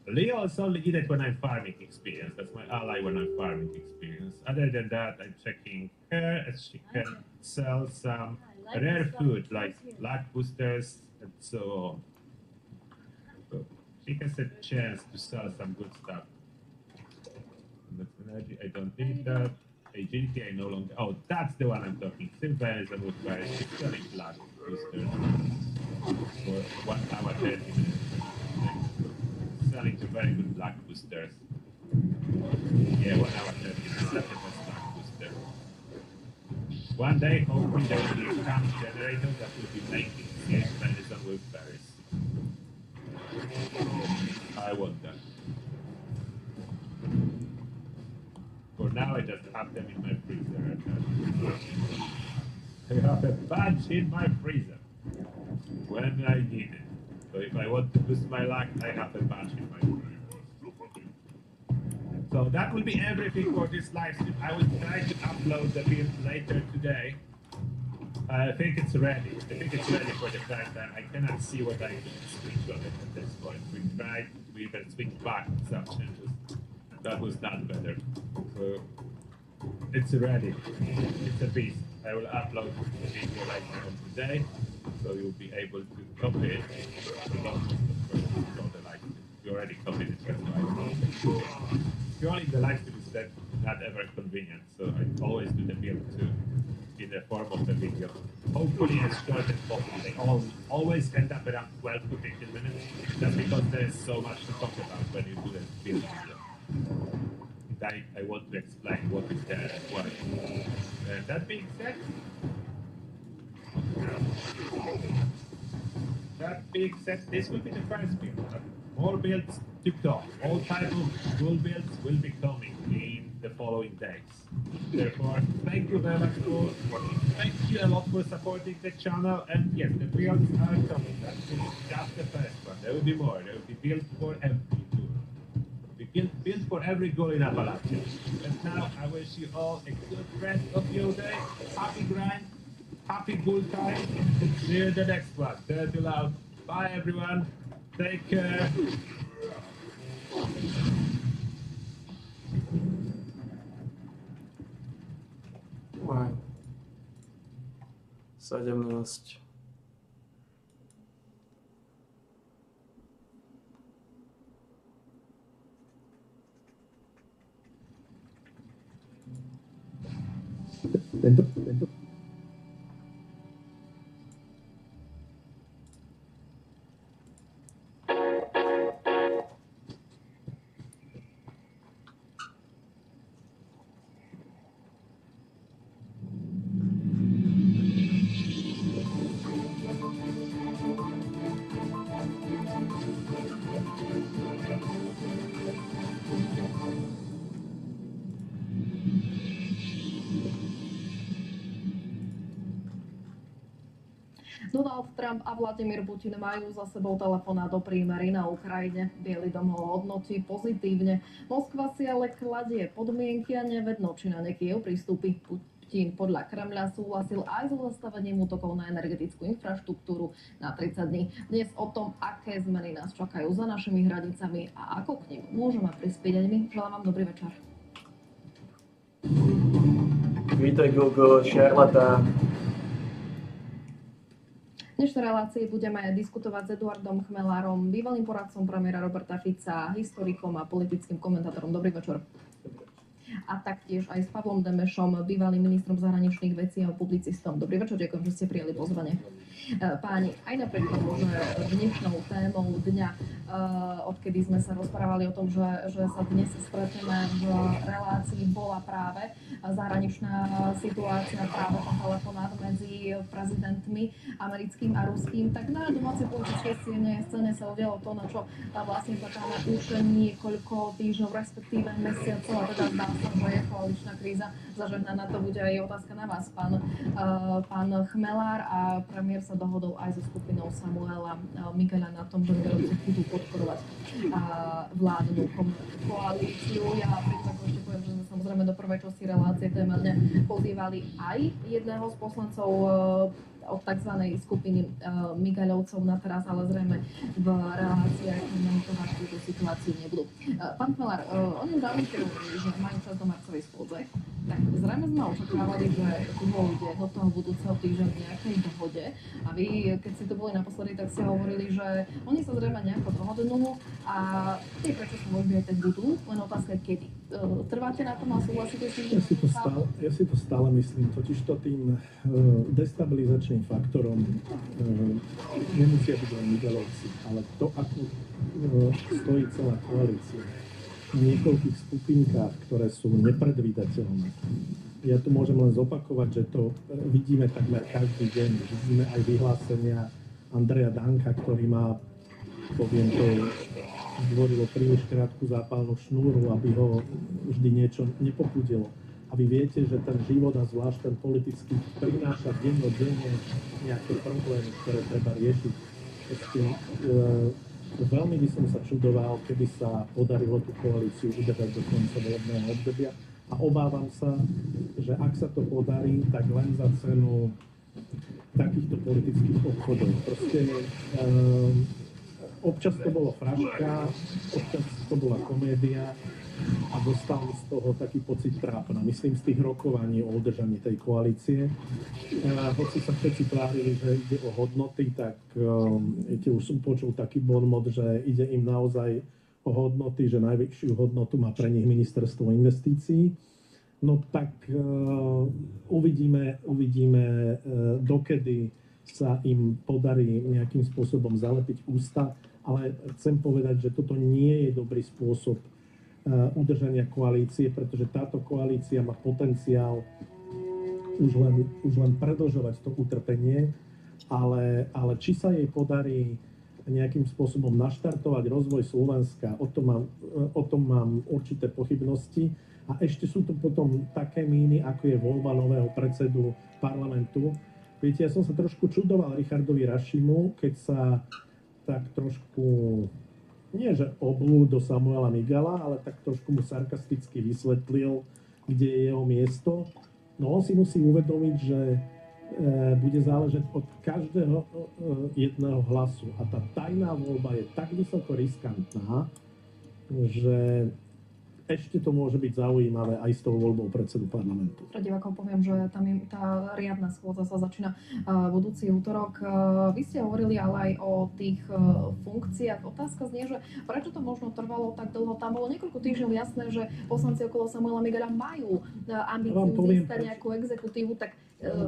Leo is only needed when I'm farming experience. That's my ally when I'm farming experience. Other than that, I'm checking her as she can sell some rare food like luck boosters and so on. So she has a chance to sell some good stuff. That's energy, I don't need that. Agility, I no longer. Oh, that's the one I'm talking. Silver and Woodbury. She's selling luck boosters for 1 hour 30 minutes. Selling the very good luck boosters. Yeah, 1 hour 30 minutes. That's the best luck booster. One day, hopefully, there will be a camp generator that will be making CS berries and wolfberries. I want that. For now, I just have them in my freezer. I have a bunch in my freezer when I need it. So if I want to boost my luck, I have a bunch in my freezer. So that will be everything for this live stream. I will try to upload the build later today. I think it's ready. I think it's ready for the prime time. I cannot see what I can switch on it at this point. We tried, we even switched back some changes. That was not better. So it's ready. It's a beast. I will upload the video later on today, so you'll be able to copy it. You already copied it, that's why. Scrolling the live stream is not ever convenient, so I always do the build too, in the form of the video. Hopefully as short as possible. They always end up around 12 to 15 minutes, just because there is so much to talk about when you do the build video. I want to explain what is there and why. That being said, this will be the first build. More builds to come. All type of cool builds will be coming in the following days. Therefore, thank you very much for watching. Thank you a lot for supporting the channel. And yes, the builds are coming. That's just the first one. There will be more. There will be builds for every tour. Build for every goal in Appalachia. And now I wish you all a good rest of your day. Happy grind, happy bull time. See you in the next one. Turtle out. Bye everyone. Take care. Aj. 17. Tento Donald Trump a Vladimír Putin majú za sebou telefonát o prímeri na Ukrajine. Biely dom ho hodnotí pozitívne. Moskva si ale kladie podmienky a nevedno, či na ne Kyjev pristúpi. Putin podľa Kremľa súhlasil aj so zastavením útokov na energetickú infraštruktúru na 30 dní. Dnes o tom, aké zmeny nás čakajú za našimi hranicami a ako k nim môžeme prispieť aj my. Želám vám dobrý večer. Vítaj, Gogo, šarlatán. V dnešnej relácii budeme diskutovať s Eduardom Chmelárom, bývalým poradcom premiéra Roberta Fica, historikom a politickým komentátorom. Dobrý večer. A taktiež aj s Pavlom Demešom, bývalým ministrom zahraničných vecí a publicistom. Dobrý večer, ďakujem, že ste prijali pozvanie. Páni, aj napriek tomu, že dnešnou témou dňa, odkedy sme sa rozprávali o tom, že sa dnes stretneme v relácii, bola práve zahraničná situácia, práve ten telefonát medzi prezidentmi americkým a ruským, tak na domácej politickej scéne sa udialo to, na čo vlastne čakáme už niekoľko týždňov, respektíve mesiacov, a teda zdá sa, že je koaličná kríza zažehnaná. To bude aj otázka na vás, pán Chmelár, a premiér sa dohodol aj so skupinou Samuela Miguela na tom, že budú podporovať vládnu koalíciu. Ja preto ešte poviem, že sme samozrejme do prvej časti relácie témane pozývali aj jedného z poslancov od tzv. Skupiny Migaľovcov na teraz, ale zrejme v reláciách komentovať túto situáciu nebudú. Pán Chmelár, oni už avizujú, že majú čas do marcovej schôdze, tak zrejme sme očakávali, že dôjde do toho budúceho týždňa v nejakej dohode, a vy, keď ste to boli naposledy, tak ste hovorili, že oni sa zrejme nejako dohodnú a tie prečo sa možno aj tak budú, len otázka je kedy. Trváte na tom a súhlasíte s tým? Ja si to stále myslím, totiž to tým destabilizačným faktorom nemusia byť len Migaľovci, ale to, ako stojí celá koalícia v niekoľkých skupinkách, ktoré sú nepredvídateľné. Ja tu môžem len zopakovať, že to vidíme takmer každý deň. Vidíme aj vyhlásenia Andreja Danka, ktorý má, poviem to, zdvorilo príliš krátku zápalnú šnúru, aby ho vždy niečo nepopudilo. A vy viete, že ten život a zvlášť ten politický prináša dennodenne nejaké problémy, ktoré treba riešiť. Veľmi by som sa čudoval, keby sa podarilo tú koalíciu udržať do konca volebného obdobia. A obávam sa, že ak sa to podarí, tak len za cenu takýchto politických obchodov. Proste občas to bolo fraška, občas to bola komédia a dostal z toho taký pocit trápna. Myslím z tých rokovaní o udržaní tej koalície. Hoci sa všetci tvárili, že ide o hodnoty, tak už som počul taký bonmot, že ide im naozaj o hodnoty, že najväčšiu hodnotu má pre nich ministerstvo investícií. No tak uvidíme, dokedy sa im podarí nejakým spôsobom zalepiť ústa, ale chcem povedať, že toto nie je dobrý spôsob udržania koalície, pretože táto koalícia má potenciál už len predĺžovať to utrpenie, ale či sa jej podarí nejakým spôsobom naštartovať rozvoj Slovenska, o tom mám určité pochybnosti. A ešte sú tu potom také míny, ako je voľba nového predsedu parlamentu. Viete, ja som sa trošku čudoval Richardovi Rašimu, keď sa tak trošku, nie že oblú do Samuela Migala, ale tak trošku mu sarkasticky vysvetlil, kde je jeho miesto. No on si musí uvedomiť, že bude záležať od každého jedného hlasu. A tá tajná voľba je tak vysoko riskantná, že ešte to môže byť zaujímavé aj s tou voľbou predsedu parlamentu. Pre divákov poviem, že tam je tá riadna schôdza sa začína budúci útorok. Vy ste hovorili ale aj o tých funkciách. Otázka znie, že prečo to možno trvalo tak dlho? Tam bolo niekoľko týždňov jasné, že poslanci okolo Samuela Migeľa majú ambíciu získať nejakú exekutívu, tak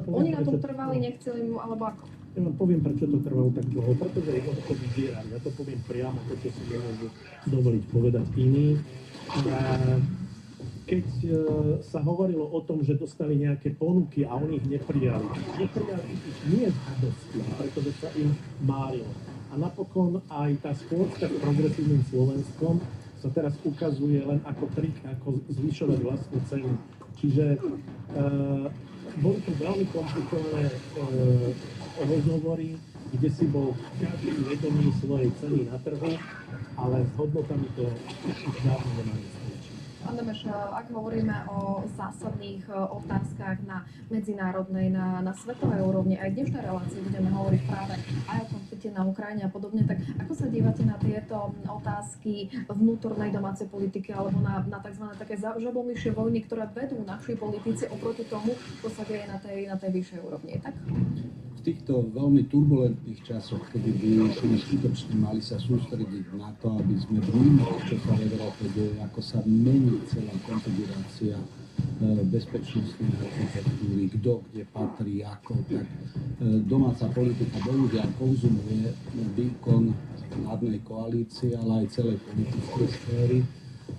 oni na tom trvali, nechceli mu, alebo ako? Ja vám poviem, prečo to trvalo tak dlho. Pretože jednoducho vydierali. Ja to poviem priamo, to, čo si nemôžu dovoliť povedať iní. Keď sa hovorilo o tom, že dostali nejaké ponuky a oni ich neprijali ich nie z radosti, pretože sa im márilo. A napokon aj tá schôdzka s progresívnym Slovenskom sa teraz ukazuje len ako trik, ako zvyšovať vlastnú cenu. Čiže boli tu veľmi komplikované rozhovory, kde si bol každý vedomý svojej ceny na trhu, ale s hodnotami to už dávno nemá nič. Pán Demeš, ak hovoríme o zásadných otázkach na medzinárodnej, na svetovej úrovni, aj v dnešnej relácii budeme hovoriť práve aj o konflikte na Ukrajine a podobne, tak ako sa dívate na tieto otázky vnútornej domácej politiky alebo na tzv. Také žabomyšie vojny, ktoré vedú naši politici oproti tomu, čo sa deje na tej vyššej úrovni, tak? V týchto veľmi turbulentných časoch, kedy by skutočne mali sa sústrediť na to, aby sme vnímali, čo sa v Európe deje, ako sa mení celá konfigurácia bezpečnostnej architektúry, kto kde patrí, ako, tak domáca politika bohužiaľ konzumuje výkon vládnej koalície, ale aj celej politickej sféry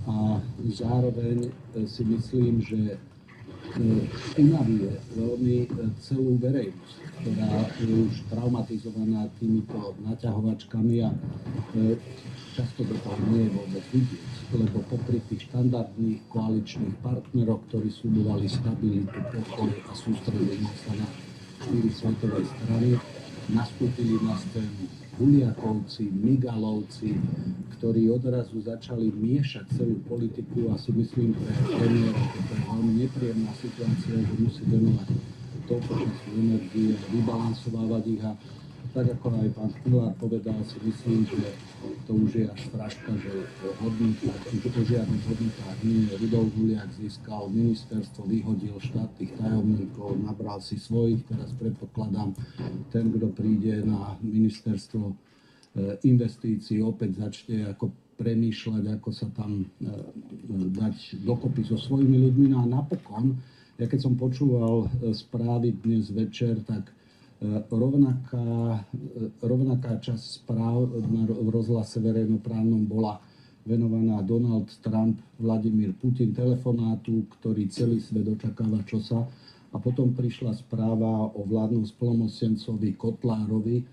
a zároveň si myslím, že unavuje veľmi celú verejnosť, ktorá je už traumatizovaná týmito naťahovačkami a často do toho nie je vôbec vidieť, lebo popri tých štandardných koaličných partnerov, ktorí sľubovali stabilitu, pokoj a sústredenie sa na 4 svetové strany, nastúpili na scénu Huliakovci, Migalovci, ktorí odrazu začali miešať celú politiku a si myslím, že premiéra, že to je veľmi nepríjemná situácia, že musí venovať toľko času energie a vybalansovávať ich a tak ako aj pán Špilár povedal, si myslím, že to už je až fraška, že o žiadnych hodnotách nie je. Rudolf Huliak získal ministerstvo, vyhodil štátnych tajomníkov, nabral si svojich, teraz predpokladám, ten, kto príde na ministerstvo investícií, opäť začne ako premýšľať, ako sa tam dať dokopy so svojimi ľuďmi. No a napokon, ja keď som počúval správy dnes večer, tak rovnaká časť správ v rozhlase verejnoprávnom bola venovaná Donald Trump, Vladimír Putin, telefonátu, ktorý celý svet očakáva, čo sa. A potom prišla správa o vládnom splnomocnencovi Kotlárovi,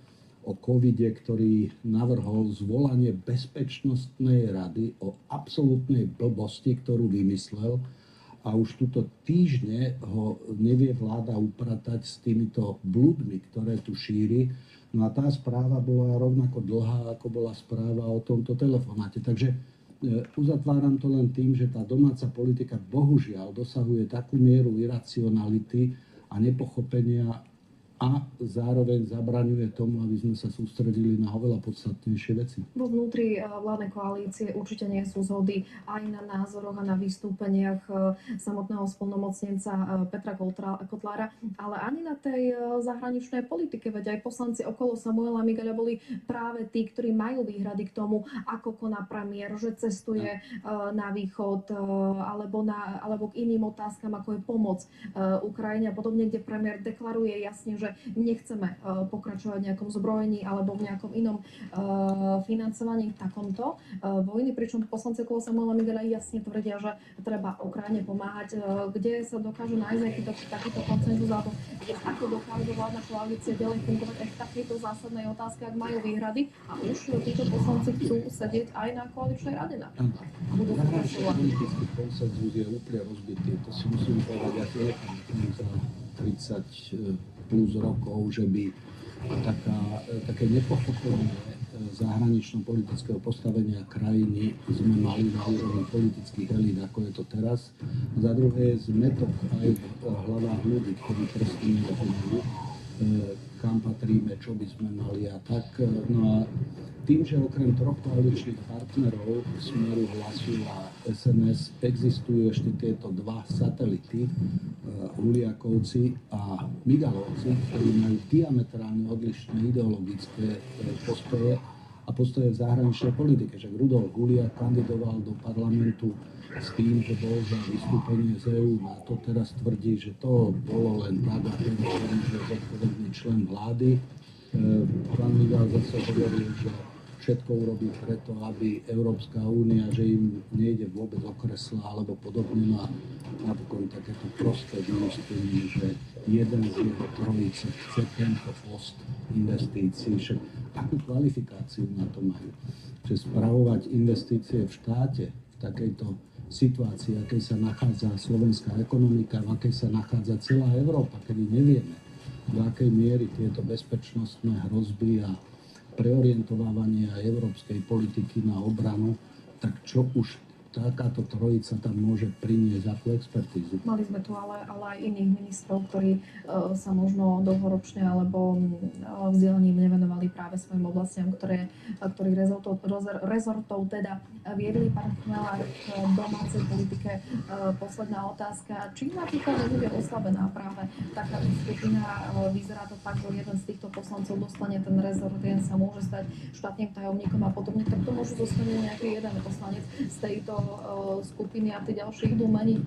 o covide, ktorý navrhol zvolanie bezpečnostnej rady o absolútnej blbosti, ktorú vymyslel. A už tuto týždne ho nevie vláda upratať s týmito bludmi, ktoré tu šíri. No a tá správa bola rovnako dlhá, ako bola správa o tomto telefonáte. Takže uzatváram to len tým, že tá domáca politika bohužiaľ dosahuje takú mieru iracionality a nepochopenia a zároveň zabraňuje tomu, aby sme sa sústredili na oveľa podstatnejšie veci. Vo vnútri vládnej koalície určite nie sú zhody aj na názoroch a na vystúpeniach samotného splnomocnenca Petra Kotlára, ale ani na tej zahraničnej politike, veď aj poslanci okolo Samuela Migeľa boli práve tí, ktorí majú výhrady k tomu, ako koná premiér, že cestuje na východ alebo k iným otázkam, ako je pomoc Ukrajine a podobne, kde premiér deklaruje jasne, že nechceme pokračovať v nejakom zbrojení alebo v nejakom inom financovaní takomto vojny, pričom poslanci okolo Samuela Migeľa jasne tvrdia, že treba Ukrajine pomáhať, kde sa dokážu nájsť nejaký takýto konsenzus alebo ako dokáže vládna koalícia ďalej fungovať aj v takejto zásadnej otázke, ak majú výhrady a už títo poslanci chcú sedieť aj na koaličnej rade. Politický konsenzus je úplne rozbitý, to si musím povedať, ja si nepamätám za 30 plus rokov, že by také nepochopenie zahranično-politického postavenia krajiny sme mali na úrovni politických elít, ako je to teraz. Za druhé je zmetok aj v hlavách ľudí, ktorí presne nerozumejú, kam patríme, čo by sme mali a tak. No a tým, že okrem 3 koaličných partnerov Smeru, Hlasu a SNS existujú ešte tieto dva satelity, Huliakovci a Migalovci, ktorí majú diametrálne odlišné ideologické postoje a postoje v zahraničnej politike. Že Rudolf Huliak kandidoval do parlamentu s tým, že bol za vystúpenie z EÚ. A to teraz tvrdí, že to bolo len tak, a ten je zodpovedný člen vlády. Pán Migal zase hovoril, že všetko urobí preto, aby Európska únia, že im nejde vôbec o kresla alebo podobne. No a napokon takéto prosté vymyslenie, že jeden z jeho trojice chce tento post investícií. Však akú kvalifikáciu na to majú? Že spravovať investície v štáte v takejto situácii, akej sa nachádza slovenská ekonomika, v akej sa nachádza celá Európa, kedy nevieme, do akej miery tieto bezpečnostné hrozby a preorientovávanie európskej politiky na obranu, tak čo už takáto trojica tam môže priniesť akú expertízu? Mali sme tu ale aj iných ministrov, ktorí sa možno dlhoročne alebo vzdelaním nevenovali práve svojim oblastiam, ktorých rezortov teda viedli. Pán Chmelár, k domácej politike posledná otázka. Či napríklad nebude oslabená práve takáto skupina? Vyzerá to tak, že jeden z týchto poslancov dostane ten rezort, jeden sa môže stať štátnym tajomníkom a podobne, tak to môže zostať nejaký jeden poslanec z tejto skupiny a tie ďalšie idú meniť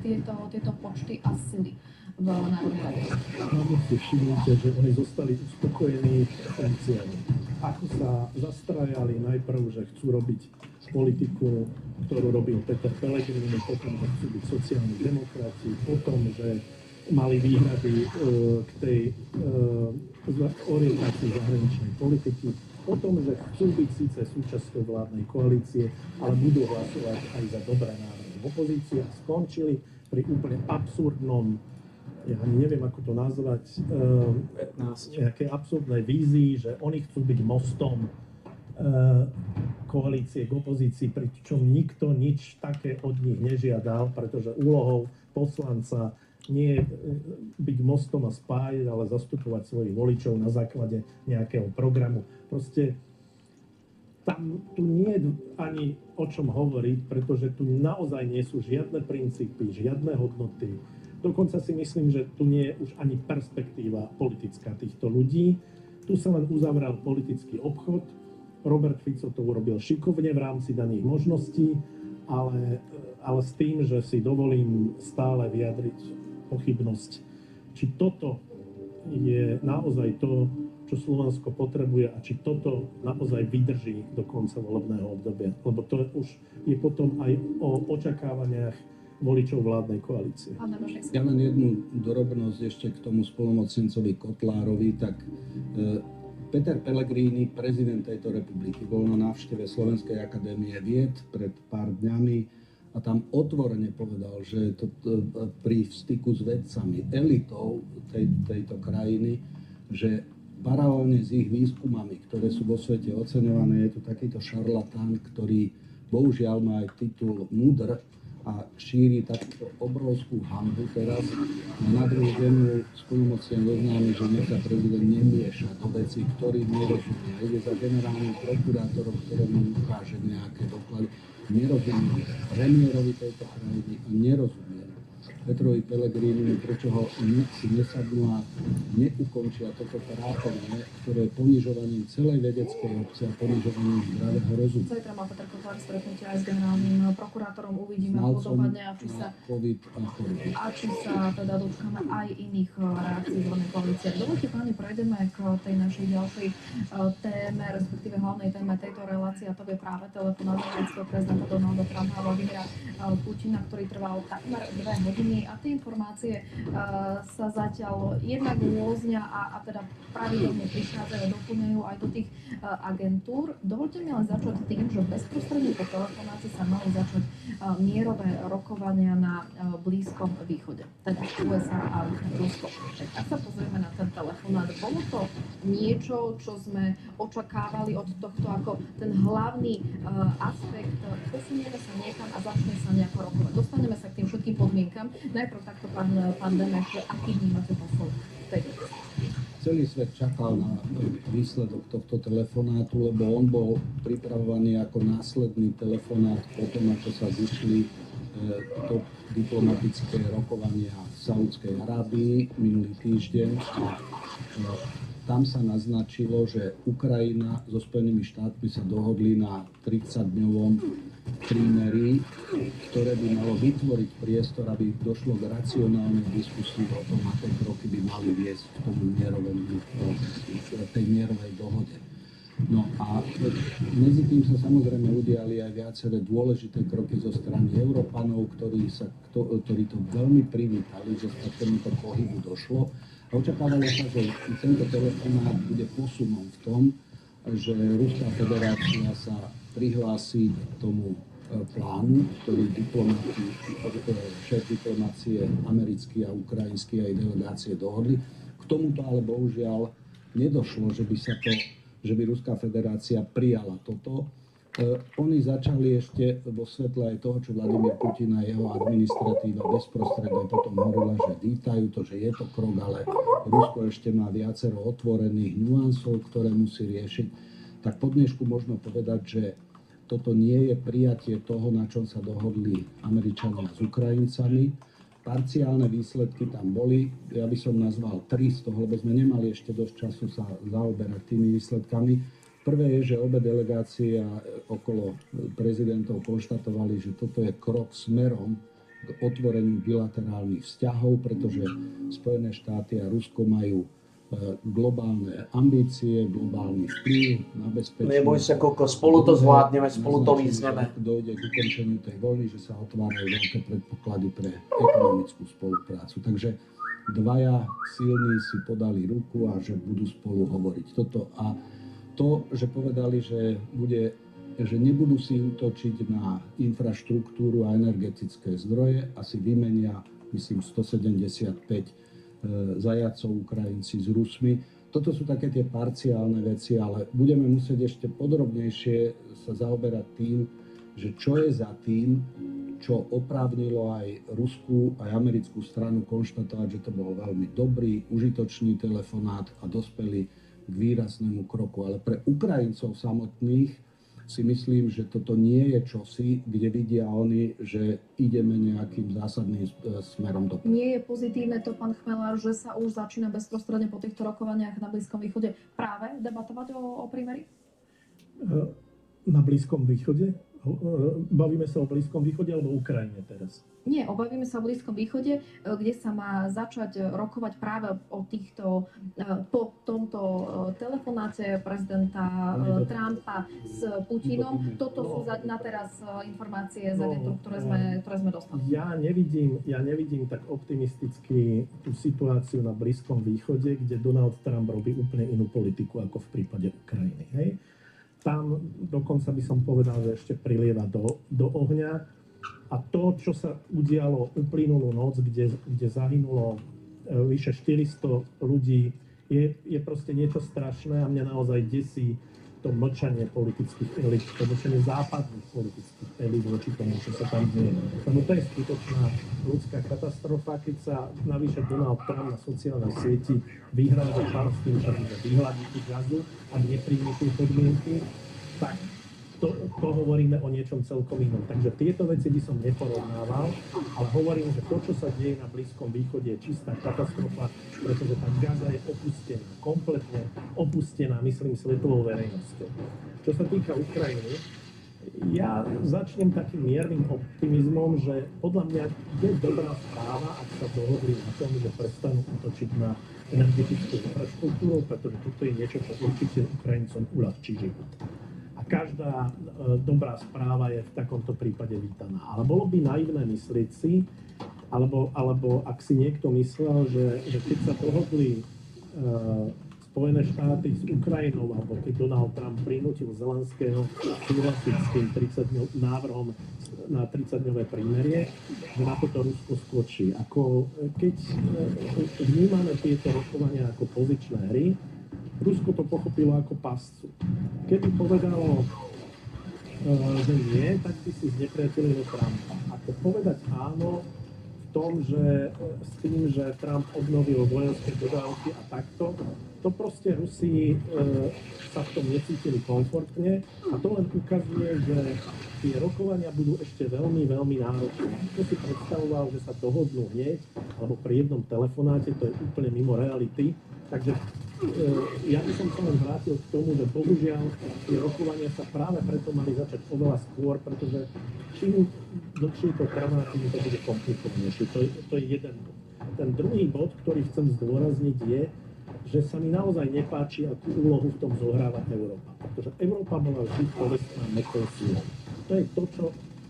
tieto počty a sily v Národnej rade. Hlavne si všimnite, že oni zostali uspokojení funkciami. Ako sa zastrajali najprv, že chcú robiť politiku, ktorú robil Peter Pellegrini, potom, že chcú byť sociálni demokrati, potom, že mali výhrady k tej orientácii zahraničnej politiky, o tom, že chcú byť síce súčasťou vládnej koalície, ale budú hlasovať aj za dobré návrhy v opozícii a skončili pri úplne absurdnom, ja ani neviem, ako to nazvať, nejakej absurdnej vízii, že oni chcú byť mostom koalície k opozícii, pričom nikto nič také od nich nežiadal, pretože úlohou poslanca nie byť mostom a spájať, ale zastupovať svojich voličov na základe nejakého programu. Proste tu nie je ani o čom hovoriť, pretože tu naozaj nie sú žiadne princípy, žiadne hodnoty. Dokonca si myslím, že tu nie je už ani perspektíva politická týchto ľudí. Tu sa len uzavral politický obchod. Robert Fico to urobil šikovne v rámci daných možností, ale s tým, že si dovolím stále vyjadriť pochybnosť, či toto je naozaj to, čo Slovensko potrebuje a či toto naozaj vydrží do konca volebného obdobia. Lebo to už je potom aj o očakávaniach voličov vládnej koalície. Ja len jednu drobnosť ešte k tomu splnomocnencovi Kotlárovi, tak Peter Pellegrini, prezident tejto republiky, bol na návšteve Slovenskej akadémie vied pred pár dňami a tam otvorene povedal, že to pri styku s vedcami, elitou tejto krajiny, že paralelne s ich výskumami, ktoré sú vo svete oceňované, je tu takýto šarlatán, ktorý bohužiaľ má aj titul múdr a šíri takúto obrovskú hanbu teraz. A na druhý deň mu splnomocnenec oznámi, že nech sa prezident nemieša do vecí, ktorým nerozumie. Ide za generálnym prokurátorom, ktorému ukáže nejaké doklady. Nerozumie premiérovi tejto krajiny a nerozumie Petrovi Pellegrini, prečo ho si nesadnú a neukončia toto trápenie, ktoré je ponižovaním celej vedeckej obce a ponižovaním zdravého rozumu. Zajtra má Peter Kotlár stretnutie aj s generálnym prokurátorom. Uvidíme, ako dopadne a či sa teda dočkáme aj iných reakcií zvolenej koalície. Dovoľte, páni, prejdeme k tej našej ďalšej téme, respektíve hlavnej téme tejto relácie, a to je práve telefonát amerického prezidenta Donalda Trumpa a Vladimíra Putina, ktorý trval takmer 2 hodiny. A tie informácie sa zatiaľ jednak rôznia a teda pravidelne prichádzajú, doplňajú aj do tých agentúr. Dovoľte mi ale začať tým, že bezprostredne po telefonácii sa mali začať mierové rokovania na Blízkom východe, teda USA a Rusko. Ak sa pozrieme na ten telefonát, bolo to niečo, čo sme očakávali od tohto ako ten hlavný aspekt, posunieme sa niekam a začne sa nejako rokovať. Dostaneme sa k tým všetkým podmienkam. Najprv takto, pán Demeš, aký vnímate posun v tejto veci? Celý svet čakal na výsledok tohto telefonátu, lebo on bol pripravovaný ako následný telefonát po tom, ako sa zišli top diplomatické rokovania v Saúdskej Arábii minulý týždeň a tam sa naznačilo, že Ukrajina so Spojenými štátmi sa dohodli na 30-dňovom prímerí, ktoré by malo vytvoriť priestor, aby došlo k racionálnej diskusii o tom, aké kroky by mali viesť k tomu tej mierovej dohode. No a medzi tým sa samozrejme udiali aj viaceré dôležité kroky zo strany Európanov, ktorí to veľmi privítali, že sa k tomuto pohybu došlo. A očakávalo sa, že tento telefonát bude posunom v tom, že Ruská federácia sa prihlási k tomu plánu, ktorý šéf diplomácie americký a ukrajinský aj delegácie dohodli. K tomuto ale bohužiaľ nedošlo, že by Ruská federácia prijala toto. Oni začali ešte vo svetle aj toho, čo Vladimír Putin a jeho administratíva bezprostredne potom hovorila, že vítajú to, že je to krok, ale Rusko ešte má viacero otvorených nuansov, ktoré musí riešiť. Tak po dnešku možno povedať, že toto nie je prijatie toho, na čom sa dohodli Američania s Ukrajincami. Parciálne výsledky tam boli, ja by som nazval 3 z toho, lebo sme nemali ešte dosť času sa zaoberať tými výsledkami. Prvé je, že obe delegácie okolo prezidentov konštatovali, že toto je krok smerom k otvoreniu bilaterálnych vzťahov, pretože Spojené štáty a Rusko majú globálne ambície, globálny vplyv na bezpečnosť. Neboj sa, koľko spolu to zvládneme, spolu to vyzneme. Dojde k ukončeniu tej vojny, že sa otvárajú veľké predpoklady pre ekonomickú spoluprácu. Takže dvaja silní si podali ruku a že budú spolu hovoriť. Toto a to, že povedali, že nebudú si útočiť na infraštruktúru a energetické zdroje, asi vymenia, myslím, 175 zajacov Ukrajinci s Rusmi. Toto sú také tie parciálne veci, ale budeme musieť ešte podrobnejšie sa zaoberať tým, že čo je za tým, čo oprávnilo aj ruskú, aj americkú stranu konštatovať, že to bol veľmi dobrý, užitočný telefonát a dospeli k výraznému kroku. Ale pre Ukrajincov samotných si myslím, že toto nie je čosi, kde vidia oni, že ideme nejakým zásadným smerom dopredu. Nie je pozitívne to, pán Chmelár, že sa už začína bezprostredne po týchto rokovaniach na Blízkom východe práve debatovať o prímeri? Na Blízkom východe? Bavíme sa o Blízkom východe alebo Ukrajine teraz? Nie, bavíme sa o Blízkom východe, kde sa má začať rokovať práve o týchto, po tomto telefonáte prezidenta Trumpa s Putinom. Toto sú na teraz informácie z agentúr, ktoré sme dostali. Ja nevidím tak optimisticky tú situáciu na Blízkom východe, kde Donald Trump robí úplne inú politiku ako v prípade Ukrajiny. Hej? Tam dokonca by som povedal, že ešte prilieva do ohňa. A to, čo sa udialo uplynulú noc, kde zahynulo vyše 400 ľudí, je proste niečo strašné a mňa naozaj desí to mlčanie politických elít, to mlčanie západných politických elít voči tomu, čo sa tam deje. Lebo to je skutočná ľudská katastrofa, keď sa navyše Donald Trump na sociálnej sieti vyhral za Palestínčanov, že vyhľadí tú Gazu a nepríjme tie podmienky, tak to hovoríme o niečom celkom inom. Takže tieto veci by som neporovnával, ale hovorím, že to, čo sa deje na Blízkom východe, je čistá katastrofa, pretože tá Gaza je opustená, kompletne opustená, myslím, svetovou verejnosťou. Čo sa týka Ukrajiny, ja začnem takým miernym optimizmom, že podľa mňa je dobrá správa, ak sa dohodli na tom, že prestanú útočiť na energetickú infraštruktúru, pretože toto je niečo, čo určite Ukrajincom uľahčí život. Každá dobrá správa je v takomto prípade vítaná. Ale bolo by naivné myslieť si, alebo ak si niekto myslel, že keď sa dohodli Spojené štáty s Ukrajinou, alebo keď Donald Trump prinútil Zelenského súhlasiť s tým návrhom na 30-dňové prímerie, že na toto Rusko skočí. Keď vnímame tieto rokovania ako pozičné hry, Rusko to pochopilo ako pascu. Keby povedalo, že nie, tak by si znepriatelilo Trumpa. Ako povedať áno v tom, že s tým, že Trump obnovil vojenské dodávky a takto, to proste Rusi sa v tom necítili komfortne a to len ukazuje, že tie rokovania budú ešte veľmi, veľmi náročné. Kto si predstavoval, že sa dohodnú hneď, alebo pri jednom telefonáte, to je úplne mimo reality. Takže ja by som sa len vrátil k tomu, že bohužiaľ tie rokovania sa práve preto mali začať oveľa skôr, pretože čím dlhšie to trvá, tým to bude komplikovanejšie. To je jeden bod. Ten druhý bod, ktorý chcem zdôrazniť, je, že sa mi naozaj nepáči, akú úlohu v tom zohráva Európa. Pretože Európa bola vždy povestná mäkkou silou. To je to, čo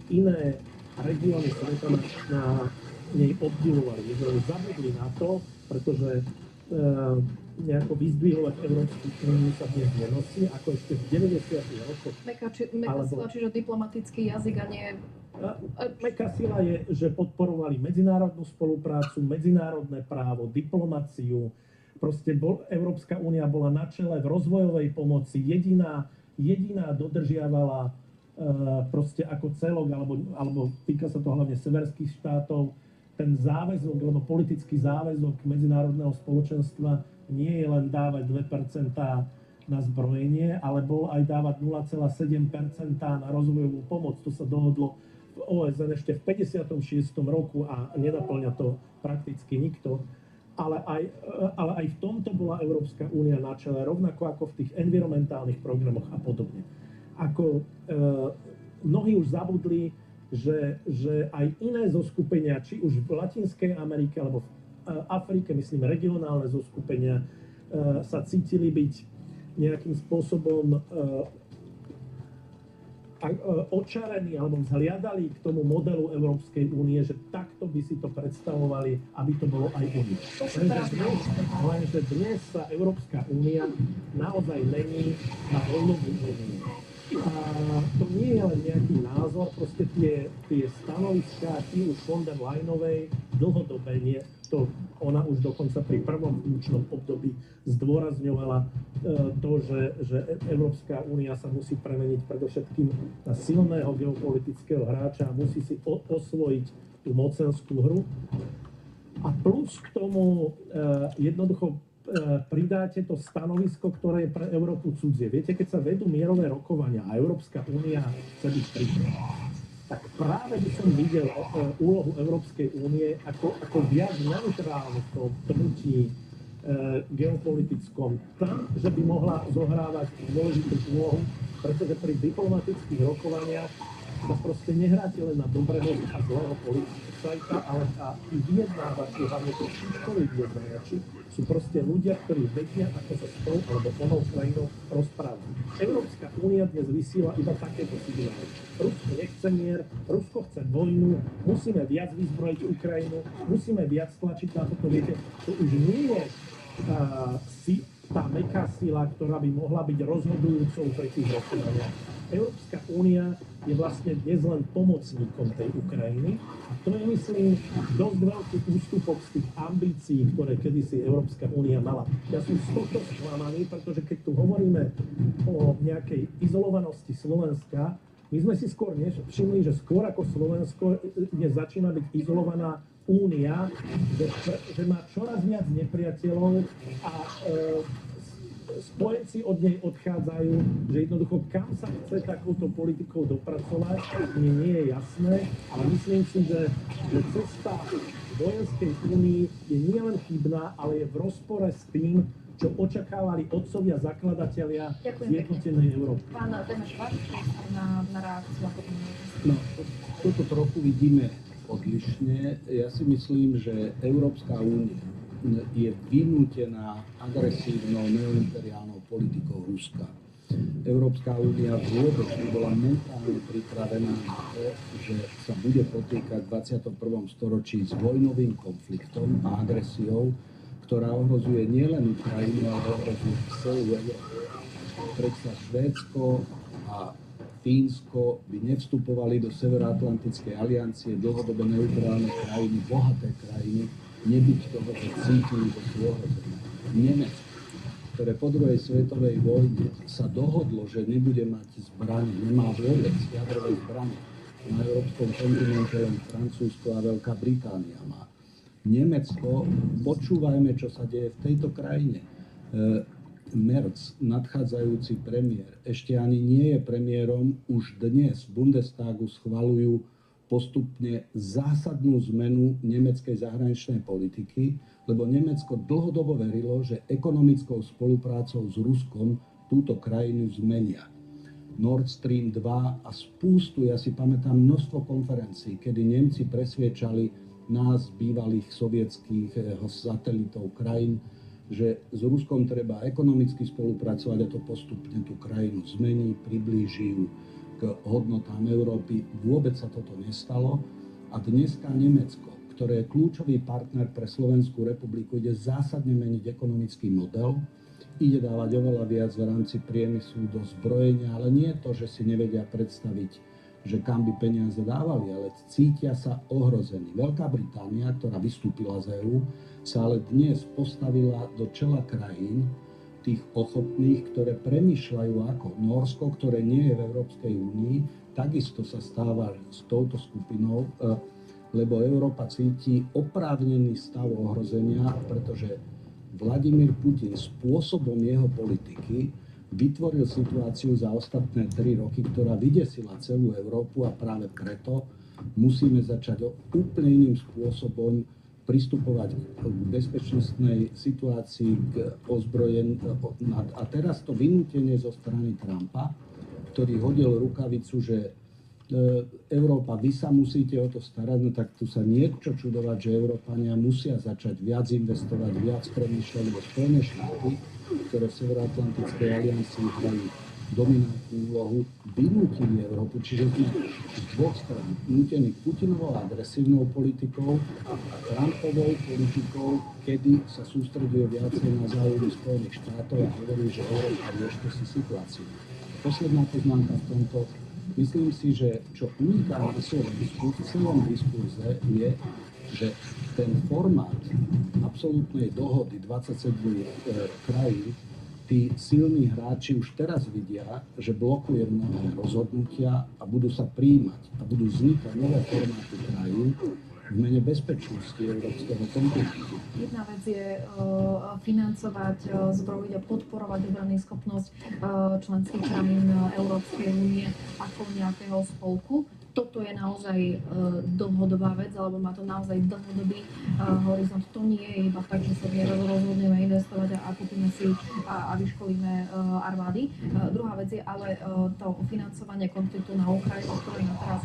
iné regióny sveta na nej obdivovali. My sme zabudli na to, pretože nejako vyzdvihovať Európsku úniu sa dnes nenosí, ako ešte v 90. rokoch. Meká sila, čiže diplomatický jazyk a nie... Meká sila je, že podporovali medzinárodnú spoluprácu, medzinárodné právo, diplomáciu. Proste Európska únia bola na čele v rozvojovej pomoci. Jediná dodržiavala proste ako celok, alebo týka sa to hlavne severských štátov, ten záväzok, lebo politický záväzok medzinárodného spoločenstva nie je len dávať 2% na zbrojenie, ale bol aj dávať 0,7% na rozvojovú pomoc. To sa dohodlo v OSN ešte v 56. roku a nenaplňa to prakticky nikto. Ale aj v tomto bola Európska únia na čele, rovnako ako v tých environmentálnych programoch a podobne. Mnohí už zabudli, že aj iné zoskupenia, či už v Latinskej Amerike alebo v Afrike, myslím, regionálne zoskupenia, sa cítili byť nejakým spôsobom očarení alebo vzhliadali k tomu modelu Európskej únie, že takto by si to predstavovali, aby to bolo aj u nich. Lenže dnes sa Európska únia naozaj mení na voľnovú úniu. A to nie je len nejaký názor, proste tie stanoviská, či už von der Leyenovej, dlhodobé nie, to ona už dokonca pri prvom funkčnom období zdôrazňovala to, že Európska únia sa musí premeniť predovšetkým na silného geopolitického hráča a musí si osvojiť tú mocenskú hru. A plus k tomu jednoducho pridáte to stanovisko, ktoré je pre Európu cudzie. Viete, keď sa vedú mierové rokovania a Európska únia chce byť pripravená, tak práve by som videl úlohu Európskej únie ako viac neutrálnu v tom trhnutí geopolitickom. Tam, že by mohla zohrávať dôležitú úlohu, pretože pri diplomatických rokovaniach sa proste nehráte len na dobrého a zlého policajta, ale tí vyjednávači, hlavne tí špičkoví vyjednávači, sú proste ľudia, ktorí vedia, ako sa s tou alebo onou krajinou rozprávať. Európska únia dnes vysiela iba takéto signály. Rusko nechce mier, Rusko chce vojnu, musíme viac vyzbrojiť Ukrajinu, musíme viac tlačiť na toto. Viete, to už nie je tá mäkká sila, ktorá by mohla byť rozhodujúcou pri tých rokovaniach. Európska únia je vlastne dnes len pomocníkom tej Ukrajiny a to je, myslím, dosť veľký ústupok z tých ambícií, ktoré kedysi Európska únia mala. Ja som z tohto sklamaný, pretože keď tu hovoríme o nejakej izolovanosti Slovenska, my sme si skôr všimli, že skôr ako Slovensko dnes začína byť izolovaná únia, že má čoraz viac nepriateľov a spojenci od nej odchádzajú, že jednoducho kam sa chce takouto politikou dopracovať, mne nie je jasné, ale myslím si, že cesta vojenskej únii je nielen chybná, ale je v rozpore s tým, čo očakávali otcovia zakladatelia zjednotenej Európy. Pán Demeš, váš na reakciu ako to No, toto trochu vidíme odlišne. Ja si myslím, že Európska únia je vynútená agresívnou neoimperiálnou politikou Ruska. Európska únia vôbec nebola mentálne pripravená na to, že sa bude potýkať v 21. storočí s vojnovým konfliktom a agresiou, ktorá ohrozuje nielen Ukrajinu, ale ohrozuje celú Európu. Predsa Švédsko a Fínsko by nevstupovali do Severoatlantickej aliancie, dlhodobo neutrálne krajiny, bohaté krajiny, nebyť toho, že cítili, že sú ohrozené. Nemecko, ktoré po druhej svetovej vojne sa dohodlo, že nebude mať zbrane, nemá vôbec jadrové zbrane, na európskom kontinente len Francúzsko a Veľká Británia má. Nemecko, počúvajme, čo sa deje v tejto krajine. Merz, nadchádzajúci premiér, ešte ani nie je premiérom, už dnes v Bundestagu schvaľujú postupne zásadnú zmenu nemeckej zahraničnej politiky, lebo Nemecko dlhodobo verilo, že ekonomickou spoluprácou s Ruskom túto krajinu zmenia. Nord Stream 2 a spústu, ja si pamätám množstvo konferencií, kedy Nemci presviečali nás, bývalých sovietských satelitov krajín, že s Ruskom treba ekonomicky spolupracovať a to postupne tú krajinu zmení, priblíži ju k hodnotám Európy. Vôbec sa toto nestalo a dneska Nemecko, ktoré je kľúčový partner pre Slovenskú republiku, ide zásadne meniť ekonomický model, ide dávať oveľa viac v rámci priemyslu do zbrojenia, ale nie to, že si nevedia predstaviť, že kam by peniaze dávali, ale cítia sa ohrození. Veľká Británia, ktorá vystúpila z EÚ, sa ale dnes postavila do čela krajín tých ochotných, ktoré premýšľajú ako Nórsko, ktoré nie je v Európskej únii, takisto sa stáva s touto skupinou, lebo Európa cíti oprávnený stav ohrozenia, pretože Vladimír Putin spôsobom jeho politiky vytvoril situáciu za ostatné 3 roky, ktorá vydesila celú Európu a práve preto musíme začať úplne iným spôsobom pristupovať k bezpečnostnej situácii, k ozbrojeniu. A teraz to vynútenie zo strany Trumpa, ktorý hodil rukavicu, že Európa, vy sa musíte o to starať, no tak tu sa niečo čudovať, že Európania musia začať viac investovať, viac premýšľať, lebo Spojené štáty, ktoré v Severoatlantickej aliancii hrajú dominantnú úlohu, vynútili Európu, čiže sme z dvoch strán nútení Putinovou agresívnou politikou a Trumpovou politikou, kedy sa sústreduje viacej na záujmy Spojených štátov a hovorí, že Európa riešte si situáciu. Posledná poznámka v tomto. Myslím si, že čo uniká na Slovensku v celom diskurze je, že ten formát absolútnej dohody 27 krajín, tí silní hráči už teraz vidia, že blokuje mnohé rozhodnutia a budú sa prijímať a budú vznikať nové formáty krajín v mene bezpečnosti európskeho kontinentu. Jedna vec je financovať, zbrojiť a podporovať obrannú schopnosť členských krajín Európskej únie ako nejakého spolku. Toto je naozaj dlhodobá vec, alebo má to naozaj dlhodobý horizont. To nie je iba tak, že sa rozhodneme investovať a kúpime si a vyškolíme armády. Druhá vec je ale to financovanie konfliktu na Ukrajine, ktoré na teraz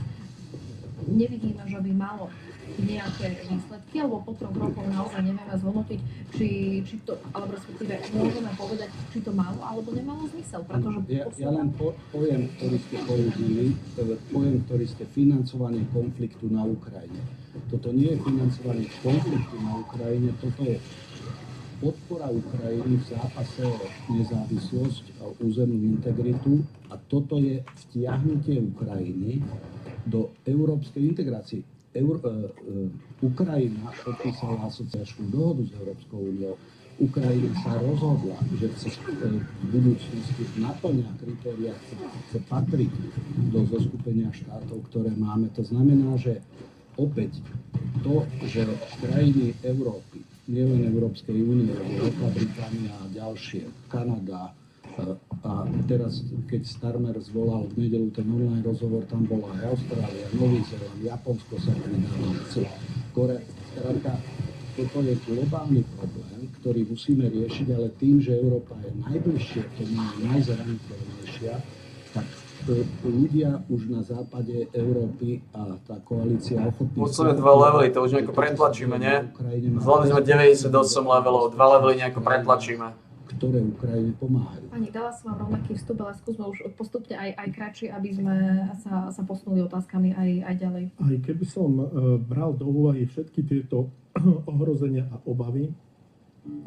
nevidíme, že by malo nejaké výsledky, alebo po 3 rokoch naozaj nevieme zhodnotiť, či to, alebo respektíve môžeme povedať, či to malo alebo nemalo zmysel, pretože... Ja len pojem, ktorý ste použili, pojem, ktorý ste financovanie konfliktu na Ukrajine. Toto nie je financovanie konfliktu na Ukrajine, toto je podpora Ukrajiny v zápase o nezávislosť a územnú integritu a toto je vtiahnutie Ukrajiny do európskej integrácie. Ukrajina podpísala asociačnú dohodu s Európskou úniou. Ukrajina sa rozhodla, že v budúcnosti naplňa kritériá, chce patriť do zoskupenia štátov, ktoré máme. To znamená, že opäť to, že krajiny Európy, nielen Európskej únie, ale Veľká Británia a ďalšie, Kanada, a teraz, keď Starmer zvolal v nedeľu ten online rozhovor, tam bola aj Austrália, Nový Zéland, Japonsko sa pridalo, Korea. Skrátka, toto je globálny problém, ktorý musíme riešiť, ale tým, že Európa je najbližšie, to je najzraniteľnejšia, tak ľudia už na západe Európy a tá koalícia ochotných... Posledné 2 levely, to už nejako pretlačíme, nie? Zvládli sme 98 levelov, 2 levely nejako pretlačíme. Ktoré Ukrajine pomáhajú. Pani, dala som vám rovnaký vstup, ale skúsme už postupne aj kratšie, aby sme sa posunuli otázkami aj ďalej. Aj keby som bral do úvahy všetky tieto ohrozenia a obavy,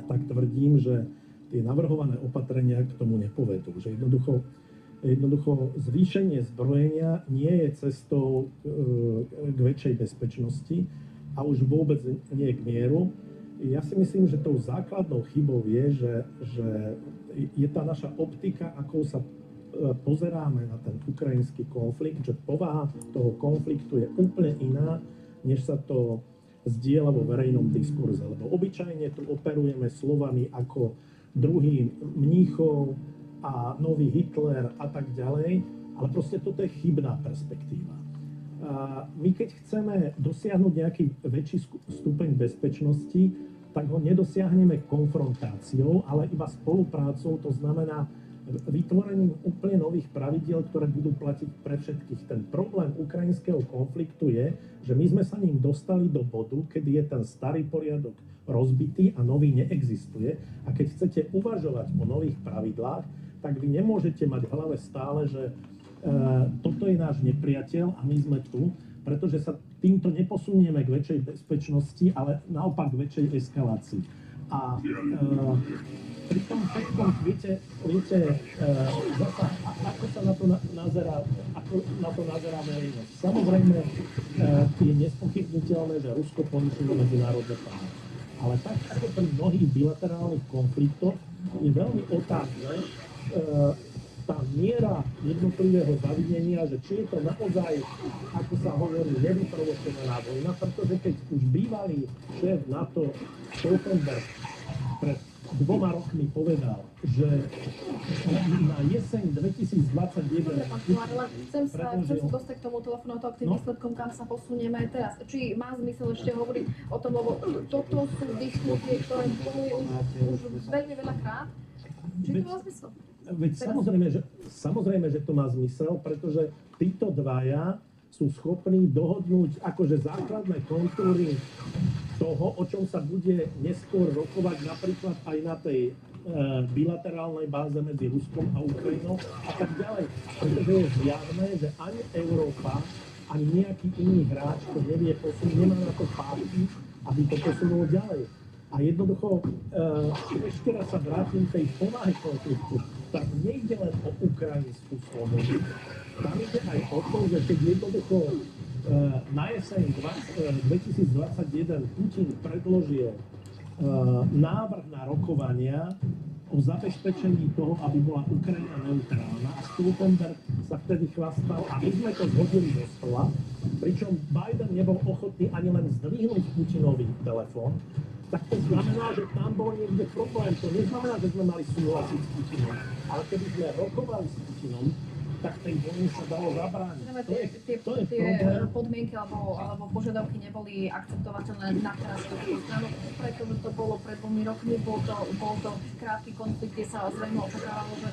tak tvrdím, že tie navrhované opatrenia k tomu nepovedú. Že jednoducho zvýšenie zbrojenia nie je cestou k väčšej bezpečnosti a už vôbec nie k mieru. Ja si myslím, že tou základnou chybou je, že je tá naša optika, akou sa pozeráme na ten ukrajinský konflikt, že povaha toho konfliktu je úplne iná, než sa to zdieľa vo verejnom diskurze. Lebo obyčajne tu operujeme slovami ako druhý Mníchov a nový Hitler a tak ďalej, ale proste toto je chybná perspektíva. My keď chceme dosiahnuť nejaký väčší stupeň bezpečnosti, tak ho nedosiahneme konfrontáciou, ale iba spoluprácou, to znamená vytvorením úplne nových pravidiel, ktoré budú platiť pre všetkých. Ten problém ukrajinského konfliktu je, že my sme sa ním dostali do bodu, kedy je ten starý poriadok rozbitý a nový neexistuje. A keď chcete uvažovať o nových pravidlách, tak vy nemôžete mať v hlave stále, že toto je náš nepriateľ a my sme tu, pretože sa týmto neposunieme k väčšej bezpečnosti, ale naopak k väčšej eskalácii. A pri tom všetkom, viete zasa, ako sa na to nazerá verejnosť. Samozrejme, je nespochybniteľné, že Rusko porušilo medzinárodné právo. Ale tak, ako pri mnohých bilaterálnych konfliktoch, je veľmi otázne tá miera jednotlivého zavinenia, že či je to naozaj, ako sa hovorí, nevyprovokovaná vojna, pretože keď už bývalý šéf NATO Stoltenberg pred 2 rokmi povedal, že na jeseň 2021... Chcem sa dostať k tomu telefonátu, k tým výsledkom, kam sa posunieme aj teraz. Či má zmysel ešte hovoriť o tom, lebo toto sú diskusie, ktoré boli už veľmi veľakrát. Či to má zmysel? Veď samozrejme, že to má zmysel, pretože títo dvaja sú schopní dohodnúť akože základné kontúry toho, o čom sa bude neskôr rokovať napríklad aj na tej bilaterálnej báze medzi Ruskom a Ukrajinou a tak ďalej. Pretože je zjavné, že ani Európa, ani nejaký iný hráč to nevie posunúť, nemá na to páky, aby to posunulo ďalej. A jednoducho, ešte raz sa vrátim k tej povahe konfliktu. Tak nejde len o ukrajinskú slobodu. Tam ide aj o to, že keď jednoducho na jeseň 2021 Putin predložil návrh na rokovania o zabezpečení toho, aby bola Ukrajina neutrálna a Stoltenberg sa vtedy chlastal a my sme to zhodili do stola, pričom Biden nebol ochotný ani len zdvihnúť Putinovi telefón, tak to znamená, že tam bol niekde problém. To neznamená, že sme mali súhlasiť s Putinom. Ale keby sme rokovali s Putinom, tak tej vojny sa dalo zabrániť. Tie podmienky alebo požiadavky neboli akceptovateľné na teraz tú stranu, pretože to bolo pred 2 rokmi, bol to krátky konflikt, kde sa zrejme očakávalo, že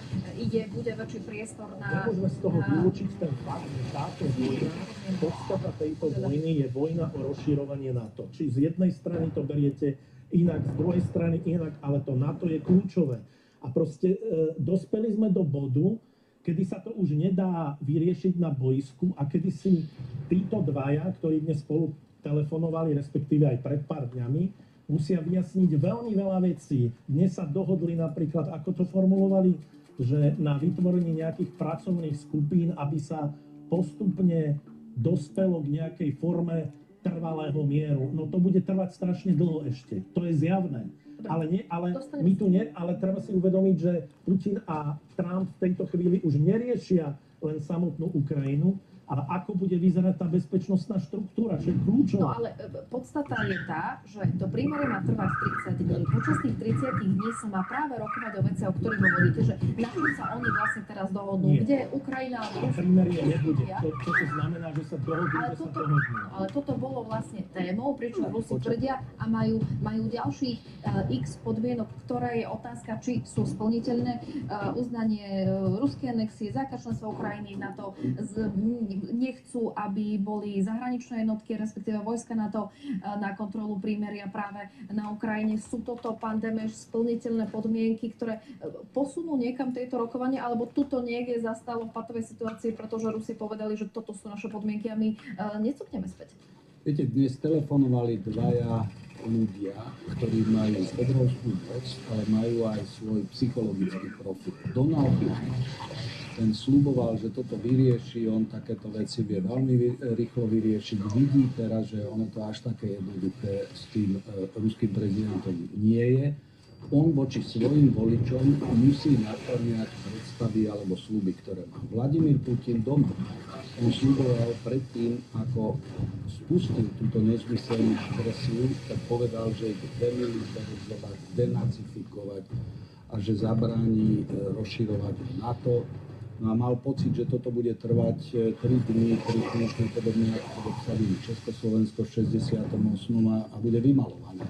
bude väčší priestor na... Nemôžeme z toho vylúčiť ten fakt, že táto vojna, podstata tejto vojny je vojna o rozširovanie NATO. Či z jednej strany to beriete inak, z druhej strany inak, ale to NATO je kľúčové. A proste dospeli sme do bodu, kedy sa to už nedá vyriešiť na boisku a kedy si títo dvaja, ktorí dnes spolu telefonovali, respektíve aj pred pár dňami, musia vyjasniť veľmi veľa vecí. Dnes sa dohodli napríklad, ako to formulovali, že na vytvorenie nejakých pracovných skupín, aby sa postupne dospelo k nejakej forme trvalého mieru. No to bude trvať strašne dlho ešte. To je zjavné. Ale treba si uvedomiť, že Putin a Trump v tejto chvíli už neriešia len samotnú Ukrajinu, ale ako bude vyzerať tá bezpečnostná štruktúra, čo je kľúčová. No ale podstata je tá, že to prímerie má trvať 30 dní. Počas tých 30 dní sa má práve rokovať o veciach, o ktorých hovoríte, že na čom sa oni vlastne teraz dohodnú, kde Ukrajina... Prímerie nebude. To znamená, že sa dohodnú, Ale toto bolo vlastne témou, pričom Rusi tvrdia a majú ďalších x podmienok, ktoré je otázka, či sú splniteľné. Uznanie ruskej anexie, zákaz členstva Ukrajiny na to, nechcú, aby boli zahraničné jednotky, respektíve vojska NATO na kontrolu prímeria práve na Ukrajine. Sú toto, pán Demeš, splniteľné podmienky, ktoré posunú niekam tieto rokovania, alebo tuto niekde zastalo v patovej situácii, pretože Rusi povedali, že toto sú naše podmienky a my necúkneme späť. Viete, dnes telefonovali dvaja ľudia, ktorí majú obrovskú moc, ale majú aj svoj psychologický profil. Donald Trump, ten sľuboval, že toto vyrieši, on takéto veci vie veľmi rýchlo vyriešiť. Vidí teraz, že ono to až také jednoduché s tým ruským prezidentom nie je. on voči svojim voličom musí naplňať predstavy alebo sľuby, ktoré má. Vladimír Putin doma, on sľuboval predtým, ako spustil túto nezmyselnú agresiu, tak povedal, že ich demilitarizovať, denacifikovať a že zabráni rozširovať NATO. No a mal pocit, že toto bude trvať 3 dní, 3 týždne, podobne ako obsadili Československo v 68. a bude vymalované.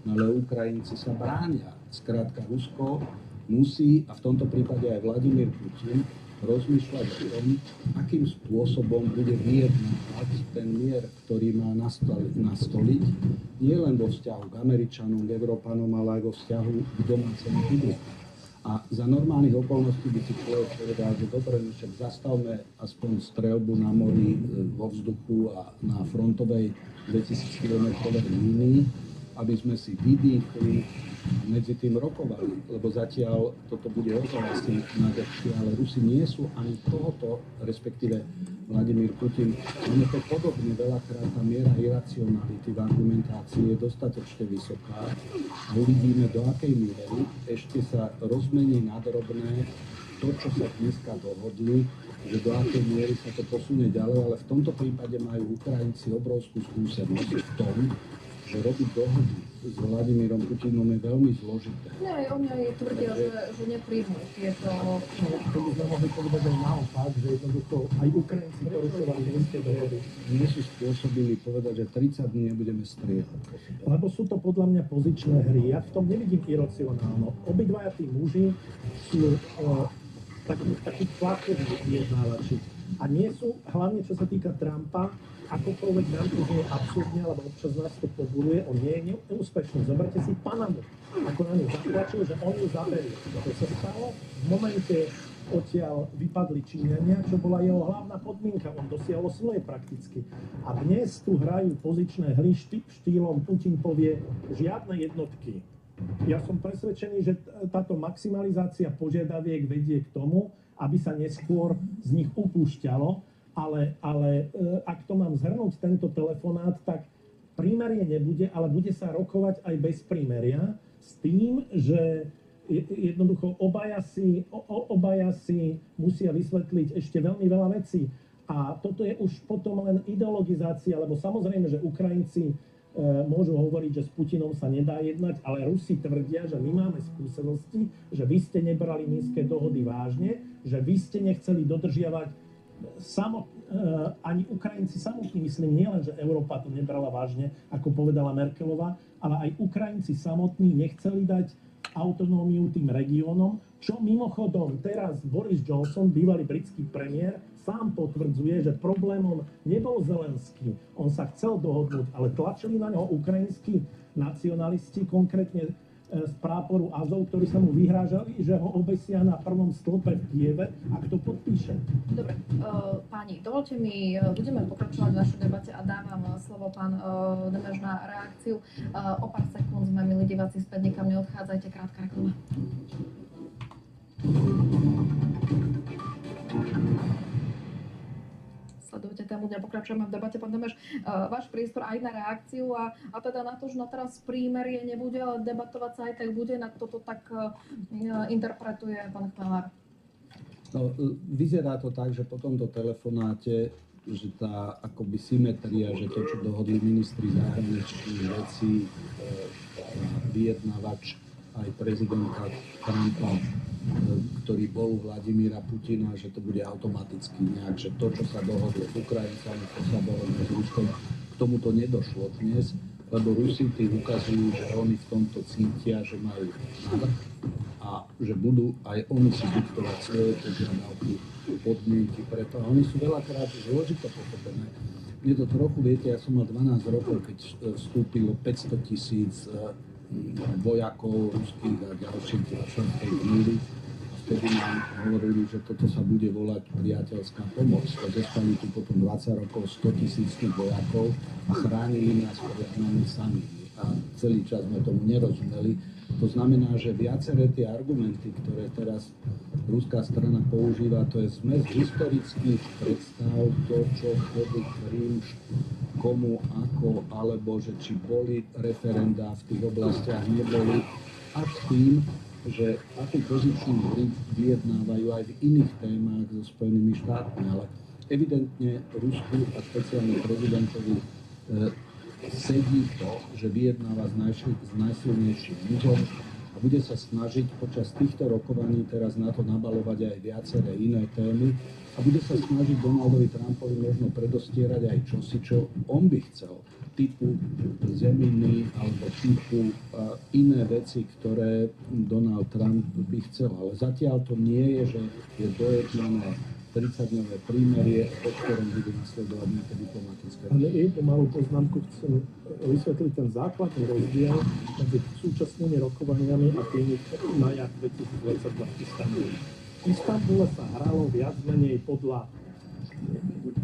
No ale Ukrajinci sa bránia. Skrátka Rusko musí, a v tomto prípade aj Vladimír Putin, rozmýšľať o tom, akým spôsobom bude vyjednávať ten mier, ktorý má nastoliť, nie len vo vzťahu k Američanom, k Európanom, ale aj vo vzťahu k domácemu publiku. A za normálnych okolností by si človek povedal, že dobre, však zastavme aspoň streľbu na mori, vo vzduchu a na frontovej 2000 km línii, aby sme si vydýchli, medzi tým rokovali, lebo zatiaľ toto bude ozaj nádržšie, ale Rusi nie sú ani tohoto, respektíve Vladimír Putin, on je to podobne veľakrát, tá miera iracionality v argumentácii je dostatočne vysoká a uvidíme, do akej miery ešte sa rozmení na drobné to, čo sa dneska dohodli, že do akej miery sa to posunie ďalej, ale v tomto prípade majú Ukrajinci obrovskú skúsenosť v tom, že robiť dohody s Vladimírom Putinom je veľmi zložité. No aj oni aj tvrdia, že nepríjmú tieto... To by sme mohli povedať aj naopak, že jednoducho aj Ukrajinci porušovali minské dohody. Nie sú spôsobili povedať, že 30 dní nebudeme strieľať. Lebo sú to podľa mňa pozičné hry. Ja v tom nevidím iracionálno. Obidvaja tí muži sú takí tlakoví vyjednávači. A nie sú, hlavne čo sa týka Trumpa, akokoľvek nám to nie je absurdne, alebo občas nás to pobuduje, on nie je neúspešný. Zoberte si Panamu, ako na ňu zatlačil, že on ju zaberie. To sa stalo v momente, odtiaľ vypadli Číňania, čo bola jeho hlavná podmienka. On dosiahol svoje prakticky. A dnes tu hrajú pozičné hry štýlom Putin povie žiadne jednotky. Ja som presvedčený, že táto maximalizácia požiadaviek vedie k tomu, aby sa neskôr z nich upúšťalo, ale ak to mám zhrnúť tento telefonát, tak prímerie nebude, ale bude sa rokovať aj bez prímeria s tým, že jednoducho obaja si musia vysvetliť ešte veľmi veľa vecí. A toto je už potom len ideologizácia, lebo samozrejme, že Ukrajinci môžu hovoriť, že s Putinom sa nedá jednať, ale Rusi tvrdia, že my máme skúsenosti, že vy ste nebrali minské dohody vážne, že vy ste nechceli dodržiavať ani Ukrajinci samotní, myslím, nielen, že Európa to nebrala vážne, ako povedala Merkelová, ale aj Ukrajinci samotní nechceli dať autonómiu tým regiónom, čo mimochodom teraz Boris Johnson, bývalý britský premiér, sám potvrdzuje, že problémom nebol Zelenský. On sa chcel dohodnúť, ale tlačili na ňo ukrajinskí nacionalisti, konkrétne z práporu Azov, ktorí sa mu vyhrážali, že ho obesia na prvom stĺpe v Kieve, ak to podpíše. Dobre, páni, dovolte mi, budeme pokračovať v našej debate a dávam slovo pán Demeš na reakciu. O pár sekúnd sme, milí diváci, späť nikam neodchádzajte, krátka reklama. Sledujete tému dňa, pokračujeme v debate. Pán Demeš, váš priestor aj na reakciu a teda na to, že na teraz prímerie nebude, ale debatovať sa aj tak bude, na toto tak interpretuje pán Chmelár. No, vyzerá to tak, že po tomto telefonáte, že tá akoby symetria, že to, čo dohodli ministri zahraničných vecí, vyjednávač aj prezidenta Trumpa, ktorý bol Vladimíra Putina, že to bude automaticky nejak, že to, čo sa dohodlo s Ukrajincami, to sa dohodlo s Ruskom, k tomuto nedošlo dnes, lebo Rusi tým ukazujú, že oni v tomto cítia, že majú návrh a že budú aj oni si diktovať svoje požiadavky, podmienky preto. A oni sú veľakrát zložito pochopené. Mne to trochu, viete, ja som mal 12 rokov, keď vstúpilo 500 000 vojakov ruských a ďalších do Varšavskej zmluvy. Vtedy nám hovorili, že toto sa bude volať priateľská pomoc. Zostali tu potom 20 rokov 100 000 vojakov a chránili nás pred nami sami. A celý čas sme tomu nerozumeli. To znamená, že viaceré tie argumenty, ktoré teraz ruská strana používa, to je zmes historických predstav, to, čo vtedy Krím komu, ako, alebo že či boli referendá v tých oblastiach, neboli, až s tým, že akú pozíciu vyjednávajú aj v iných témach so Spojenými štátmi, ale evidentne Rusku a špeciálne prezidentovi sedí to, že vyjednáva s najsilnejším mužom a bude sa snažiť počas týchto rokovaní teraz na to nabalovať aj viaceré iné témy a bude sa snažiť Donaldovi Trumpovi možno predostierať aj čosi, čo on by chcel, typu zeminy alebo typu iné veci, ktoré Donald Trump by chcel. Ale zatiaľ to nie je, že je dojednané 30-dňové prímerie, po ktorom budú nasledovať nejaké diplomatické. Ale jednu malú poznámku chcem vysvetliť ten základný rozdiel medzi súčasnými rokovaniami a tými na jar 2022 v Istanbule. V Istanbule sa hralo viac menej podľa,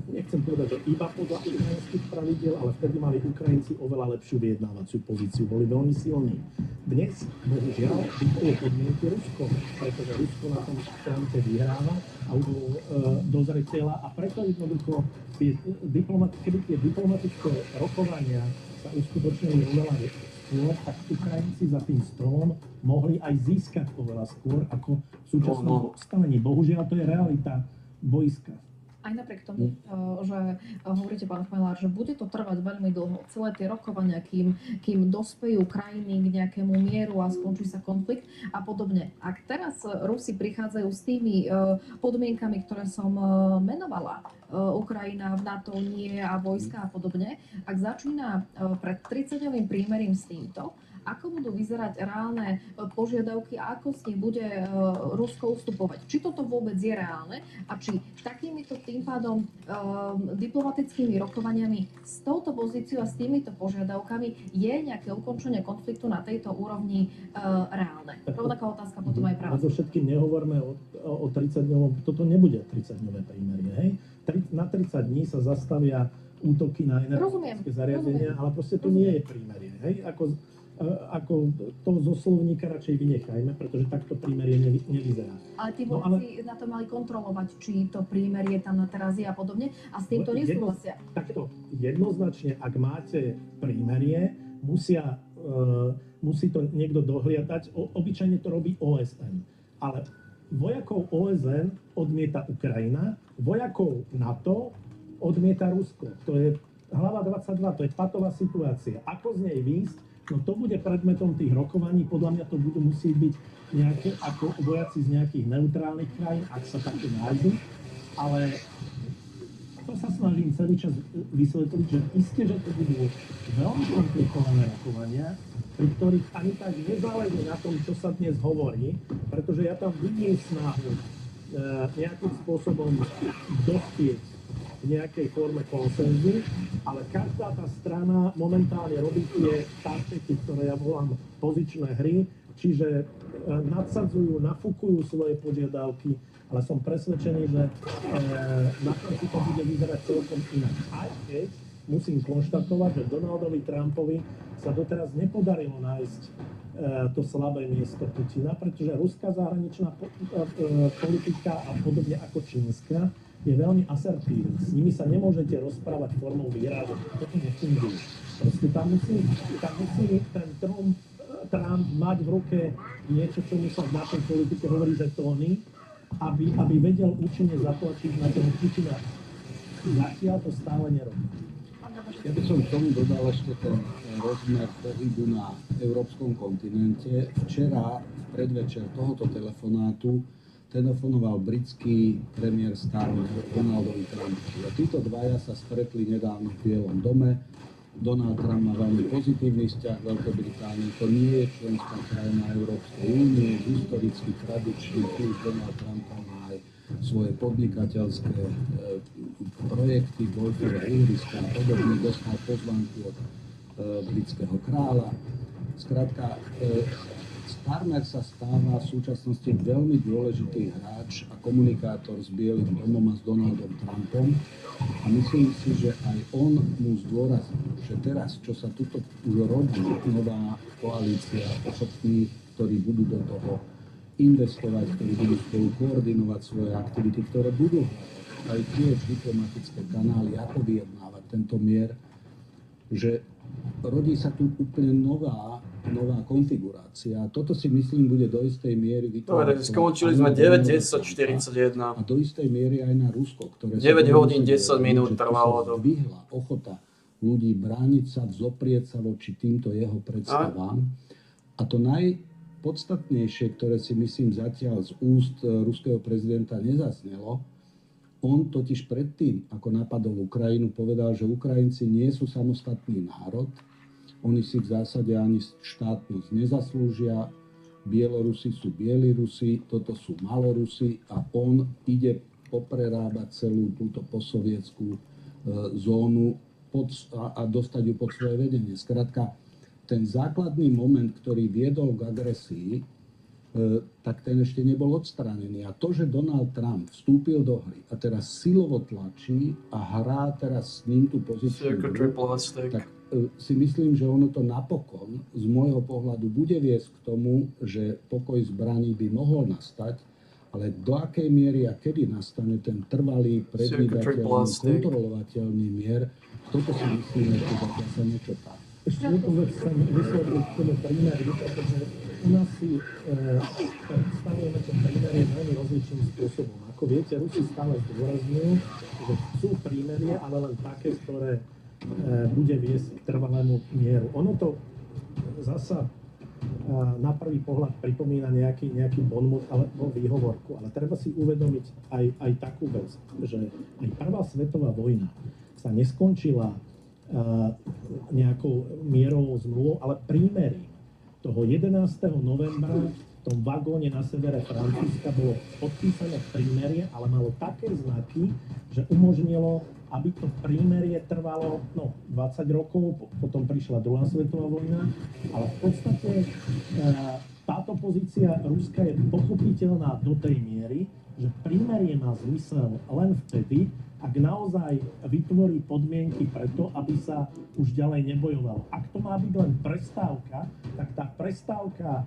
nechcem povedať, že iba podľa ukrajinských pravidiel, ale vtedy mali Ukrajinci oveľa lepšiu vyjednávaciu pozíciu, boli veľmi silní. Dnes, bohužiaľ, diktuje podmienky Rusko, pretože Rusko na tom fronte vyhráva a už do zreteľa a preto jednoducho, keby tie diplomatické rokovania sa uskutočnili oveľa skôr, tak Ukrajinci za tým stolom mohli aj získať oveľa skôr ako v súčasnom postavení. Bohužiaľ, to je realita boiska. Aj napriek tomu, že hovoríte, pán Chmelár, že bude to trvať veľmi dlho, celé tie rokovania, kým dospejú krajiny k nejakému mieru a skončí sa konflikt a podobne. Ak teraz Rusi prichádzajú s tými podmienkami, ktoré som menovala, Ukrajina v NATO nie a vojska a podobne, ak začína pred 30-dňovým prímerím s týmto, ako budú vyzerať reálne požiadavky a ako s nich bude Rusko ustupovať. Či toto vôbec je reálne a či takýmito tým pádom diplomatickými rokovaniami s touto pozíciou a s týmito požiadavkami je nejaké ukončenie konfliktu na tejto úrovni reálne. Rovnaká otázka potom aj práve. So všetkým nehovorme o 30-dňovom, toto nebude 30-dňové prímerie, hej? Na 30 dní sa zastavia útoky na energetické zariadenia, ale proste to nie je prímerie, hej? Ako to zo slovníka radšej vynechajme, pretože takto prímerie nevyzerá. Ale tí vojaci na to mali kontrolovať, či to prímerie tam na teraz je a podobne a s týmto nesúhlasia. Takto jednoznačne, ak máte prímerie, musí to niekto dohliadať. Obyčajne to robí OSN. Ale vojakov OSN odmieta Ukrajina, vojakov NATO odmieta Rusko. To je hlava 22, to je patová situácia. Ako z nej výjsť? No to bude predmetom tých rokovaní, podľa mňa to budú musieť byť nejaké, ako vojaci z nejakých neutrálnych krajín, ak sa také nájdu, ale to sa snažím celý čas vysvetliť, že isté, že to budú veľmi komplikované rokovania, pri ktorých ani tak nezáleží na tom, čo sa dnes hovorí, pretože ja tam vidím snahu nejakým spôsobom dospieť v nejakej forme konsenzu, ale každá tá strana momentálne robí tie taktiky, ktoré ja volám pozičné hry, čiže nadsadzujú, nafúkujú svoje požiadavky, ale som presvedčený, že na konci to bude vyzerať celkom inak. Aj keď musím konštatovať, že Donaldovi Trumpovi sa doteraz nepodarilo nájsť to slabé miesto Putina, pretože ruská zahraničná politika a podobne ako čínska je veľmi asertívny. S nimi sa nemôžete rozprávať formou výrazov. Toto nefunguje. Proste tam musí ten Trump mať v ruke niečo, čo mu sa v našej politike hovorí, že tóny, aby vedel účinne zatlačiť na toho Putina. Zatiaľ to stále nerobí. Ja by som k tomu dodal ešte ten rozmer pohybu na európskom kontinente. Včera v predvečer tohoto telefonátu telefonoval britský premiér Starmer Donaldovi Trumpovi. A títo dvaja sa stretli nedávno v Bielom dome. Donald Trump má veľmi pozitívny vzťah Veľkej Británii. To nie je členská krajina Európskej únie, historicky tradičný, plus Donald Trump má aj svoje podnikateľské projekty, golfové ihriska a podobne. Dostal pozvánku od britského kráľa. Skrátka, Starmer sa stáva v súčasnosti veľmi dôležitý hráč a komunikátor s Bielým domom a s Donaldom Trumpom a myslím si, že aj on mu zdôraznil, že teraz, čo sa tuto už robí, nová koalícia ochotných, ktorí budú do toho investovať, ktorí budú spolu koordinovať svoje aktivity, ktoré budú aj tiež diplomatické kanály, ako vyjednávať tento mier, že rodí sa tu úplne nová konfigurácia. Toto si myslím bude do istej miery Dobre, skončili sme 9:10:41. a do istej miery aj na Rusko, ktoré 9 hodín 10 minút trvalo to. Zdvihla ochota ľudí brániť sa, vzoprieť sa voči týmto jeho predstavám. A to najpodstatnejšie, ktoré si myslím zatiaľ z úst ruského prezidenta nezaznelo, on totiž predtým, ako napadol Ukrajinu, povedal, že Ukrajinci nie sú samostatný národ, oni si v zásade ani štátnosť nezaslúžia, Bielorusi sú Bielorusi, toto sú Malorusi a on ide poprerábať celú túto postsovietskú zónu a dostať ju pod svoje vedenie. Skrátka, ten základný moment, ktorý viedol k agresii, tak ten ešte nebol odstránený. A to, že Donald Trump vstúpil do hry a teraz silovo tlačí a hrá teraz s ním tú pozíciu, tak si myslím, že ono to napokon z môjho pohľadu bude viesť k tomu, že pokoj zbraní by mohol nastať, ale do akej miery a kedy nastane ten trvalý, predvídateľný, kontrolovateľný mier, toto si myslím, že zatiaľ sa nečetá. Ešte jednu vec chcem vysvetliť k tomu primeru, pretože u nás si predstavujeme ten prímerie veľmi rozličným spôsobom. Ako viete, Rusi stále zdôrazňujú, že chcú prímerie, ale len také, ktoré bude viesť k trvalému mieru. Ono to zasa na prvý pohľad pripomína nejaký bonmot alebo výhovorku, ale treba si uvedomiť aj takú vec, že aj prvá svetová vojna sa neskončila nejakou mierovou zmluvou, ale prímerím. Toho 11. novembra v tom vagóne na severe Francúzska bolo podpísané prímerie, ale malo také znaky, že umožnilo, aby to prímerie trvalo 20 rokov, potom prišla druhá svetová vojna, ale v podstate táto pozícia Ruska je pochopiteľná do tej miery, že prímerie má zmysel len vtedy, ak naozaj vytvorí podmienky preto, aby sa už ďalej nebojovalo. Ak to má byť len prestávka, tak tá prestávka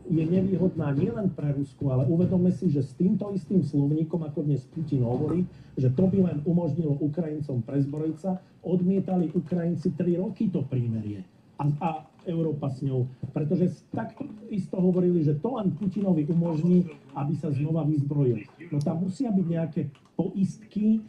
je nevýhodná nielen pre Rusku, ale uvedomme si, že s týmto istým slovníkom, ako dnes Putin hovorí, že to by len umožnilo Ukrajincom prezbrojiť sa, odmietali Ukrajinci 3 roky to prímerie. A Európa s ňou. Pretože takto isto hovorili, že to len Putinovi umožní, aby sa znova vyzbrojil. No tam musia byť nejaké poistky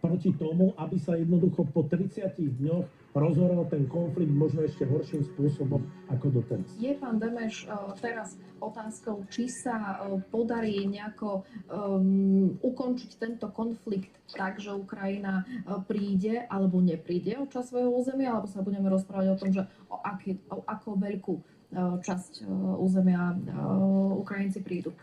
proti tomu, aby sa jednoducho po 30 dňoch rozhoral ten konflikt možno ešte horším spôsobom ako doteraz. Je, pán Demeš, teraz otázkou, či sa podarí nejako ukončiť tento konflikt tak, že Ukrajina príde alebo nepríde o časť svojho územia, alebo sa budeme rozprávať o tom, že o akú veľkú časť územia Ukrajinci prídu?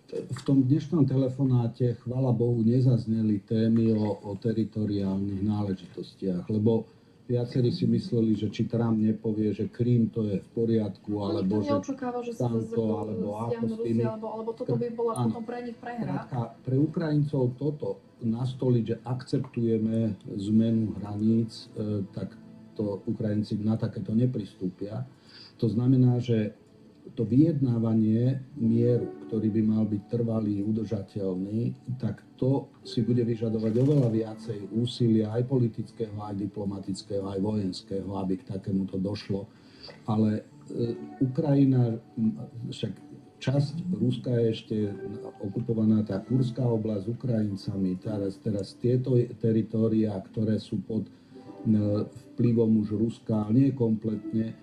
V tom dnešnom telefonáte, chvála Bohu, nezazneli témy o teritoriálnych náležitostiach, lebo viacerí si mysleli, že či Trump nepovie, že Krím to je v poriadku, alebo že tamto, alebo ako s tými. Alebo toto by bola potom pre nich prehra. Pre Ukrajincov toto nastoliť, že akceptujeme zmenu hraníc, tak to Ukrajinci na takéto nepristúpia. To znamená, že to vyjednávanie mieru, ktorý by mal byť trvalý, udržateľný, tak to si bude vyžadovať oveľa viacej úsilia aj politického, aj diplomatického, aj vojenského, aby k takémuto došlo. Ale Ukrajina, však časť Ruska je ešte okupovaná, tá Kurská oblasť s Ukrajincami, teraz tieto teritória, ktoré sú pod vplyvom už Ruska, nie kompletne.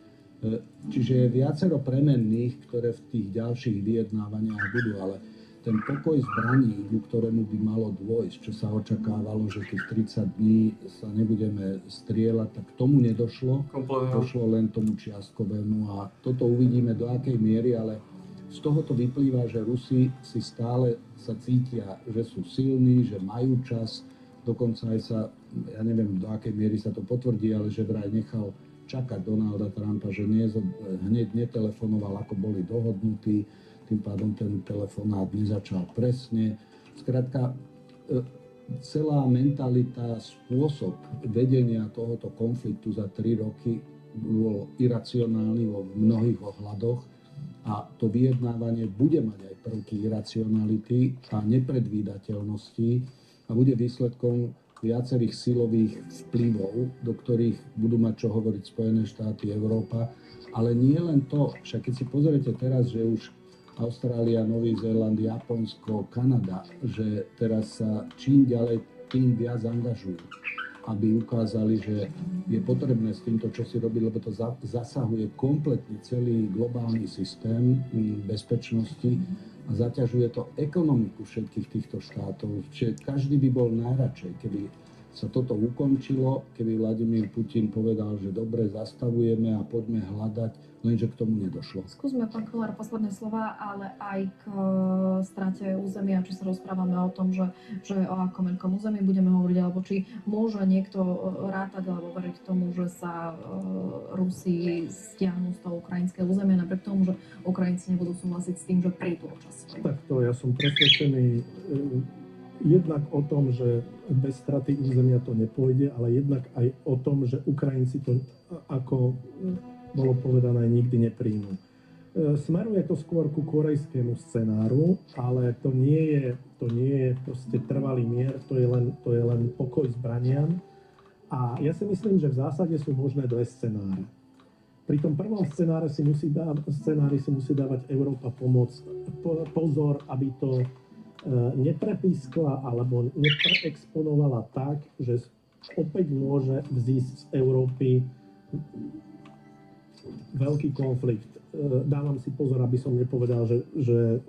Čiže je viacero premenných, ktoré v tých ďalších vyjednávaniach budú, ale ten pokoj zbraní, ku ktorému by malo dôjsť, čo sa očakávalo, že tých 30 dní sa nebudeme strieľať, tak tomu nedošlo. Došlo len tomu čiastkovému a toto uvidíme do akej miery, ale z tohoto vyplýva, že Rusi si stále sa cítia, že sú silní, že majú čas, dokonca aj sa, ja neviem do akej miery sa to potvrdí, ale že vraj nechal čakať Donalda Trumpa, že hneď netelefonoval, ako boli dohodnutí, tým pádom ten telefonát nezačal presne. Skrátka, celá mentalita, spôsob vedenia tohoto konfliktu za 3 roky bol iracionálny vo mnohých ohľadoch a to vyjednávanie bude mať aj prvky iracionality a nepredvídateľnosti a bude výsledkom viacerých silových vplyvov, do ktorých budú mať čo hovoriť Spojené štáty, Európa. Ale nie len to, však keď si pozriete teraz, že už Austrália, Nový Zéland, Japonsko, Kanada, že teraz sa čím ďalej, tým viac angažujú, aby ukázali, že je potrebné s týmto čo si robiť, lebo to zasahuje kompletne celý globálny systém bezpečnosti a zaťažuje to ekonomiku všetkých týchto štátov. Čiže každý by bol najradšej, keby sa toto ukončilo, keby Vladimír Putin povedal, že dobre, zastavujeme a poďme hľadať, lenže k tomu nedošlo. Skúsme, pán Kollár, posledné slova, ale aj k strate územia, či sa rozprávame o tom, že o akom veľkom území budeme hovoriť, alebo či môže niekto rátať alebo veriť tomu, že sa Rusi stiahnu z toho ukrajinského územia, napriek tomu, že Ukrajinci nebudú súhlasiť s tým, že prídu o čas. Takto, ja som presvedčený jednak o tom, že bez straty územia to nepôjde, ale jednak aj o tom, že Ukrajinci to, ako bolo povedané, nikdy nepríjmu. Smeruje to skôr ku korejskému scenáru, ale to nie je proste trvalý mier, to je len pokoj zbraniam. A ja si myslím, že v zásade sú možné dve scenáre. Pri tom prvom scenári si musí dávať Európa pozor, aby to neprepískla alebo nepreexponovala tak, že opäť môže vzísť z Európy veľký konflikt. Dávam si pozor, aby som nepovedal, že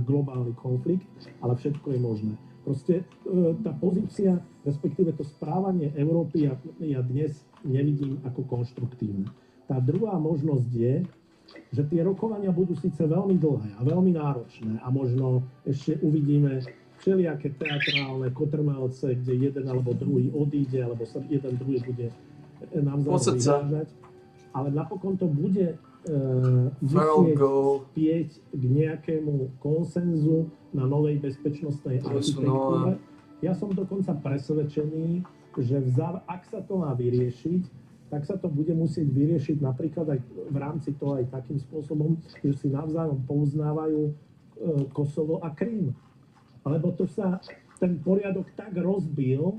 globálny konflikt, ale všetko je možné. Proste tá pozícia, respektíve to správanie Európy ja dnes nevidím ako konštruktívne. Tá druhá možnosť je, že tie rokovania budú síce veľmi dlhé a veľmi náročné a možno ešte uvidíme všelijaké teatrálne kotrmelce, kde jeden alebo druhý odíde, alebo sa jeden druhý bude navzájom vyhrážať. Ale napokon to bude musieť spieť k nejakému konsenzu na novej bezpečnostnej architektúre. Ja som dokonca presvedčený, že ak sa to má vyriešiť, tak sa to bude musieť vyriešiť napríklad aj v rámci toho aj takým spôsobom, že si navzájom pouznávajú Kosovo a Krym. Lebo to sa ten poriadok tak rozbil,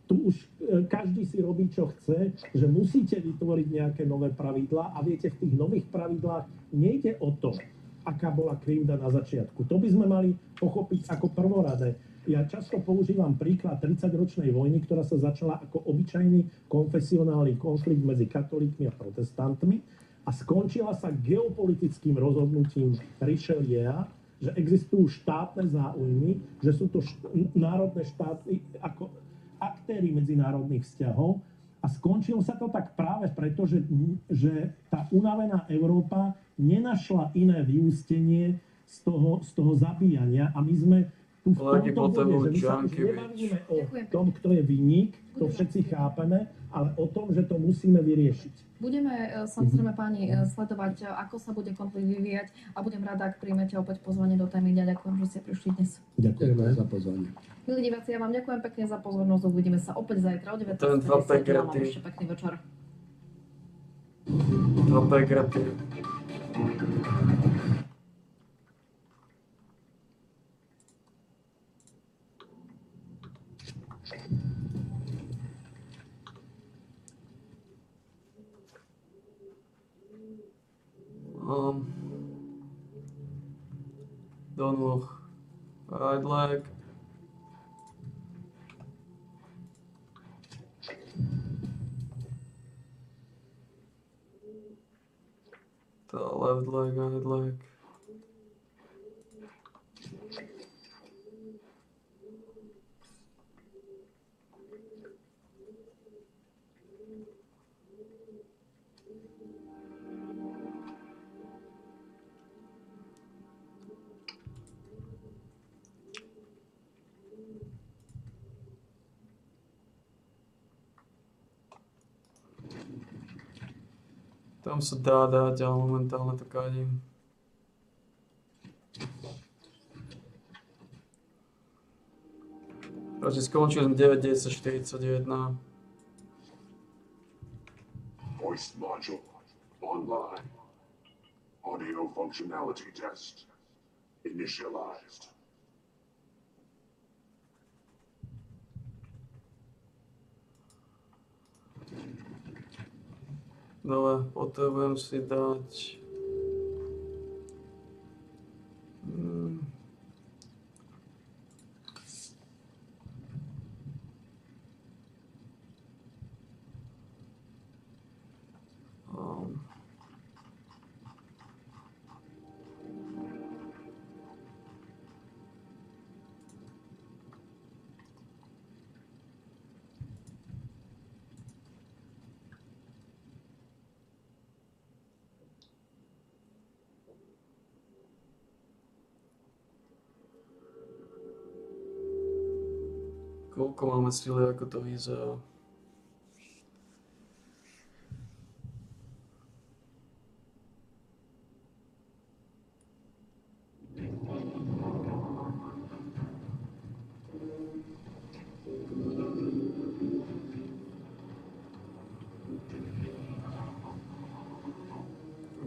tu už každý si robí, čo chce, že musíte vytvoriť nejaké nové pravidlá a viete, v tých nových pravidlách nejde o to, aká bola krivda na začiatku. To by sme mali pochopiť ako prvoradé. Ja často používam príklad 30-ročnej vojny, ktorá sa začala ako obyčajný konfesionálny konflikt medzi katolíkmi a protestantmi a skončila sa geopolitickým rozhodnutím Richelieua, že existujú štátne záujmy, že sú to národné štáty ako aktéri medzinárodných vzťahov a skončilo sa to tak práve preto, že tá unavená Európa nenašla iné vyústenie z toho zabíjania a my sme tu v tomto bode, že my sa už nebavíme o tom, kto je vinník, to všetci chápeme, ale o tom, že to musíme vyriešiť. Budeme samozrejme, páni, sledovať, ako sa bude konflikt vyvíjať a budem rada, ak príjmete opäť pozvanie do témy. Ďakujem, že ste prišli dnes. Ďakujeme za pozvanie. Milí diváci, ja vám ďakujem pekne za pozornosť. Uvidíme sa opäť zajtra o 19:00. Vám ešte pekný večer. Don't look. Right leg. The left leg, right leg. Tam sa dá dať, ale momentálne to kadím. Takže skončili sme 9:10:41. Voice module online. Audio functionality test initialized. Dobre, potrebujem si dať... Koľko máme síly, ako to vyzerá?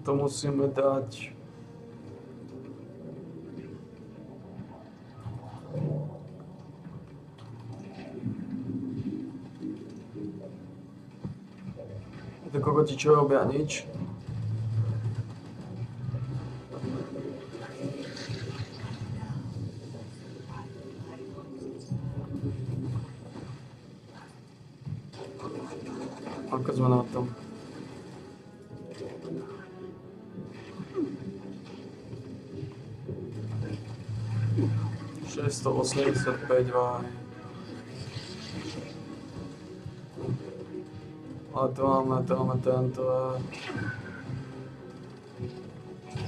To musíme dať... To kokoti čo robia? Nič. Ako sme na tom? $685 váhy. Ale to máme tento.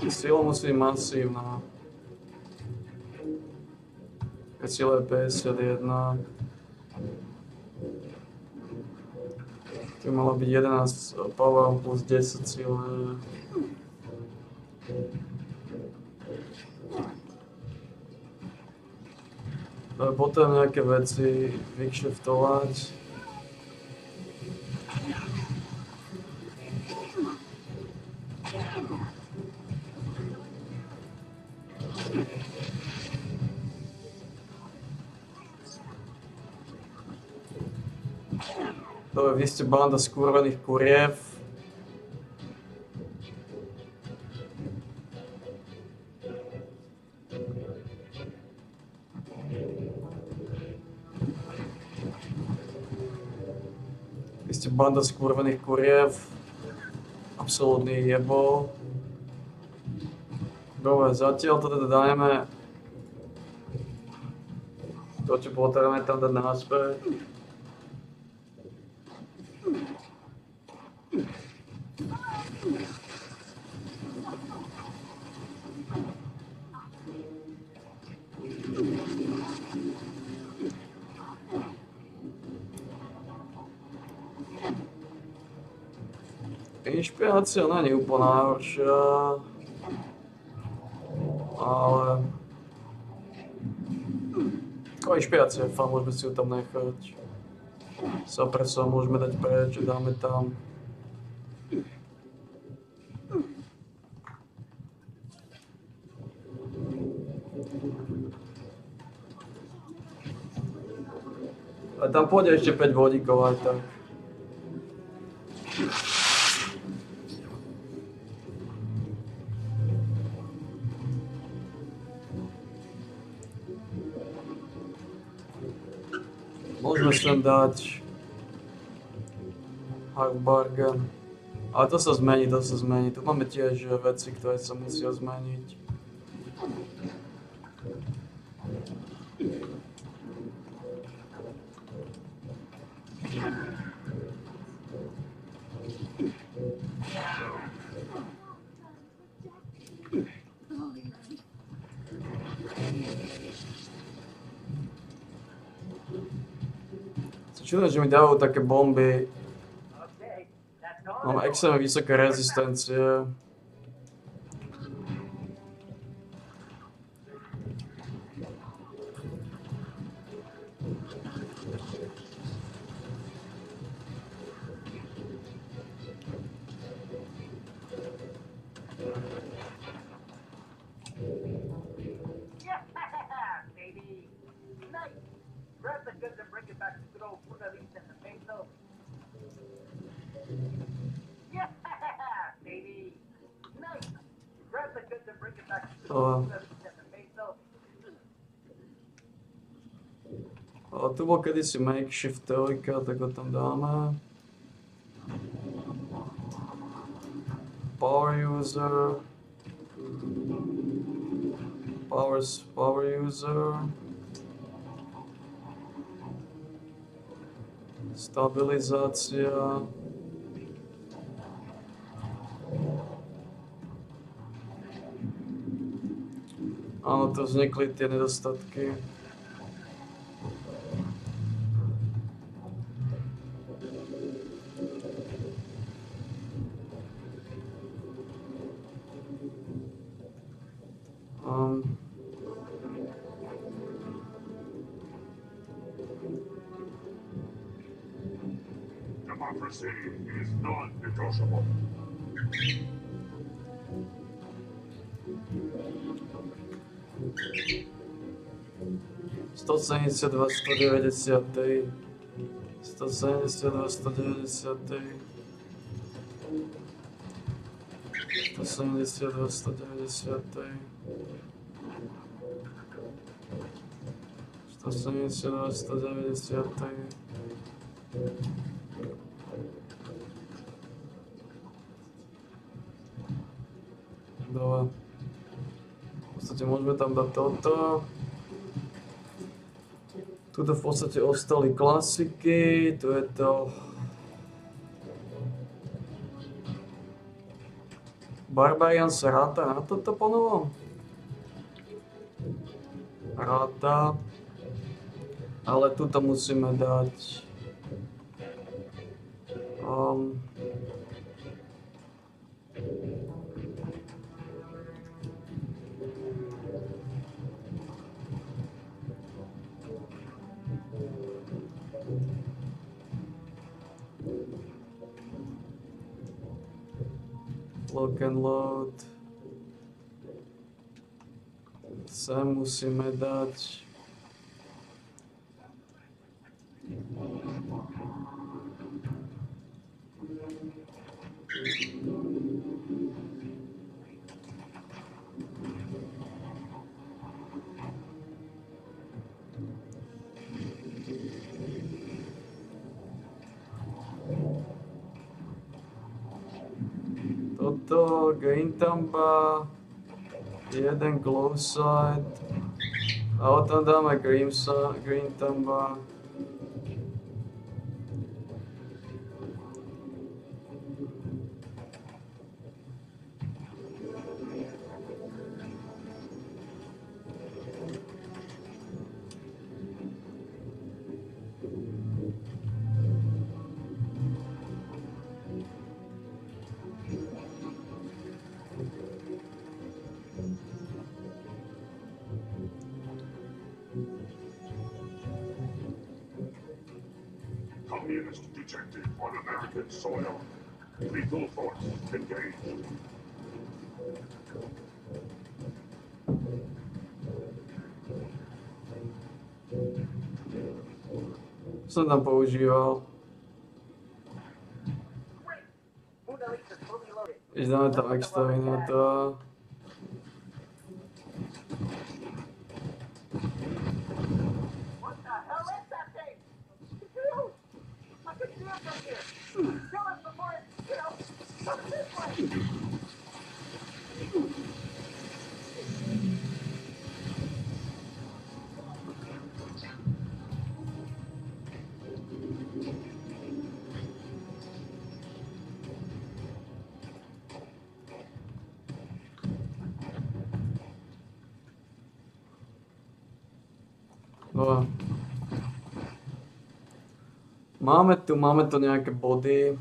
Sila musí byť masívna. Keď sila je 51. To by malo byť 11 power plus 10 sila. Potom nejaké veci vykšeftovať. Dobre, vy ste banda skurvených kuriev. Vy ste banda skurvených kuriev. Absolútny jebol. Dobre, zatiaľ to teda dajme. To, čo potrebujeme tam dať naspäť. Inšpirácia nie je úplne najhoršia, ale inšpirácia je fajn, môžeme si ju tam nechať. Sapresa môžeme dať preč, dáme tam. A tam pôjde ešte 5 vodíkov aj tak. Môžeme sem dať Hard Bargain. Ale to sa zmení, Tu máme tiež veci, ktoré sa musia zmeniť. Čudné, že mi dávajú také bomby. Mám extrémne vysoké rezistencie. Baby. Nice. Grab the goods and bring it back to good old Buddha in the main. Yeah. Tu bol kedysi makeshift teorika, tak ho tam dáme. Power user. Power user. Stabilizácia. Áno, tu vznikli tie nedostatky. Democracy is non-negotiable. 172, 193. 172, 193. 172, 193. 172, 193. Dobre. V podstate môžeme tam dať toto. Tuto v podstate ostali klasiky, tu je to Barbarian sa ráta na toto ponovo? Ráta. Ale tuto musíme dať lock and load. Sem musíme dať toto, green tamba, jeden glow side, a tam dáme green tamba. Communist detected on American soil. Lethal force engaged. Som tam používal. Když dáme tam extra minuta. No. Máme tu nejaké body.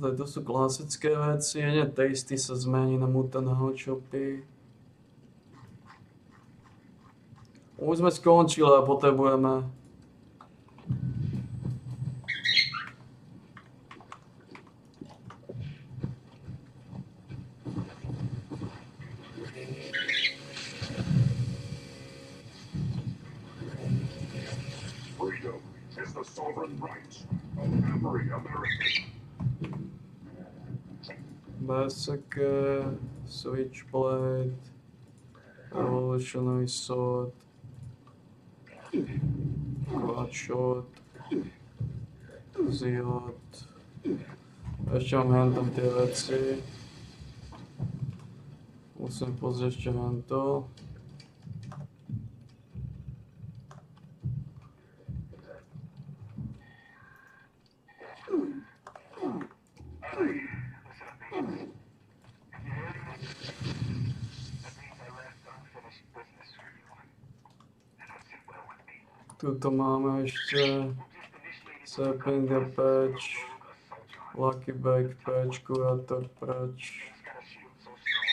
To sú klasické veci, tasty sa zmení na mutaného chopy. Už sme skončili a potrebujeme... Freedom is the sovereign right of every American. Berserker, Switchblade, Revolutionary Sword, Quad Shot, Zealot. Ešte mám hentam tie veci. Musím pozrieť ešte hento. Tuto máme ešte Serpinga patch, Lucky Bag patch, Curator patch.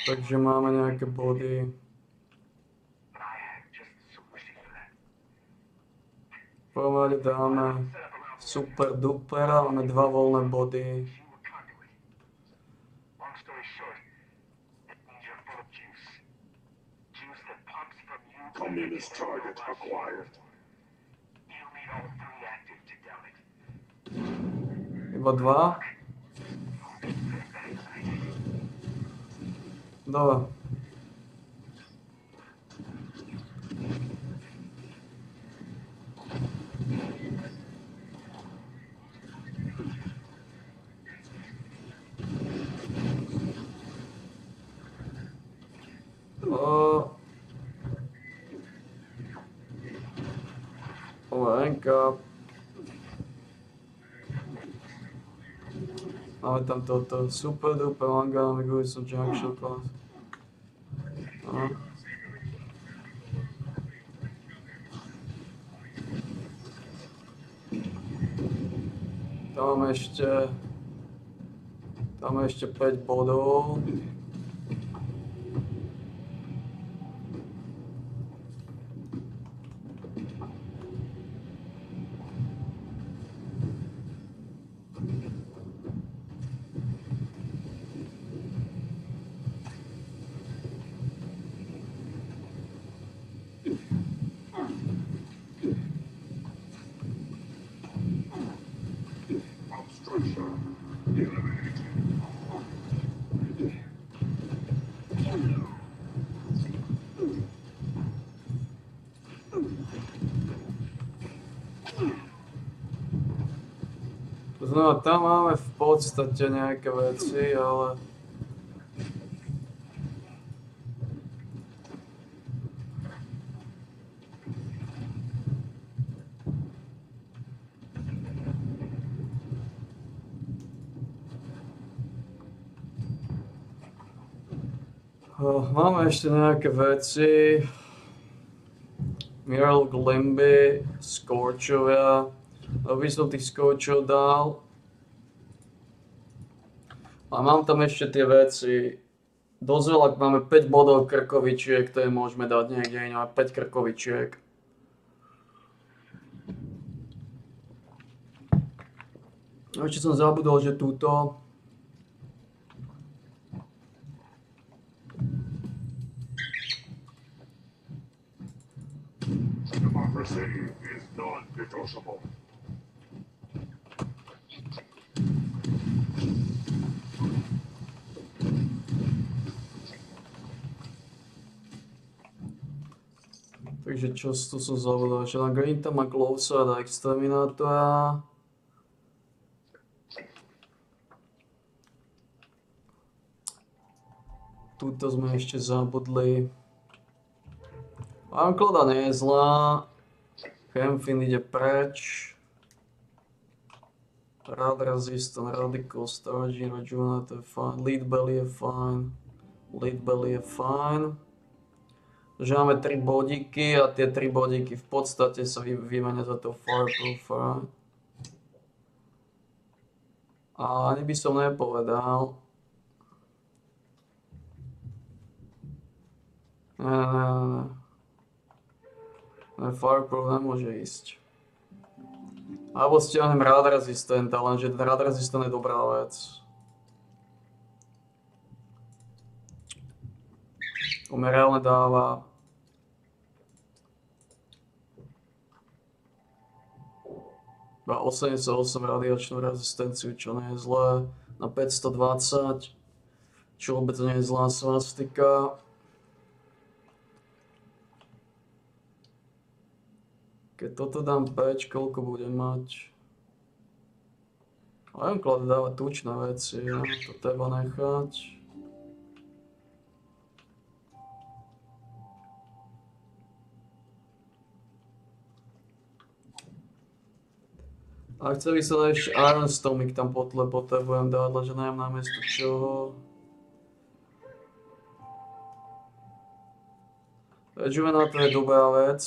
Takže máme nejaké body. V prvom rade dáme Super Duper, máme 2 voľné body. Communist target acquired. Iba 2? Dobre. Lenka. Máme tam toto Super Duper Manga Miguiso Junction Class. Tam máme ešte 5 bodov. Obstruction eliminated. To znamená, tam máme v podstate nejaké veci, ale... Máme ešte nejaké veci. Mural Glimby, Scorchovia. By som tých Scorchov dal. A mám tam ešte tie veci. Dosť veľa, máme 5 bodov krkovičiek, ktoré môžeme dať niekde iné. Máme 5 krkovičiek. Ešte som zabudol, že túto... Democracy is non-negotiable. Takže čo tu som zabudol? Ešte na Green tam má Glowsa a Exterminátora. Tuto sme ešte zabudli. Ankloda nie je zlá. Hemfin ide preč. Rad Resistant, Radical, Stargene, Rejuvenate, to je fajn. Lead Belly je fajn. Lead Belly je fajn. Že máme 3 bodíky a tie 3 bodíky v podstate sa vymenia za to Fireproofer. A ani by som nepovedal. Ne. Fireproof nemôže ísť. Alebo stiahnem Rad Resistenta, lenže ten Rad Resistent je dobrá vec. On mi reálne dáva iba 88 radiačnú rezistenciu, čo nie je zlé. Na 520, čo vôbec nie je zlá svastika. Keď toto dám 5, koľko budem mať? Ironclad dáva tučné veci, ja to treba nechať. A chceli sa ešte Iron Stomach tam potrebujem dať, lenže neviem namiesto čoho. Rejuvenát je dobrá vec,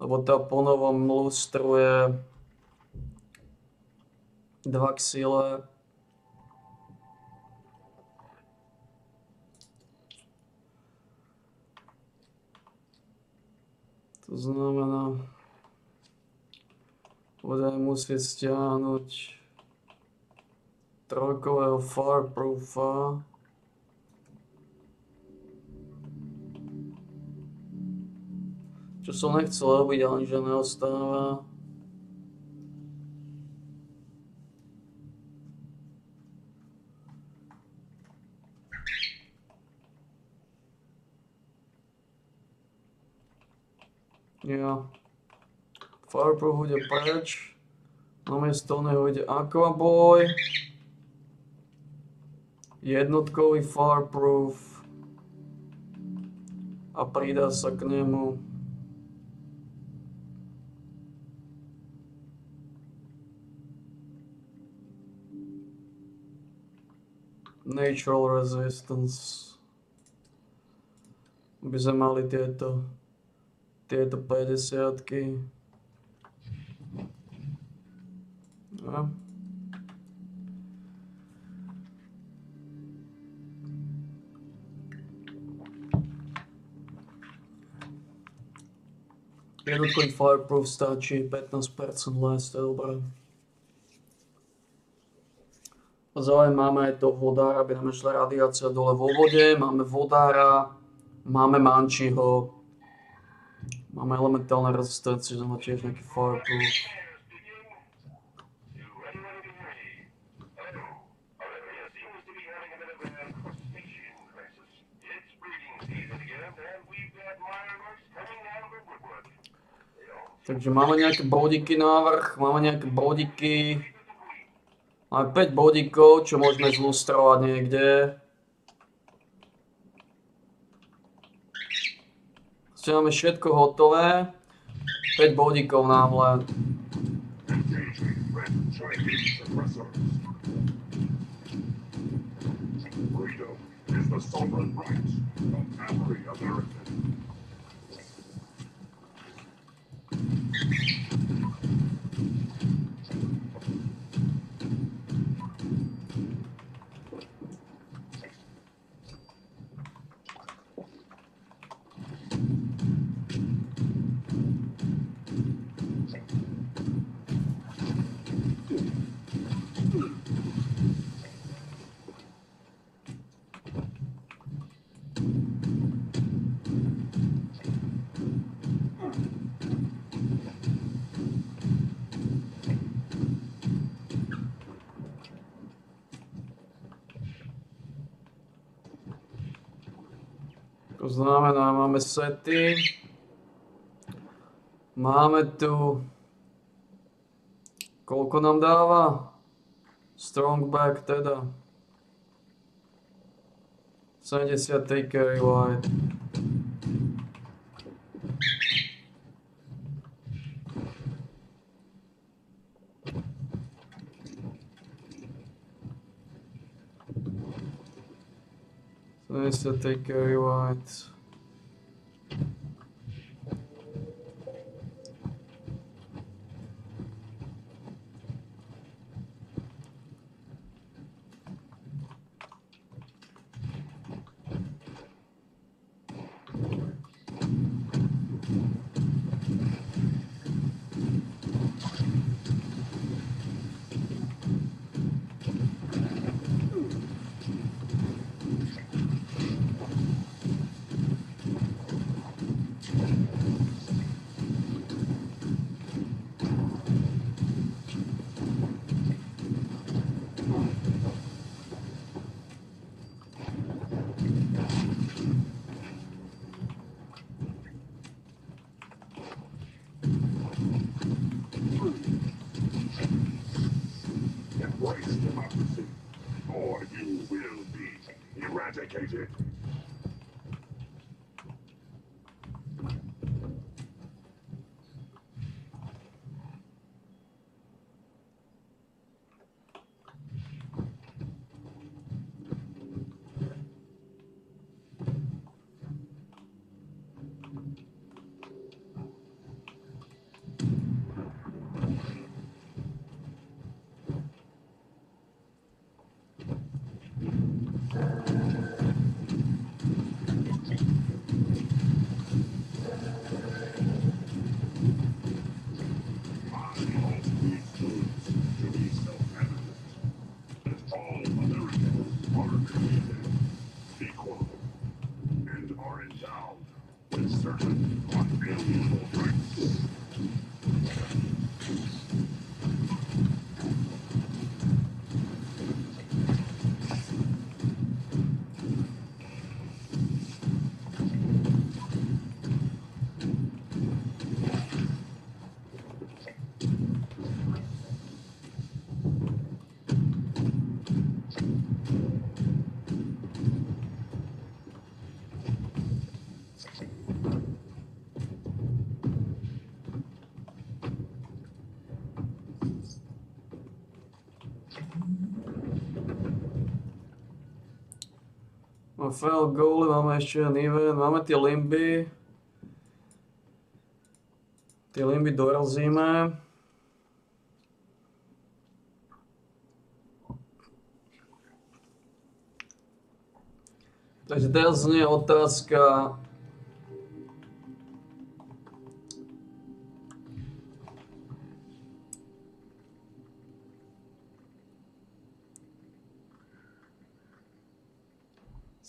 lebo tá po novom lustruje 2 k sile. To znamená, budem musieť stiahnuť trojkového Fireproofa. Čo som nechcel robiť, ale nič neostáva. Ja. Fireproof ide preč. Namiesto neho ide Aquaboy. Jednotkový Fireproof. A pridá sa k nemu Natural Resistance. By sme mali tieto 50-ky. No. Jednotkový Fireproof stačí, 15% less, to je dobré. Zároveň máme aj to vodára, aby nám išla radiácia dole vo vode, máme vodára, máme mančiho, máme elementálne rezistencie, znamená tiež nejaký Fireproof. Takže máme nejaké bodiky návrh, máme nejaké bodiky. Máme 5 bodíkov, čo môžeme zlustrovať niekde. Máme všetko hotové. 5 bodíkov nám len. Freedom is the sovereign right of every American. To znamená, máme sety. Máme tu... Koľko nám dáva? Strongback teda. 73 carry wide. Let's take carry wide. completed. Equal and are endowed with certain unalienable rights. Fail goaly, máme ešte jeden event, máme tie limby. Tie limby dorazíme. Takže teraz znie otázka.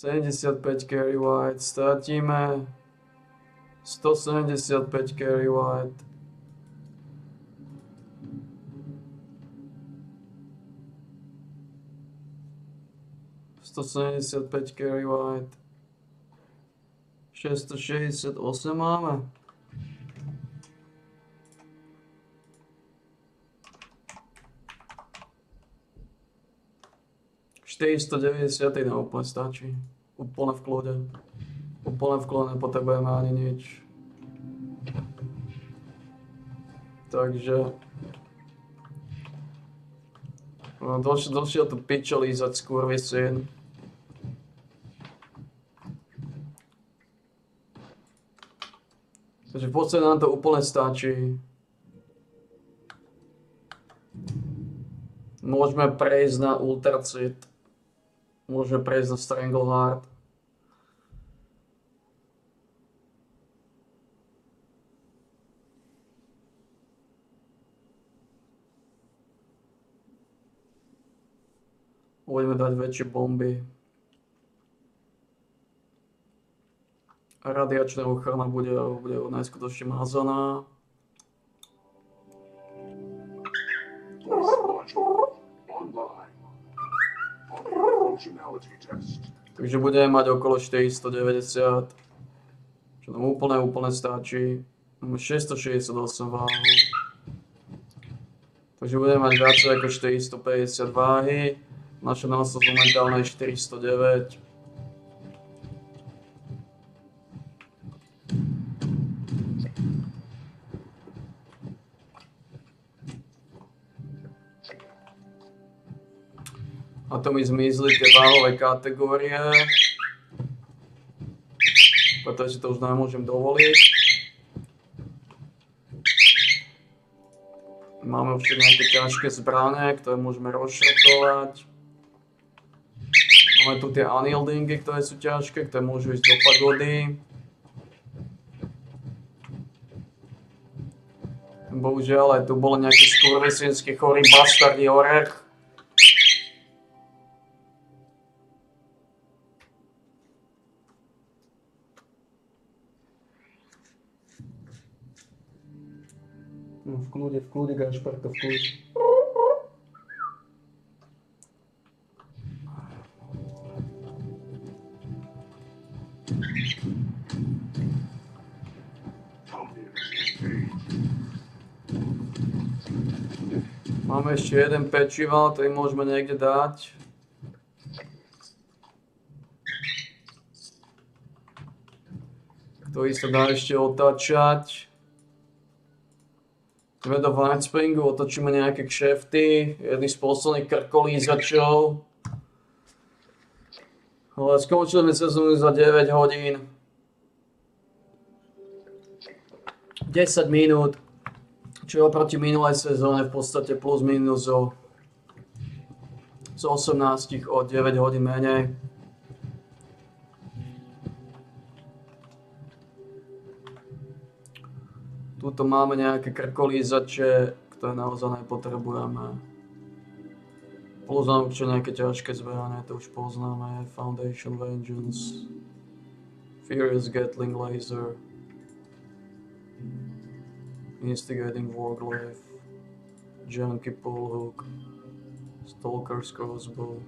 ...75 carry wide, stratíme 175 carry wide. ...175 carry wide. 668 máme. ...490 nám úplne stačí. Úplne v kľude. Úplne v kľude, nepotrebujeme ani nič. Takže... No, došiel tu pičo lízať skurvysyn. Takže v podstate nám to úplne stačí. Môžeme prejsť na Ultracit. Môžeme prejsť na Strangleheart. Budeme dať väčšie bomby. A radiačná ochrana bude najskutočne mazaná. Takže budeme mať okolo 490, čo nám úplne stačí. Máme 668 váhu. Takže budeme mať viacej ako 450 váhy. Naša násobnosť momentálne je 409. A to mi zmizli tie váhové kategórie, pretože to už nemôžem dovoliť. Máme však nejaké ťažké zbrane, ktoré môžeme rozšrotovať. Máme tu tie unyieldingy, ktoré sú ťažké, ktoré môžu ísť do pagody. Bohužiaľ, aj tu bol nejaký skurvysynský chorý bastardý orech. No, v kľude, Gašparka, v kľude. Máme ešte jeden pečival, ktorý môžeme niekde dať. ktorý sa dá ešte otáčať. Ideme do Whitespringu, otočíme nejaké kšefty, jedný z posledných krkolízačov. Ale skončili sme sezónu za 9 hodín. 10 minút, čo je oproti minulej sezóne v podstate plus minus z 18 o 9 hodín menej. Tuto máme nejaké krkolízače, ktoré naozaj nepotrebujeme. Plus nám určite nejaké ťažké zbehanie, to už poznáme. Foundation Vengeance, Furious Gatling Laser, Instigating Warglaive, Junkie Pullhook, Stalker's Crossbow,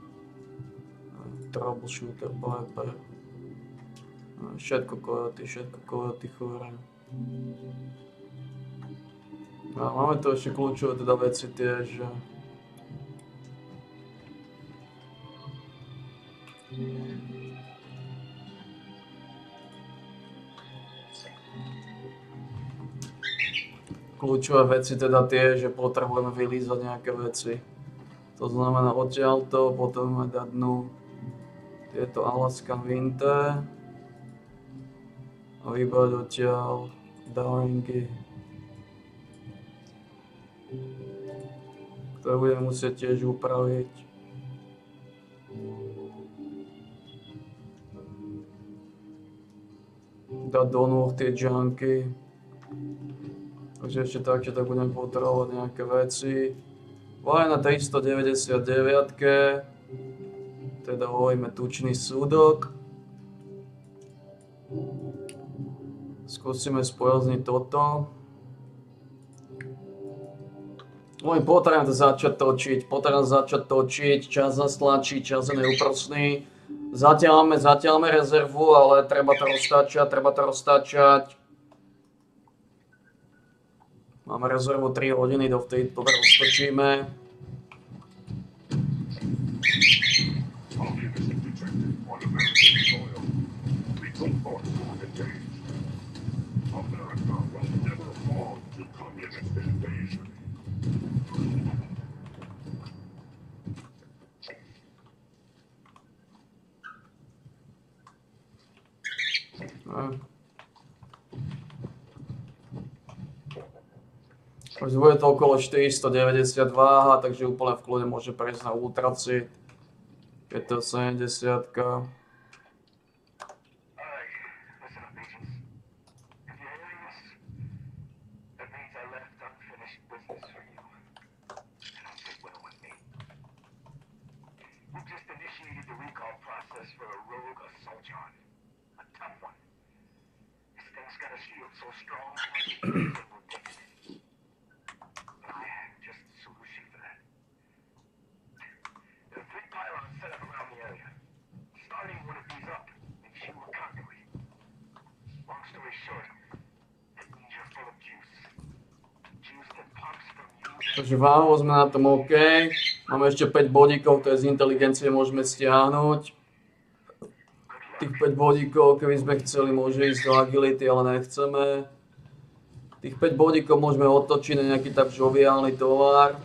Troubleshooter Piper, všetko kojoty chore. A máme tu ešte kľúčové teda veci tie, že kľúčové veci teda tie, že potrebujeme vylízať nejaké veci. To znamená odtiaľto, potom ideme dať dnu tieto Alaskan Vinte a vybrať odtiaľ Daringy, ktoré budeme musieť tiež upraviť. Dať do nôh tie junky. Takže ešte tak budem potrebovať nejaké veci. Aj na 399-ke teda hojíme tučný súdok. Skúsime spojazniť toto. Potrebujem to začať točiť, čas nás tlačí, čas je neúprosný. Zatiaľme rezervu, ale treba to roztáčať. Máme rezervu 3 hodiny, dovtedy to roztočíme. Takže bude to okolo 490 váha, takže úplne v kľude môže prejsť na ultracit. Je to 70. Takže váhovo sme na tom OK. Máme ešte 5 bodíkov, to je z inteligencie môžeme stiahnuť. Tých 5 bodíkov, keby sme chceli, môže ísť do agility, ale nechceme. Tých 5 bodíkov môžeme otočiť na nejaký tak žoviálny tovar.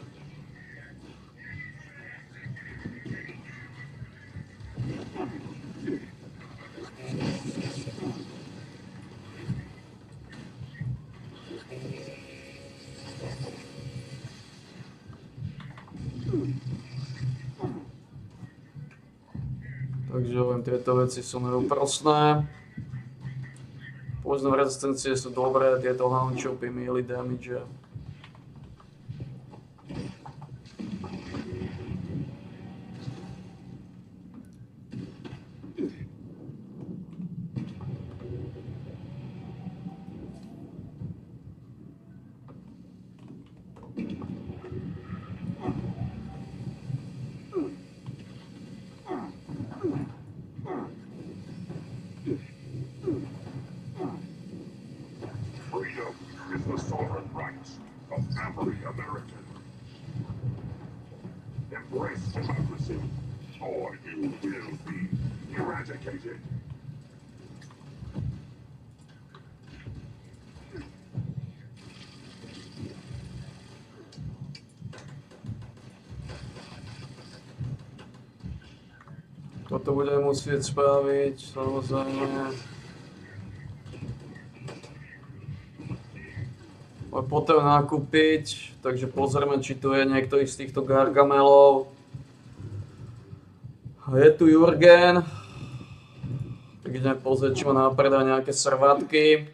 Takže len tieto veci sú neúprosné. Poison rezistencie sú dobré, tieto houndchopy melee damage. Toto budem musieť spraviť, samozrejme. Potrebujem nakúpiť, takže pozrieme, či tu je niektorý z týchto gargamelov. Je tu Jurgen. Tak ideme pozrieť, či má na predaj nejaké srvatky.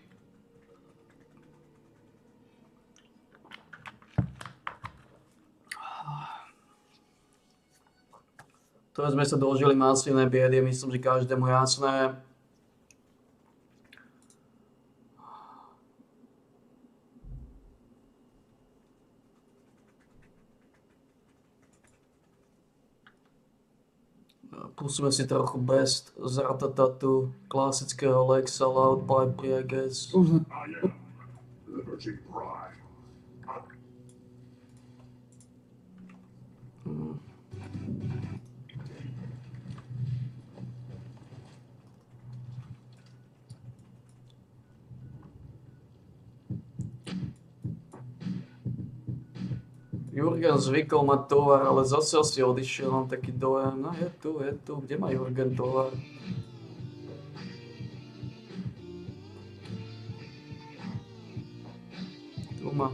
To sme sa dožili masívnej biedy, myslím, že každému jasné. Pustíme si trochu best z Ratatatu, klasického Lexa, Loud Pipe, I guess. Liberty Prime. Jurgen zvykol mať tovar, ale zase si odišiel, mám taký dojem. No je tu. Kde má Jurgen tovar? Tu má.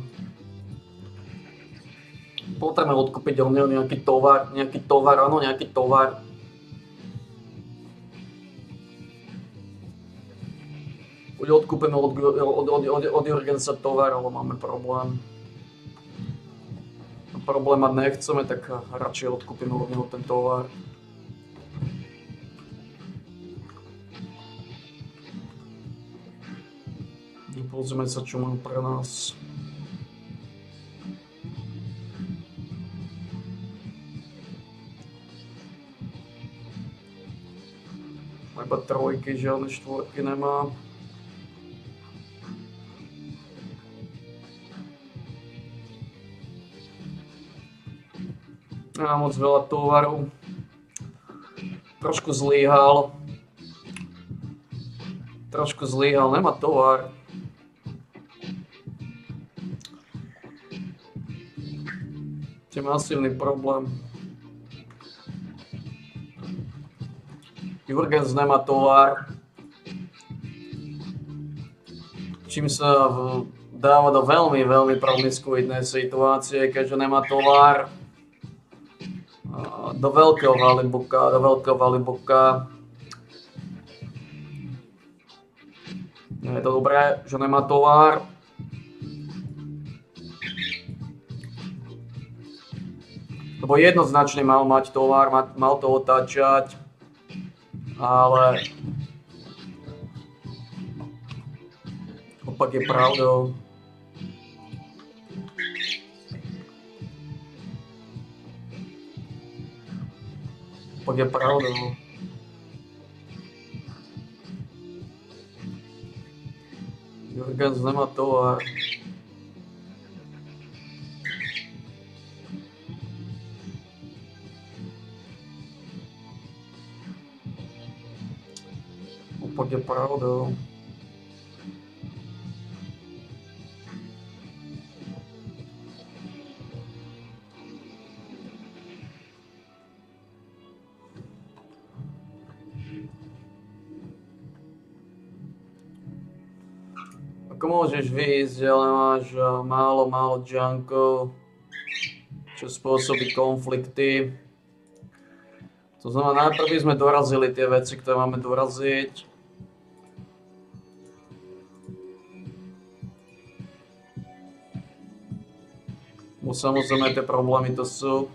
Potrebujeme odkúpiť od neho nejaký tovar, áno, nejaký tovar. Buď odkúpime od Jurgensa tovar, ale máme problém. Problém mať nechceme, tak radšej odkúpime od neho ten tovar. Pozrieme sa, čo mám pre nás. Iba trojky, žiadne štvorky nemá. Nemá moc veľa tovaru. Trošku zlyhal, nemá tovar. To je masívny problém. Jurgens nemá tovar, čím sa dáva do veľmi promiskuitnej situácie, keďže nemá tovar. Do veľkého valibuka. Nie je to dobré, že nemá tovar. Lebo jednoznačne mal mať tovar, mal to otáčať, ale opak je pravdou. Opak je pravdou. Jurgens nemá tovar. Opak je pravdou. Ako môžeš výjsť, ale máš málo junkov, čo spôsobí konflikty. To znamená, najprv by sme dorazili tie veci, ktoré máme doraziť. Samozrejme, tie problémy to sú.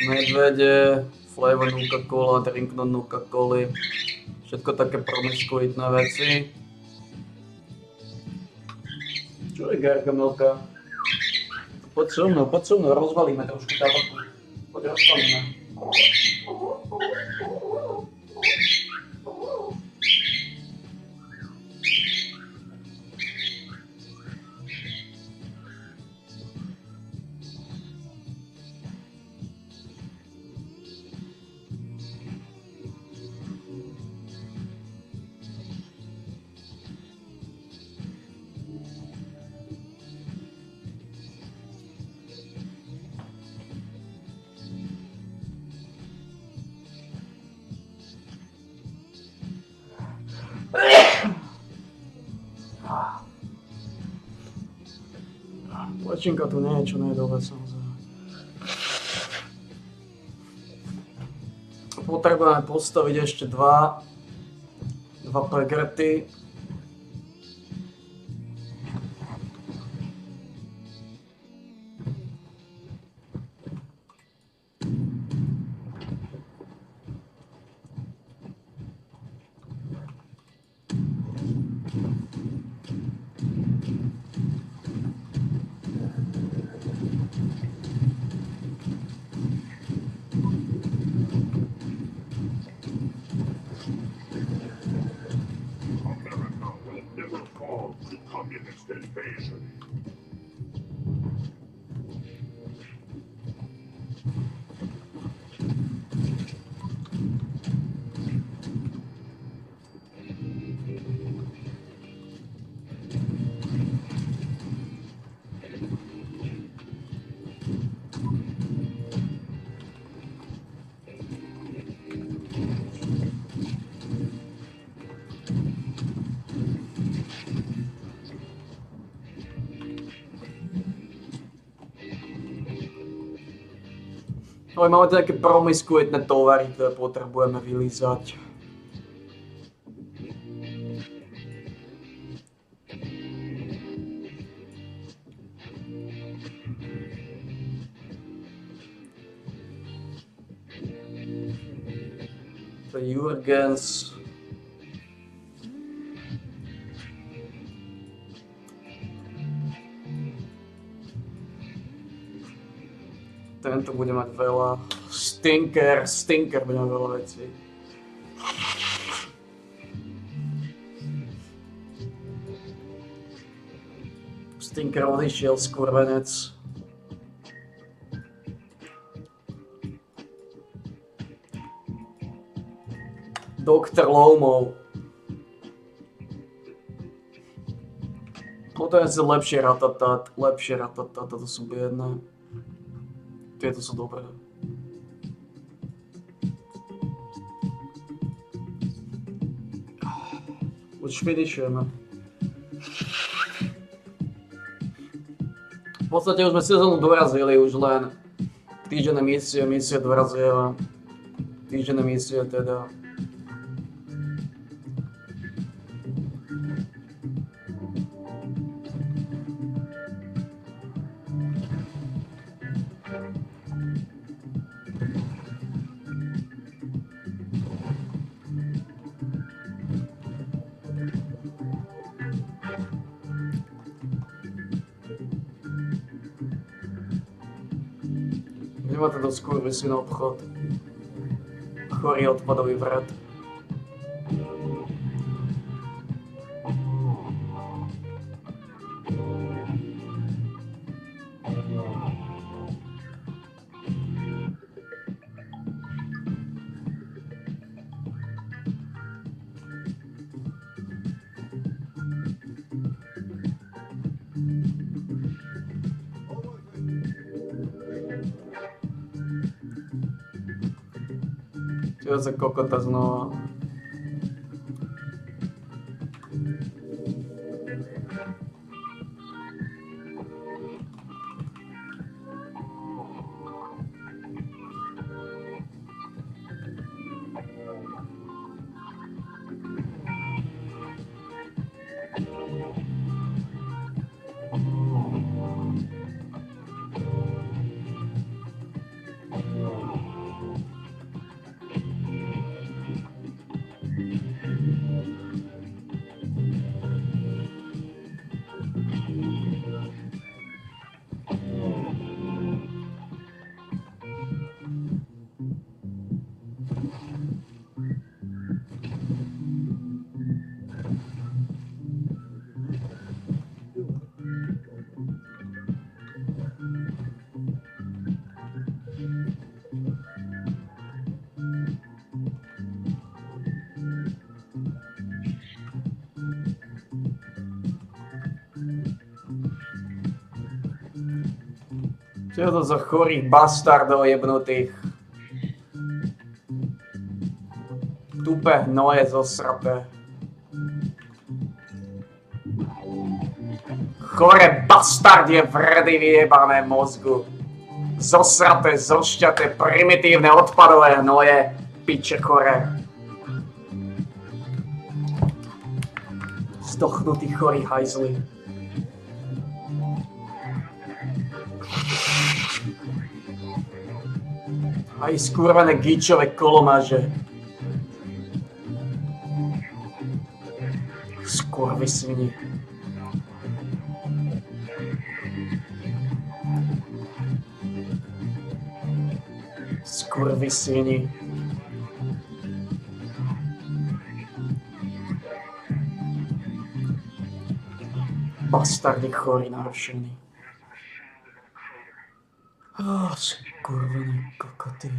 Medvede, flavor Nuka-Cola, drink no Nuka-Coly. Všetko také promiskuitné veci. Čo je gargamelka? Poď so mnou, rozvalíme trošku tabaku. Poď rozvalíme. Prčinka tu nie je, čo nie je dole samozrejme. Potrebujeme postaviť ešte dva pregrety. America will never fall to communist invasion. Ale máme tu také promiskuitné tovary, ktoré potrebujeme vylízať. To je Jurgens. Tento bude mať veľa. Stinker bude mať veľa vecí. Stinker odišiel, skurvenec. Doktor Lomov. No to je lepšie ratatat, toto sú biedné. Tieto sú dobré. Už finišujeme. V podstate už sme sezónu dorazili, už len týždenné misie dorazila. Týždenné misie teda. Máte to skurvysí na obchod. Chorý odpadový vrat. Čo za kokota znova. Čo je to za chorých bastardov jebnutých? Tupé hnoje zosraté. Chore bastardie vredy vyjebané mozgu. Zosraté, zošťaté, primitívne, odpadové hnoje. Piče chore. Zdochnutí chorí hajzli. Aj skurvené gíčové kolomaže. Skurvysvini. Skurvysvini. Bastardi chorí narušení. Skurvené kokoty.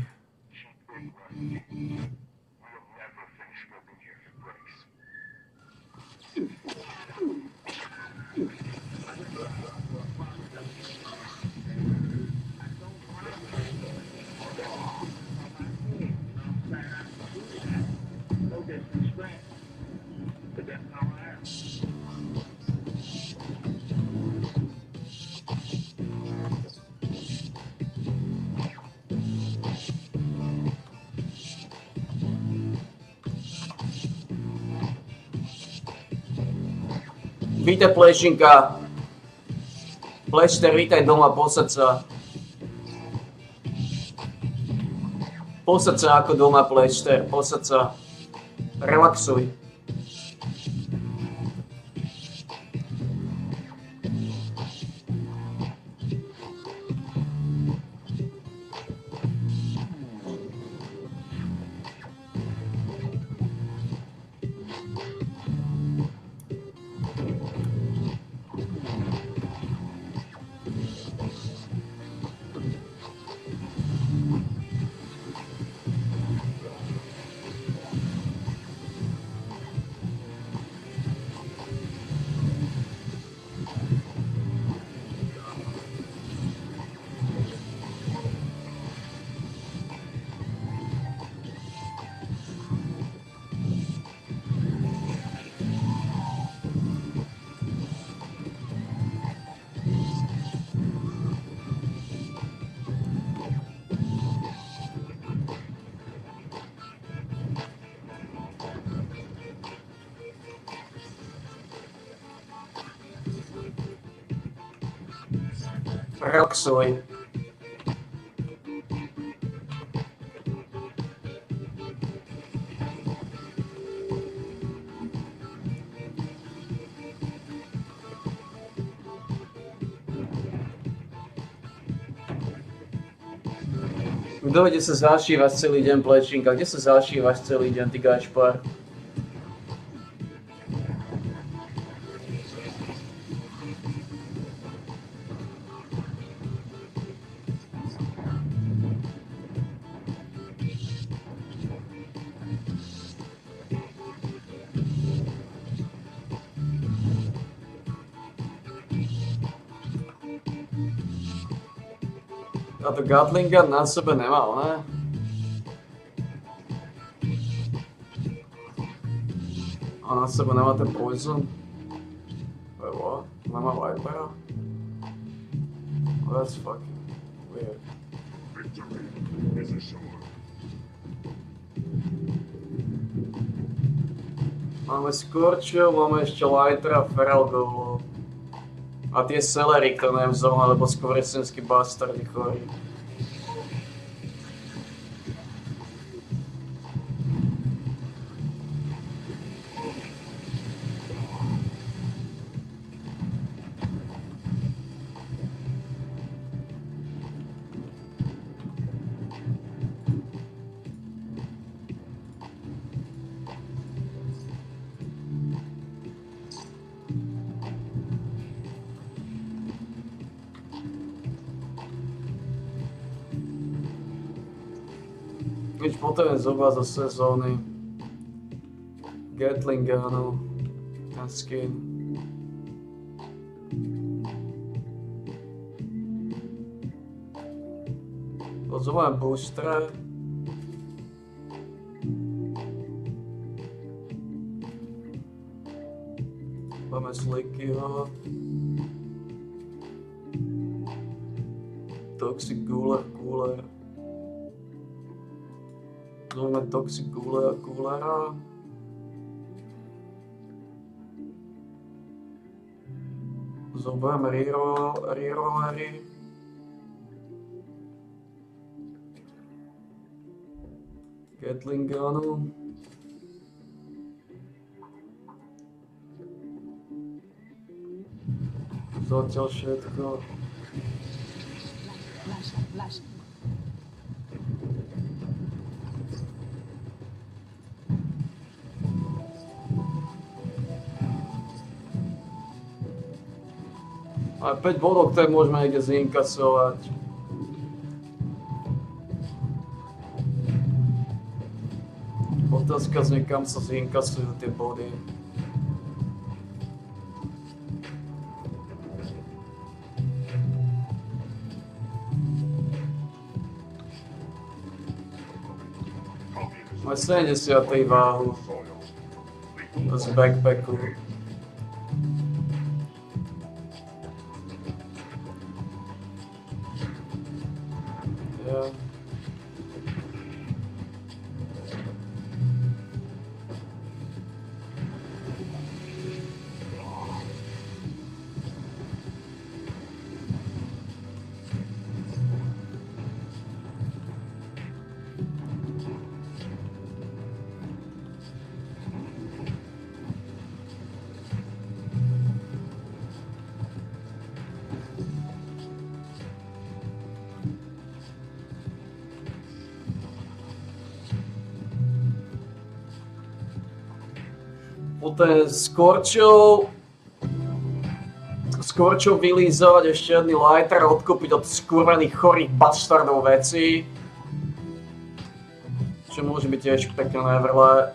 Vítaj, plešinka. Plešter, vítaj doma, posaď sa. Posaď sa ako doma, Plešter, posaď sa. Relaxuj. Relaxuj. Kto ide sa zašívať celý deň, Plečinka? Kde sa zašívaš celý deň, ty gašpar? Táto Gatlinga na sebe nemal, ne? A na sebe nemá ten poison? What? Nemá Vipera? Oh, that's fucking weird. Máme Scorchio, máme ešte Lightera, Feralgovo. A tie celery, ktoré neviem zohnať, lebo skvoresenský bastardi chorí. Keď potrebujem zobrať zo sezóny Gatlinga, no, ten skin. Zobrať boostre. Máme Slickyho. Toxic Cooler. Zvolíme Toxic Coolera. Zoberieme rerollery. Gatling Gunu. Zatiaľ všetko. Aj 5 bodov, ktoré môžeme niekde zinkasovať. Otázka znie, kam sa zinkasujú tie body. Má 70. váhu z backpacku. Yeah. Poté skorčov vylízať, ešte jedný lighter, odkúpiť od skurvených chorých bastardov veci. Čo môže byť tiež pekne nevrlé.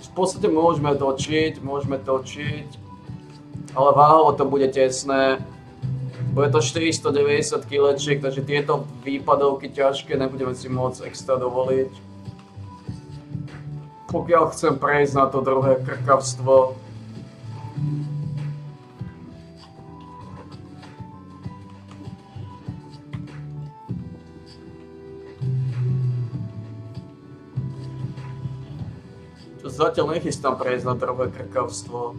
V podstate môžeme točiť, ale váhovo to bude tesné. Bude to 490 kg, takže tieto výpadovky ťažké nebudeme si môcť extra dovoliť. Pokiaľ chcem prejsť na to druhé krkavstvo. Zatiaľ nechystám prejsť na druhé krkavstvo.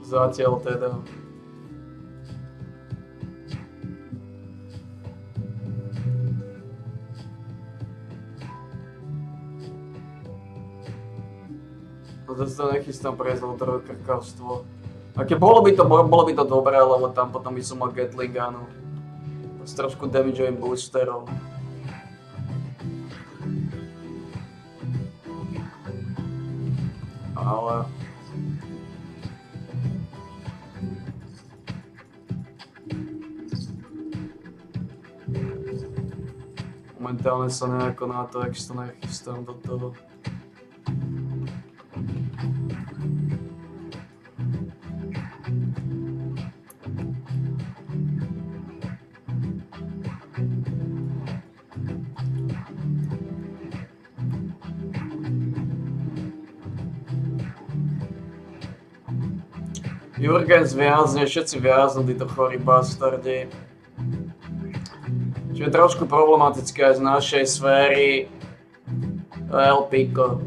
Zatiaľ teda. Zase sa nechystám prejsť na druhé krkavstvo. Aké bolo by to dobré, lebo tam potom by som mal Gatling Gunu. S trošku damage-ovým boosterom. Ale... Momentálne sa nejako na to extra nechystám do toho. Jurgens viazne, všetci viaznú, títo chorí bastardi. Čo je trošku problematické aj z našej sféry. El Pico.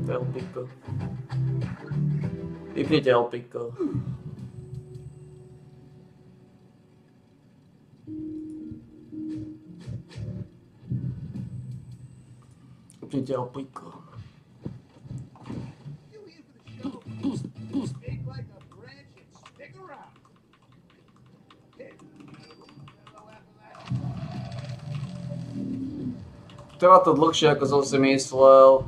Vypnite El Pico. Vypnite El Pico. Trvá to dlhšie, ako som si myslel.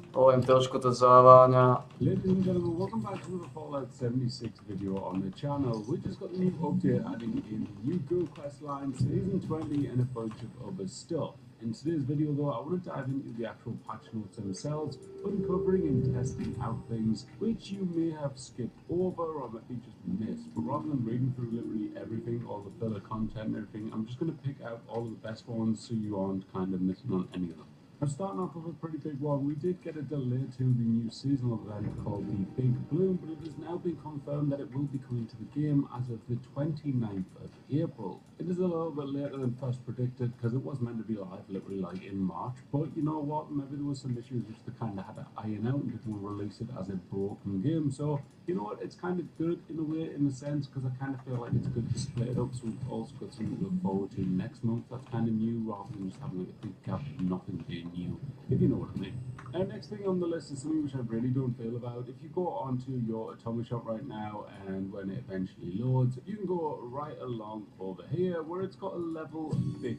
Poviem, trošku to zaváňa. Ladies and gentlemen, welcome back to the Fallout 76 video on the channel. We just got the new update adding in the new Go quest line, Season 20 and a bunch of other stuff. In today's video though, I want to dive into the actual patch notes themselves, uncovering and testing out things which you may have skipped over or maybe just missed. But rather than reading through literally everything, all the filler content and everything, I'm just going to pick out all of the best ones so you aren't kind of missing on any of them. Now starting off with a pretty big one, we did get a delay to the new seasonal event called the Big Bloom, but it has now been confirmed that it will be coming to the game as of the 29th of April. It is a little bit later than first predicted because it was meant to be live literally like in March, but you know what, maybe there was some issues which they kind of had to iron out and didn't want to release it as a broken game, so you know what, it's kind of good in a way, in a sense, because I kind of feel like it's good to split it up, so we've also got something to look forward to next month that's kind of new, rather than just having like a big gap of nothing being new, if you know what I mean. Now, next thing on the list is something which I really don't feel about. If you go onto your Atomic Shop right now, and when it eventually loads, you can go right along over here, where it's got a level 50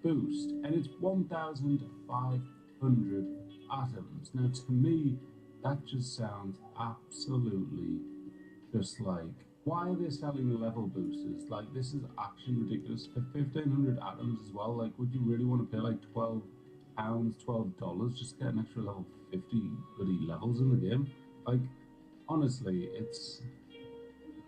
boost, and it's 1,500 atoms. Now, to me, that just sounds absolutely just like, why are they selling level boosters? Like, this is actually ridiculous. For 1,500 atoms as well, like, would you really want to pay like £12, $12 just to get an extra level 50 bloody levels in the game? Like, honestly, it's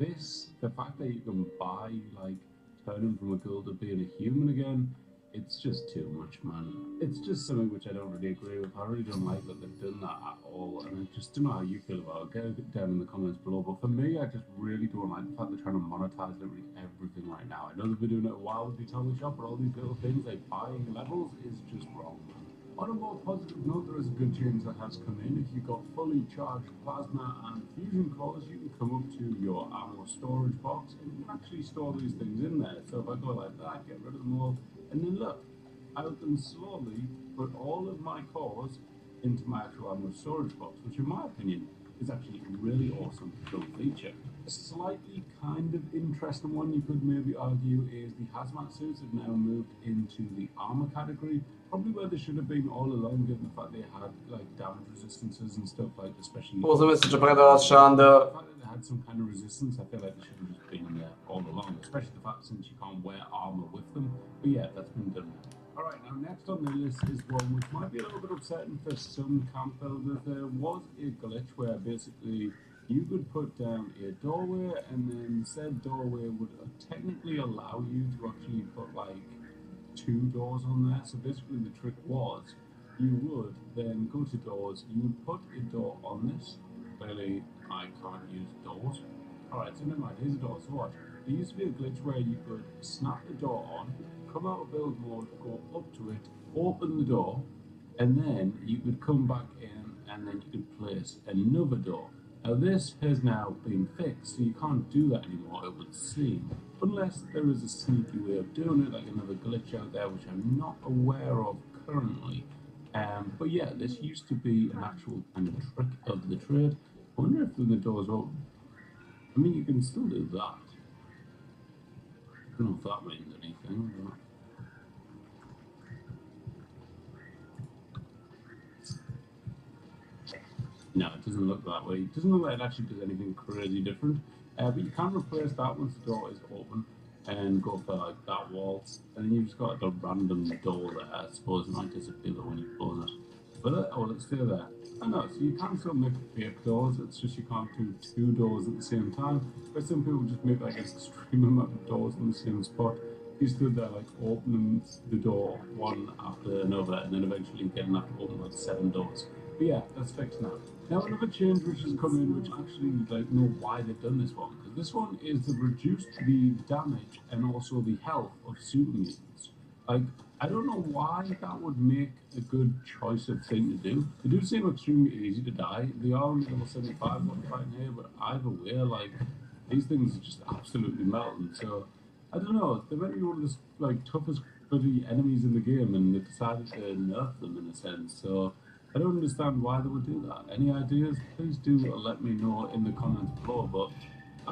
this, the fact that you can buy, like, turning from a girl to being a human again, it's just too much, man. It's just something which I don't really agree with. I really don't like that they've done that at all, and I just don't know how you feel about it. Get it down in the comments below, but for me, I just really don't like the fact they're trying to monetize literally everything right now. I know they've been doing it a while with the Atomic Shop, but all these little things like buying levels is just wrong, man. On a more positive note, there is a good change that has come in. If you've got fully charged plasma and fusion cores, you can come up to your ammo storage box and you can actually store these things in there. So if I go like that, get rid of them all, and then look, I can slowly put all of my cores into my actual ammo storage box, which in my opinion is actually a really awesome cool feature. A slightly kind of interesting one you could maybe argue is the hazmat suits have now moved into the armor category, probably where they should have been all along, given the fact they had like damage resistances and stuff, like especially Pozrieme sa, čo predal Shander. the fact that they had some kind of resistance. I feel like they should have just been there all along, especially the fact since you can't wear armor with them. But yeah, that's been done now. Alright, now next on the list is one which might be a little bit upsetting for some camp builders. There was a glitch where basically you could put down a doorway, and then said doorway would technically allow you to actually put like 2 doors on there. So basically the trick was, you would then go to doors, you would put a door on this. Clearly I can't use doors. Alright, so never mind, here's a door. So watch. There used to be a glitch where you could snap the door on, come out of build mode, go up to it, open the door, and then you could come back in and then you could place another door. Now this has now been fixed, so you can't do that anymore, it would seem, unless there is a sneaky way of doing it, like another glitch out there which I'm not aware of currently. But yeah, this used to be an actual kind of trick of the trade. I wonder if the door's open. I mean, you can still do that. I don't know if that means anything. But... no, it doesn't look that way. It doesn't look like it actually does anything crazy different. But you can replace that once the door is open and go for like that wall. And then you've just got like a random door there. I suppose it might disappear when you close it. But let's stay there. I know, so you can still make fake doors, it's just you can't do 2 doors at the same time. But some people just make like an extreme amount of doors in the same spot. You stood there like opening the door one after another, and then eventually getting have to open like 7 doors. But yeah, that's fixed now. Now another change which has come in, which actually like know why they've done this one, because this one is to reduce the damage and also the health of super mutants. Like, I don't know why that would make a good choice of thing to do. They do seem extremely easy to die. They are only level 75 what I'm fighting here, but either way, like, these things are just absolutely melting. So, I don't know, they might be one of the like toughest bloody enemies in the game, and they've decided to nerf them in a sense. So, I don't understand why they would do that. Any ideas? Please do let me know in the comments below, but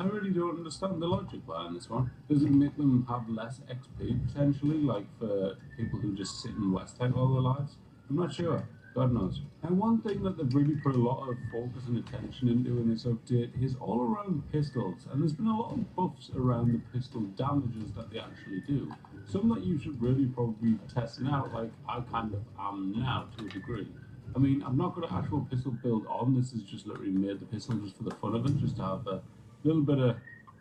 I really don't understand the logic behind this one. Does it make them have less XP potentially, like for people who just sit in West Tech all their lives? I'm not sure. God knows. And one thing that they've really put a lot of focus and attention into in this update is all around pistols. And there's been a lot of buffs around the pistol damages that they actually do. Some that you should really probably be testing out, like I kind of am now to a degree. I mean, I've not got an actual pistol build on. This is just literally made the pistol just for the fun of it, just to have a little bit of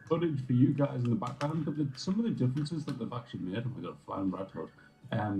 footage for you guys in the background. But some of the differences that they've actually made, oh my god, flying rat hood.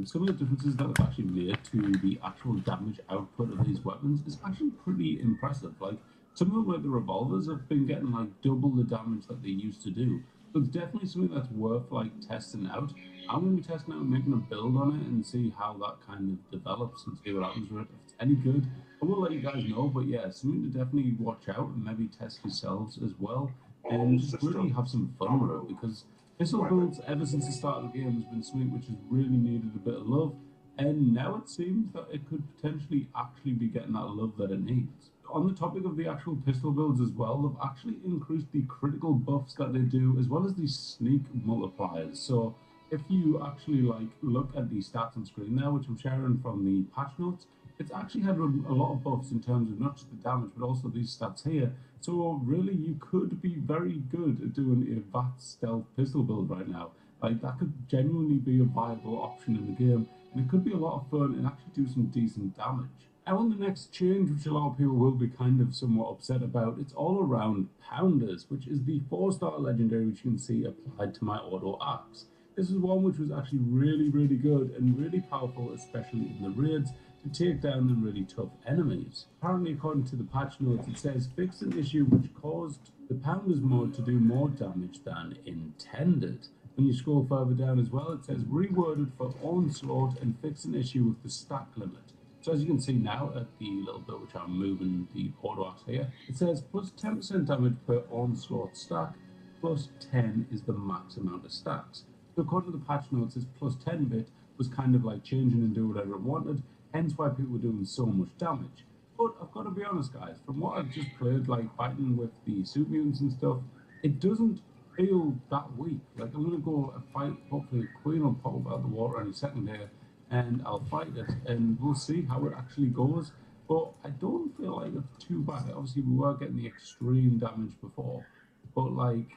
Some of the differences that they've actually made to the actual damage output of these weapons is actually pretty impressive. Like, some of them, like the revolvers, have been getting like double the damage that they used to do. So it's definitely something that's worth like testing out. I'm going to be testing out and making a build on it and see how that kind of develops and see what happens with it. If it's any good, I will let you guys know. But yeah, something to definitely watch out and maybe test yourselves as well. And just really have some fun with it, because pistol builds ever since the start of the game has been something which has really needed a bit of love, and now it seems that it could potentially actually be getting that love that it needs. On the topic of the actual pistol builds as well, they've actually increased the critical buffs that they do, as well as the sneak multipliers. So if you actually like look at the stats on screen there, which I'm sharing from the patch notes, it's actually had a lot of buffs in terms of not just the damage, but also these stats here. So really, you could be very good at doing a VAT stealth pistol build right now. Like, that could genuinely be a viable option in the game, and it could be a lot of fun and actually do some decent damage. And on the next change, which a lot of people will be kind of somewhat upset about, it's all around Pounders, which is the 4-star legendary which you can see applied to my auto axe. This is one which was actually really, really good and really powerful, especially in the raids, to take down the really tough enemies. Apparently, according to the patch notes, it says fix an issue which caused the Pounders mod to do more damage than intended. When you scroll further down as well, it says reworded for onslaught and fix an issue with the stack limit. So as you can see now at the little bit which I'm moving the auto axe here, it says plus 10% damage per onslaught stack, plus 10 is the max amount of stacks. So according to the patch notes, this plus 10 bit was kind of like changing and do whatever it wanted, hence why people were doing so much damage. But I've got to be honest, guys, from what I've just played, like fighting with the suit mutants and stuff, it doesn't feel that weak. Like, I'm going to go and fight, hopefully Queen will pop up out of the water any second here, and I'll fight it, and we'll see how it actually goes. But I don't feel like it's too bad. Obviously, we were getting the extreme damage before, but like,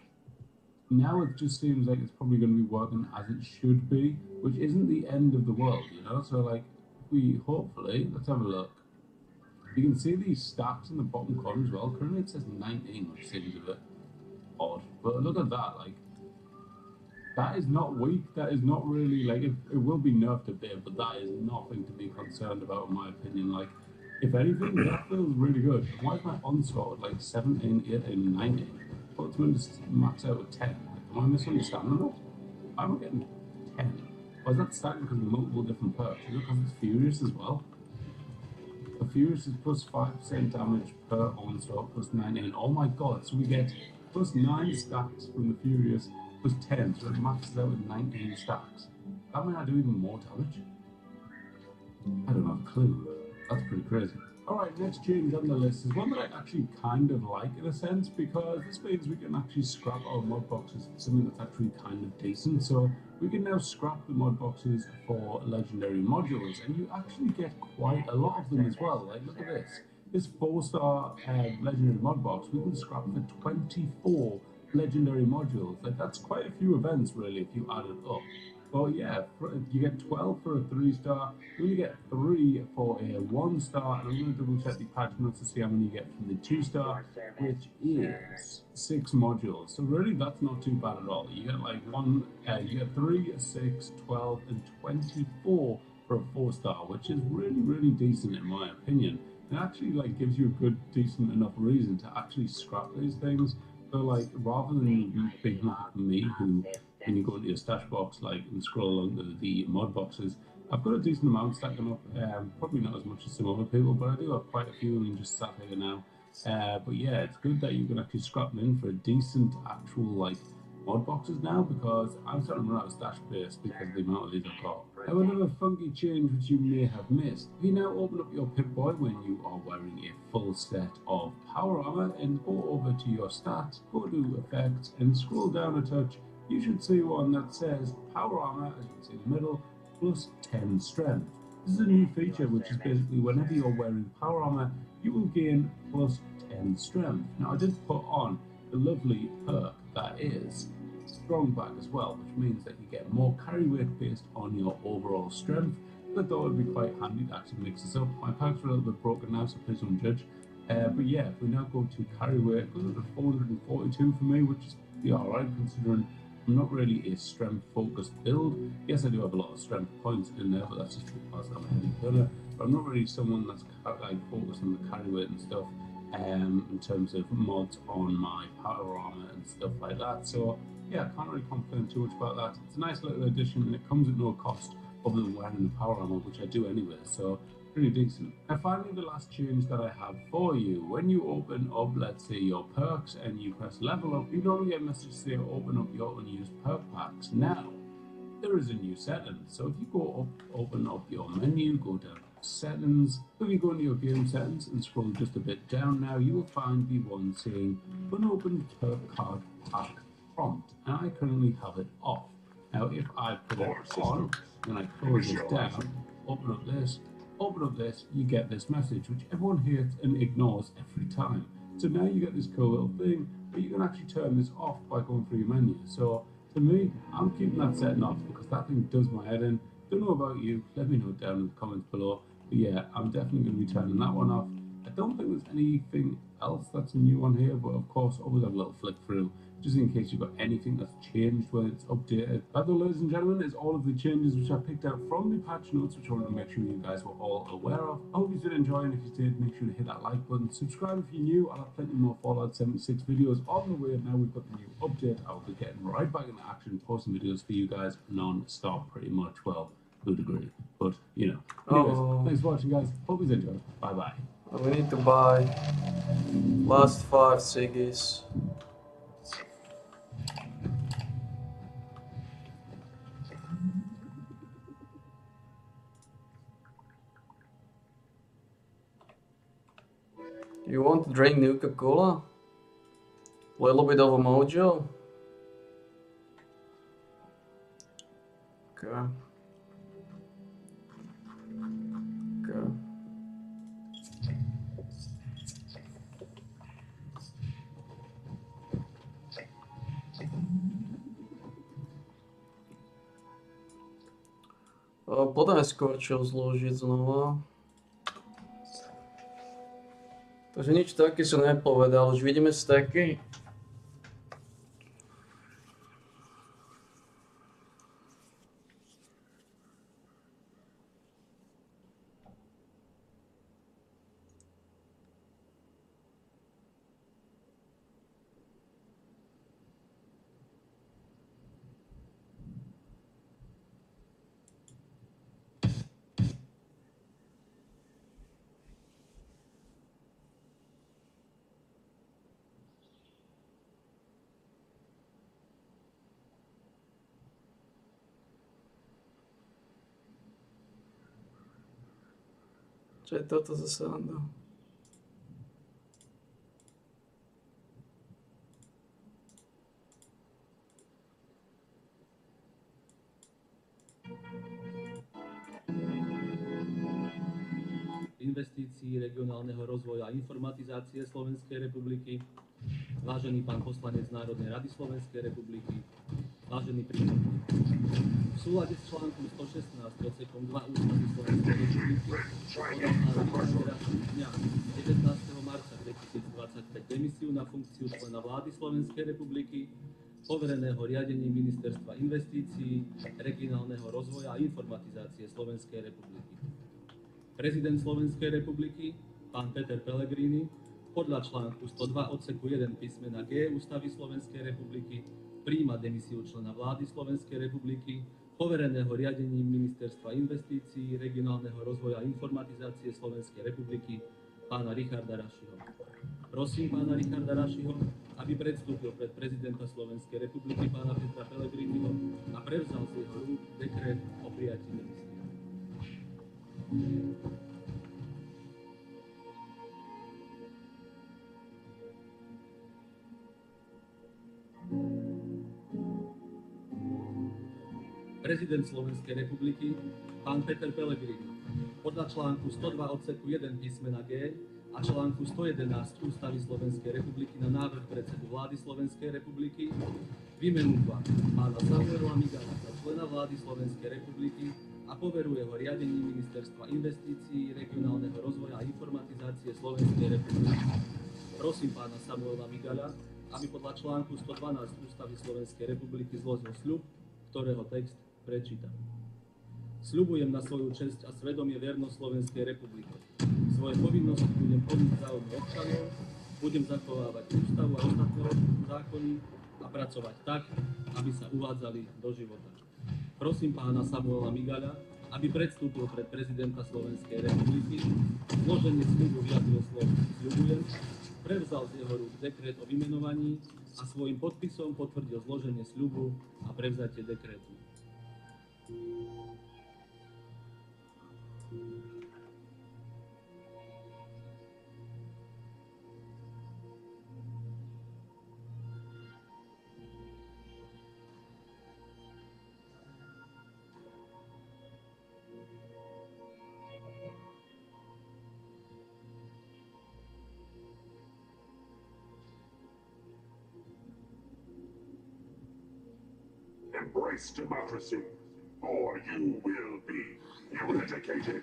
now it just seems like it's probably going to be working as it should be, which isn't the end of the world, you know? So like, we hopefully, let's have a look. You can see these stacks in the bottom corner as well. Currently it says 19, which seems a bit odd. But look at that, like, that is not weak. That is not really, like, it will be nerfed a bit, but that is nothing to be concerned about in my opinion. Like, if anything, that feels really good. Why is my onslaught like 17, 18, 19? Well, it's meant to max out at 10. Like, am I misunderstanding that? Why am I getting 10? Or is that stacking because of multiple different perks? Is it because it's Furious as well? The Furious is plus 5% damage per onslaught, plus 19. Oh my god, so we get plus 9 stacks from the Furious, plus 10, so it maxes out with 19 stacks. That mean I do even more damage? I don't have a clue. That's pretty crazy. Alright, next change on the list is one that I actually kind of like in a sense, because this means we can actually scrap our mod boxes for something that's actually kind of decent. So we can now scrap the mod boxes for legendary modules, and you actually get quite a lot of them as well. Like, look at this. This 4-star legendary mod box, we can scrap for 24 legendary modules. Like, that's quite a few events really if you add it up. Well, yeah, you get 12 for a 3-star, you only get 3 for a 1-star, and I'm going to double check the patch notes to see how many you get from the 2-star, which is 6 modules. So really, that's not too bad at all. You get like you get 3, 6, 12, and 24 for a 4-star, which is really, really decent in my opinion. It actually like gives you a good, decent enough reason to actually scrap these things. So like, rather than you being like me, who when you go into your stash box, like, and scroll along the mod boxes, I've got a decent amount stacking up. Probably not as much as some other people, but I do have quite a few of them just sat here now. But yeah, it's good that you can actually scrap them in for a decent actual like mod boxes now, because I'm starting to run out of stash space because of the amount of these I've got. Now another funky change which you may have missed. If you now open up your Pip-Boy when you are wearing a full set of power armor and go over to your stats, go to effects and scroll down a touch, you should see one that says power armor, as you can see in the middle, plus 10 strength. This is a new feature which is basically whenever you're wearing power armor, you will gain plus 10 strength. Now I did put on the lovely perk that is strong back as well, which means that you get more carry weight based on your overall strength. But I thought it would be quite handy to actually mix this up. My perks are a little bit broken now, so please don't judge. But yeah, if we now go to carry weight, it goes up to 442 for me, which is alright considering I'm not really a strength focused build. Yes, I do have a lot of strength points in there, but that's just because I'm a heavy killer. But I'm not really someone that's like focused on the carry weight and stuff in terms of mods on my power armor and stuff like that. So yeah, I can't really complain too much about that. It's a nice little addition and it comes at no cost other than wearing the power armor, which I do anyway, so pretty decent. And finally, the last change that I have for you, when you open up, let's say, your perks and you press level up, you normally get a message say open up your unused perk packs. Now, there is a new setting. So if you go up, open up your menu, go down to settings, if you go into your game settings and scroll just a bit down now, you will find the one saying unopened perk card pack prompt, and I currently have it off. Now if I put it on and I close it down, open up this, you get this message which everyone hates and ignores every time. So now you get this cool little thing, but you can actually turn this off by going through your menu. So to me, I'm keeping that setting off because that thing does my head in. Don't know about you, let me know down in the comments below. But yeah, I'm definitely going to be turning that one off. I don't think there's anything else that's new on here, but of course always have a little flick through just in case you've got anything that's changed when it's updated. That though, ladies and gentlemen, is all of the changes which I picked out from the patch notes, which I wanted to make sure you guys were all aware of. I hope you did enjoy, and if you did, make sure to hit that like button. Subscribe if you're new. I'll have plenty more Fallout 76 videos on the way. Now we've got the new update, I'll be getting right back into action, posting videos for you guys non-stop pretty much. Well, to a degree, but you know. Anyways, thanks for watching, guys. Hope you enjoyed. Bye bye. We need to buy last 5 ciggies. You want to drink Nuka-Cola? A little bit of a mojo? Okay. Okay. Poďme skôr čo zložiť znova. Takže nič také som nepovedal, už vidíme stacky. Čo je toto za sranda? Investícií, regionálneho rozvoja a informatizácie Slovenskej republiky, vážený pán poslanec Národnej rady Slovenskej republiky, vážený prítomný. V súlade s článkom 116 odsekom 2 Ústavy Slovenskej republiky podal pán Richard dňa 19. marca 2025 demisiu na funkciu člena vlády Slovenskej republiky, povereného riadením Ministerstva investícií, regionálneho rozvoja a informatizácie Slovenskej republiky. Prezident Slovenskej republiky, pán Peter Pellegrini, podľa článku 102 odseku 1 písmena G Ústavy Slovenskej republiky prijíma demisiu člena vlády Slovenskej republiky, povereného riadením Ministerstva investícií, regionálneho rozvoja a informatizácie Slovenskej republiky, pána Richarda Rašiho. Prosím pána Richarda Rašiho, aby predstúpil pred prezidenta Slovenskej republiky pána Petra Pellegriniho a prevzal z jeho rúk dekret o prijatí demisie. Prezident Slovenskej republiky, pán Peter Pellegrini, podľa článku 102 odseku 1 písmena G a článku 111 Ústavy Slovenskej republiky na návrh predsedu vlády Slovenskej republiky vymenúva pána Samuela Migala za člena vlády Slovenskej republiky a poveruje ho riadením Ministerstva investícií, regionálneho rozvoja a informatizácie Slovenskej republiky. Prosím pána Samuela Migala, aby podľa článku 112 Ústavy Slovenskej republiky zložil sľub, ktorého text prečítam. Sľubujem na svoju česť a svedomie vernosť Slovenskej republike. Svoje povinnosti budem plniť v záujme občanov, budem zachovávať ústavu a ostatné zákony a pracovať tak, aby sa uvádzali do života. Prosím pána Samuela Migala, aby predstúpil pred prezidenta Slovenskej republiky, zloženie sľubu vyjadril slovom sľubujem, prevzal z jeho rúk dekret o vymenovaní a svojím podpisom potvrdil zloženie sľubu a prevzatie dekrétu. Embrace democracy, or you will be eradicated.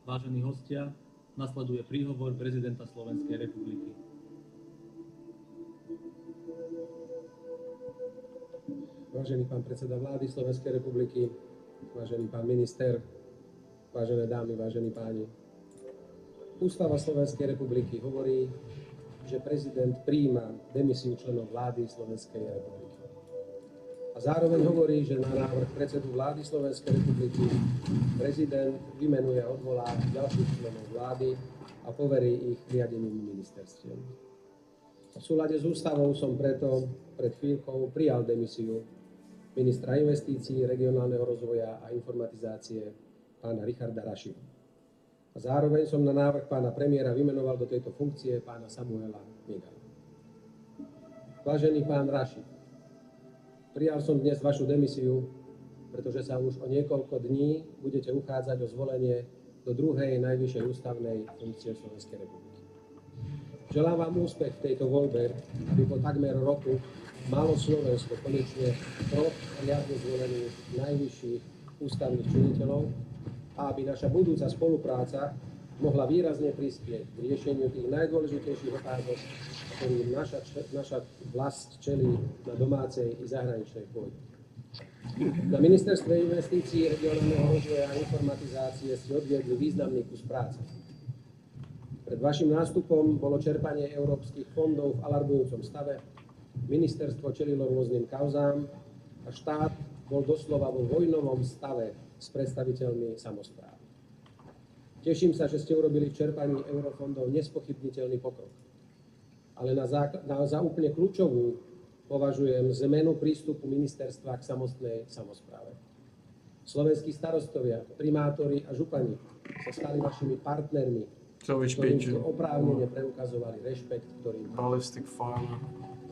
Vážení hostia, nasleduje príhovor prezidenta Slovenskej republiky. Vážený pán predseda vlády Slovenskej republiky, vážený pán minister, vážené dámy, vážení páni. Ústava Slovenskej republiky hovorí, že prezident prijíma demisiu členov vlády Slovenskej republiky. A zároveň hovorí, že na návrh predsedu vlády Slovenskej republiky prezident vymenuje a odvolá ďalších členov vlády a poverí ich riadením ministerstiev. V súlade s ústavou som preto pred chvíľkou prijal demisiu ministra investícií, regionálneho rozvoja a informatizácie pána Richarda Rašiho. A zároveň som na návrh pána premiéra vymenoval do tejto funkcie pána Samuela Migala. Vážený pán Raši, prijal som dnes vašu demisiu, pretože sa už o niekoľko dní budete uchádzať o zvolenie do druhej najvyššej ústavnej funkcie Slovenskej republiky. Želám vám úspech v tejto voľbe, aby po takmer roku malo Slovensko konečne troch riadne zvolených najvyšších ústavných činiteľov a aby naša budúca spolupráca mohla výrazne prispieť k riešeniu tých najdôležitejších otázok, ktorým naša vlast čelí na domácej i zahraničnej pôde. Na ministerstve investícií, regionálneho rozvoja a informatizácie ste odviedli významný kus práce. Pred vašim nástupom bolo čerpanie európskych fondov v alarmujúcom stave Ministerstvo čelilo rôznym kauzám a štát bol doslova vo vojnovom stave s predstaviteľmi samospráv. Teším sa, že ste urobili v čerpaní eurofondov nespochybniteľný pokrok. Ale za úplne kľúčovú považujem zmenu prístupu ministerstva k samotnej samospráve. Slovenskí starostovia, primátori a župani sa stali vašimi partnermi, ktorým ste oprávnene preukazovali rešpekt, ktorým...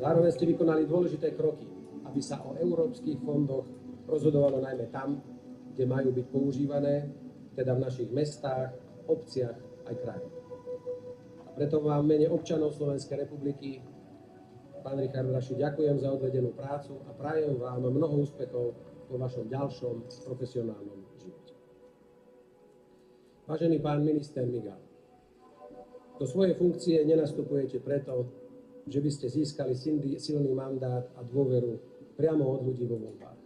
Zároveň ste vykonali dôležité kroky, aby sa o európskych fondoch rozhodovalo najmä tam, kde majú byť používané, teda v našich mestách, obciach aj krajoch. A preto vám v mene občanov Slovenskej republiky, pán Richard Raši, ďakujem za odvedenú prácu a prajem vám mnoho úspechov vo vašom ďalšom profesionálnom živote. Vážený pán minister Migal, do svojej funkcie nenastupujete preto, že by ste získali silný mandát a dôveru priamo od ľudí vo voľbách.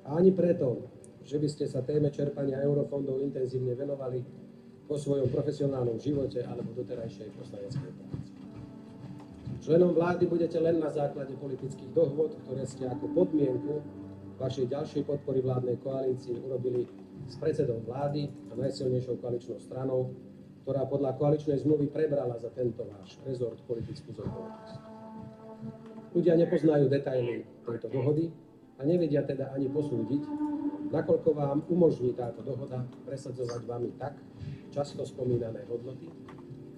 A ani preto, že by ste sa téme čerpania eurofondov intenzívne venovali vo svojom profesionálnom živote alebo doterajšej poslaneckej práci. Členom vlády budete len na základe politických dohôd, ktoré ste ako podmienku vašej ďalšej podpory vládnej koalícii urobili s predsedom vlády a najsilnejšou koaličnou stranou, ktorá podľa koaličnej zmluvy prebrala za tento váš rezort politickú zodpovednosť. Ľudia nepoznajú detaily tejto dohody a nevedia teda ani posúdiť, nakoľko vám umožní táto dohoda presadzovať vami tak často spomínané hodnoty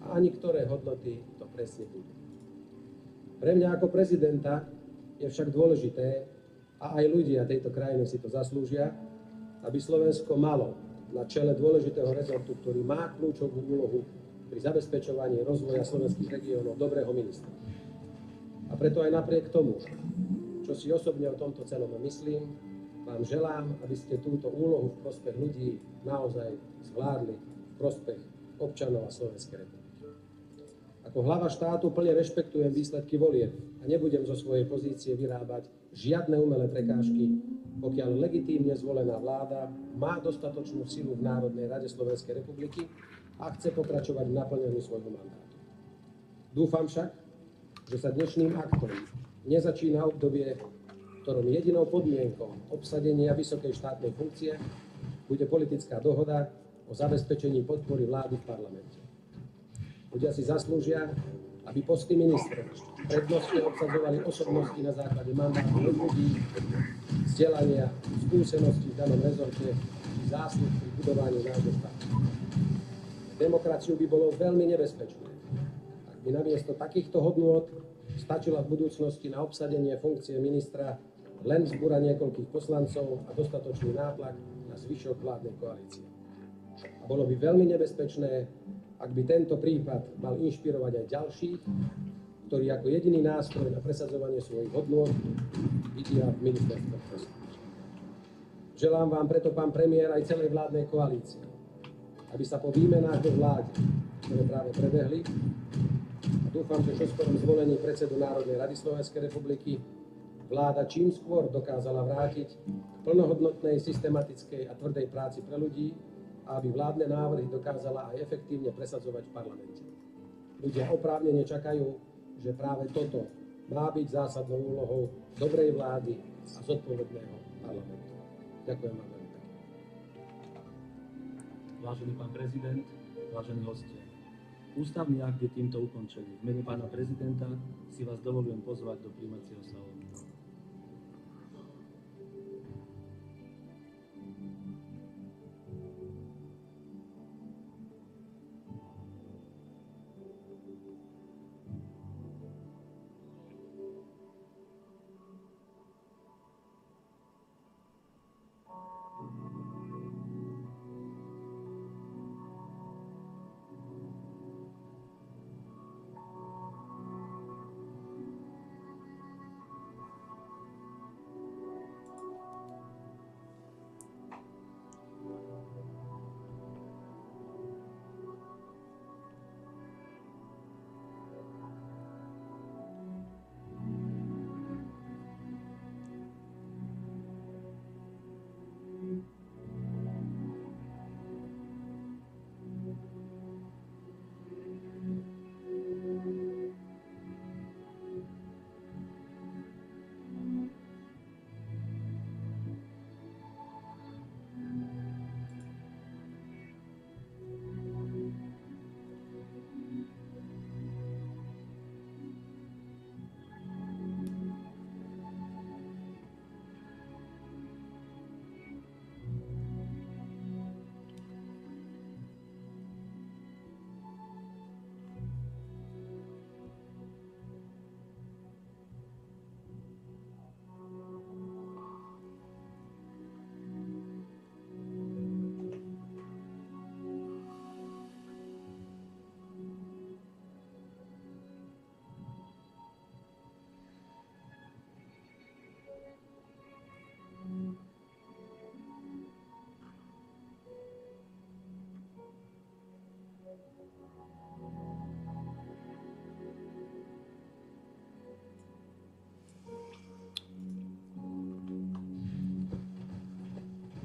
a ani ktoré hodnoty to presne budú. Pre mňa ako prezidenta je však dôležité, a aj ľudia tejto krajiny si to zaslúžia, aby Slovensko malo na čele dôležitého rezortu, ktorý má kľúčovú úlohu pri zabezpečovaní rozvoja slovenských regiónov, dobrého ministra. A preto aj napriek tomu, čo si osobne o tomto celom myslím, vám želám, aby ste túto úlohu v prospech ľudí naozaj zvládli v prospech občanov a Slovenskej republiky. Ako hlava štátu plne rešpektujem výsledky volieb a nebudem zo svojej pozície vyrábať žiadne umelé prekážky, pokiaľ legitímne zvolená vláda má dostatočnú silu v Národnej rade Slovenskej republiky a chce pokračovať v naplňaní svojho mandátu. Dúfam však, že sa dnešným aktom nezačína obdobie, v ktorom jedinou podmienkou obsadenia vysokej štátnej funkcie bude politická dohoda o zabezpečení podpory vlády v parlamente. Ľudia si zaslúžia, aby posty ministrov prednostne obsadzovali osobnosti na základe mandátu od ľudí, vzdelania, skúseností v danom rezorte či zásluh pri budovaní nášho štátu. Demokraciu by bolo veľmi nebezpečné, ak by namiesto takýchto hodnôt stačila v budúcnosti na obsadenie funkcie ministra len vzbúra niekoľkých poslancov a dostatočný nátlak na zvyšok vládnej koalície. A bolo by veľmi nebezpečné, ak by tento prípad mal inšpirovať aj ďalších, ktorí ako jediný nástroj na presadzovanie svojich hodnôt vidia v ministerstve presvedčenia. Želám vám preto, pán premiér, aj celej vládnej koalície, aby sa po výmenách vo vláde, ktoré práve prebehli, a dúfam, že čoskorom zvolení predsedu Národnej rady Slovenskej republiky, vláda čím skôr dokázala vrátiť k plnohodnotnej, systematickej a tvrdej práci pre ľudí, a aby vládne návrhy dokázala aj efektívne presadzovať v parlamente. Ľudia oprávnene čakajú, že práve toto má byť zásadnou úlohou dobrej vlády a zodpovedného parlamentu. Ďakujem vám veľmi pekne. Vážený pán prezident, vážení hostia, ústavný akt je týmto ukončený. V mene pána prezidenta si vás dovolujem pozvať do prijímacieho salónu.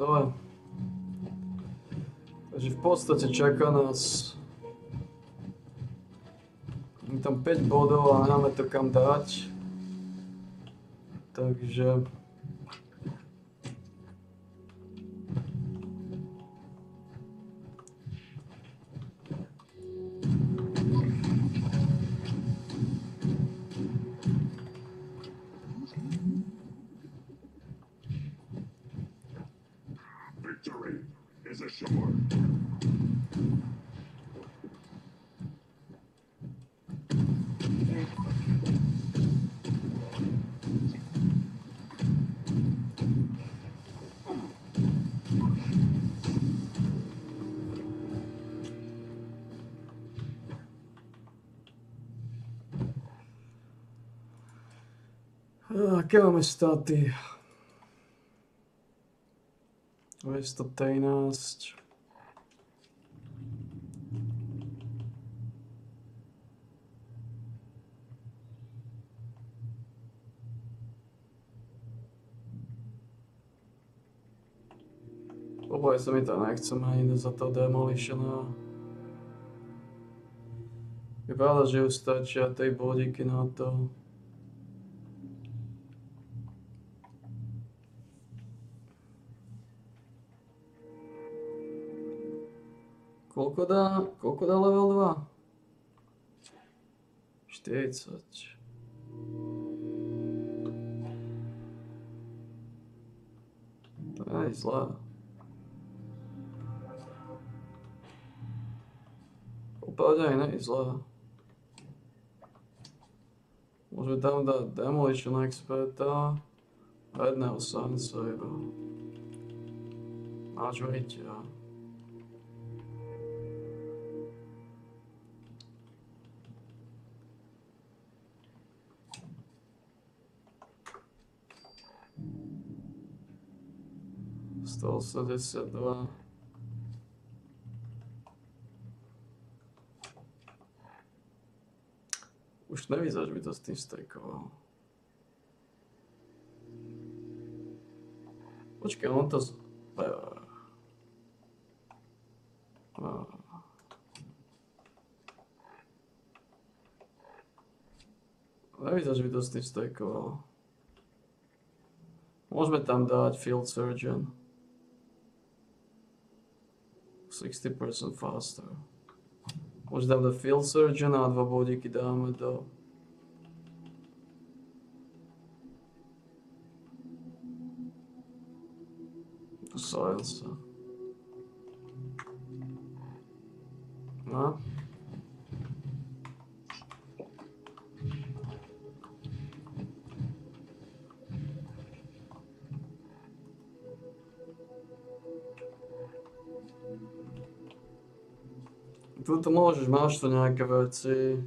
Dobre. Takže v podstate čaká nás tam 5 bodov a nemáme to kam dať. Takže Victory is assured. aké máme staty? 213. Oboj sa mi to nechcem ani za to demolitiona. Je pravda, že už stačia tej bodíky na to. Koľko dá level 2? 40. To nie je zlé. Úplne aj nie je zlé. Môžeme tam dať Demolition Experta a jedného Sunsavera. Majority, ja. Sto 82. Už nevyzerá, že by to s tým strekoval. Počkaj, on to... Nevyzerá, že by to s tým strekoval. Môžeme tam dať Field Surgeon. 60% faster. Môžeme tam dať Field Surgeon a 2 bodíky dáme do Silence. No. Tuto môžeš, máš tu nejaké veci.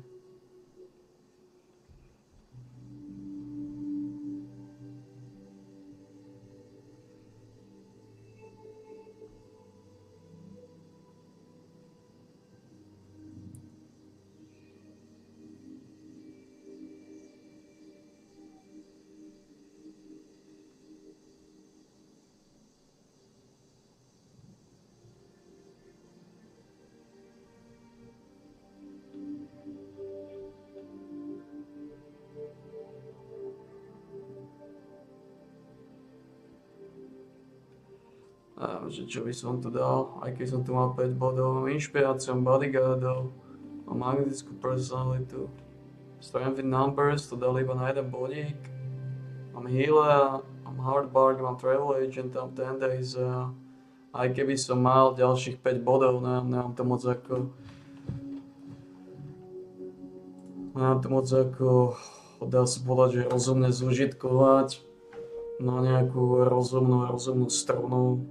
Že čo by som tu dal, aj keď som tu mal 5 bodov, mám inšpiráciu, mám bodyguardov, mám magnetickú personalitu, strength in numbers, to dali iba na jeden bodík, mám healer, mám hardbark, mám travel agent, mám 10 days, aj keby som mal ďalších 5 bodov, nemám to moc ako, dá sa povedať, že rozumne zúžitkovať na nejakú rozumnú strunu.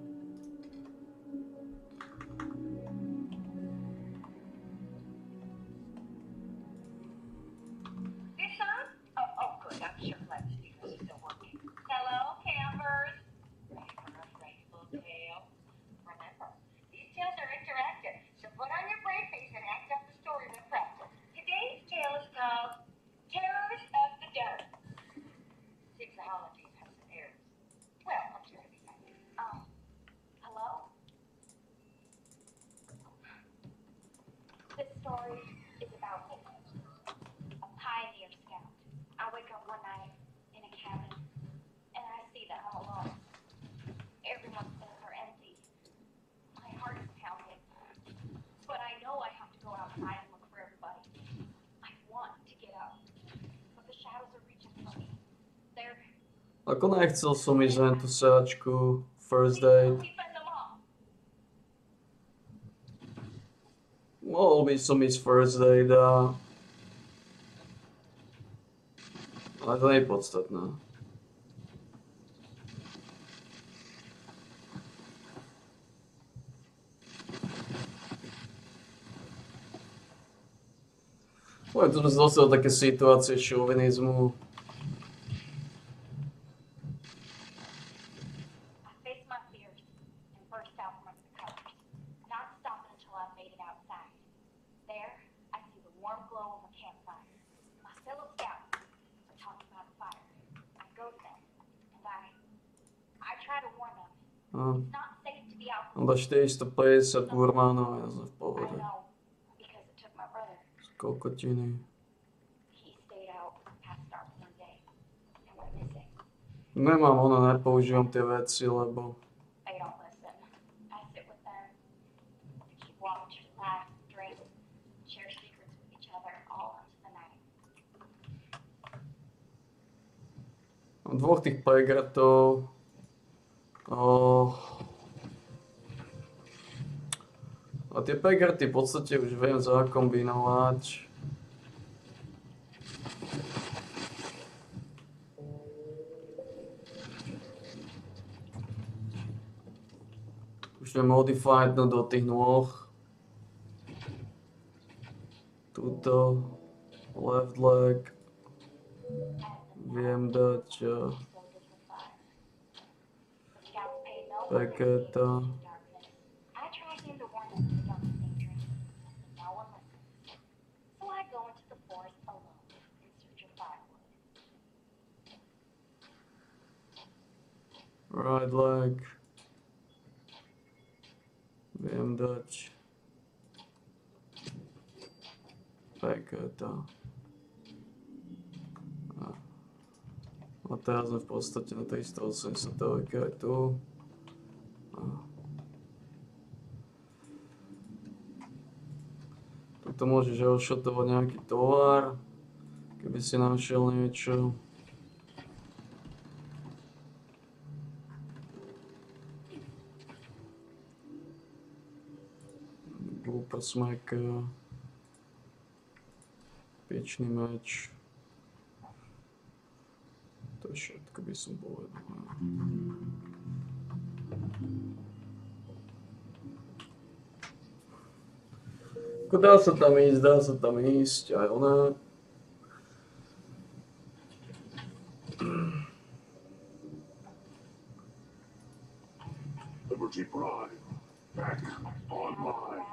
story is about me, a pioneer scout. I wake up one night in a cabin and I see that I'm alone. Everyone's beds are empty. My heart is pounding. But I know I have to go outside and look for everybody. I want to get out. But the shadows are reaching for me. They're Ako nechcel som ísť na tú sáčku, first date. Mohol by som ísť first date ale to nie je podstatné. Poviem, tu sme sa dostali do také situácie šovinizmu. Iba 450 gurmánov, ja sme v pohode. Z kokotiny. Nemám nepoužívam tie veci, lebo mám dvoch tých pregratov. A tie pegraty v podstate už viem zakombinovať. Už viem modified do tých nôh. Tuto left leg. Viem dať peketa. Right leg. Viem dať peketa. A teraz sme v podstate na 380 aj tu. Tuto môžeš odšotovať nejaký tovar, keby si našiel niečo. Glúpa smeka. Piečný meč. To je všetko, by som povedal. Dá sa tam ísť, aj ona. Liberty Prime, back online.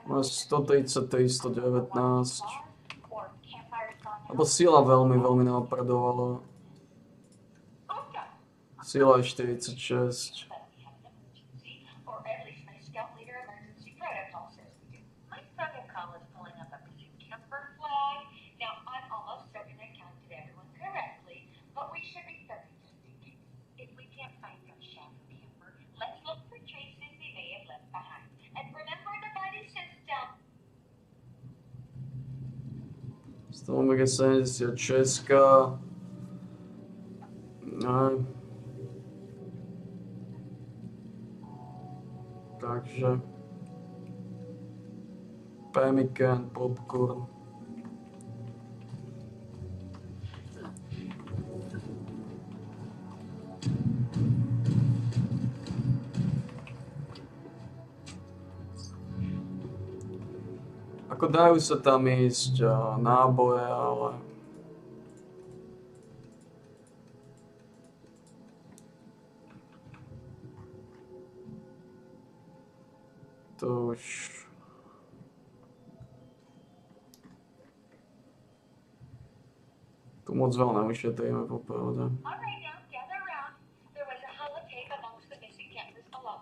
Má 133, 119. Lebo sila veľmi napredovala. Sila je 46. Stomach je 76. Takže pemmican, popcorn. Ako dajú sa tam ísť náboje, ale to už tu moc veľa neušetríme, popravde.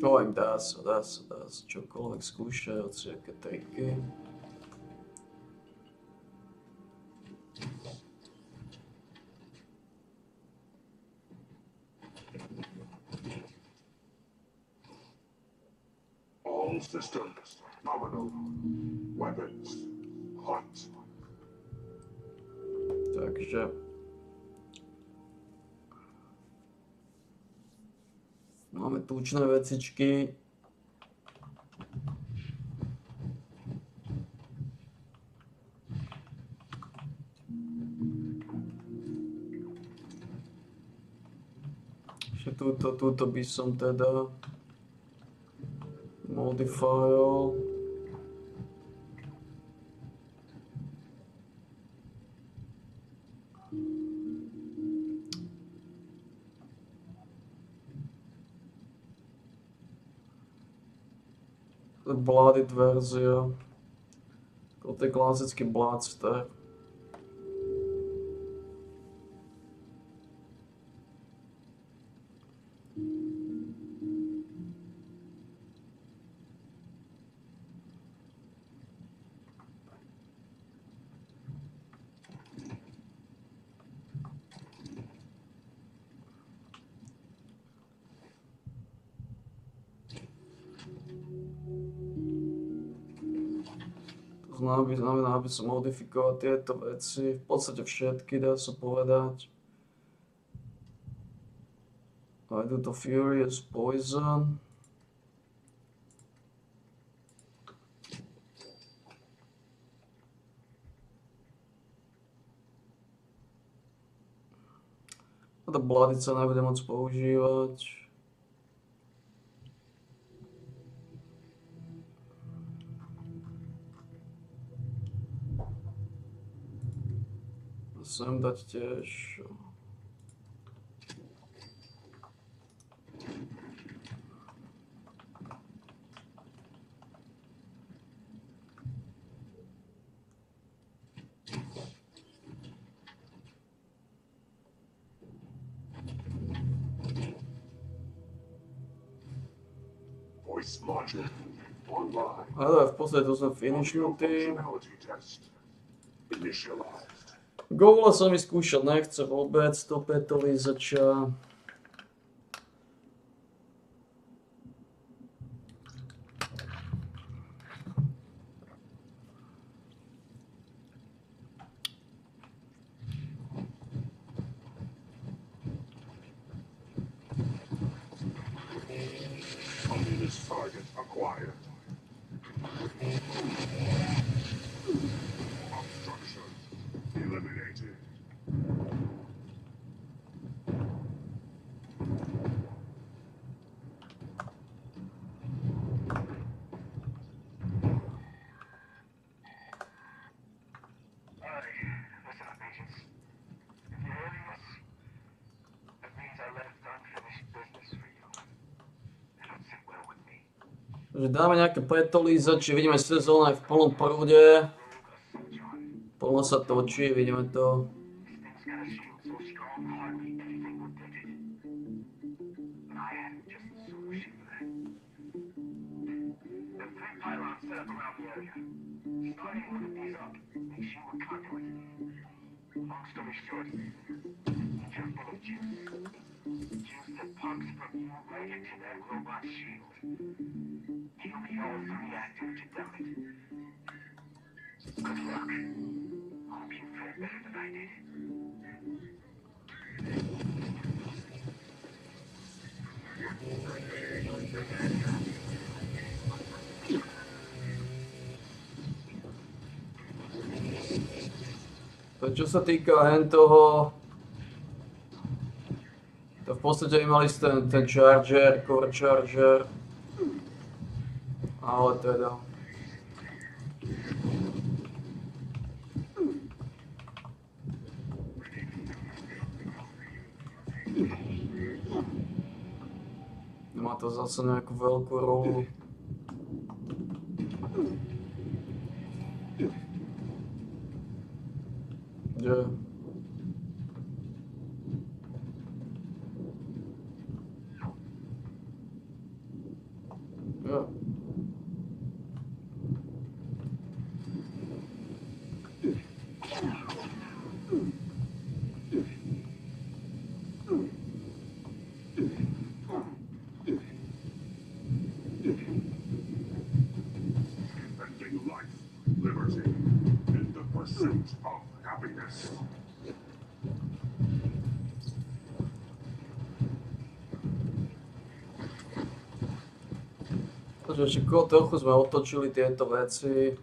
Človek dá sa čokoľvek skúšať, hociaké triky. All systems nominal. Weapons hot. Takže máme tučné vecičky. Že túto by som teda modifioval. Blooded verzia. To je klasický Bloodster. Znamená, aby som modifikoval tieto veci, v podstate všetky, dá sa povedať. I do to Furious Poison. A to Blooded sa nebude môcť používať. Sem dať tiež. Voice module online. Ale v podstate to sme finishnutí. Functionality test initialized. Googla sa mi skúšať nechce vôbec, to petolízača. Communist target acquired. Obstruction eliminated. Listen up, agents. If you're hearing this, that means I left unfinished business for you. That don't sit well with me. Takže dáme nejaké petolízače, vidíme sezóna je v plnom prúde. Plno sa točí, vidíme to. This thing's got a shield so strong, hardly anything would touch it. But I had just the solution for that. There are 3 pylons set up around the area. Starting with these up makes you a conduit. Long story short, you're full of juice. Juice that pumps from you right into that robot shield. You'll need all 3 after you dump it. Good luck. Hope you fare better than I did. To čo sa týka toho, to v podstate by mali ten charger, core charger. Ale teda. Má to zase nejakú veľkú rolu. Kde? prosperity in the pursuit of happiness. Takže trochu sme otočili tieto veci.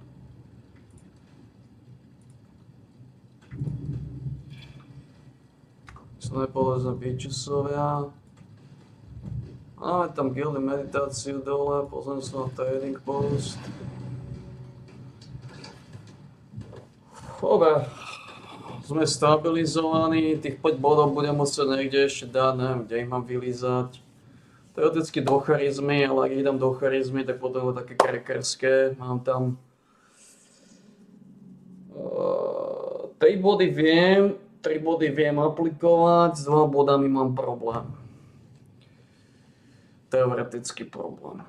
Sme povedzme výčisovia. Máme tam guildy meditáciu dole, pozriem sa na trading post. Dobre, sme stabilizovaní, tých 5 bodov budem musieť niekde ešte dať, neviem, kde ich mám vylízať. Teoreticky do charizmy, ale ak ich dám do charizmy, tak potom je také krekerské. Mám tam 3 body viem aplikovať, s 2 bodami mám problém. Teoretický problém.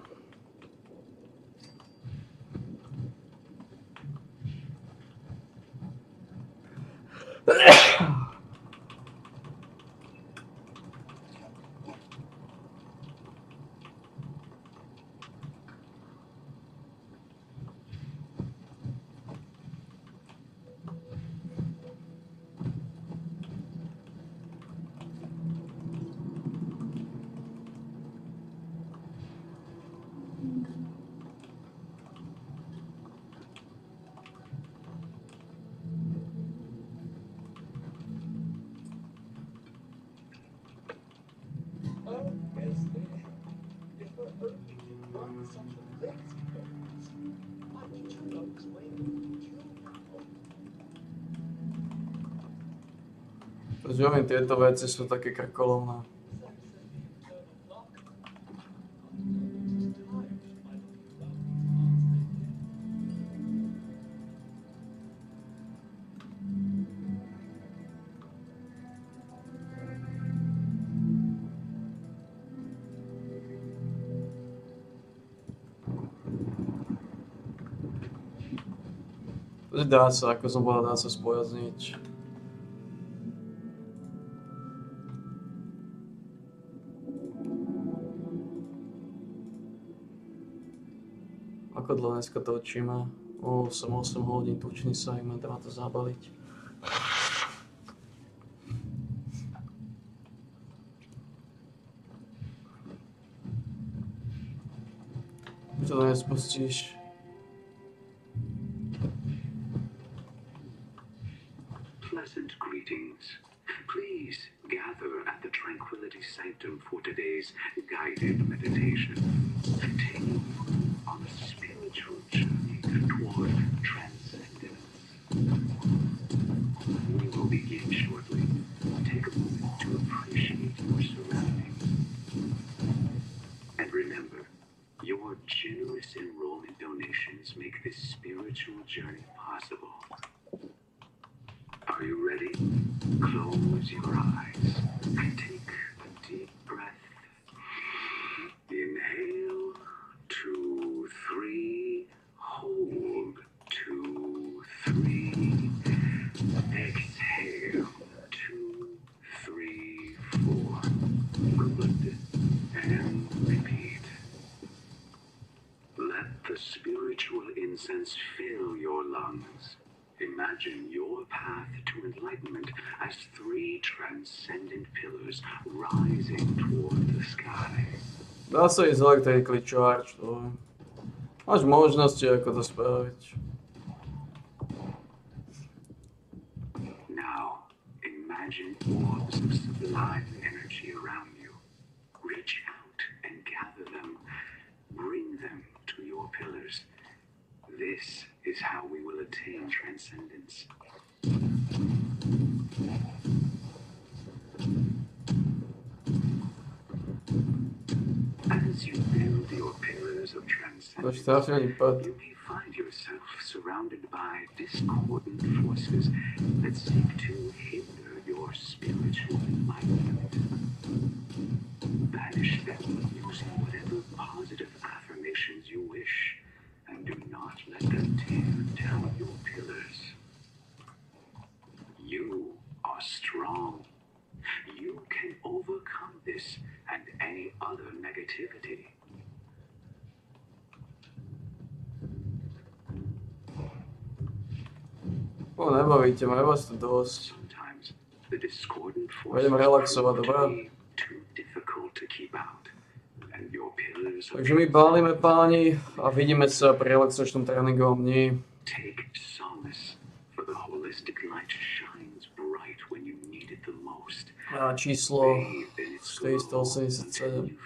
Zjavím, tieto veci sú také krkolovné. Dá sa, ako som povedal, dá sa spojazniť. Ako dlho dneska točíme? 8 hodín, tučný segment, treba to zabaliť. Čo to nespustíš? Pleasant greetings. Please gather at the Tranquility Sanctum for today's guided meditation. Take you on a spiritual journey toward transcendence. We will begin shortly. Take a moment to appreciate your surroundings. And remember, your generous enrollment donations make this spiritual journey possible. Are you ready? Close your eyes and take a deep breath. Inhale, 2, 3. Hold, 2, 3. Exhale, 2, 3, 4. Good. And repeat. Let the spiritual incense fill your lungs. Imagine your path to enlightenment as 3 transcendent pillars rising toward the sky. Dá sa ísť electrically charge, to máš možnosti, ako to spraviť. Now, imagine orbs of sublime energy around you. Reach out and gather them. Bring them to your pillars. This is how we will attain transcendence. As you build your pillars of transcendence, you may find yourself surrounded by discordant forces that seek to hinder your spiritual enlightenment. Banish them using whatever positive affirmations you wish, and do not let them tear down your pillars. You are strong. You can overcome this and any other negativity. Nebavíte ma, je vás tu dosť. Budem relaxovať, dobre? Takže my bálime, páni, a vidíme sa pri relaxačnom tréningovom dni. A číslo 487.